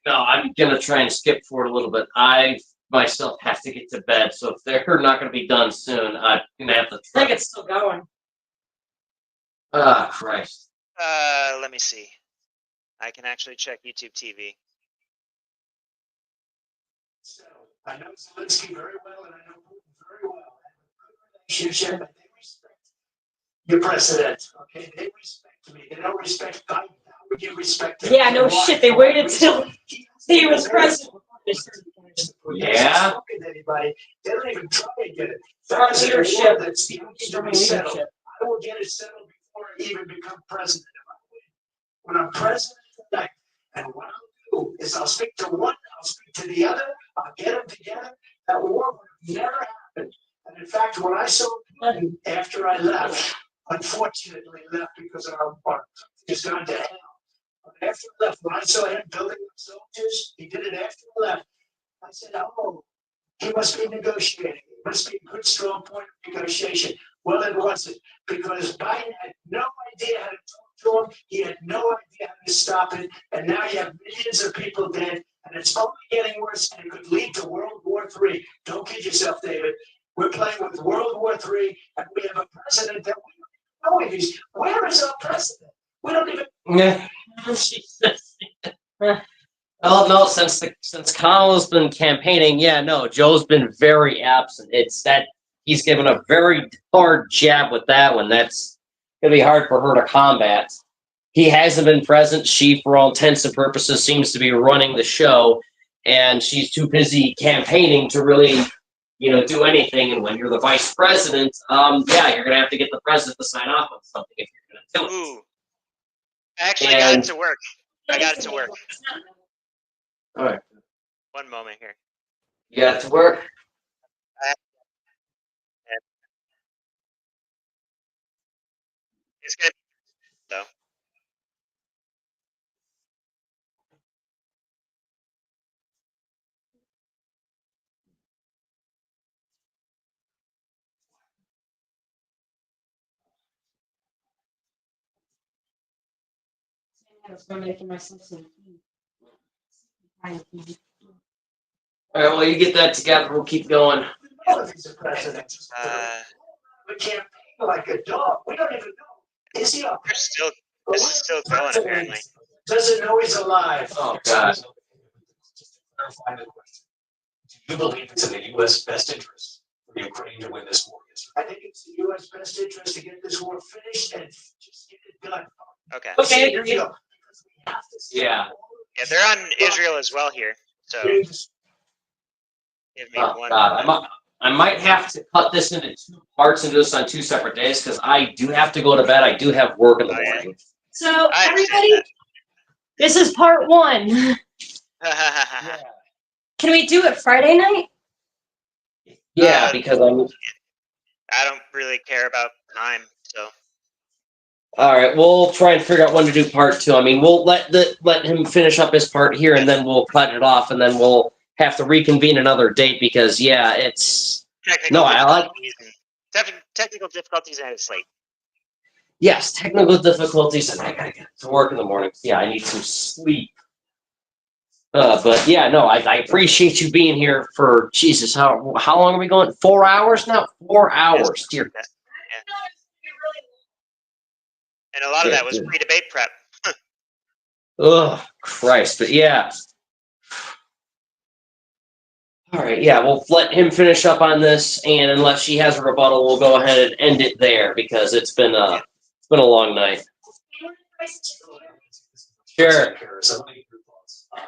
S1: No, I'm gonna try and skip forward a little bit. I myself have to get to bed, so if they're not gonna be done soon, I'm gonna have to
S3: I
S1: try.
S3: think it's still going.
S1: Ah, Christ.
S2: Let me see. I can actually check YouTube TV.
S7: So, I know Zelensky very well, and I know Putin very well. I have a good relationship, and they respect your president. Okay, they respect me. They don't respect Biden. How would you respect him?
S3: Yeah, no
S7: Why?
S3: shit, they waited till he was president.
S1: Yeah.
S7: Talking to anybody, they don't even try to get it.
S3: Strong
S7: That's a
S3: leadership.
S7: war that's the only to
S3: Strong
S7: be settled.
S3: leadership.
S7: I will get it settled before I even become president. If I win. When I'm president, and what I'll do is I'll speak to one, I'll speak to the other, I'll get them together. That war would have never happened. And in fact, when I saw Putin after I left, unfortunately left because our country has gone to hell. after I left, when I saw him building up soldiers, he did it after I left. I said, oh, he must be negotiating. He must be a good, strong point of negotiation. Well, it wasn't, because Biden had no idea how to talk to him. He had no idea how to stop it. And now you have millions of people dead, and it's only getting worse, and it could lead to World War III. Don't kid yourself, David. We're playing with World War III, and we have a president that we don't know if he's. Where is our president? We don't even.
S1: Yeah. Well, no, since Kamala's been campaigning, yeah, no, Joe's been very absent. It's that he's given a very hard jab with that one. That's gonna be hard for her to combat. He hasn't been present. She, for all intents and purposes, seems to be running the show, and she's too busy campaigning to really, do anything. And when you're the vice president, yeah, you're gonna have to get the president to sign off on something if you're gonna do it.
S2: Ooh. I actually got it to work. I got it to work.
S1: All right,
S2: One moment here.
S1: you got it to work.
S2: It's gonna though.
S1: All right, well, you get that together. We'll keep going.
S7: know if he's a president. We can't pay like a dog. We don't even know. Is he a?
S2: They're still. This is still going apparently.
S7: Doesn't know he's alive.
S1: Oh God.
S5: Just to clarify the question, do you believe it's in the U.S. best interest for Ukraine to win this war? Yes or
S7: I think it's the U.S. best interest to get this war finished and just get it done.
S2: Okay.
S3: Okay,
S7: Because we have to see
S1: Yeah.
S2: Yeah, they're on Israel as well here. So
S7: things.
S2: give me
S1: Oh
S2: one.
S1: God. I might have to cut this into two parts and do this on 2 separate days because I do have to go to bed. I do have work in the
S2: Oh, yeah.
S1: morning.
S3: So
S2: I
S3: everybody, this is part 1.
S2: understand
S3: Can we do it Friday night?
S1: Yeah, because I'm.
S2: I don't really care about time, so
S1: All right, we'll try and figure out when to do part 2. I mean, we'll let him finish up his part here, and then we'll cut it off, and then we'll have to reconvene another date because yeah, it's
S2: technical
S1: no, I like
S2: difficulties and technical difficulties and it's late.
S1: yes, technical difficulties, and I gotta get to work in the morning. Yeah, I need some sleep. But yeah, no, I appreciate you being here for Jesus. How long are we going? 4 hours now? 4 hours, dear.
S2: And a lot of
S1: Yeah,
S2: that was
S1: good.
S2: pre-debate prep.
S1: Oh Christ! But yeah. All right, yeah, we'll let him finish up on this, and unless she has a rebuttal, we'll go ahead and end it there because it's been a long night. Sure.
S5: So let me get your thoughts on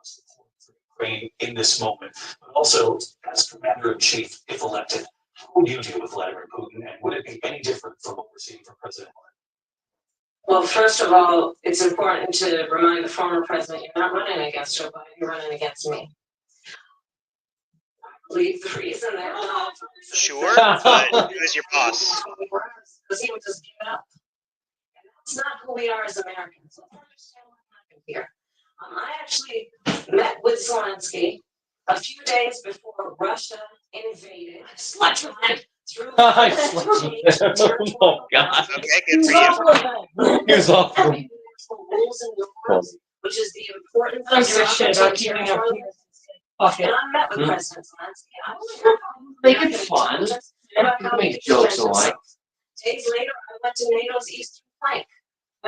S5: support for Ukraine in this moment, but also as commander in chief, if elected, how would you deal with Vladimir Putin, and would it be any different from what we're seeing from President Biden?
S6: Well, first of all, it's important to remind the former president, you're not running against Joe Biden, you're running against me. I believe the reason that.
S2: Sure, but who's your boss?
S6: Because he would just give it up. And that's not who we are as Americans. So understand what happened here. I actually met with Zelensky a few days before Russia invaded. Through
S1: Oh God.
S2: Okay, good for you.
S1: He was awful.
S6: rules and norms, which is the importance
S3: I don't
S6: of
S3: give a shit about keeping up with Fuck
S6: And
S3: it.
S6: I met with
S1: Hmm.
S6: President Zelensky. I was
S1: Make it fun. Make jokes alike.
S6: Days later, I went to NATO's eastern flank.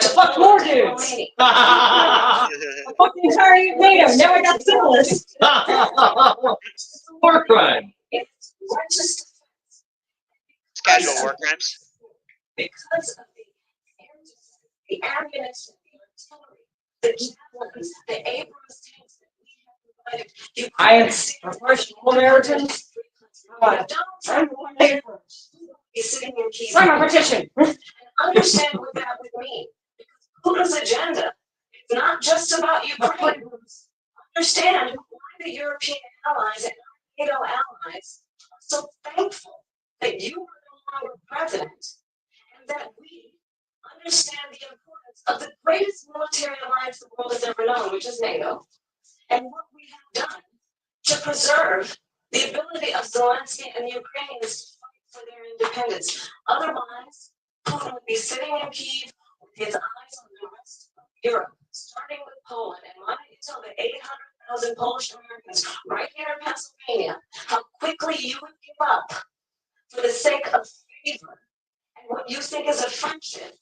S3: Fuck more dudes.
S6: Romania.
S3: Fuck the entire NATO. Now I got syphilis.
S1: War crime.
S6: It's just
S2: It's casual war crimes.
S6: because of the ammunition, the artillery, the javelins, the Abrams tanks that we have provided. You
S3: I am
S6: couldn't
S3: a first American.
S6: Donald Trump is sitting in Kiev.
S3: Sign my petition.
S6: Understand what that would mean. Because Putin's agenda is not just about Ukraine. Understand why the European allies and NATO allies are so thankful that you are no longer president and that we understand the importance of the greatest military alliance the world has ever known, which is NATO, and what we have done to preserve the ability of Zelensky and the Ukrainians to fight for their independence. Otherwise, Putin would be sitting in Kyiv with his eyes on the rest of Europe, starting with Poland. And why don't you tell the 800,000 Polish Americans right here in Pennsylvania how quickly you would give up for the sake of favor and what you think is a friendship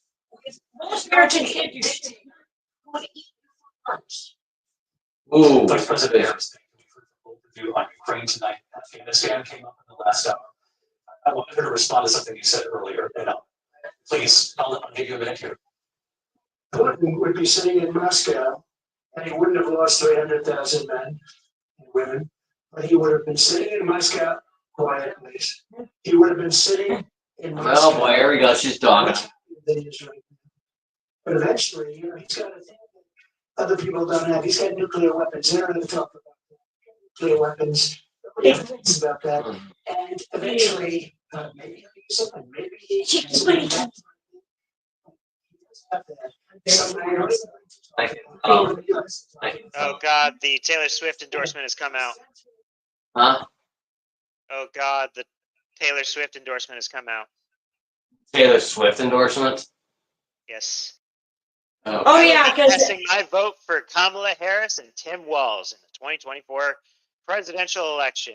S6: with
S3: Most Americans can't do shit.
S6: who would eat you for lunch.
S1: Ooh,
S5: Vice President Harris, thank you for the overview on Ukraine tonight. Afghanistan came up in the last hour. I wanted her to respond to something you said earlier. And please, I'll give you a minute here.
S7: Putin would be sitting in Moscow, and he wouldn't have lost 300,000 men and women, but he would have been sitting in Moscow quietly. He would have been sitting in Moscow.
S1: oh boy, here we go. She's dogging.
S7: That he is right now. But eventually, you know, he's got a thing that other people don't have. He's got nuclear weapons. They're going to talk about that. Nuclear weapons. Nobody thinks about that. And eventually, maybe he'll use them, and maybe he
S3: She's
S7: can.
S3: waiting.
S1: Thank you. Thank you.
S2: Oh God, the Taylor Swift endorsement has come out.
S1: Huh?
S2: Oh God, the Taylor Swift endorsement has come out.
S1: Taylor Swift endorsement?
S2: Yes.
S1: Oh,
S3: Oh yeah, because
S2: Casting my vote for Kamala Harris and Tim Walz in the 2024 presidential election.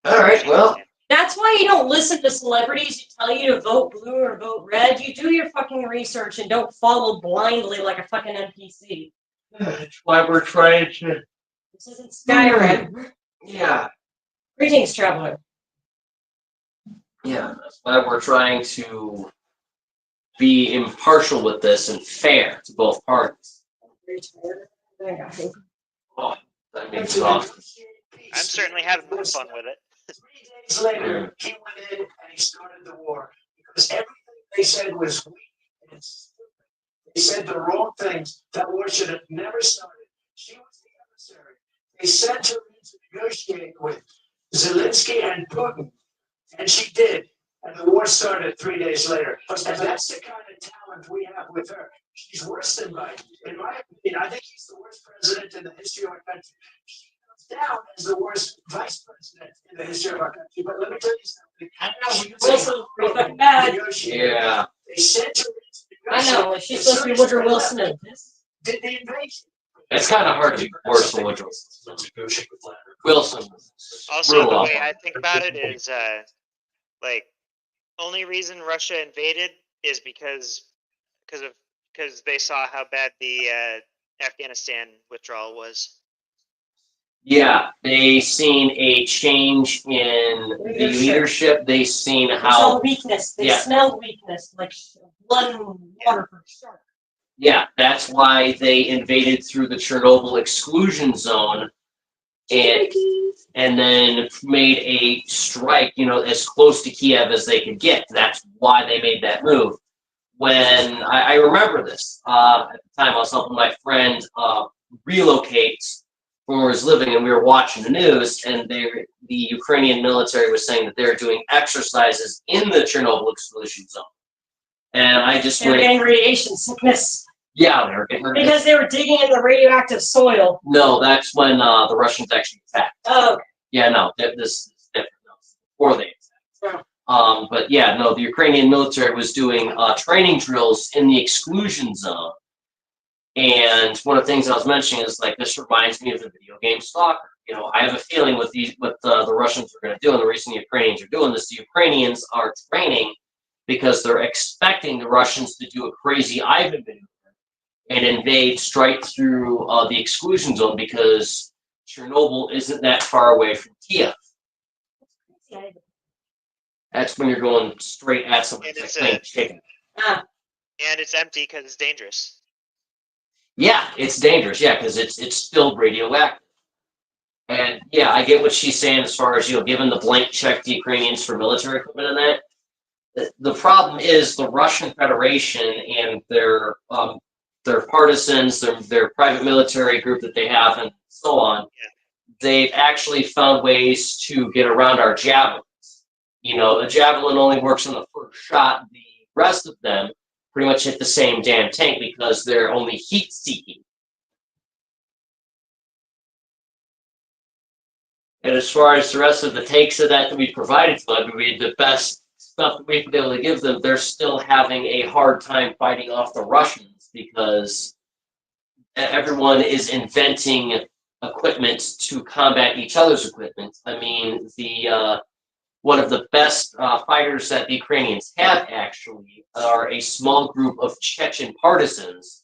S1: all right. Well,
S3: that's why you don't listen to celebrities who tell you to vote blue or vote red. You do your fucking research and don't follow blindly like a fucking NPC.
S1: that's why we're trying to.
S3: This isn't Skyrim.
S1: Yeah.
S3: Greetings, traveler.
S1: Yeah. That's why we're trying to be impartial with this and fair to both parties. Oh, that means awesome.
S2: I'm certainly having more fun with it.
S7: 3 days later, he went in and he started the war because everything they said was weak and stupid. They said the wrong things. That war should have never started. She was the emissary. They sent her in to negotiate with Zelensky and Putin, and she did. And the war started 3 days later. And that's the kind of talent we have with her. She's worse than Biden. In my opinion, I think he's the worst president in the history of our country. She comes down as the worst vice president in the history of our country. But let me tell you something. I know
S3: Wilson's pretty fucking bad.
S1: Yeah.
S7: They sent her in to
S3: I
S7: negotiate.
S3: know. She's supposed to be Woodrow Wilson.
S7: Did the invasion.
S1: It's kind of hard to be worse than Woodrow
S5: Negotiate with Vladimir.
S1: Wilson.
S2: Also,
S1: Real
S2: the
S1: off.
S2: way I think about it is, like, only reason Russia invaded is because they saw how bad the Afghanistan withdrawal was.
S1: Yeah, they seen a change in the leadership. They seen
S3: They saw
S1: how.
S3: weakness. They
S1: Yeah.
S3: smelled weakness, like blood and water from a shark.
S1: Yeah, that's why they invaded through the Chernobyl exclusion zone, and then made a strike, you know, as close to Kiev as they could get. That's why they made that move. When I remember this, at the time I was helping my friend relocate from where he was living, and we were watching the news, and the Ukrainian military was saying that they're doing exercises in the Chernobyl exclusion zone. And I just
S3: They were
S1: went,
S3: getting radiation sickness
S1: yeah, they were getting rid of it.
S3: because they were digging in the radioactive soil.
S1: No, that's when the Russians actually attacked.
S3: Oh,
S1: Yeah, no, this is different. No, before they attacked.
S3: Yeah.
S1: But yeah, no, the Ukrainian military was doing training drills in the exclusion zone. And one of the things I was mentioning is like this reminds me of the video game Stalker. You know, I have a feeling with what the Russians are going to do, and the reason the Ukrainians are doing this, the Ukrainians are training because they're expecting the Russians to do a crazy Ivan maneuver and invade straight through the exclusion zone because Chernobyl isn't that far away from Kiev. That's when you're going straight at somebody.
S2: And
S1: It's
S2: it's
S1: like playing chicken.
S2: And it's empty because it's dangerous.
S1: Yeah, it's dangerous. Yeah, because it's still radioactive. And yeah, I get what she's saying as far as, you know, giving the blank check to Ukrainians for military equipment and that. The problem is the Russian Federation and their partisans, their private military group that they have, and so on.
S2: Yeah.
S1: They've actually found ways to get around our javelins. You know, a javelin only works on the first shot. The rest of them, pretty much hit the same damn tank because they're only heat seeking. And as far as the rest of the takes of that we provided to them, the best stuff that we've been able to give them, they're still having a hard time fighting off the Russians because everyone is inventing equipment to combat each other's equipment. I mean, one of the best fighters that the Ukrainians have actually are a small group of Chechen partisans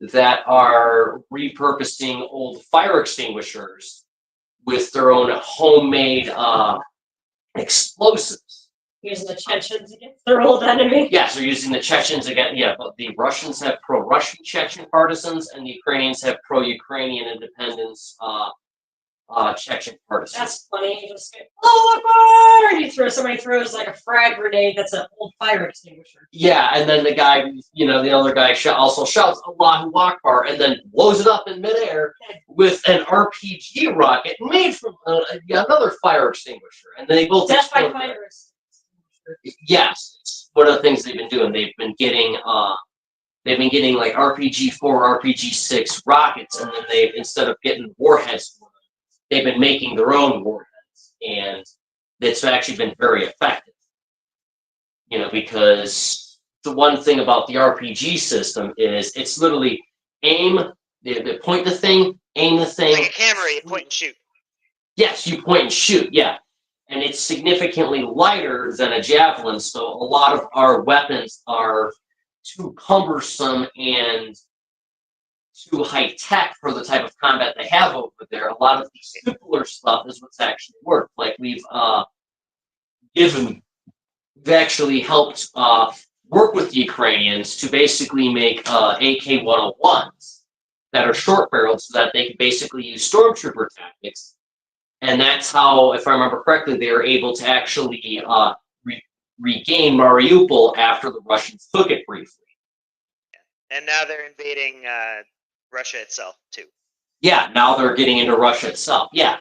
S1: that are repurposing old fire extinguishers with their own homemade explosives.
S3: Using the Chechens against their old enemy.
S1: Yes, they're using the Chechens again. Yeah, but the Russians have pro-Russian Chechen partisans, and the Ukrainians have pro-Ukrainian independence Chechen partisans.
S3: That's funny. You just get, oh, Akbar! Somebody throws like a frag grenade that's an old fire extinguisher.
S1: Yeah, and then the guy, the other guy also shouts Allahu Akbar and then blows it up in midair with an RPG rocket made from another fire extinguisher. And then they both
S3: Death by
S1: explode.
S3: fire extinguisher.
S1: Yes, it's one of the things they've been doing. They've been getting like RPG-4, RPG-6 rockets, and then instead of getting warheads for them, they've been making their own warheads, and it's actually been very effective. Because the one thing about the RPG system is it's literally aim, they point the thing, aim the thing.
S2: Like a camera, you point and shoot.
S1: Yes, you point and shoot, yeah. And it's significantly lighter than a javelin, so a lot of our weapons are too cumbersome and too high-tech for the type of combat they have over there. A lot of the simpler stuff is what's actually worked. Like we've actually helped work with the Ukrainians to basically make AK-101s that are short-barreled so that they can basically use stormtrooper tactics. And that's how, if I remember correctly, they were able to actually regain Mariupol after the Russians took it briefly.
S2: And now they're invading Russia itself, too.
S1: Yeah, now they're getting into Russia itself. Yeah.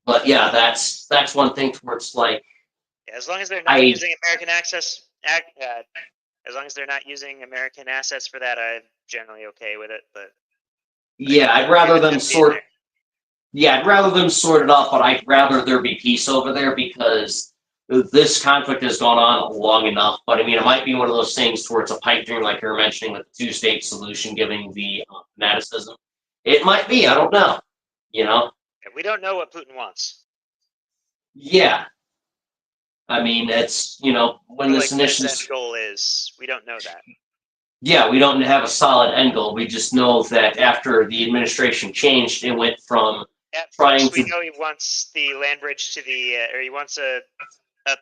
S1: But yeah, that's one thing towards like.
S2: Yeah, as long as they're not using American assets for that, I'm generally okay with it. But
S1: yeah, I'd rather them sort. Yeah, I'd rather them sort it out, but I'd rather there be peace over there because this conflict has gone on long enough. But I mean, it might be one of those things where it's a pipe dream, like you were mentioning, with the two-state solution giving the fanaticism. It might be. I don't know.
S2: Yeah, we don't know what Putin wants.
S1: Yeah. I mean, it's when this initiative
S2: goal is, we don't know that.
S1: Yeah, we don't have a solid end goal. We just know that after the administration changed, it went from trying to.
S2: We know he wants the land bridge to or he wants a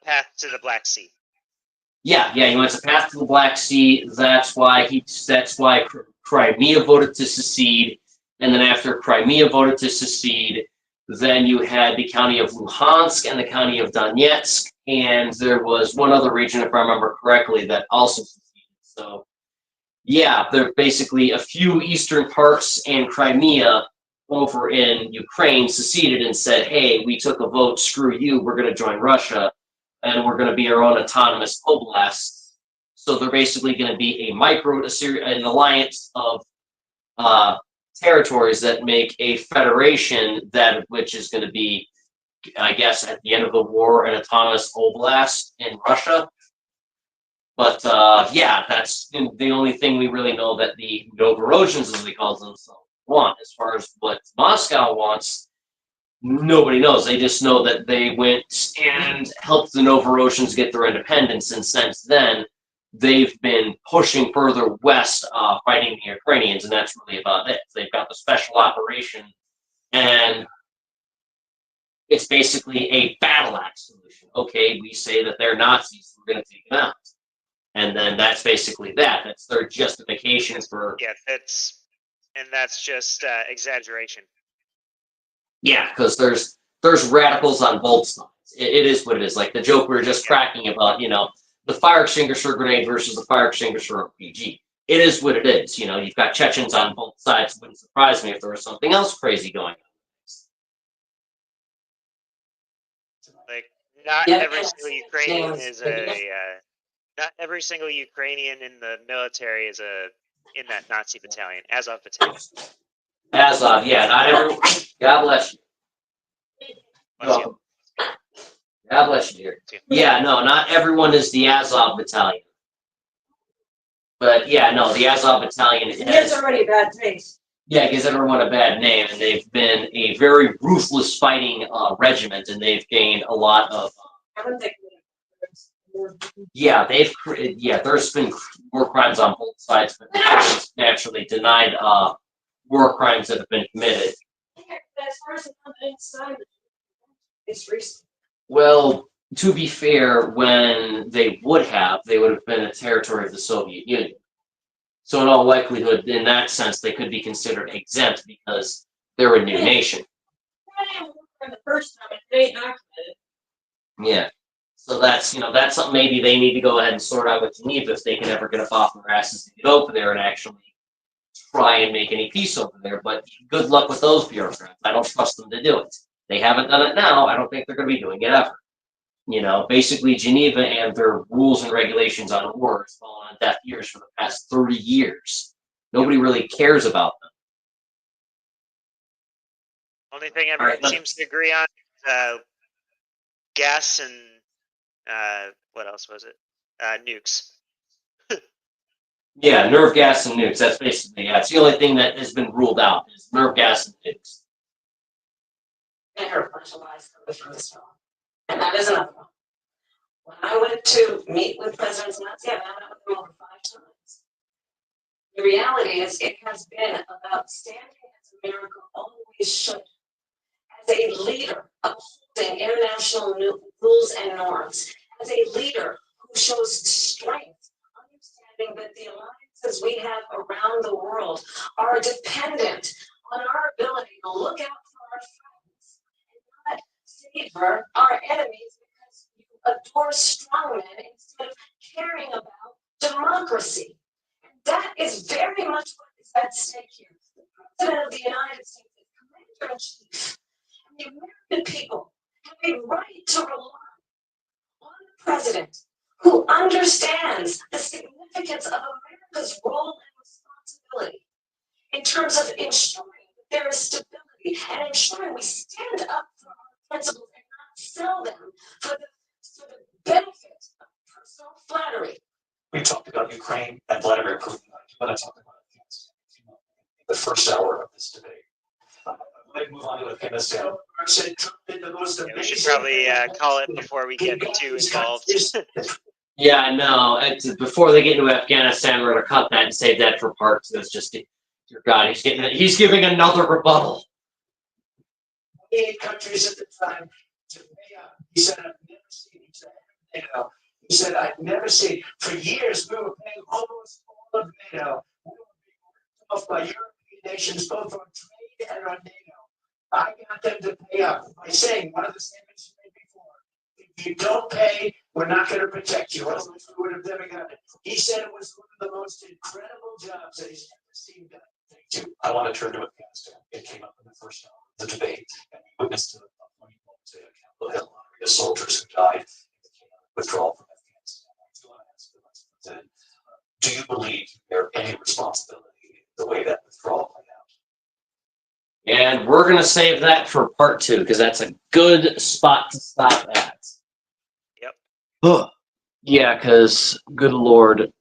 S2: path to the Black Sea.
S1: Yeah, he wants a path to the Black Sea. That's why Crimea voted to secede, and then after Crimea voted to secede, then you had the county of Luhansk and the county of Donetsk, and there was one other region, if I remember correctly, that also seceded. So. Yeah, they're basically a few eastern parts and Crimea over in Ukraine seceded and said, hey, we took a vote, screw you, we're going to join Russia, and we're going to be our own autonomous oblast. So they're basically going to be an alliance of territories that make a federation which is going to be, I guess, at the end of the war, an autonomous oblast in Russia. But yeah, that's the only thing we really know that the Novorossians, as they call themselves, want. As far as what Moscow wants, nobody knows. They just know that they went and helped the Novorossians get their independence, and since then, they've been pushing further west, fighting the Ukrainians, and that's really about it. They've got the special operation, and it's basically a battle axe solution. Okay, we say that they're Nazis, we're going to take them out. And then that's basically that. That's their justification for.
S2: Yeah, that's just exaggeration.
S1: Yeah, because there's radicals on both sides. It is what it is. Like the joke we were just cracking about, the fire extinguisher grenade versus the fire extinguisher RPG. It is what it is. You've got Chechens on both sides. It wouldn't surprise me if there was something else crazy going on.
S2: Like, not every single Ukrainian is a Not every single Ukrainian in the military is in that Nazi battalion, Azov battalion.
S1: Azov, yeah, not everyone. God bless you.
S2: Bless you.
S1: Welcome. God bless you, dear. Yeah, no, not everyone is the Azov battalion. But yeah, no, the Azov battalion
S3: It gives
S1: is,
S3: already a bad taste.
S1: yeah, it gives everyone a bad name, and they've been a very ruthless fighting regiment, and they've gained a lot of.
S3: Haven't they?
S1: Yeah, there's been war crimes on both sides, but they've naturally denied war crimes that have been committed.
S3: As far as the inside, it's recent.
S1: Well, to be fair, when they would have been a territory of the Soviet Union. So in all likelihood, in that sense, they could be considered exempt because they're a new nation.
S3: For the first time, they ain't documented.
S1: Yeah. So that's something maybe they need to go ahead and sort out with Geneva if they can ever get up off their asses to get over there and actually try and make any peace over there. But good luck with those bureaucrats. I don't trust them to do it. They haven't done it now. I don't think they're going to be doing it ever. Basically Geneva and their rules and regulations on war has fallen on deaf ears for the past 30 years. Nobody really cares about them.
S2: Only thing everyone seems to agree on is gas and what else was it? Nukes.
S1: Yeah, nerve gas and nukes. That's basically, it's the only thing that has been ruled out is nerve gas and nukes.
S6: I heard a bunch of lies coming from this film. And that is another one. When I went to meet with President Zelensky, I met with him over 5 times. The reality is it has been about standing as America always should, as a leader upholding international rules and norms, as a leader who shows strength, understanding that the alliances we have around the world are dependent on our ability to look out for our friends and not favor our enemies because you adore strongmen instead of caring about democracy. And that is very much what is at stake here. The President of the United States, the Commander-in-Chief, and the American people have a right to rely on the President who understands the significance of America's role and responsibility in terms of ensuring that there is stability and ensuring we stand up for our principles and not sell them for the benefit of personal flattery.
S5: We talked about Ukraine and Vladimir Putin, but I talked about Afghanistan in the first hour of this debate. Let me move on to Afghanistan.
S2: Yeah, we should probably call it before we get too involved.
S1: Yeah, I know. Before they get into Afghanistan, we're gonna cut that and save that for part 2. It's just, dear God, he's giving another rebuttal.
S7: 8 countries at the time to pay up. He said, I've never seen, he said, I've never seen, for years, we were paying almost all of NATO. We were being ripped off by European nations, both on trade and on NATO. I got them to pay up by saying, one of the statements you made before, if you don't pay, we're not going to protect you. Otherwise, we would have never got it. He said it was one of the most incredible jobs that he's ever seen done.
S5: Thank you. I want to turn to Afghanistan. It came up in the first hour of the debate, and we witnessed a poignant moment today on Capitol Hill, honoring the soldiers who died in the withdrawal from Afghanistan. I do want to ask the Vice President, do you believe you bear any responsibility in the way that withdrawal played out?
S1: And we're gonna save that for part 2 because that's a good spot to stop at.
S2: Yep.
S1: Ugh. Yeah, because good Lord.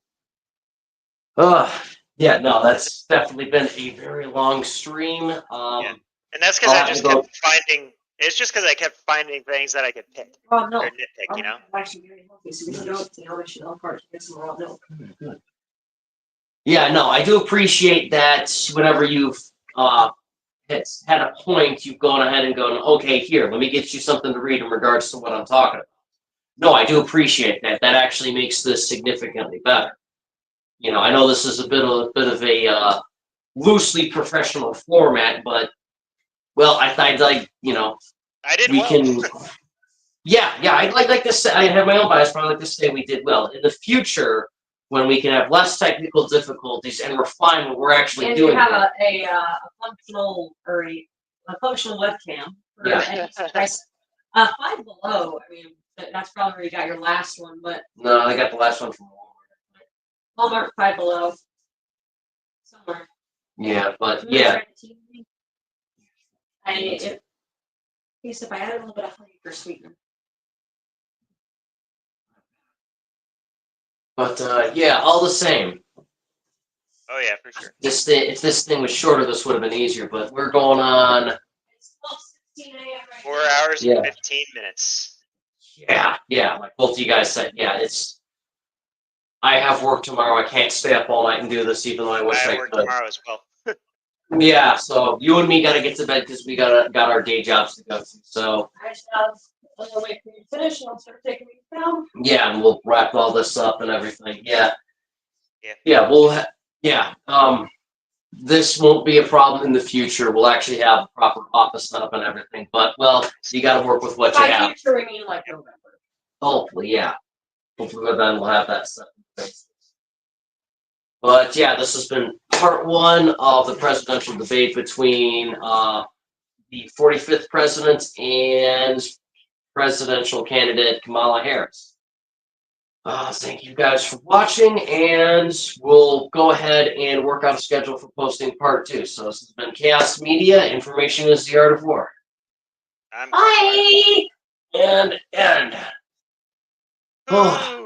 S1: Yeah, no, that's definitely been a very long stream.
S2: And that's because I just kept finding. It's just because I kept finding things that I could pick
S3: Well, no.
S2: or nitpick, you know.
S3: Actually, very healthy, so we can go to the elementary part, get some raw milk.
S1: Yeah, no, I do appreciate that whenever you've had a point, you've gone ahead and gone, okay, here, let me get you something to read in regards to what I'm talking about. No, I do appreciate that. That actually makes this significantly better. I know this is a bit of a loosely professional format, but well, I like,
S2: I did
S1: we
S2: well.
S1: can. Yeah, I'd like to say I have my own bias, but I like to say we did well. In the future, when we can have less technical difficulties and refine what we're actually
S3: And
S1: doing.
S3: you have a functional a functional webcam. For
S1: Yeah.
S3: any device. Five Below. I mean, That's probably where you got your last one, but
S1: No, I got the last one from Walmart.
S3: Walmart Five Below. Somewhere.
S1: Yeah, but
S3: Remember
S1: yeah,
S3: trying to tease me? If I added a little bit of honey for sweetener.
S1: but yeah, all the same.
S2: Oh yeah, for sure.
S1: If this thing was shorter, this would have been easier. But we're going on.
S3: It's 12:16 a.m. right
S2: 4
S3: now.
S2: hours
S1: Yeah.
S2: and 15 minutes.
S1: Yeah, like both of you guys said. Yeah, it's. I have work tomorrow. I can't stay up all night and do this, even though I wish
S2: I
S1: I
S2: work
S1: could.
S2: tomorrow as well.
S1: Yeah, so you and me got to get to bed because we got our day jobs to go to. So
S3: I just have a little wait for you to finish and I'll start taking these down.
S1: yeah, and we'll wrap all this up and everything. Yeah.
S2: Yeah.
S1: Yeah, yeah. This won't be a problem in the future. We'll actually have a proper office set up and everything. But well, you got to work with what you
S3: By
S1: have.
S3: future, we mean like November.
S1: Hopefully, yeah. Hopefully by then we'll have that set in place. But yeah, this has been part one of the presidential debate between the 45th president and presidential candidate Kamala Harris. Thank you guys for watching, and we'll go ahead and work out a schedule for posting part two. So this has been Chaos Media. Information is the art of war.
S2: I'm
S3: Bye!
S1: And end. Oh.
S2: Ooh.